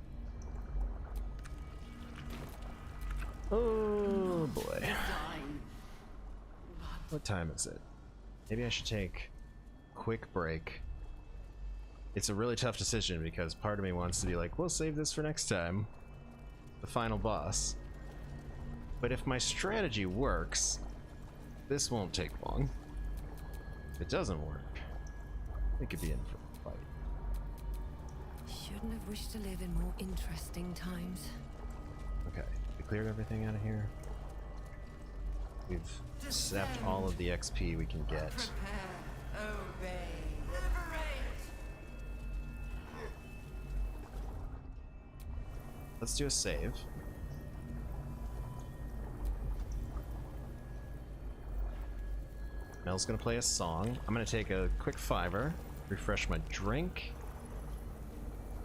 Oh boy. What time is it? Maybe I should take a quick break. It's a really tough decision because part of me wants to be like, we'll save this for next time. The final boss. But if my strategy works, this won't take long. If it doesn't work, it could be in for a fight. Shouldn't have wished to live in more interesting times. Okay, we cleared everything out of here. We've sapped all of the XP we can get. Let's do a save. Mel's gonna play a song. I'm gonna take a quick 5-er, refresh my drink.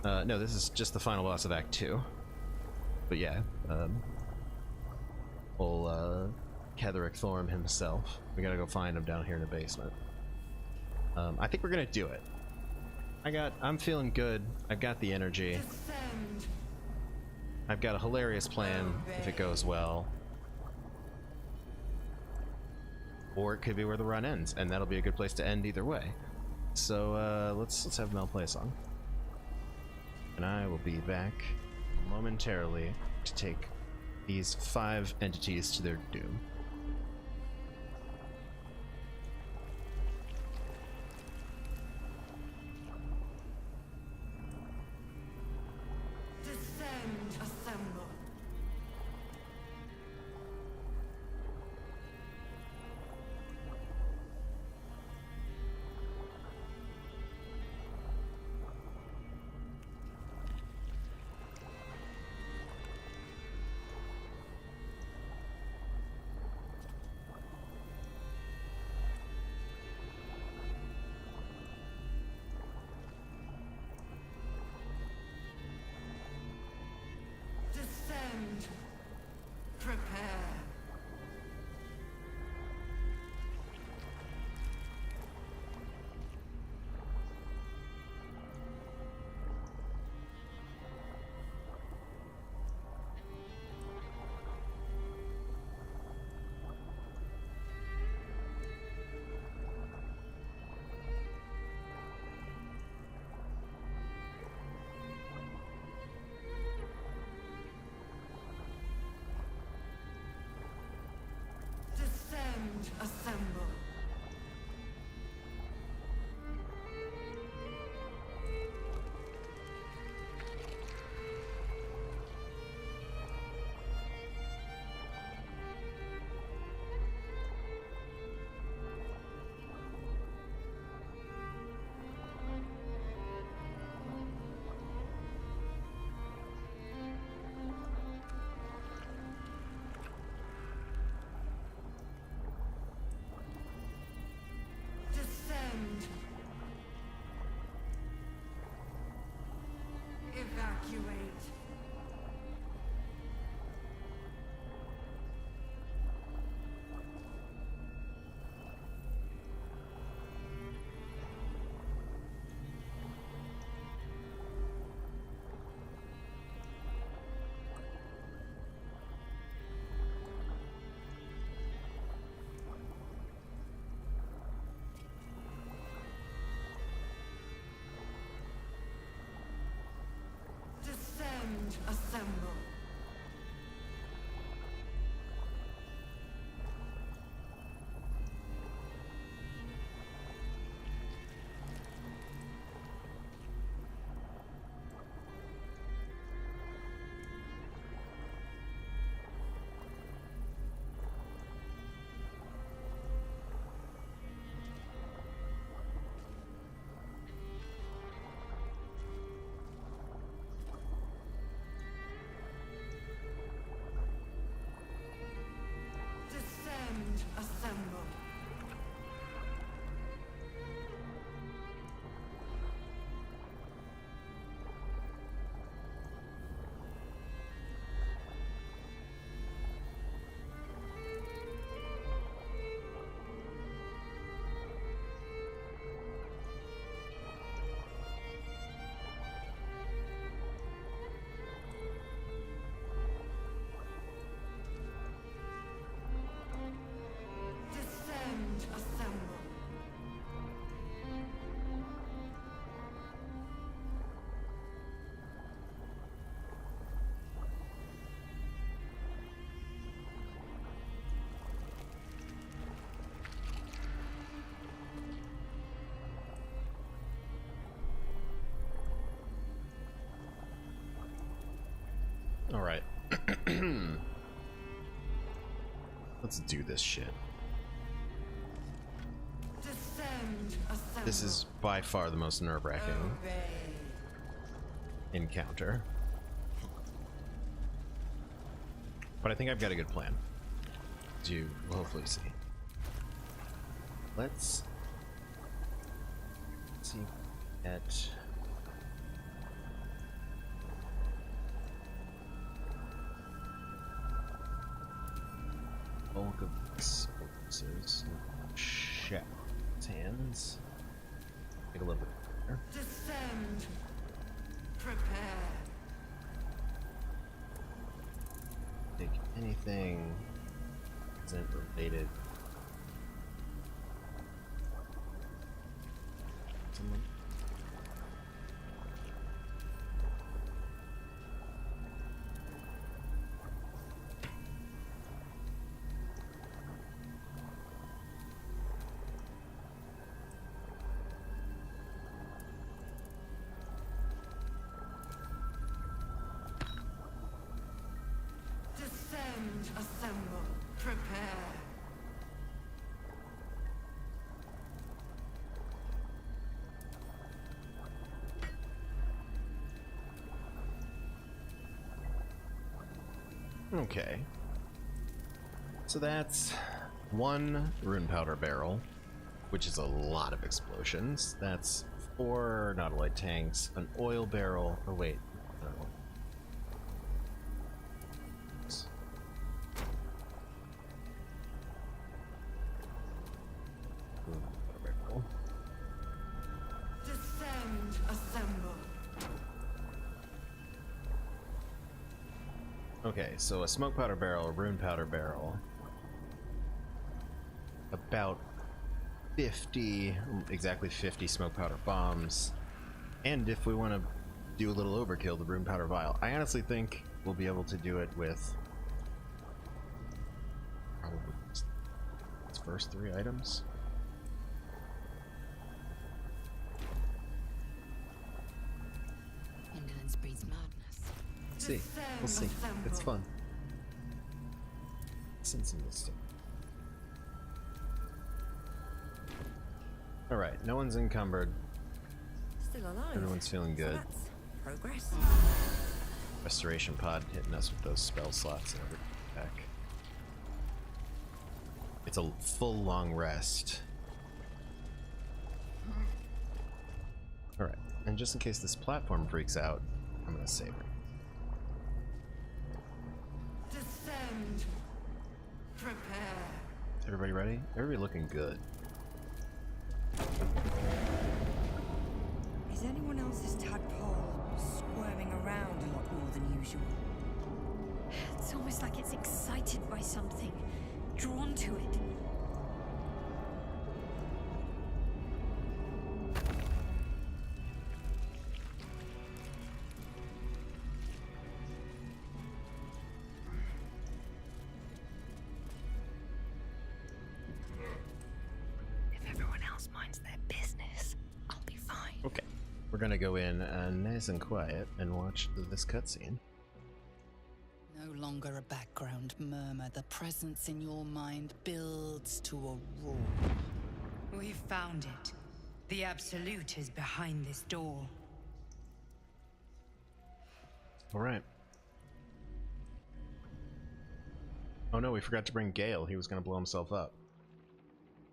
No, this is just the final boss of Act 2. But yeah, old Ketheric Thorm himself. We gotta go find him down here in the basement. I think we're gonna do it. I'm feeling good. I've got the energy. I've got a hilarious plan if it goes well. Or it could be where the run ends, and that'll be a good place to end either way. So let's have Mel play a song. And I will be back momentarily to take these 5 entities to their doom. Alright. Let's do this shit. This is by far the most nerve-wracking encounter. But I think I've got a good plan. As you will hopefully see. Let's see at bulk of this focuses Shadowheart's hands. Take a little bit there. Descend. Prepare. Take anything isn't related. Someone. Descend, assemble, prepare. Okay. So that's one rune powder barrel, which is a lot of explosions. That's 4 Nautiloid tanks, an oil barrel. Oh wait, no. Descend, assemble. Okay, so a smoke powder barrel, a rune powder barrel, about 50, exactly 50 smoke powder bombs, and if we want to do a little overkill, the rune powder vial. I honestly think we'll be able to do it with probably its first 3 items. Indolence breeds madness. See, we'll see. It's fun. Sensing this stuff. All right, no one's encumbered. Still alive. Everyone's feeling good. So that's progress. Restoration pod hitting us with those spell slots and everything back. It's a full long rest. All right, and just in case this platform freaks out, I'm gonna save it. Descend. Prepare. Everybody ready? Everybody looking good. Is anyone else's tadpole squirming around a lot more than usual? It's almost like it's excited by something, drawn to it. If everyone else minds their business, I'll be fine. Okay, we're gonna go in nice and quiet and watch this cutscene. No longer a background murmur. The presence in your mind builds to a roar. We've found it. The Absolute is behind this door. All right. Oh no, we forgot to bring Gale. He was gonna blow himself up.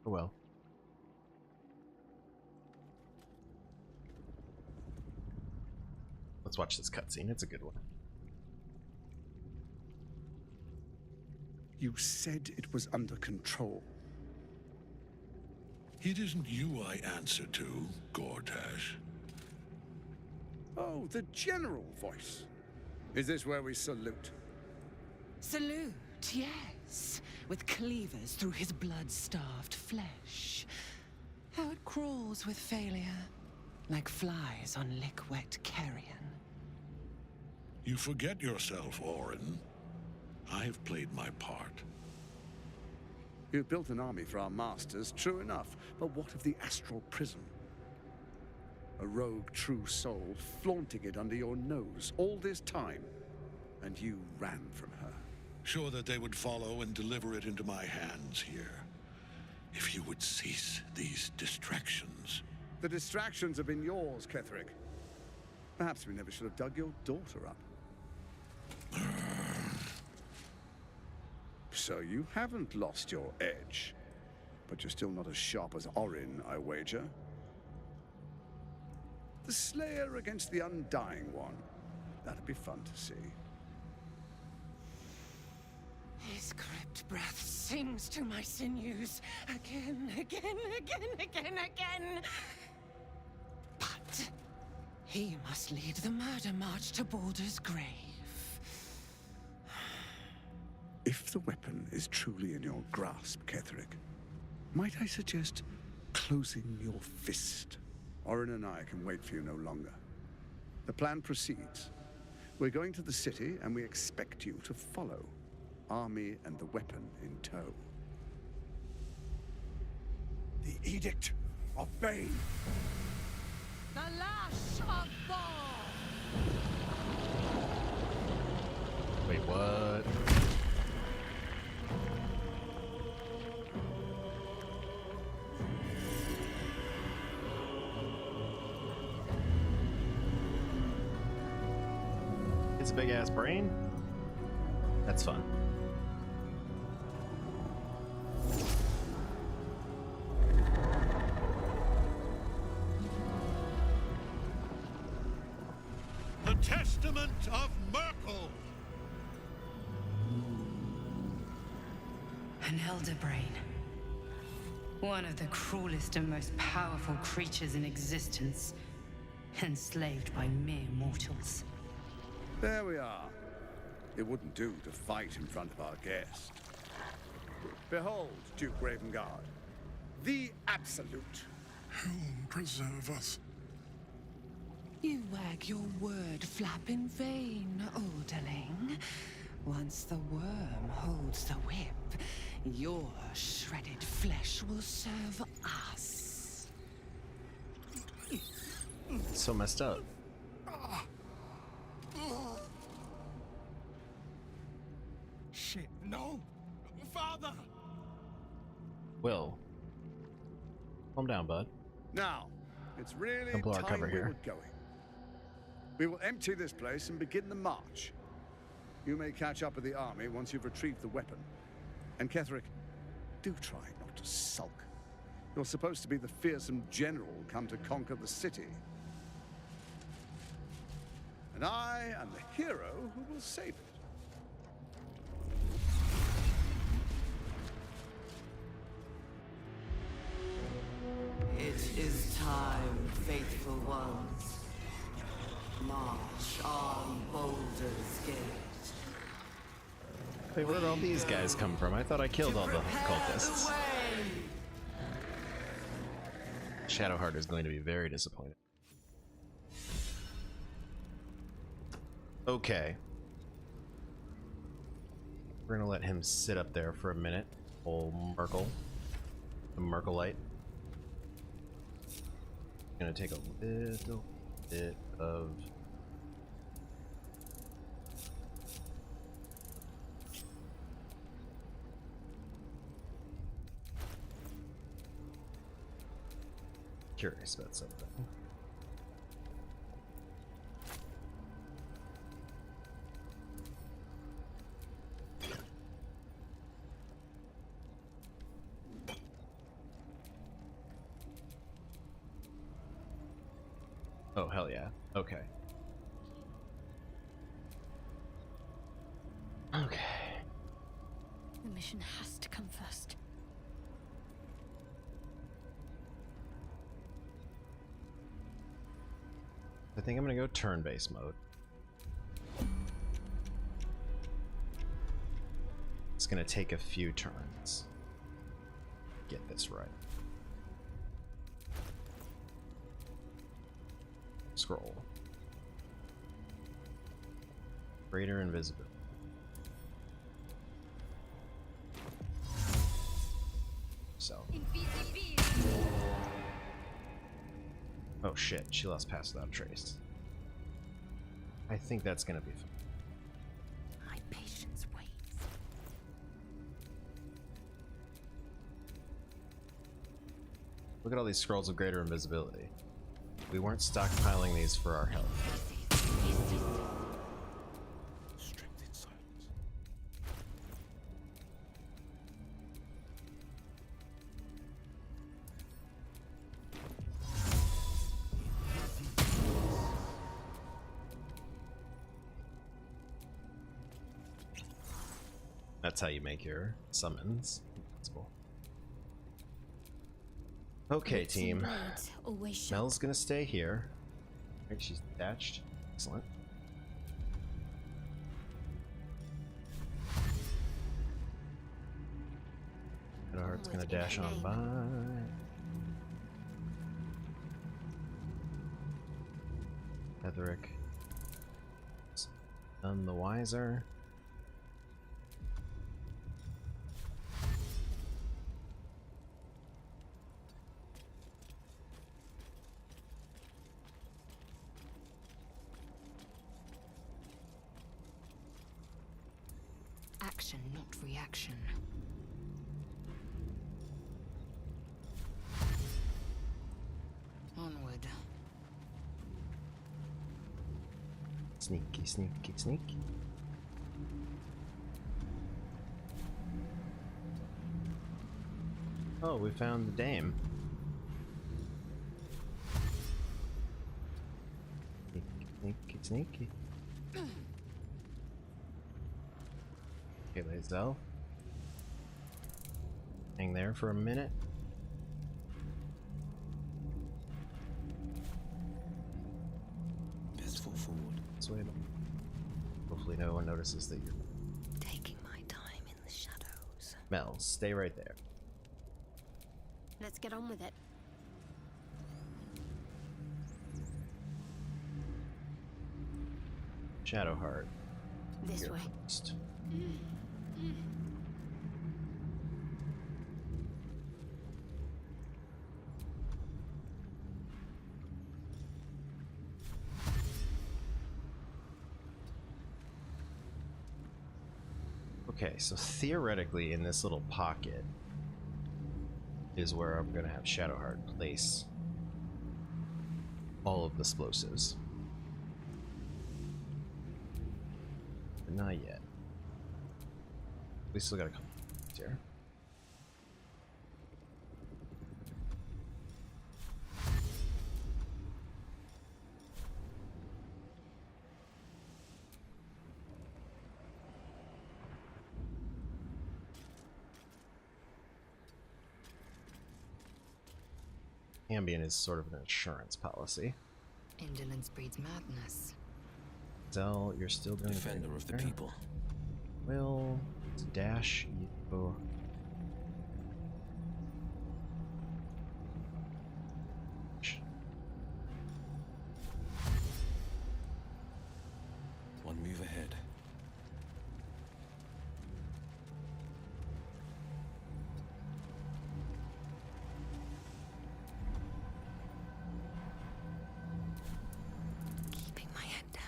Oh well. Let's watch this cutscene. It's a good one. You said it was under control. It isn't you I answer to, Gortash. Oh, the general voice. Is this where we salute? Salute, yes, with cleavers through his blood-starved flesh. How it crawls with failure, like flies on lick-wet carrion. You forget yourself, Orin. I've played my part. You built an army for our masters, true enough, but what of the astral prism? A rogue true soul flaunting it under your nose all this time. and you ran from her. Sure that they would follow and deliver it into my hands here. If you would cease these distractions. The distractions have been yours, Ketherick. Perhaps we never should have dug your daughter up. So you haven't lost your edge, but you're still not as sharp as Orin, I wager. The Slayer against the Undying One. That'd be fun to see. His crypt breath sings to my sinews again, again, again, again, again. But he must lead the murder march to Baldur's grave. If the weapon is truly in your grasp, Ketherick, might I suggest closing your fist? Orin and I can wait for you no longer. The plan proceeds. We're going to the city, and we expect you to follow. Army and the weapon in tow. The Edict of Bane. The lash of Thor! Wait, what? It's a big ass brain? That's fun. The Testament of Merkel! An elder brain. One of the cruelest and most powerful creatures in existence. Enslaved by mere mortals. There we are. It wouldn't do to fight in front of our guest. Behold, Duke Ravengard. The Absolute. Helm preserve us. You wag your word flap in vain, Alderling. Once the worm holds the whip, your shredded flesh will serve us. So messed up. Shit, no! Father! Will. Calm down, bud. Now, it's really Don't blow our time cover we here. were going. We will empty this place and begin the march. You may catch up with the army once you've retrieved the weapon. And Ketherick, do try not to sulk. You're supposed to be the fearsome general come to conquer the city. And I am the hero who will save it. It is time, faithful ones. March on Baldur's Gate. Wait, where did all these guys come from? I thought I killed all the cultists. Shadowheart is going to be very disappointed. Okay. We're gonna let him sit up there for a minute. Old Merkel. The Merkelite. Gonna take a little bit of curious about something. Oh, hell yeah. Okay. Okay. The mission has to come first. I think I'm gonna go turn-based mode. It's gonna take a few turns. Get this right. Scroll. Greater invisibility. So. Oh shit, she lost pass without trace. I think that's gonna be fun. Look at all these scrolls of greater invisibility. We weren't stockpiling these for our health. Strict silence. That's how you make your summons invincible. Okay, team. Mel's gonna stay here. Right, she's detached. Excellent. Shadowheart's gonna dash on by. Etheric. None the wiser. Action, not reaction. Onward. Sneaky, sneaky, sneaky. Oh, we found the dame. Sneaky, sneaky, sneaky. Okay, Lae'zel. Hang there for a minute. Let's fall forward. This way. Hopefully no one notices that you're Taking my time in the shadows. Mel, stay right there. Let's get on with it. Shadowheart. This You're way. first. Okay, so theoretically in this little pocket is where I'm gonna have Shadowheart place all of the explosives. But not yet. We still got a couple here. Ambient is sort of an insurance policy. Indolence breeds madness. Zell, you're still doing Defender of the people. Will dash you. One move ahead. Keeping my head down.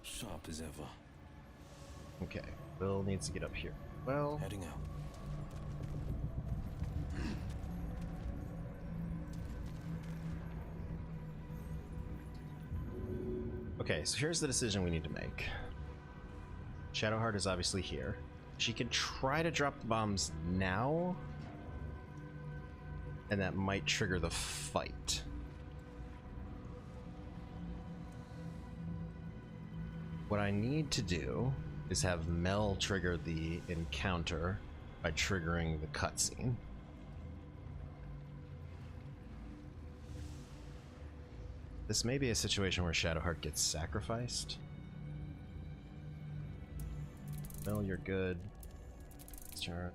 Sharp as ever. Okay, Will needs to get up here. Well, heading out. okay, so here's the decision we need to make. Shadowheart is obviously here. She can try to drop the bombs now, and that might trigger the fight. What I need to do is have Mel trigger the encounter by triggering the cutscene. This may be a situation where Shadowheart gets sacrificed. Mel, you're good. Sure.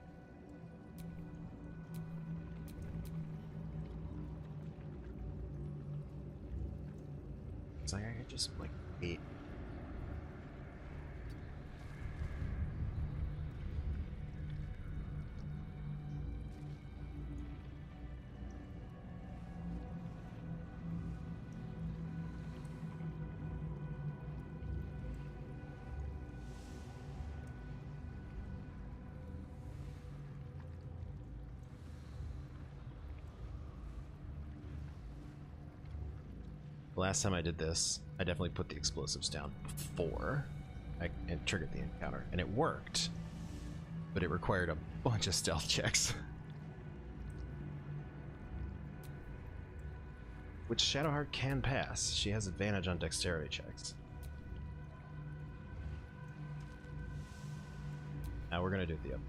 It's like I could just like wait. The last time I did this, I definitely put the explosives down before I triggered the encounter, and it worked, but it required a bunch of stealth checks. Which Shadowheart can pass. She has advantage on dexterity checks. Now we're gonna do the other.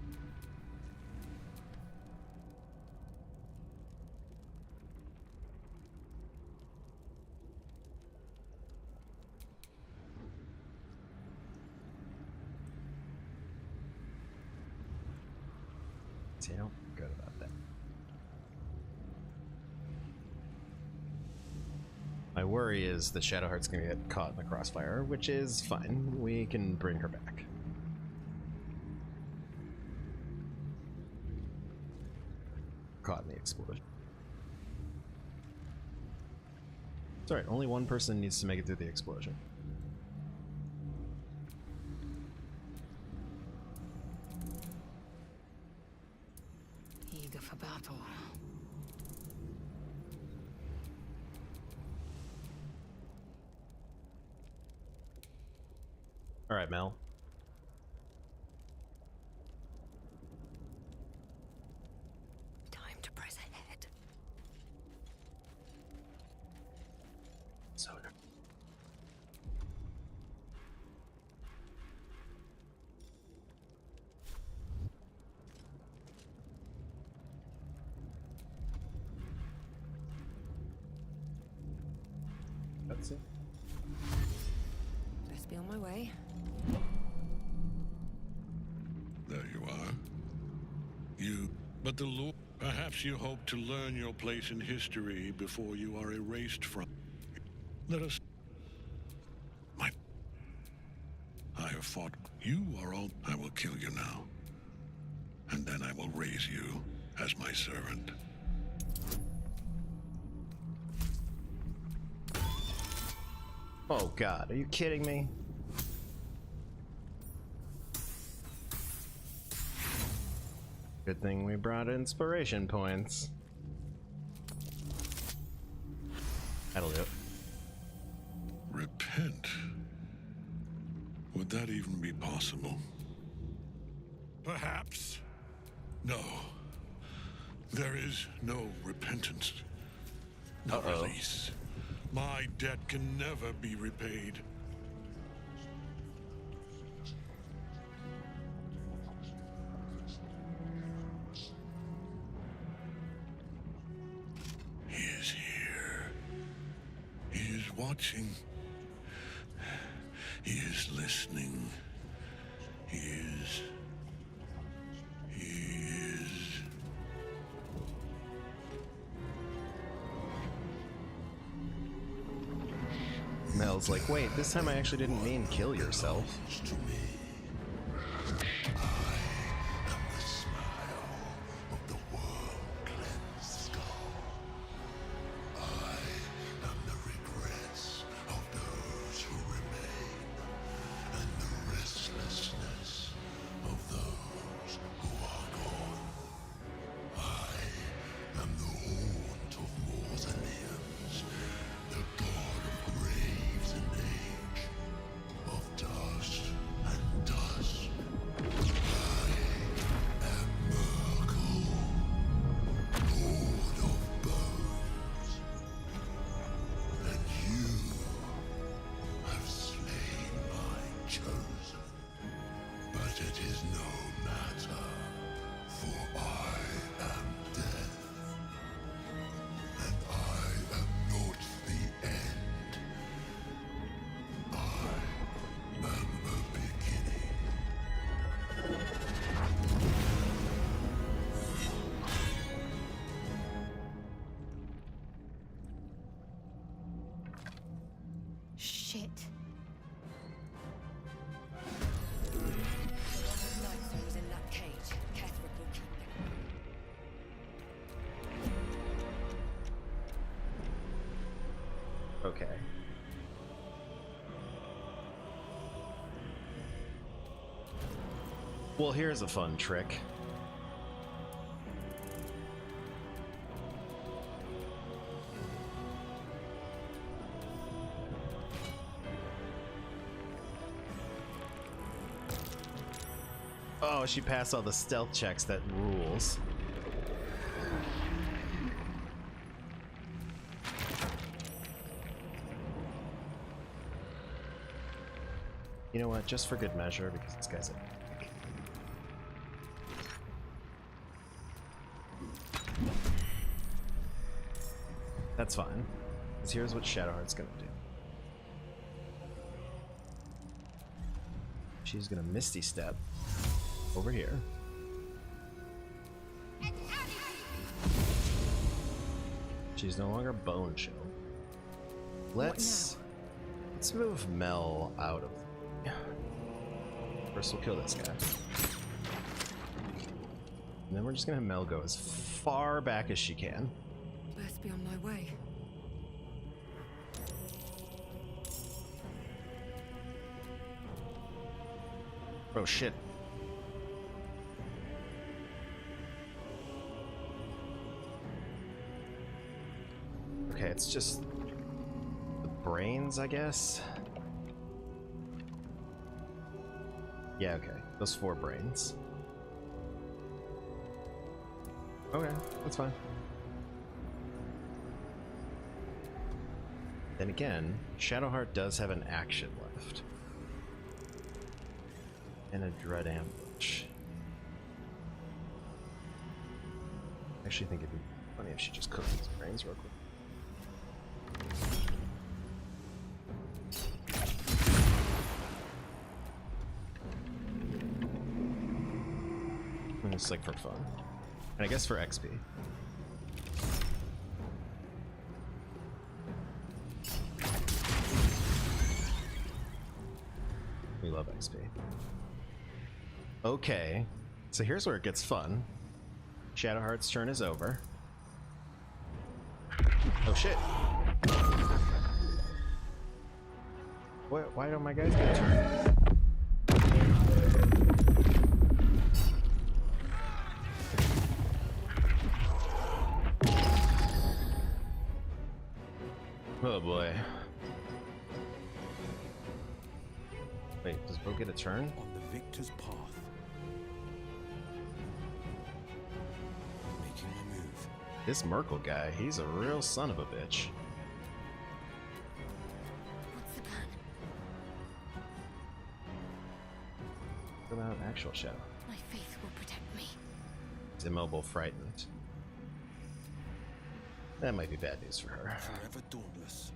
See, I don't feel good about that. My worry is that Shadowheart's gonna get caught in the crossfire, which is fine. We can bring her back. Caught in the explosion. It's alright, only one person needs to make it through the explosion. Eager for battle. Alright, Mel. Time to press ahead. So that's it. Best be on my way. There you are. But the Lord, perhaps you hope to learn your place in history before you are erased from. Let us. I have fought. You are all. I will kill you now. And then I will raise you as my servant. Oh god, are you kidding me? Good thing we brought inspiration points. That'll do it. Repent? Would that even be possible? Perhaps. No. There is no repentance. No release. My debt can never be repaid. He is here. He is watching. He is listening. He is. Mel's like, wait, this time I actually didn't mean kill yourself. Shit. Who's in that cage? Ketherick will keep them. Okay. Well, here's a fun trick. Wow, she passed all the stealth checks. That rules. You know what? Just for good measure, because this guy's a dick. That's fine. Because here's what Shadowheart's gonna do. She's gonna Misty Step over here. She's no longer Bone Chill. Let's move Mel out of. First, we'll kill this guy, and then we're just gonna have Mel go as far back as she can. Best be on my way. Oh shit. Okay, it's just the brains, I guess. Yeah, okay. Those 4 brains. Okay, that's fine. Then again, Shadowheart does have an action left. And a dread ambush. I actually think it'd be funny if she just cooked these brains real quick. And it's like for fun. And I guess for XP. We love XP. Okay, so here's where it gets fun. Shadowheart's turn is over. Oh shit. Why don't my guys get a turn? Oh boy. Wait, does Bo get a turn? On the victor's path. Making a move. This Merkel guy, he's a real son of a bitch. What's the plan? What about actual Shadow? My faith will protect me. He's immobile, frightened. That might be bad news for her. Forever dauntless.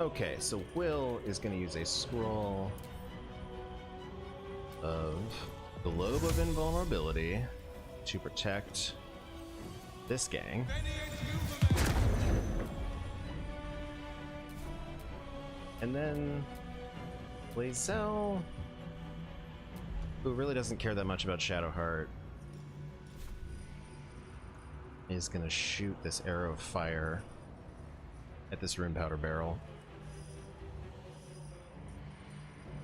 Okay, so Will is going to use a scroll of Globe of Invulnerability to protect this gang. And then Blazel, who really doesn't care that much about Shadowheart, is going to shoot this arrow of fire at this rune powder barrel.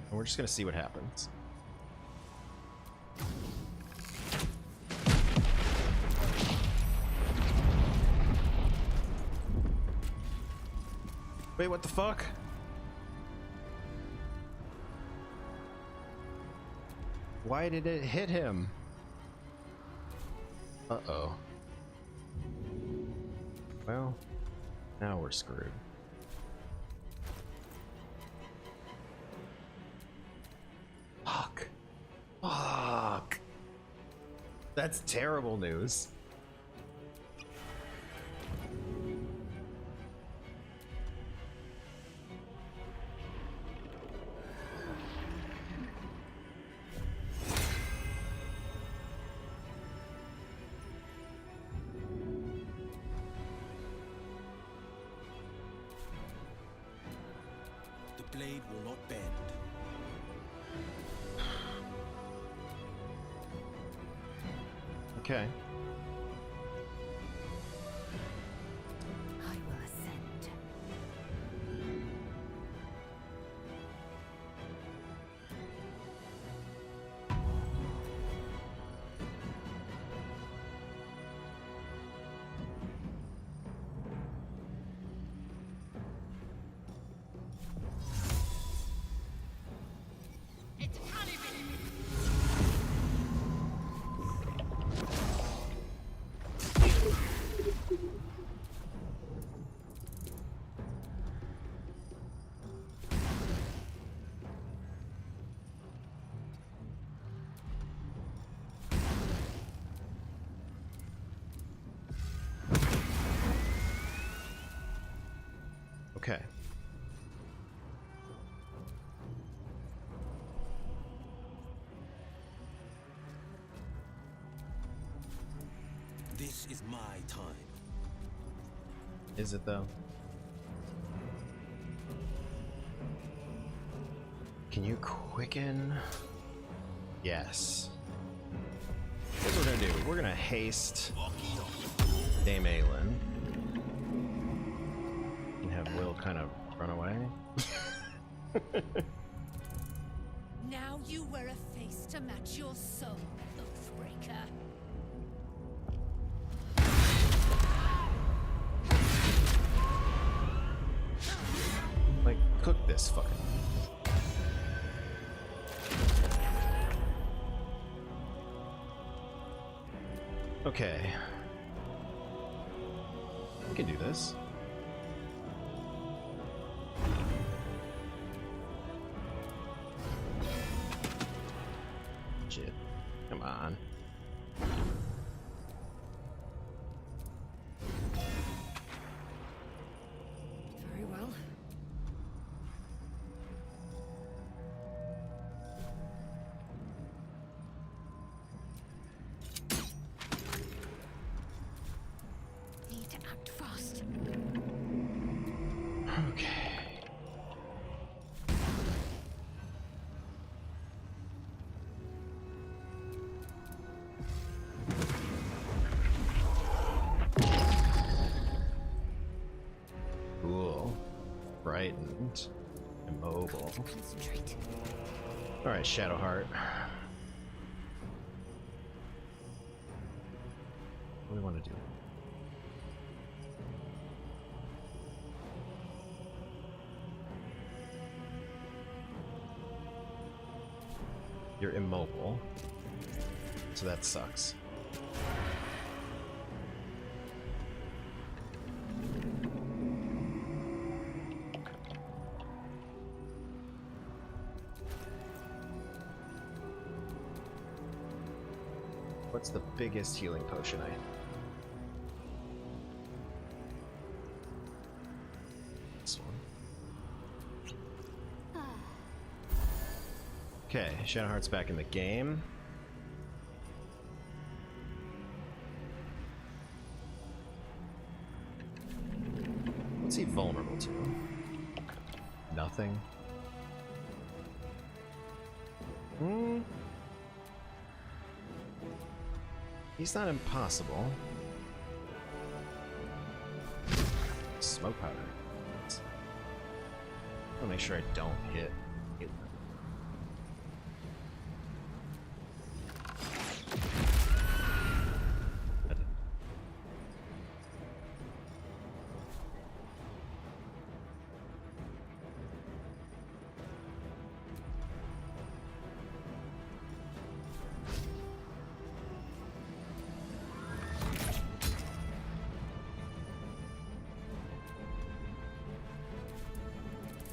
And we're just going to see what happens. Wait, what the fuck? Why did it hit him? Uh-oh. Well, now we're screwed. Fuck. Fuck. That's terrible news. The blade will not bend. Okay. I will ascend. Okay. This is my time. Is it though? Can you quicken? Yes. Here's what we're gonna do. We're gonna haste Dame Aelin and have Will kind of run away. Now you wear a face to match your soul, Oathbreaker. Like, cook this fucking. Okay. We can do this. Shit. Come on. Very well. Need to act fast. Okay. Cool. Frightened. Immobile. Concentrate. Alright, Shadowheart. What do we want to do? You're immobile, so that sucks. What's the biggest healing potion I have? This one. Okay, Shadowheart's back in the game. What's he vulnerable to? Nothing. He's not impossible. Smoke powder. I'll make sure I don't hit it.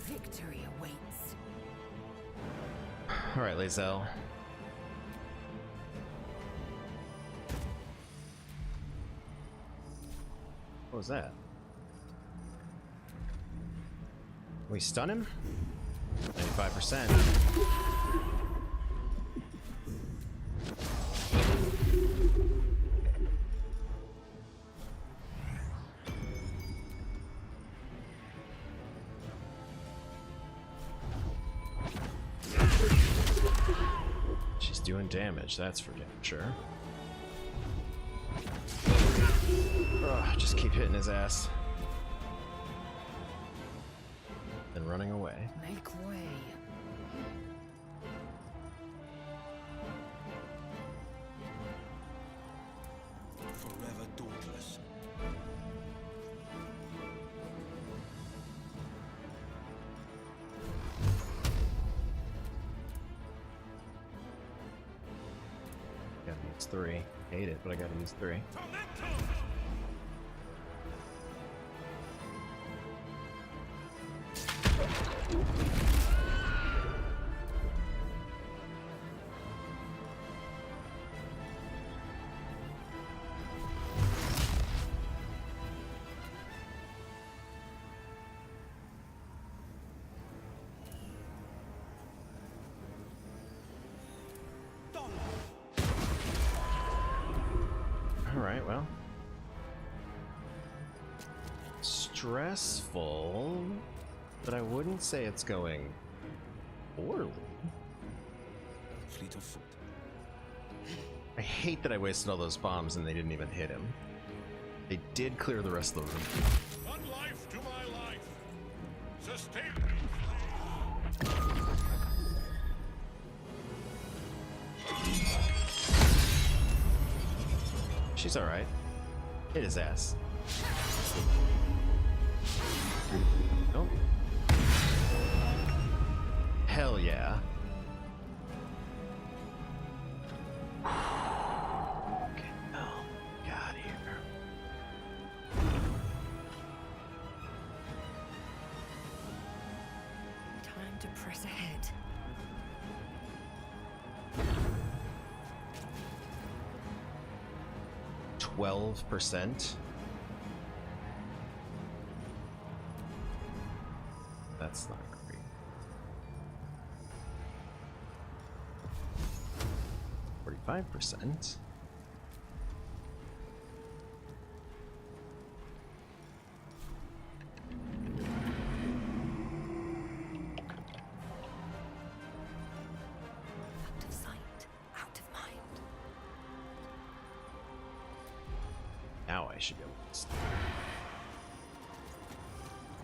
Victory awaits. Alright, Lae'zel. What was that? We stun him? 95%. She's doing damage, that's for damn sure. Ugh, just keep hitting his ass. Then running away. Make way. Forever dauntless. Gotta use 3. Hate it, but I gotta use 3. Alright, well. Stressful, but I wouldn't say it's going poorly. Fleet of foot. I hate that I wasted all those bombs and they didn't even hit him. They did clear the rest of the room. One life to my life. Sustain. She's alright. Hit his ass. Nope. Hell yeah. Okay, oh, God here. Time to press ahead. %. That's not great. %. Out of sight, out of mind. Now I should go.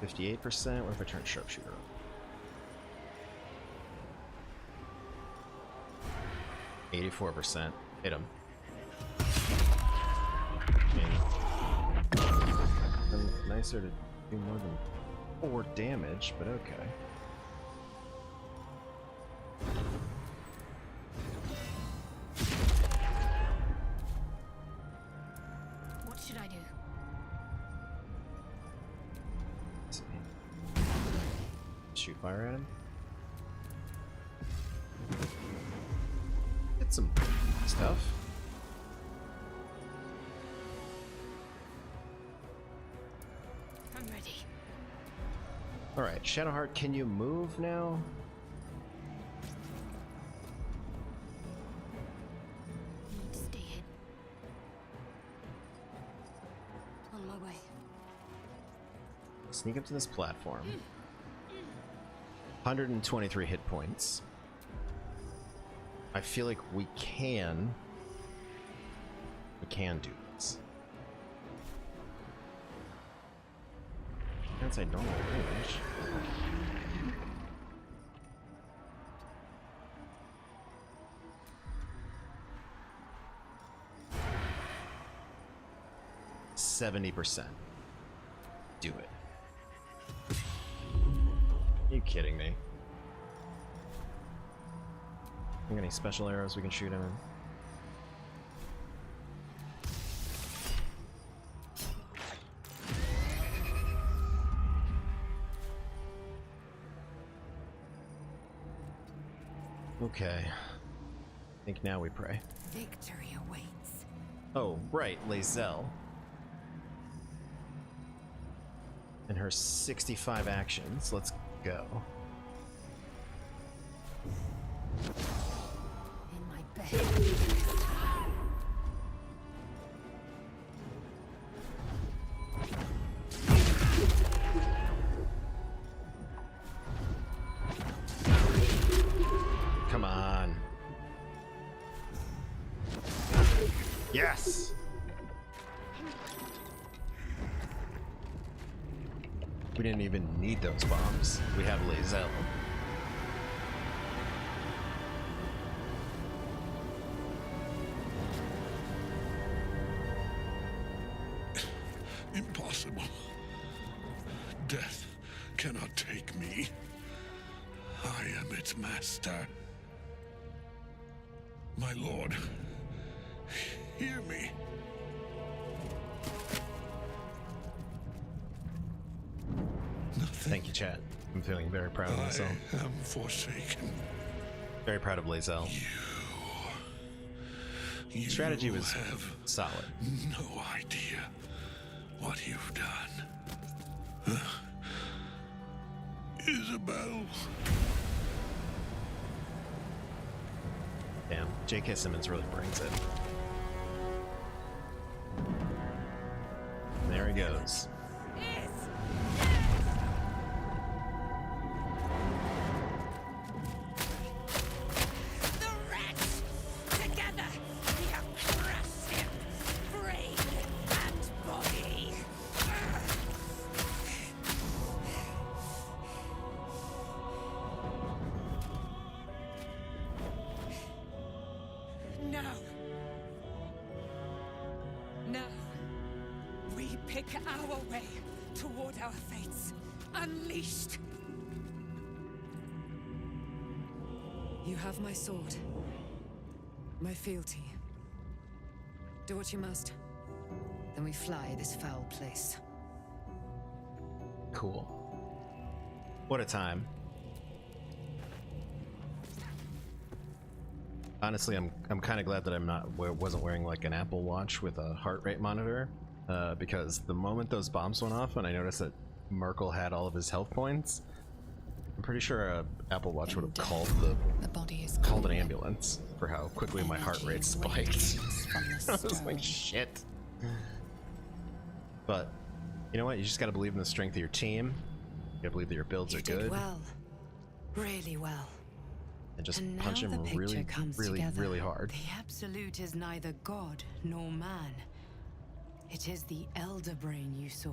58%. What if I turn sharpshooter on? 84%. Hit him. Nicer to do more than 4 damage, but okay. What should I do? Shoot fire at him. Get some stuff. I'm ready. Alright, Shadowheart, can you move now? Need to stay hidden. On my way. Sneak up to this platform. 123 hit points. I feel like we can do this. Outside normal range. %. Do it. Are you kidding me? Got any special arrows we can shoot him in? Okay. I think now we pray. Victory awaits. Oh, right, Lae'zel. And her 65 actions. Let's go. In my bed. Come on. Yes! We didn't even need those bombs. We have Lae'zel. Impossible. Death cannot take me. I am its master. My lord, hear me. Thank you, chat. I'm feeling very proud of myself. I am forsaken. Very proud of Lae'zel. Strategy was solid. No idea what you've done. Isabel. Damn, J.K. Simmons really brings it. he goes. Now, we pick our way toward our fates, unleashed. You have my sword, my fealty. Do what you must. Then we fly this foul place. Cool. What a time. Honestly, I'm kind of glad that wasn't wearing like an Apple Watch with a heart rate monitor, because the moment those bombs went off and I noticed that Merkel had all of his health points, I'm pretty sure a Apple Watch would have called an ambulance for how quickly my heart rate spiked. I was like, shit. But you know what? You just got to believe in the strength of your team. You got to believe that your builds are good. You did well, really well. And just punch him really, really hard. The Absolute is neither god nor man. It is the Elder Brain you saw,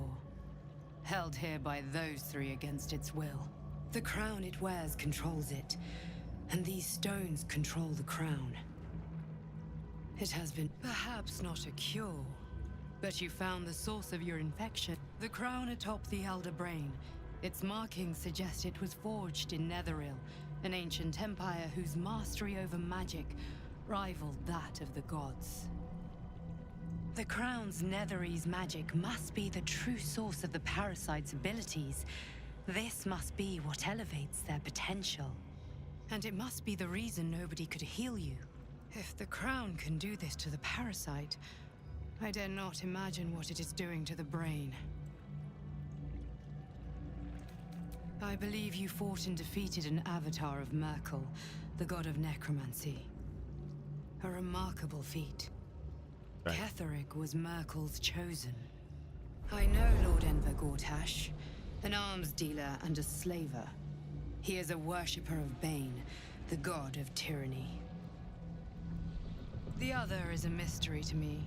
held here by those three against its will. The crown it wears controls it, and these stones control the crown. It has been perhaps not a cure, but you found the source of your infection. The crown atop the Elder Brain. Its markings suggest it was forged in Netheril, an ancient empire whose mastery over magic rivaled that of the gods. The crown's Netherese magic must be the true source of the parasite's abilities. This must be what elevates their potential. And it must be the reason nobody could heal you. If the crown can do this to the parasite, I dare not imagine what it is doing to the brain. I believe you fought and defeated an avatar of Merkel, the god of necromancy. A remarkable feat. Right. Ketheric was Merkel's chosen. I know Lord Enver Gortash, an arms dealer and a slaver. He is a worshipper of Bane, the god of tyranny. The other is a mystery to me,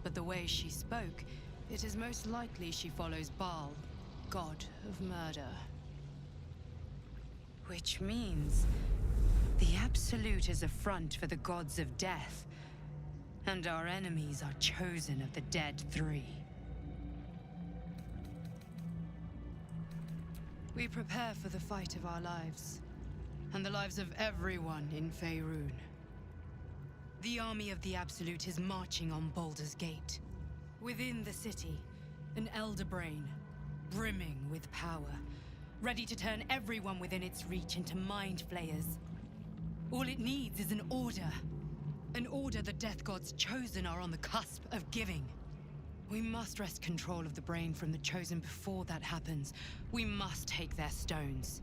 but the way she spoke, it is most likely she follows Baal, god of murder. Which means the Absolute is a front for the gods of death, and our enemies are chosen of the dead three. We prepare for the fight of our lives, and the lives of everyone in Faerun. The army of the Absolute is marching on Baldur's Gate. Within the city, an Elder Brain, brimming with power, ready to turn everyone within its reach into mind flayers. All it needs is an order. An order the Death Gods chosen are on the cusp of giving. We must wrest control of the brain from the chosen before that happens. We must take their stones.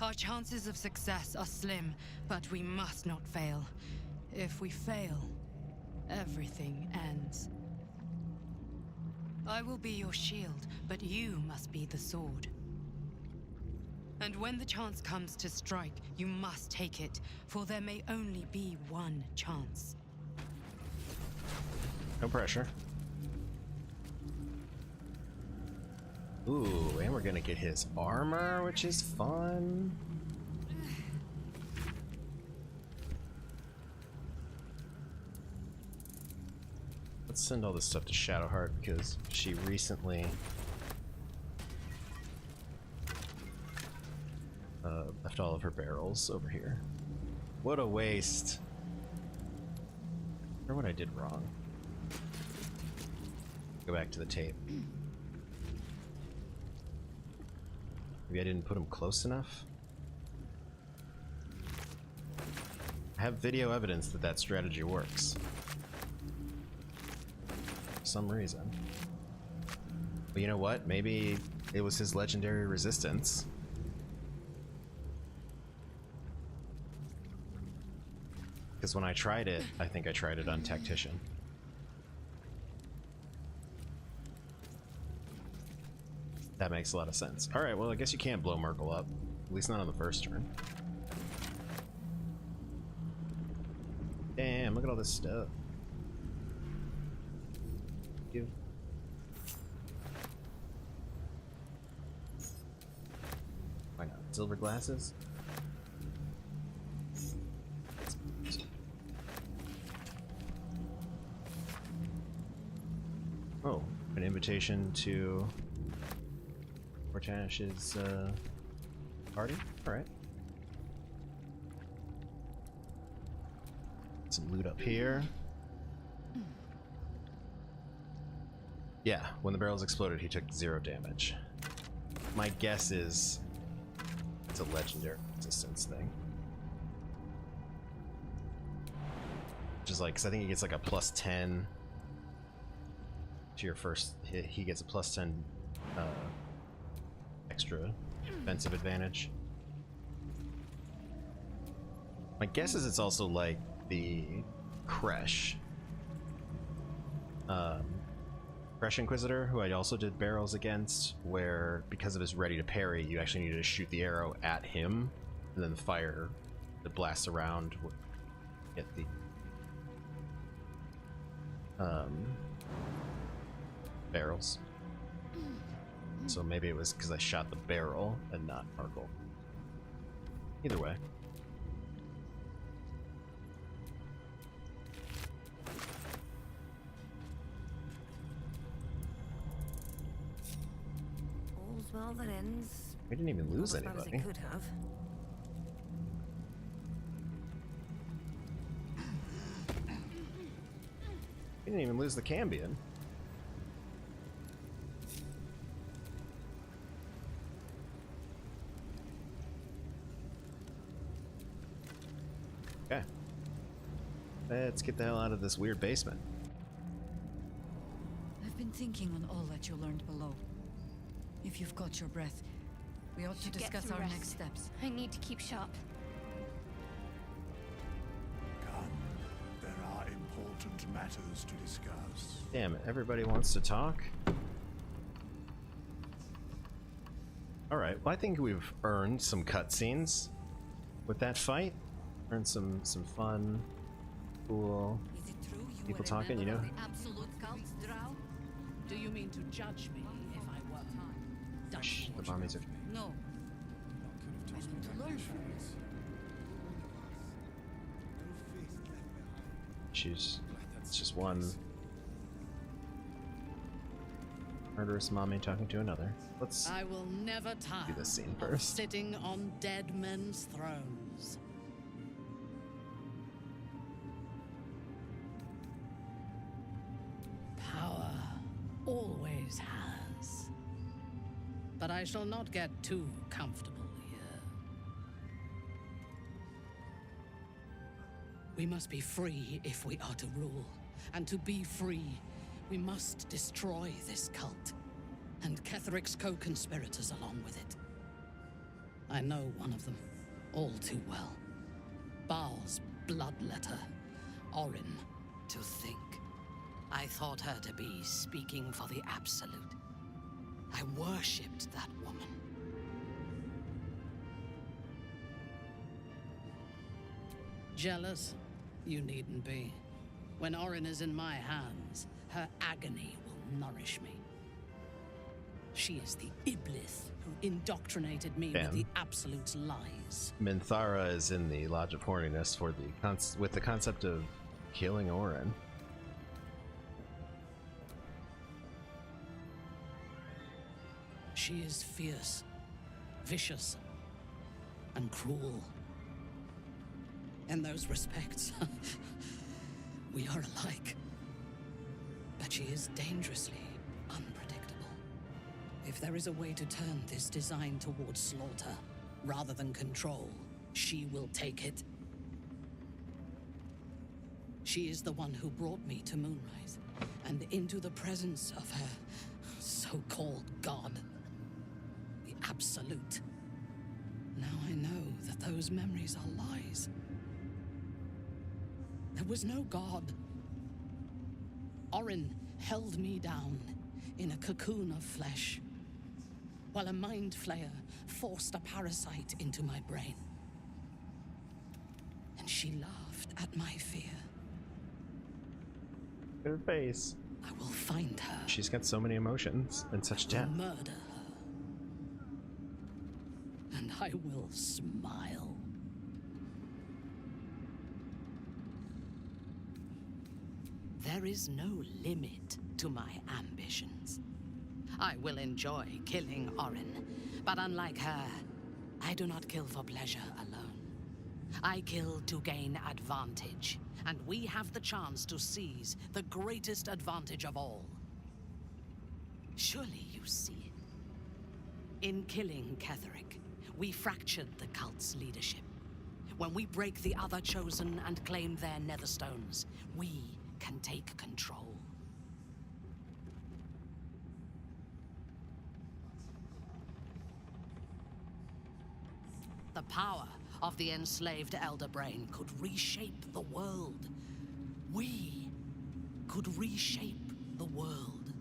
Our chances of success are slim, but we must not fail. If we fail, everything ends. I will be your shield, but you must be the sword. And when the chance comes to strike, you must take it, for there may only be one chance. No pressure. Ooh, and we're gonna get his armor, which is fun. Let's send all this stuff to Shadowheart because she recently left all of her barrels over here. What a waste. I wonder what I did wrong. Go back to the tape. Maybe I didn't put them close enough? I have video evidence that that strategy works. For some reason. But you know what? Maybe it was his legendary resistance. Because when I tried it, I think I tried it on Tactician. That makes a lot of sense. Alright, well, I guess you can't blow Merkel up. At least not on the first turn. Damn, look at all this stuff. Thank you. Why not? Silver glasses? Oh, an invitation to Portash's party? Alright. Some loot up here. Yeah, when the barrels exploded, he took 0 damage. My guess is it's a legendary resistance thing. Which is like, because I think he gets like a +10 to your first hit. He gets a +10 extra defensive advantage. My guess is it's also like the Kresh. Kresh Inquisitor, who I also did barrels against, where because of his ready to parry, you actually needed to shoot the arrow at him, and then the fire that blasts around would get the barrels. So maybe it was because I shot the barrel and not Merkel. Either way. All's well that ends. We didn't even lose Not as bad as anybody. it could have. We didn't even lose the Cambion. Okay. Let's get the hell out of this weird basement. I've been thinking on all that you learned below. If you've got your breath, we ought to Should get discuss some our rest. next steps. I need to keep sharp. Come. There are important matters to discuss. Damn it, everybody wants to talk. Alright, well I think we've earned some cutscenes with that fight. Earned some fun, cool people talking, you know? Absolute cults, Drow? Do you mean to judge me if I were? Shh, the bombies are... No. I mean to learn from this. It's just one murderous mommy talking to another. Let's I will never tire do this scene of first. sitting on dead men's thrones. Power always has. But I shall not get too comfortable here. We must be free if we are to rule. And to be free, we must destroy this cult. And Ketheric's co-conspirators along with it. I know one of them, all too well. Baal's bloodletter, Orin. To think, I thought her to be speaking for the Absolute. I worshipped that woman. Jealous? You needn't be. When Orin is in my hands, her agony will nourish me. She is the Iblis who indoctrinated me with the Absolute's lies. Minthara is in the Lodge of Horniness for the with the concept of killing Orin. She is fierce, vicious, and cruel. In those respects, we are alike. But she is dangerously unpredictable. If there is a way to turn this design towards slaughter, rather than control, she will take it. She is the one who brought me to Moonrise, and into the presence of her so-called god. The Absolute. Now I know that those memories are lies. There was no god. Orin held me down in a cocoon of flesh. while a mind flayer forced a parasite into my brain. And she laughed at my fear. Her face. I will find her. She's got so many emotions and such depth. Murder her. And I will smile. There is no limit to my ambitions. I will enjoy killing Orin, but unlike her, I do not kill for pleasure alone. I kill to gain advantage, and we have the chance to seize the greatest advantage of all. Surely you see it. In killing Ketheric, we fractured the cult's leadership. When we break the other Chosen and claim their netherstones, we can take control. The power of the enslaved Elder Brain could reshape the world. We could reshape the world.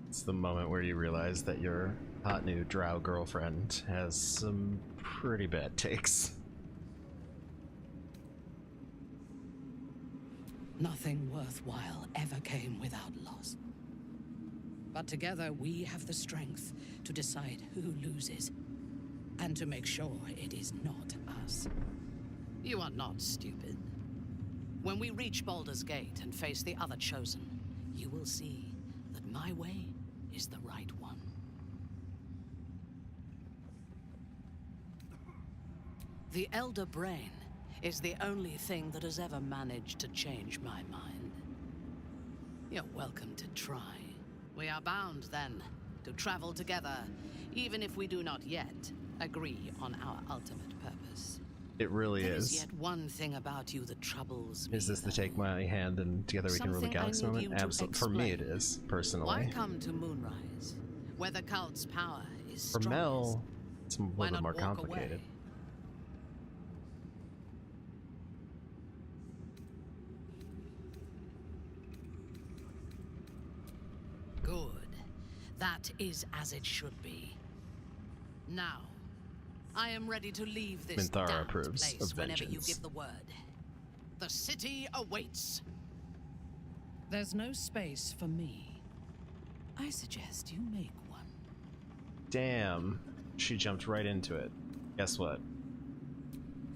It's the moment where you realize that your hot new drow girlfriend has some pretty bad takes. Nothing worthwhile ever came without loss. But together we have the strength to decide who loses, and to make sure it is not us. You are not stupid. When we reach Baldur's Gate and face the other Chosen, you will see that my way is the right one. The Elder Brain is the only thing that has ever managed to change my mind. You're welcome to try. We are bound, then, to travel together, even if we do not yet agree on our ultimate purpose. It really There is. yet one thing about you that troubles me. Is this the take my hand and together we can rule the Something I galaxy need moment? you to Absolutely. For me, it explain. is, personally. Why come to Moonrise, where the cult's power is For strongest? Mel, it's a Why little bit not more walk complicated. away? Good. That is as it should be. Now, I am ready to leave this Minthara damned approves place of whenever you vengeance. give the word. The city awaits. There's no space for me. I suggest you make one. Damn. She jumped right into it. Guess what?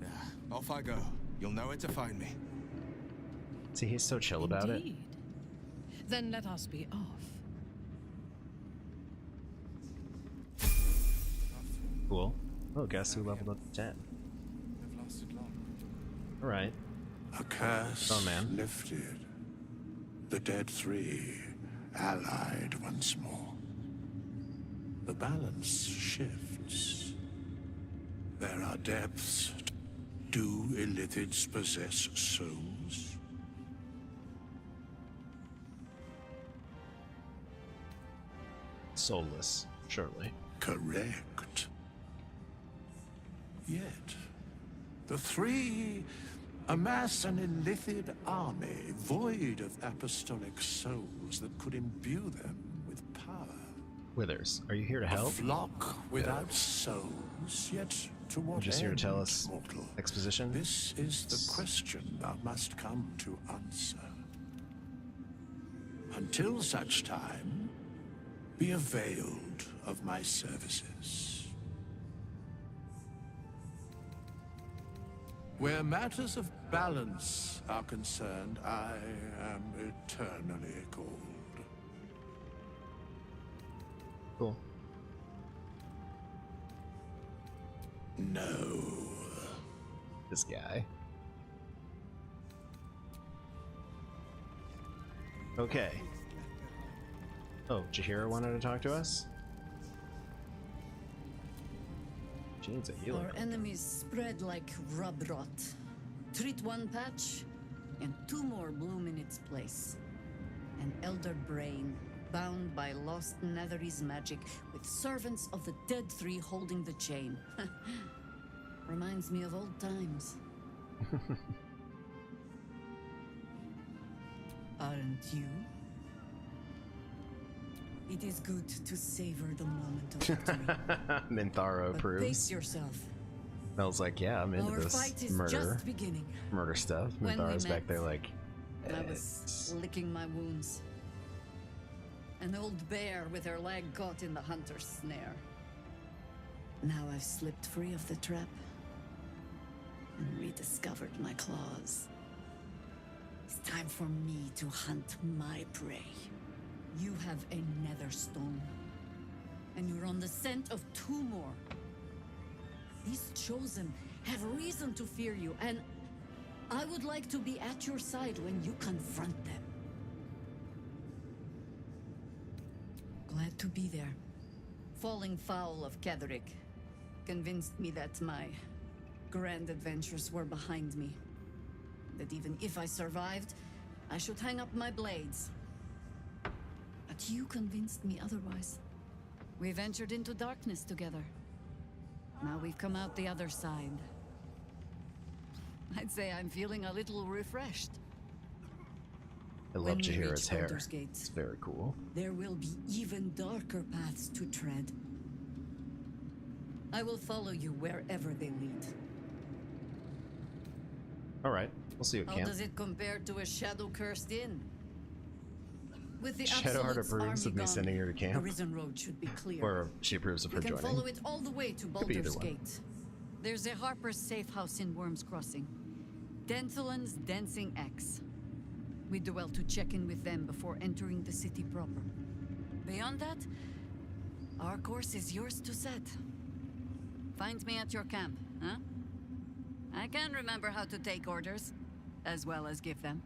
Yeah, off I go. You'll know where to find me. See, he's so chill about it. Indeed. Then let us be off. Cool. Oh, guess who leveled up to 10? I've lasted long. Alright. A curse Oh, man. lifted. The dead three allied once more. The balance shifts. There are depths. Do illithids possess souls? Soulless, surely. Correct. Yet, the three amass an illithid army void of apostolic souls that could imbue them with power. Withers, are you here to help? A flock without souls, yet to what You're just here to tell end, us mortal? exposition? This is the question thou must come to answer. Until such time, be availed of my services. Where matters of balance are concerned, I am eternally cold. Cool. No. This guy. Okay. Oh, Jahira wanted to talk to us? She needs a healer. Our enemies spread like rub rot. Treat one patch, and two more bloom in its place. An elder brain, bound by lost Netherese magic, with servants of the dead three holding the chain. Reminds me of old times. Aren't you? It is good to savor the moment of victory. Mintharo But approves. pace yourself. Mel's like, yeah, I'm into Our this fight is murder just beginning. stuff. When we Mintharo's back met, there like, I was licking my wounds. An old bear with her leg caught in the hunter's snare. Now I've slipped free of the trap and rediscovered my claws. It's time for me to hunt my prey. You have a nether stone, and you're on the scent of 2 more. These chosen have reason to fear you, and I would like to be at your side when you confront them. Glad to be there. Falling foul of Ketheric convinced me that my grand adventures were behind me. That even if I survived, I should hang up my blades. But you convinced me otherwise. We ventured into darkness together. Now we've come out the other side. I'd say I'm feeling a little refreshed. I love When to we hear reach his hair. Baldur's Gate, It's very cool. there will be even darker paths to tread. I will follow you wherever they lead. All right, we'll see you at How camp. does it compare to a shadow-cursed inn? With the Shadowheart Absolute's approves of army me gone, sending her to camp. The Risen Road should be clear. Or she approves of her We can joining. follow it all the way to Could be either Baldur's one. Gate. There's a Harper's safe house in Worm's Crossing. Denthelan's Dancing Axe. We do well to check in with them before entering the city proper. Beyond that, our course is yours to set. Find me at your camp, huh? I can remember how to take orders, as well as give them.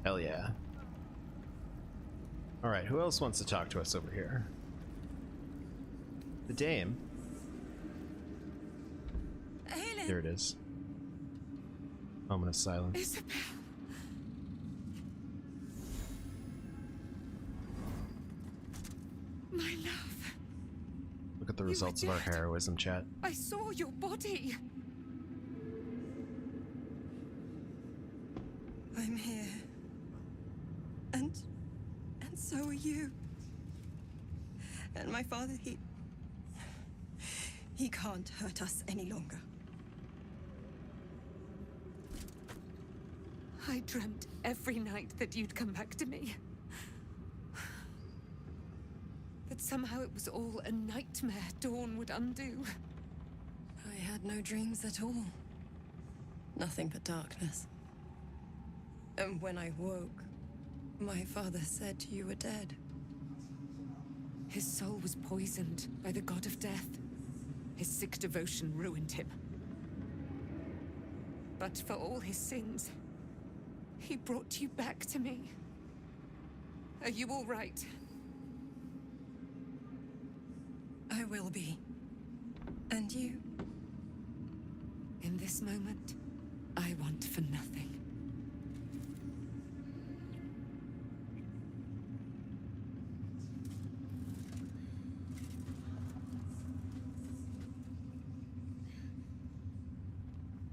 Hell yeah. All right, who else wants to talk to us over here? The dame. Aelin! There it is. Moment of silence. Isabel! My love, Look at the results of our heroism, chat. I saw your body. I'm here. And so are you. And my father, he can't hurt us any longer. I dreamt every night that you'd come back to me. That somehow it was all a nightmare Dawn would undo. I had no dreams at all. Nothing but darkness. And when I woke, my father said you were dead. His soul was poisoned by the god of death. His sick devotion ruined him. But for all his sins, he brought you back to me. Are you all right? I will be. And you? In this moment, I want for nothing.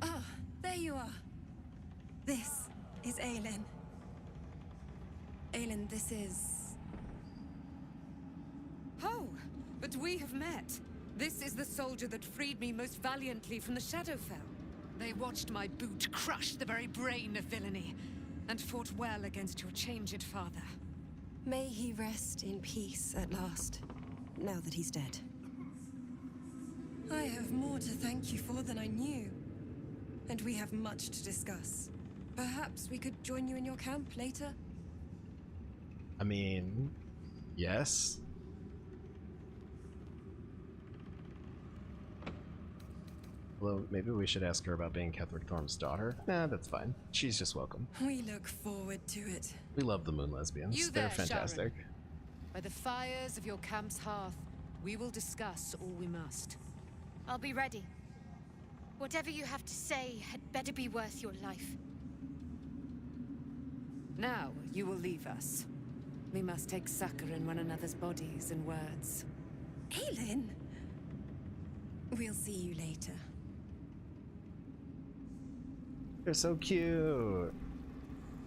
Ah, there you are. This is Aelin. Aelin, this is... Oh, but we have met. This is the soldier that freed me most valiantly from the Shadowfell. They watched my boot crush the very brain of villainy, and fought well against your changed father. May he rest in peace at last, now that he's dead. I have more to thank you for than I knew, and we have much to discuss. Perhaps we could join you in your camp later? I mean, yes. Although, maybe we should ask her about being Ketheric Thorm's daughter. Nah, that's fine. She's just welcome. We look forward to it. We love the Moon Lesbians. You They're there, fantastic. Sharon. By the fires of your camp's hearth, we will discuss all we must. I'll be ready. Whatever you have to say had better be worth your life. Now, you will leave us. We must take succor in one another's bodies and words. Aelin! We'll see you later. They're so cute.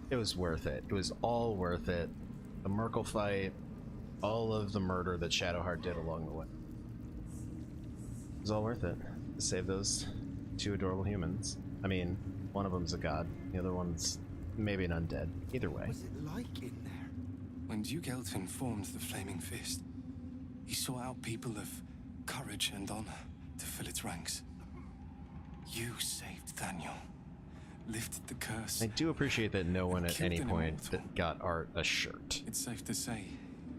It was worth it. It was all worth it. the Merkel fight, all of the murder that Shadowheart did along the way. It was all worth it to save those two adorable humans. I mean, one of them's a god, the other one's maybe an undead. Either way. What's it like in there? When Duke Elton formed the Flaming Fist, he sought out people of courage and honor to fill its ranks. You saved Daniel, lifted the curse. I do appreciate that no one at any point that got Art a shirt. It's safe to say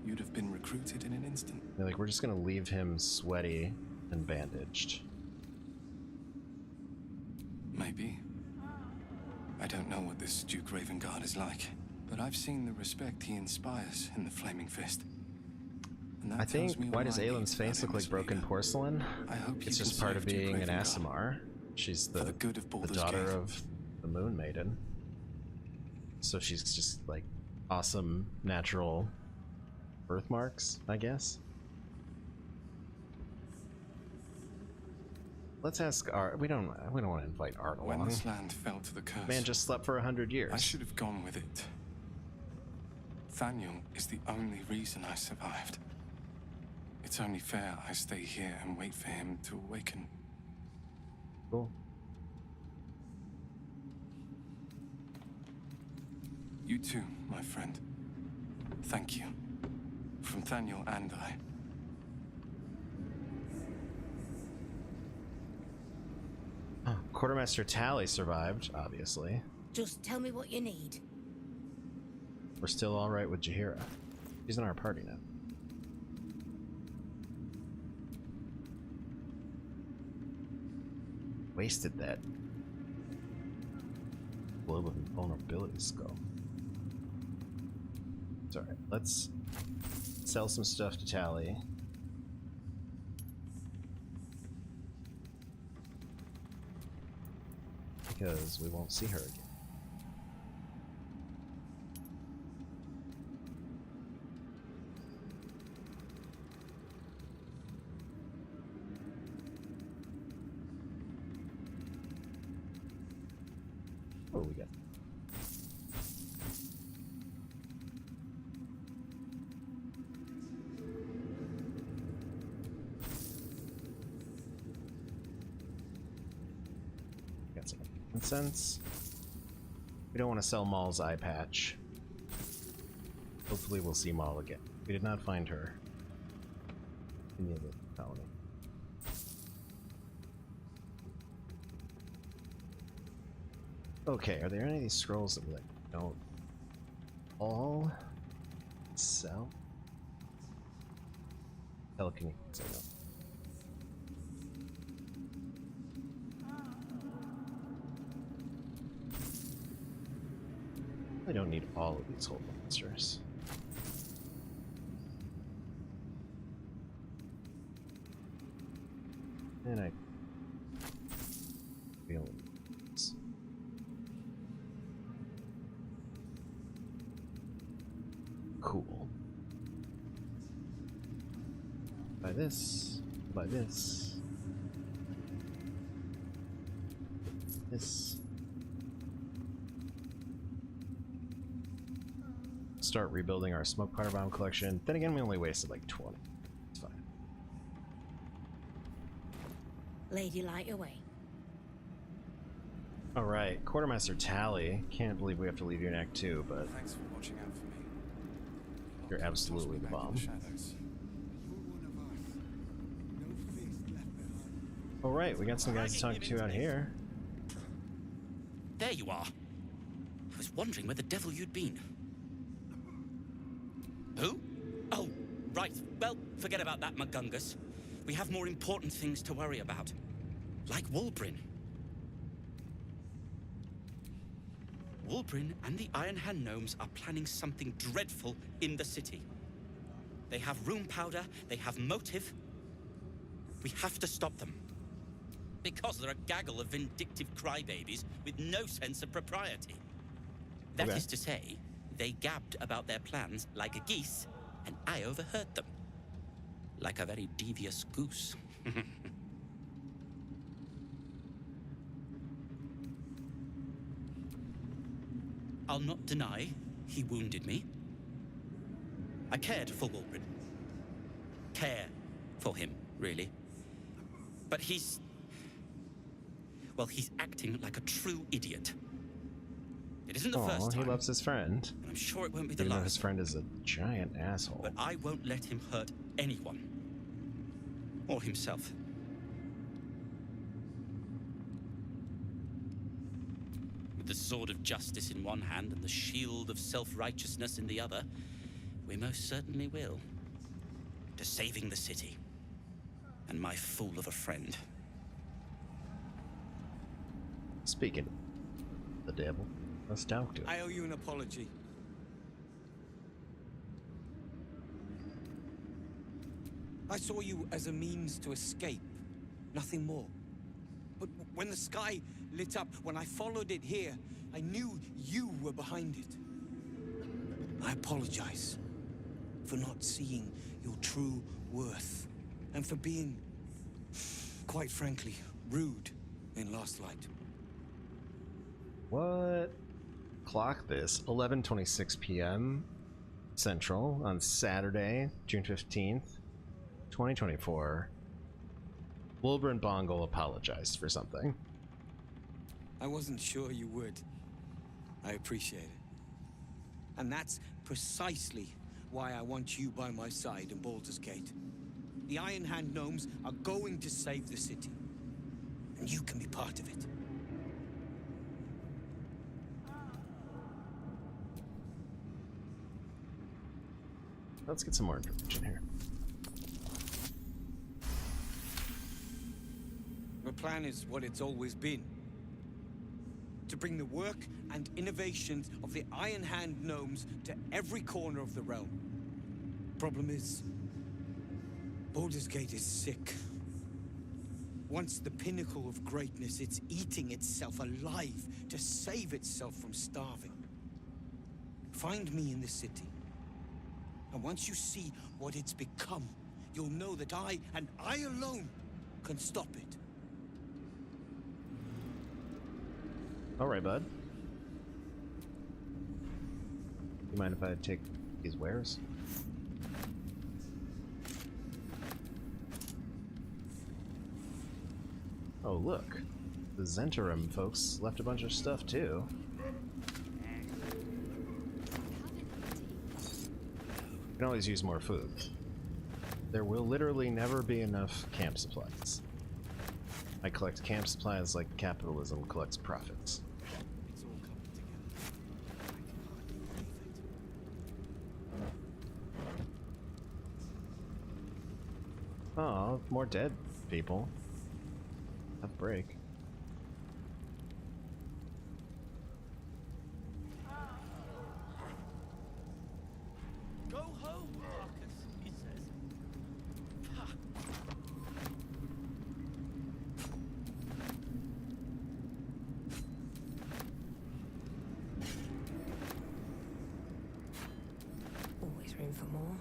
you'd have been recruited in an instant. They're like, we're just gonna leave him sweaty and bandaged. Maybe. I don't know what this Duke Ravengard is like, but I've seen the respect he inspires in the Flaming Fist. And that I think, tells me why all does I need Aylin's face look like broken porcelain? I hope It's you just can part of save Duke being an Ravengard. Aasimar. She's the good of Baldur's daughter Gate. of the Moon Maiden. So she's just like awesome natural birthmarks, I guess. Let's ask Art. We don't want to invite Art along. When this land fell to the curse, Man just slept for 100 years. I should have gone with it. Daniel is the only reason I survived. It's only fair I stay here and wait for him to awaken. Cool. You too, my friend. Thank you. From Daniel and I. Oh, Quartermaster Tally survived, obviously. Just tell me what you need. We're still alright with Jaheira. She's in our party now. Wasted that globe of vulnerability skull. It's alright. Let's sell some stuff to Tally. Because we won't see her again. What do we got? Got some incense. We don't want to sell Maul's eye patch. Hopefully we'll see Maul again. We did not find her in the other colony. Okay, are there any of these scrolls that we like don't all sell? Telekinesis, I know. I don't need all of these hold monsters. And I feel this. Cool. Buy this. Buy this. This. Start rebuilding our smoke powder bomb collection. Then again, we only wasted like 20. It's fine. Lady, light away. All right, Quartermaster Tally. Can't believe we have to leave you in Act 2, but Thanks for watching out for me. you're absolutely the bomb. All right, we got some guys to talk to out here. There you are. I was wondering where the devil you'd been. Who? Oh, right. Well, forget about that, McGungus. We have more important things to worry about. Like Wulbrin. Wulbrin and the Iron Hand Gnomes are planning something dreadful in the city. They have room powder, they have motive. We have to stop them. Because they're a gaggle of vindictive crybabies with no sense of propriety. That is to say, they gabbed about their plans like a geese, and I overheard them. Like a very devious goose. I'll not deny he wounded me. I cared for Wulbren. Care for him, really. But he's... well, he's acting like a true idiot. It isn't the first time. He loves his friend. And I'm sure it won't be the Even though last. his friend is a giant asshole. But I won't let him hurt anyone. Or himself. With the sword of justice in one hand and the shield of self-righteousness in the other, we most certainly will. To saving the city. And my fool of a friend. Speaking of the devil, let's talk to him. I owe you an apology. I saw you as a means to escape, nothing more. But when the sky lit up, when I followed it here, I knew you were behind it. I apologize for not seeing your true worth, and for being, quite frankly, rude in Last Light. What? Clock this. 11:26 p.m. Central on Saturday, June 15th, 2024. Wulbren Bongle apologized for something. I wasn't sure you would. I appreciate it. And that's precisely why I want you by my side in Baldur's Gate. The Iron Hand gnomes are going to save the city. And you can be part of it. Let's get some more information here. The plan is what it's always been. To bring the work and innovations of the Iron Hand gnomes to every corner of the realm. Problem is, Baldur's Gate is sick. Once the pinnacle of greatness, it's eating itself alive to save itself from starving. Find me in the city. And once you see what it's become, you'll know that I, and I alone, can stop it. Alright, bud. You mind if I take these wares? Oh, look. The Zentarum folks left a bunch of stuff, too. You can always use more food. There will literally never be enough camp supplies. I collect camp supplies like capitalism collects profits. Oh, more dead people. Have a break. Go home, Marcus, he says. Always room for more.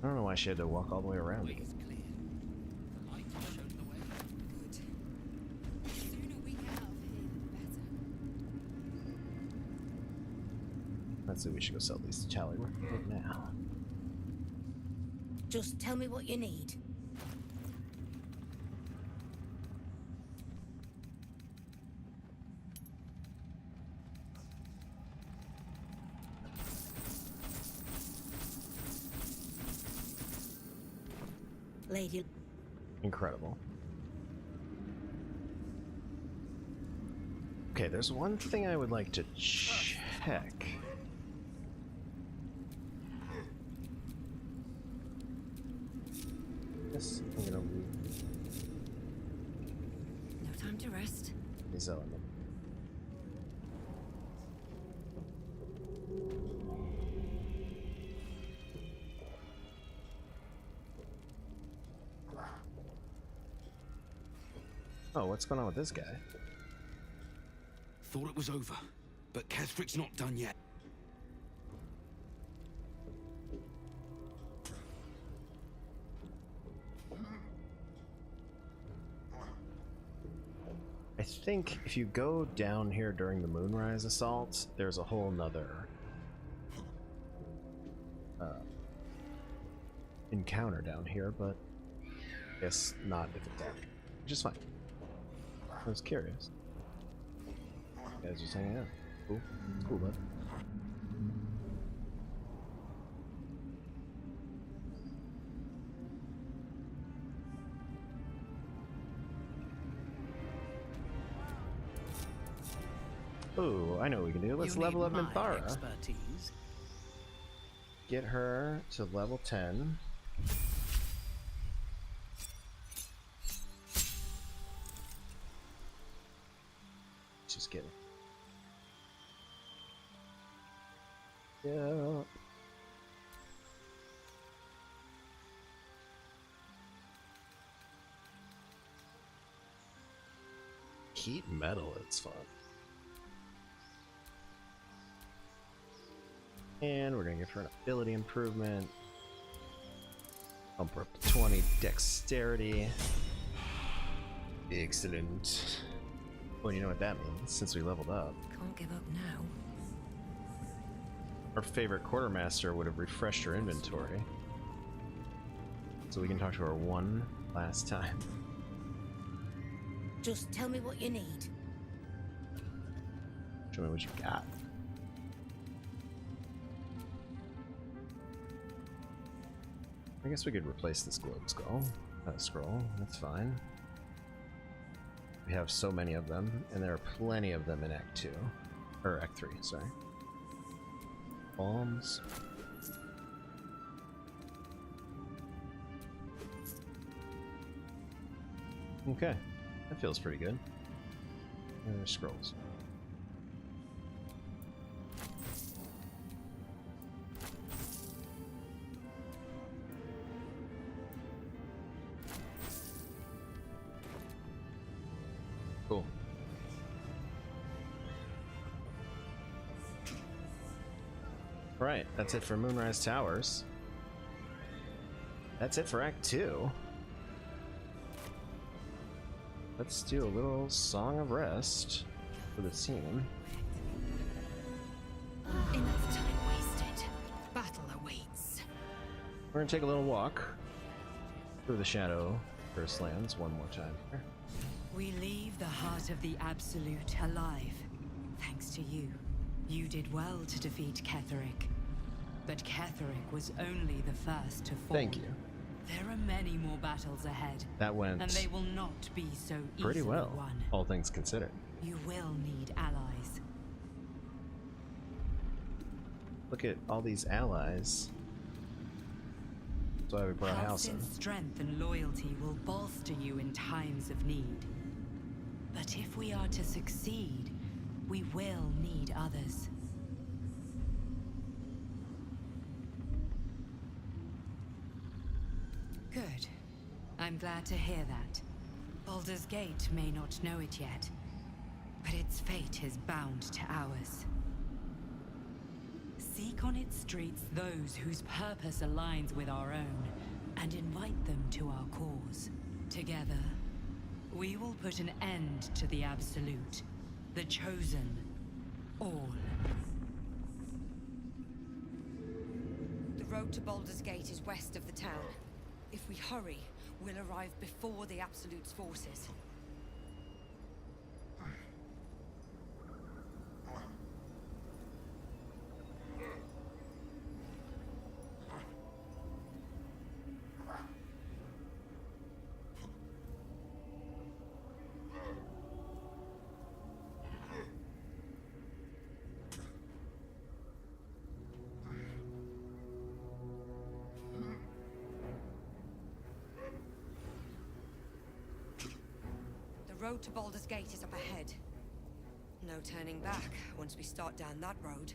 I don't know why she had to walk all the way around again. Let's see, we should go sell these to Tally right now. Just tell me what you need. Lady. Incredible. Okay, there's one thing I would like to check. Yes, I'm gonna leave. No time to rest. These elements. Oh, what's going on with this guy? Thought it was over, but Kethric's not done yet. I think if you go down here during the Moonrise Assault, there's a whole nother encounter down here, but I guess not if it's after. Which is fine. I was curious. You guys just hanging out. Cool. It's cool, bud. Oh, I know what we can do. Let's level up Minthara. Expertise. Get her to level 10. Just kidding. Yeah. Heat metal, it's fun. And we're gonna give her an ability improvement. Bump her up to 20 dexterity. Excellent. Well, you know what that means, since we leveled up. Can't give up now. Our favorite quartermaster would have refreshed her inventory. So we can talk to her one last time. Just tell me what you need. Show me what you got. I guess we could replace this globe scroll. That's fine. We have so many of them, and there are plenty of them in Act 2. Or Act 3, sorry. Bombs. Okay, that feels pretty good. And there's scrolls. Cool. Right, that's it for Moonrise Towers. That's it for Act 2. Let's do a little Song of Rest for the team. Enough time wasted. Battle awaits. We're gonna take a little walk through the Shadow Lands one more time here. We leave the heart of the Absolute alive. Thanks to you. You did well to defeat Ketheric. But Ketheric was only the first to fall. Thank you. There are many more battles ahead. That went and they will not be so pretty easily well, won. all things considered. You will need allies. Look at all these allies. That's why we brought Halsin. Halsin's strength and loyalty will bolster you in times of need. But if we are to succeed, we will need others. Good. I'm glad to hear that. Baldur's Gate may not know it yet, but its fate is bound to ours. Seek on its streets those whose purpose aligns with our own, and invite them to our cause. Together, we will put an end to the Absolute, the Chosen, all. The road to Baldur's Gate is west of the town. If we hurry, we'll arrive before the Absolute's forces. The road to Baldur's Gate is up ahead. No turning back once we start down that road.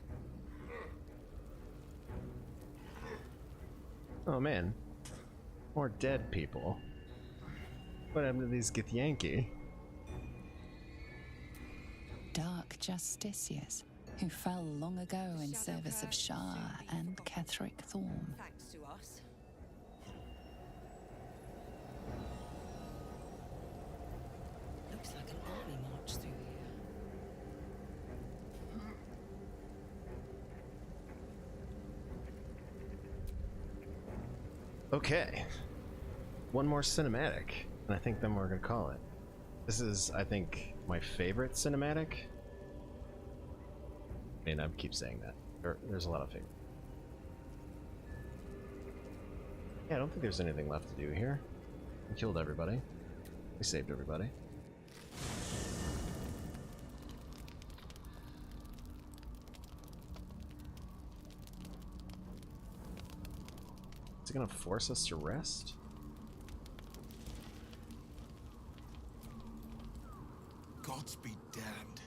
Oh man, more dead people. What happened to these Githyanki? Dark justiciars who fell long ago in service of Shah and Ketheric Thorm. Thanks to us. Looks like an army march. Okay. One more cinematic, and I think then we're gonna call it. This is, I think, my favorite cinematic. I mean, I keep saying that. There's a lot of favorites. Yeah, I don't think there's anything left to do here. We killed everybody. We saved everybody. Is it gonna force us to rest? Gods be damned.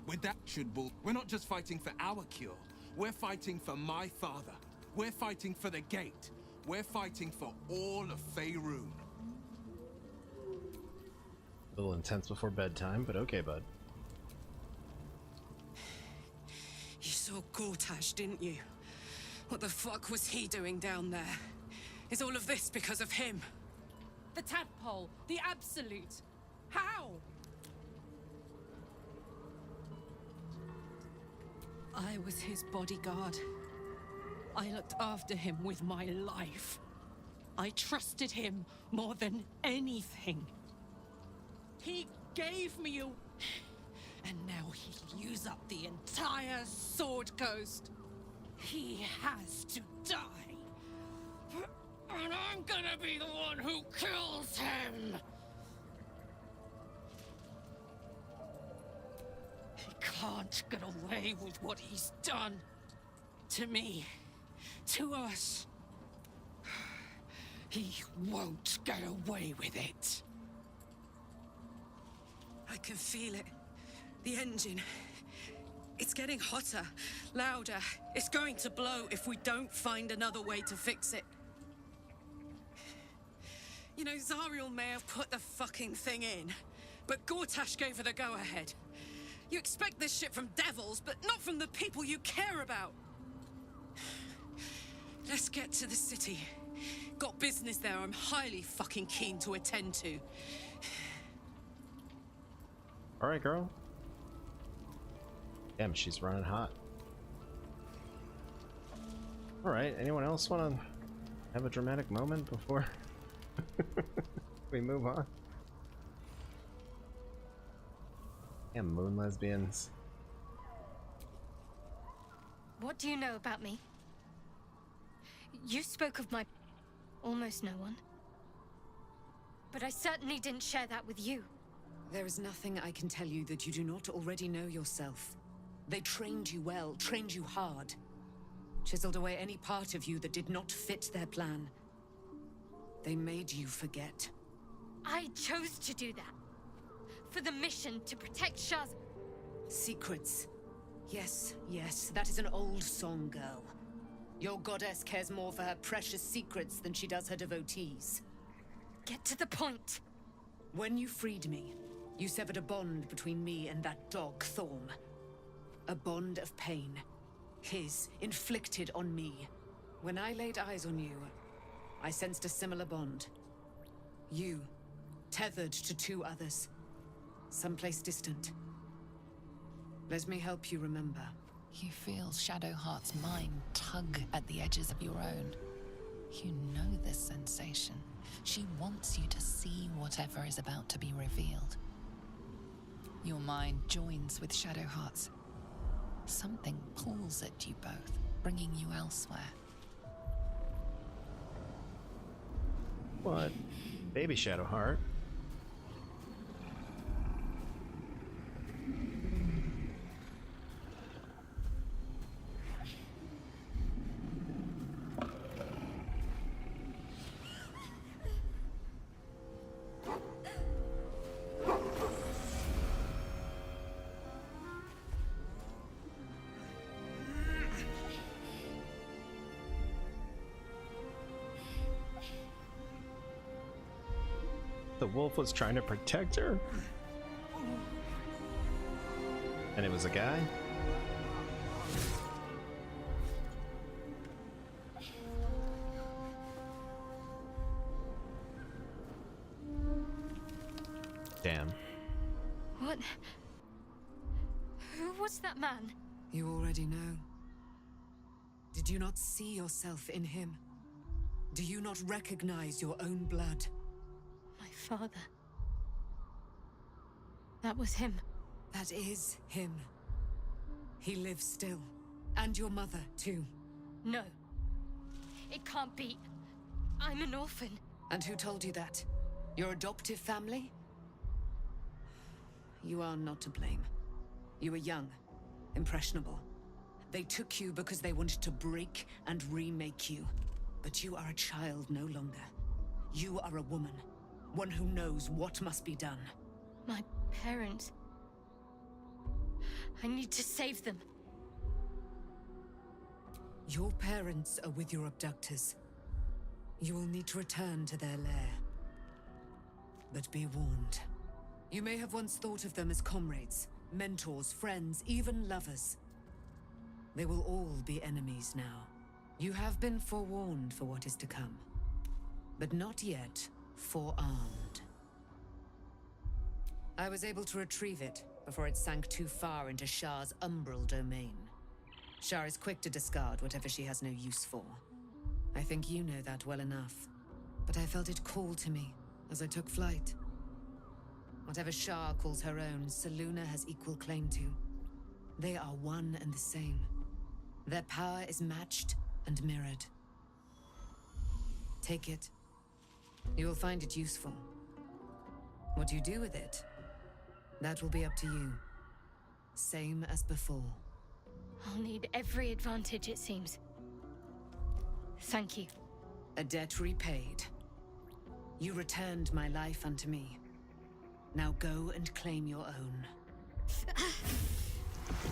With that we're not just fighting for our cure. We're fighting for my father. We're fighting for the gate. We're fighting for all of Faerun. A little intense before bedtime, but okay, bud. You saw Gortash, didn't you? What the fuck was he doing down there? Is all of this because of him? The tadpole, the absolute. How? I was his bodyguard. I looked after him with my life. I trusted him more than anything. He gave me you, and now he'll use up the entire Sword Coast. He has to die. And I'm gonna be the one who kills him! He can't get away with what he's done. To me. To us. He won't get away with it. I can feel it. The engine. It's getting hotter, louder. It's going to blow if we don't find another way to fix it. You know, Zariel may have put the fucking thing in, but Gortash gave her the go-ahead. You expect this shit from devils, but not from the people you care about. Let's get to the city. Got business there I'm highly fucking keen to attend to. Alright, girl. Damn, she's running hot. Alright, anyone else want to have a dramatic moment before we move on? Damn, moon lesbians. What do you know about me? You spoke of my... almost no one. But I certainly didn't share that with you. There is nothing I can tell you that you do not already know yourself. They trained you well, trained you hard. Chiseled away any part of you that did not fit their plan. They made you forget. I chose to do that. For the mission to protect Shaz... Secrets. Yes, yes, that is an old song, girl. Your goddess cares more for her precious secrets than she does her devotees. Get to the point. When you freed me, you severed a bond between me and that dog, Thorm. A bond of pain. His, inflicted on me. When I laid eyes on you, I sensed a similar bond. You, tethered to two others. Someplace distant. Let me help you remember. You feel Shadowheart's mind tug at the edges of your own. You know this sensation. She wants you to see whatever is about to be revealed. Your mind joins with Shadowheart's. Something pulls at you both, bringing you elsewhere. What? Baby Shadowheart. The wolf was trying to protect her? And it was a guy? Damn. What? Who was that man? You already know. Did you not see yourself in him? Do you not recognize your own blood? My father. That was him. That is him. He lives still. And your mother, too. No. It can't be. I'm an orphan. And who told you that? Your adoptive family? You are not to blame. You were young, impressionable. They took you because they wanted to break and remake you. But you are a child no longer. You are a woman. One who knows what must be done. My parents. I need to save them. Your parents are with your abductors. You will need to return to their lair. But be warned. You may have once thought of them as comrades, mentors, friends, even lovers. They will all be enemies now. You have been forewarned for what is to come, but not yet forearmed. I was able to retrieve it before it sank too far into Shah's umbral domain. Shah is quick to discard whatever she has no use for. I think you know that well enough, but I felt it call to me as I took flight. Whatever Shah calls her own, Selûne has equal claim to. They are one and the same. Their power is matched and mirrored. Take it. You will find it useful. What you do with it, that will be up to you. Same as before. I'll need every advantage, it seems. Thank you. A debt repaid. You returned my life unto me. Now go and claim your own.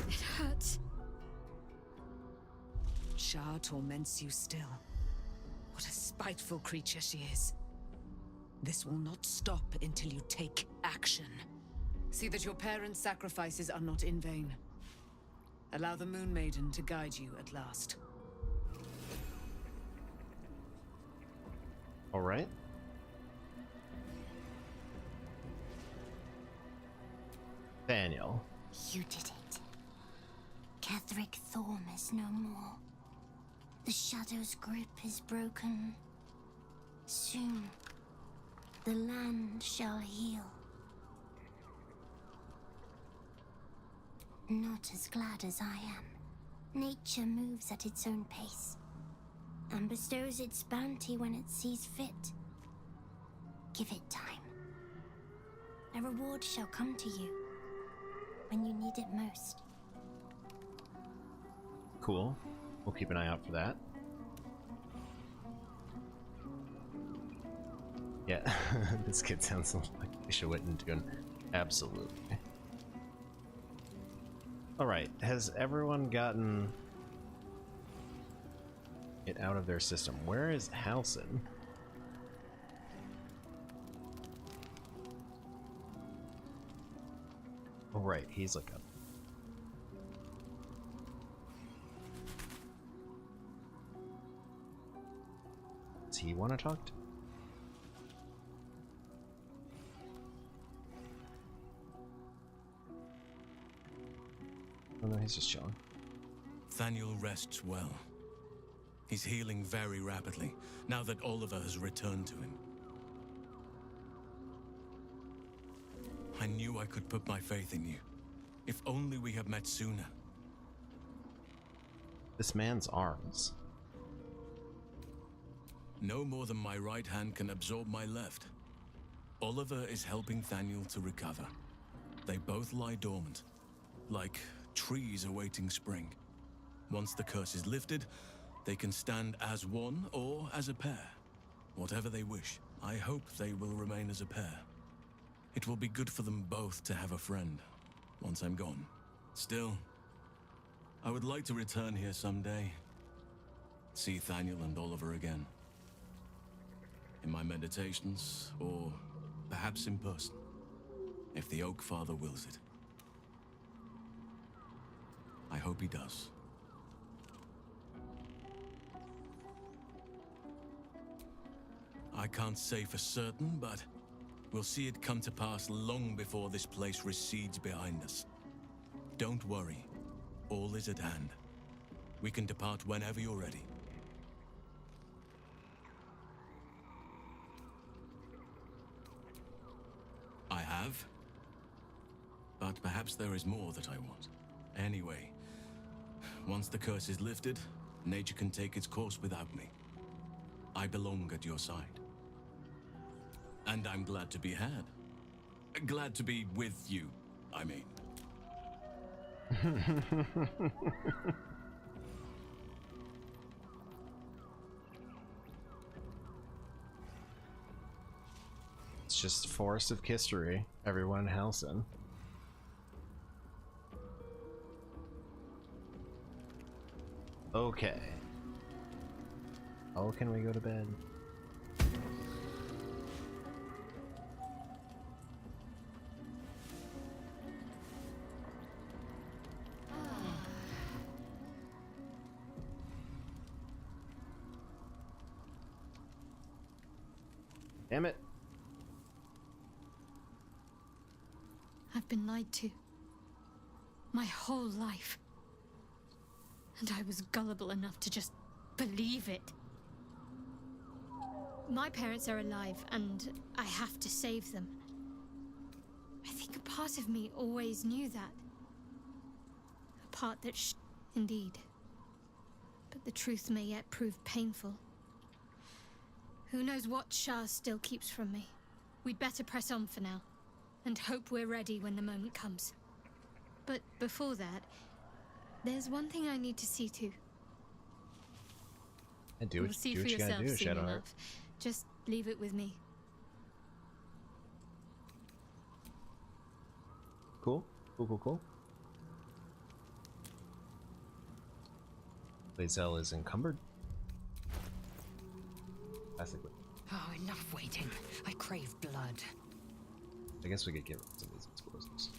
It hurts. Shah torments you still. What a spiteful creature she is. This will not stop until you take action. See that your parents' sacrifices are not in vain. Allow the Moon Maiden to guide you at last. All right. Daniel. You did it. Ketheric Thorm is no more. The Shadow's grip is broken. Soon, the land shall heal. Not as glad as I am. Nature moves at its own pace, and bestows its bounty when it sees fit. Give it time. A reward shall come to you when you need it most. Cool. We'll keep an eye out for that. Yeah, this kid sounds like Isha Whittington. Absolutely. Alright, has everyone gotten it out of their system? Where is Halsin? Oh right, he's like up. Does he want to talk to? Oh no, he's just chilling. Thaniel rests well. He's healing very rapidly, now that Oliver has returned to him. I knew I could put my faith in you. If only we had met sooner. This man's arms. No more than my right hand can absorb my left. Oliver is helping Thaniel to recover. They both lie dormant, like trees awaiting spring. Once the curse is lifted, they can stand as one or as a pair. Whatever they wish. I hope they will remain as a pair. It will be good for them both to have a friend, once I'm gone. Still, I would like to return here someday. See Thaniel and Oliver again. In my meditations, or perhaps in person, if the Oak Father wills it. I hope he does. I can't say for certain, but we'll see it come to pass long before this place recedes behind us. Don't worry. All is at hand. We can depart whenever you're ready. have. But perhaps there is more that I want. Anyway, once the curse is lifted, nature can take its course without me. I belong at your side. And I'm glad to be had. Glad to be with you, I mean. It's just Forest of History, everyone in Halcyon. Okay. Oh, can we go to bed? Damn it. I've been lied to. My whole life. And I was gullible enough to just believe it. My parents are alive, and I have to save them. I think a part of me always knew that. A part that indeed. But the truth may yet prove painful. Who knows what Shah still keeps from me. We'd better press on for now, and hope we're ready when the moment comes. But before that, there's one thing I need to see to. And do You'll what see you for yourself gotta do, soon Shadowheart. enough. Just leave it with me. Cool. Cool. Lae'zel is encumbered. Classically. Oh, enough waiting. I crave blood. I guess we could get rid of some of these explosives.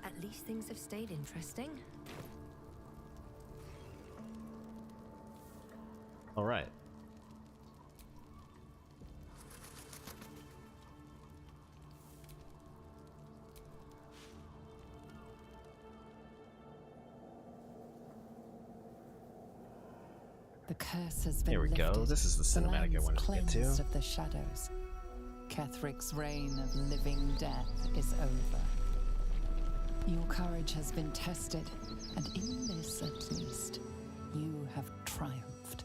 At least things have stayed interesting. All right. The curse has been Here we go. lifted. This is the cinematic I lands wanted to get to. cleansed of the shadows. Ketheric's reign of living death is over. Your courage has been tested, and in this at least, you have triumphed.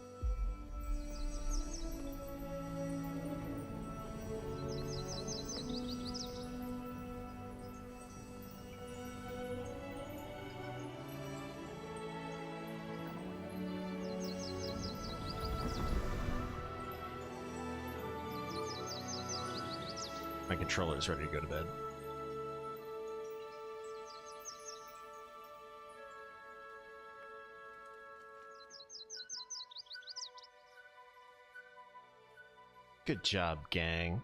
My controller is ready to go to bed. Good job, gang.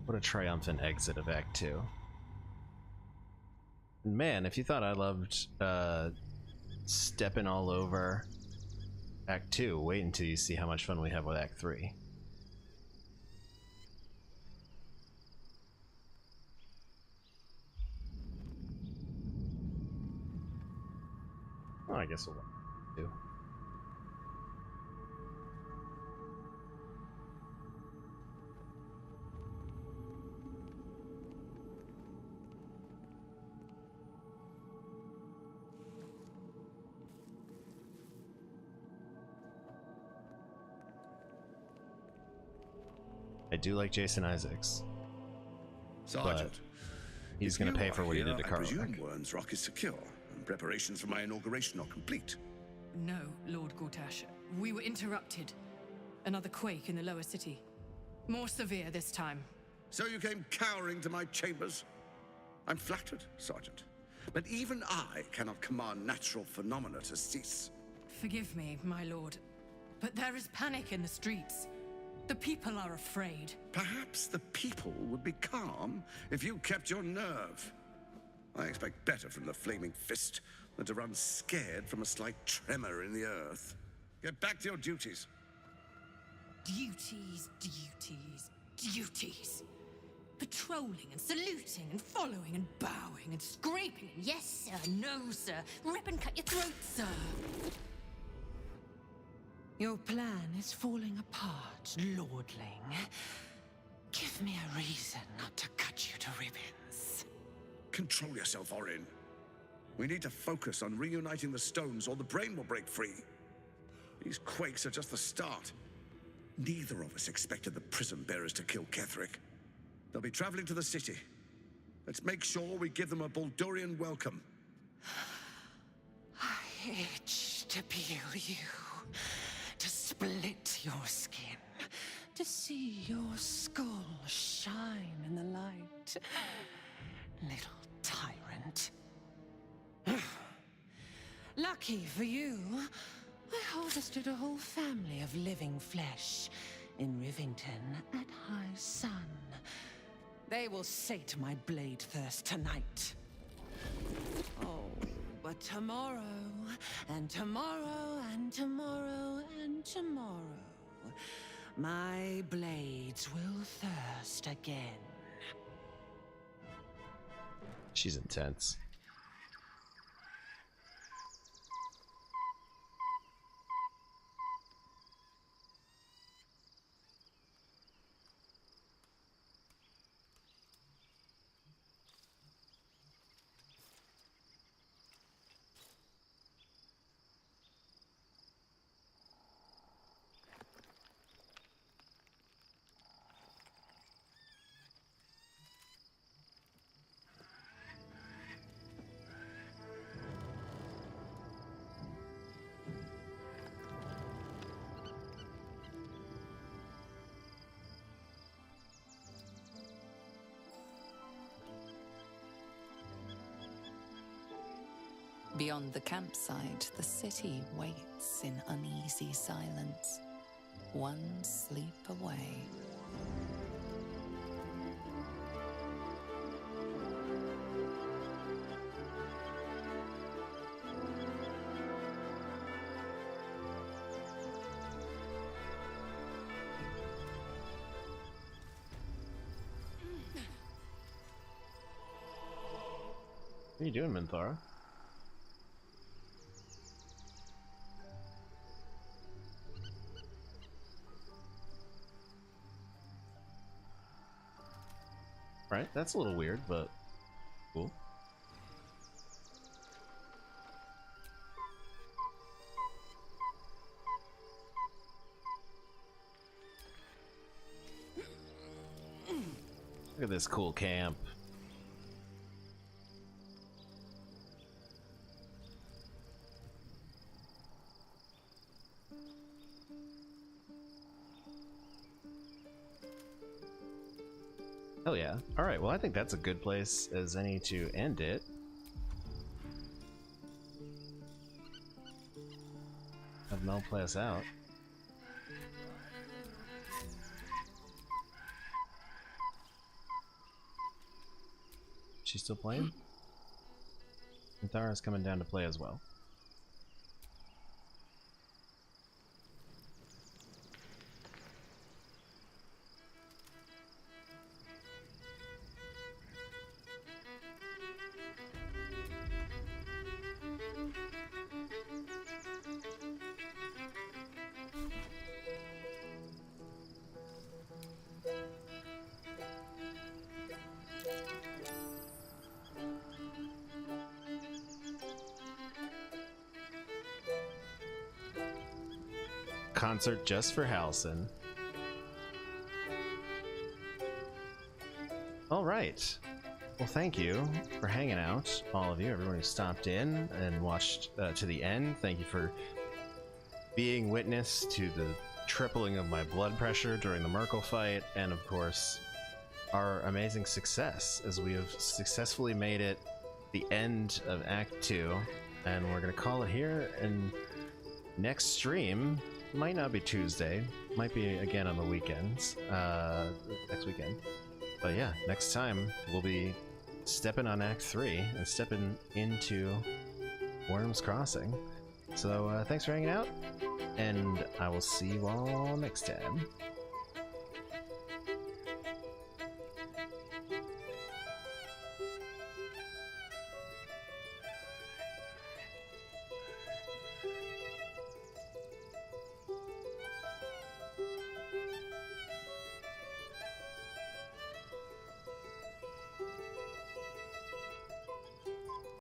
What a triumphant exit of Act 2. Man, if you thought I loved stepping all over Act 2, wait until you see how much fun we have with Act 3. Oh, I guess we'll do. I do like Jason Isaacs. Sergeant, but he's going to pay for what he did to I Karlach. presume Wern's Rock is secure, and preparations for my inauguration are complete. No, Lord Gortash. We were interrupted. Another quake in the lower city. More severe this time. So you came cowering to my chambers? I'm flattered, Sergeant. But even I cannot command natural phenomena to cease. Forgive me, my lord. But there is panic in the streets. The people are afraid. Perhaps the people would be calm if you kept your nerve. I expect better from the Flaming Fist than to run scared from a slight tremor in the earth. Get back to your duties. Duties. patrolling and saluting and following and bowing and scraping and yes sir, no sir, rip and cut your throat, sir. Your plan is falling apart, lordling. Give me a reason not to cut you to ribbons. Control yourself, Orin. We need to focus on reuniting the stones or the brain will break free. These quakes are just the start. Neither of us expected the prison bearers to kill Ketheric. They'll be traveling to the city. Let's make sure we give them a Baldurian welcome. I itch to peel you, to split your skin, to see your skull shine in the light. Little tyrant. Lucky for you, I harvested a whole family of living flesh in Rivington at high sun. They will sate my blade thirst tonight. Oh, but tomorrow, and tomorrow, and tomorrow, and tomorrow, my blades will thirst again. She's intense. Beyond the campsite, the city waits in uneasy silence, one sleep away. What are you doing, Minthara? Right, that's a little weird, but cool. Look at this cool camp. Hell yeah. Alright, well I think that's a good place as any to end it. Have Mel play us out. She's still playing? Minthara's coming down to play as well. Concert just for Halson. All right. Well, thank you for hanging out, all of you, everyone who stopped in and watched to the end. Thank you for being witness to the tripling of my blood pressure during the Merkel fight, and of course, our amazing success as we have successfully made it the end of Act 2, and we're going to call it here, and next stream might not be Tuesday, might be again on the weekends, next weekend. But yeah, next time we'll be stepping on Act 3 and stepping into Worm's Crossing. So thanks for hanging out, and I will see you all next time.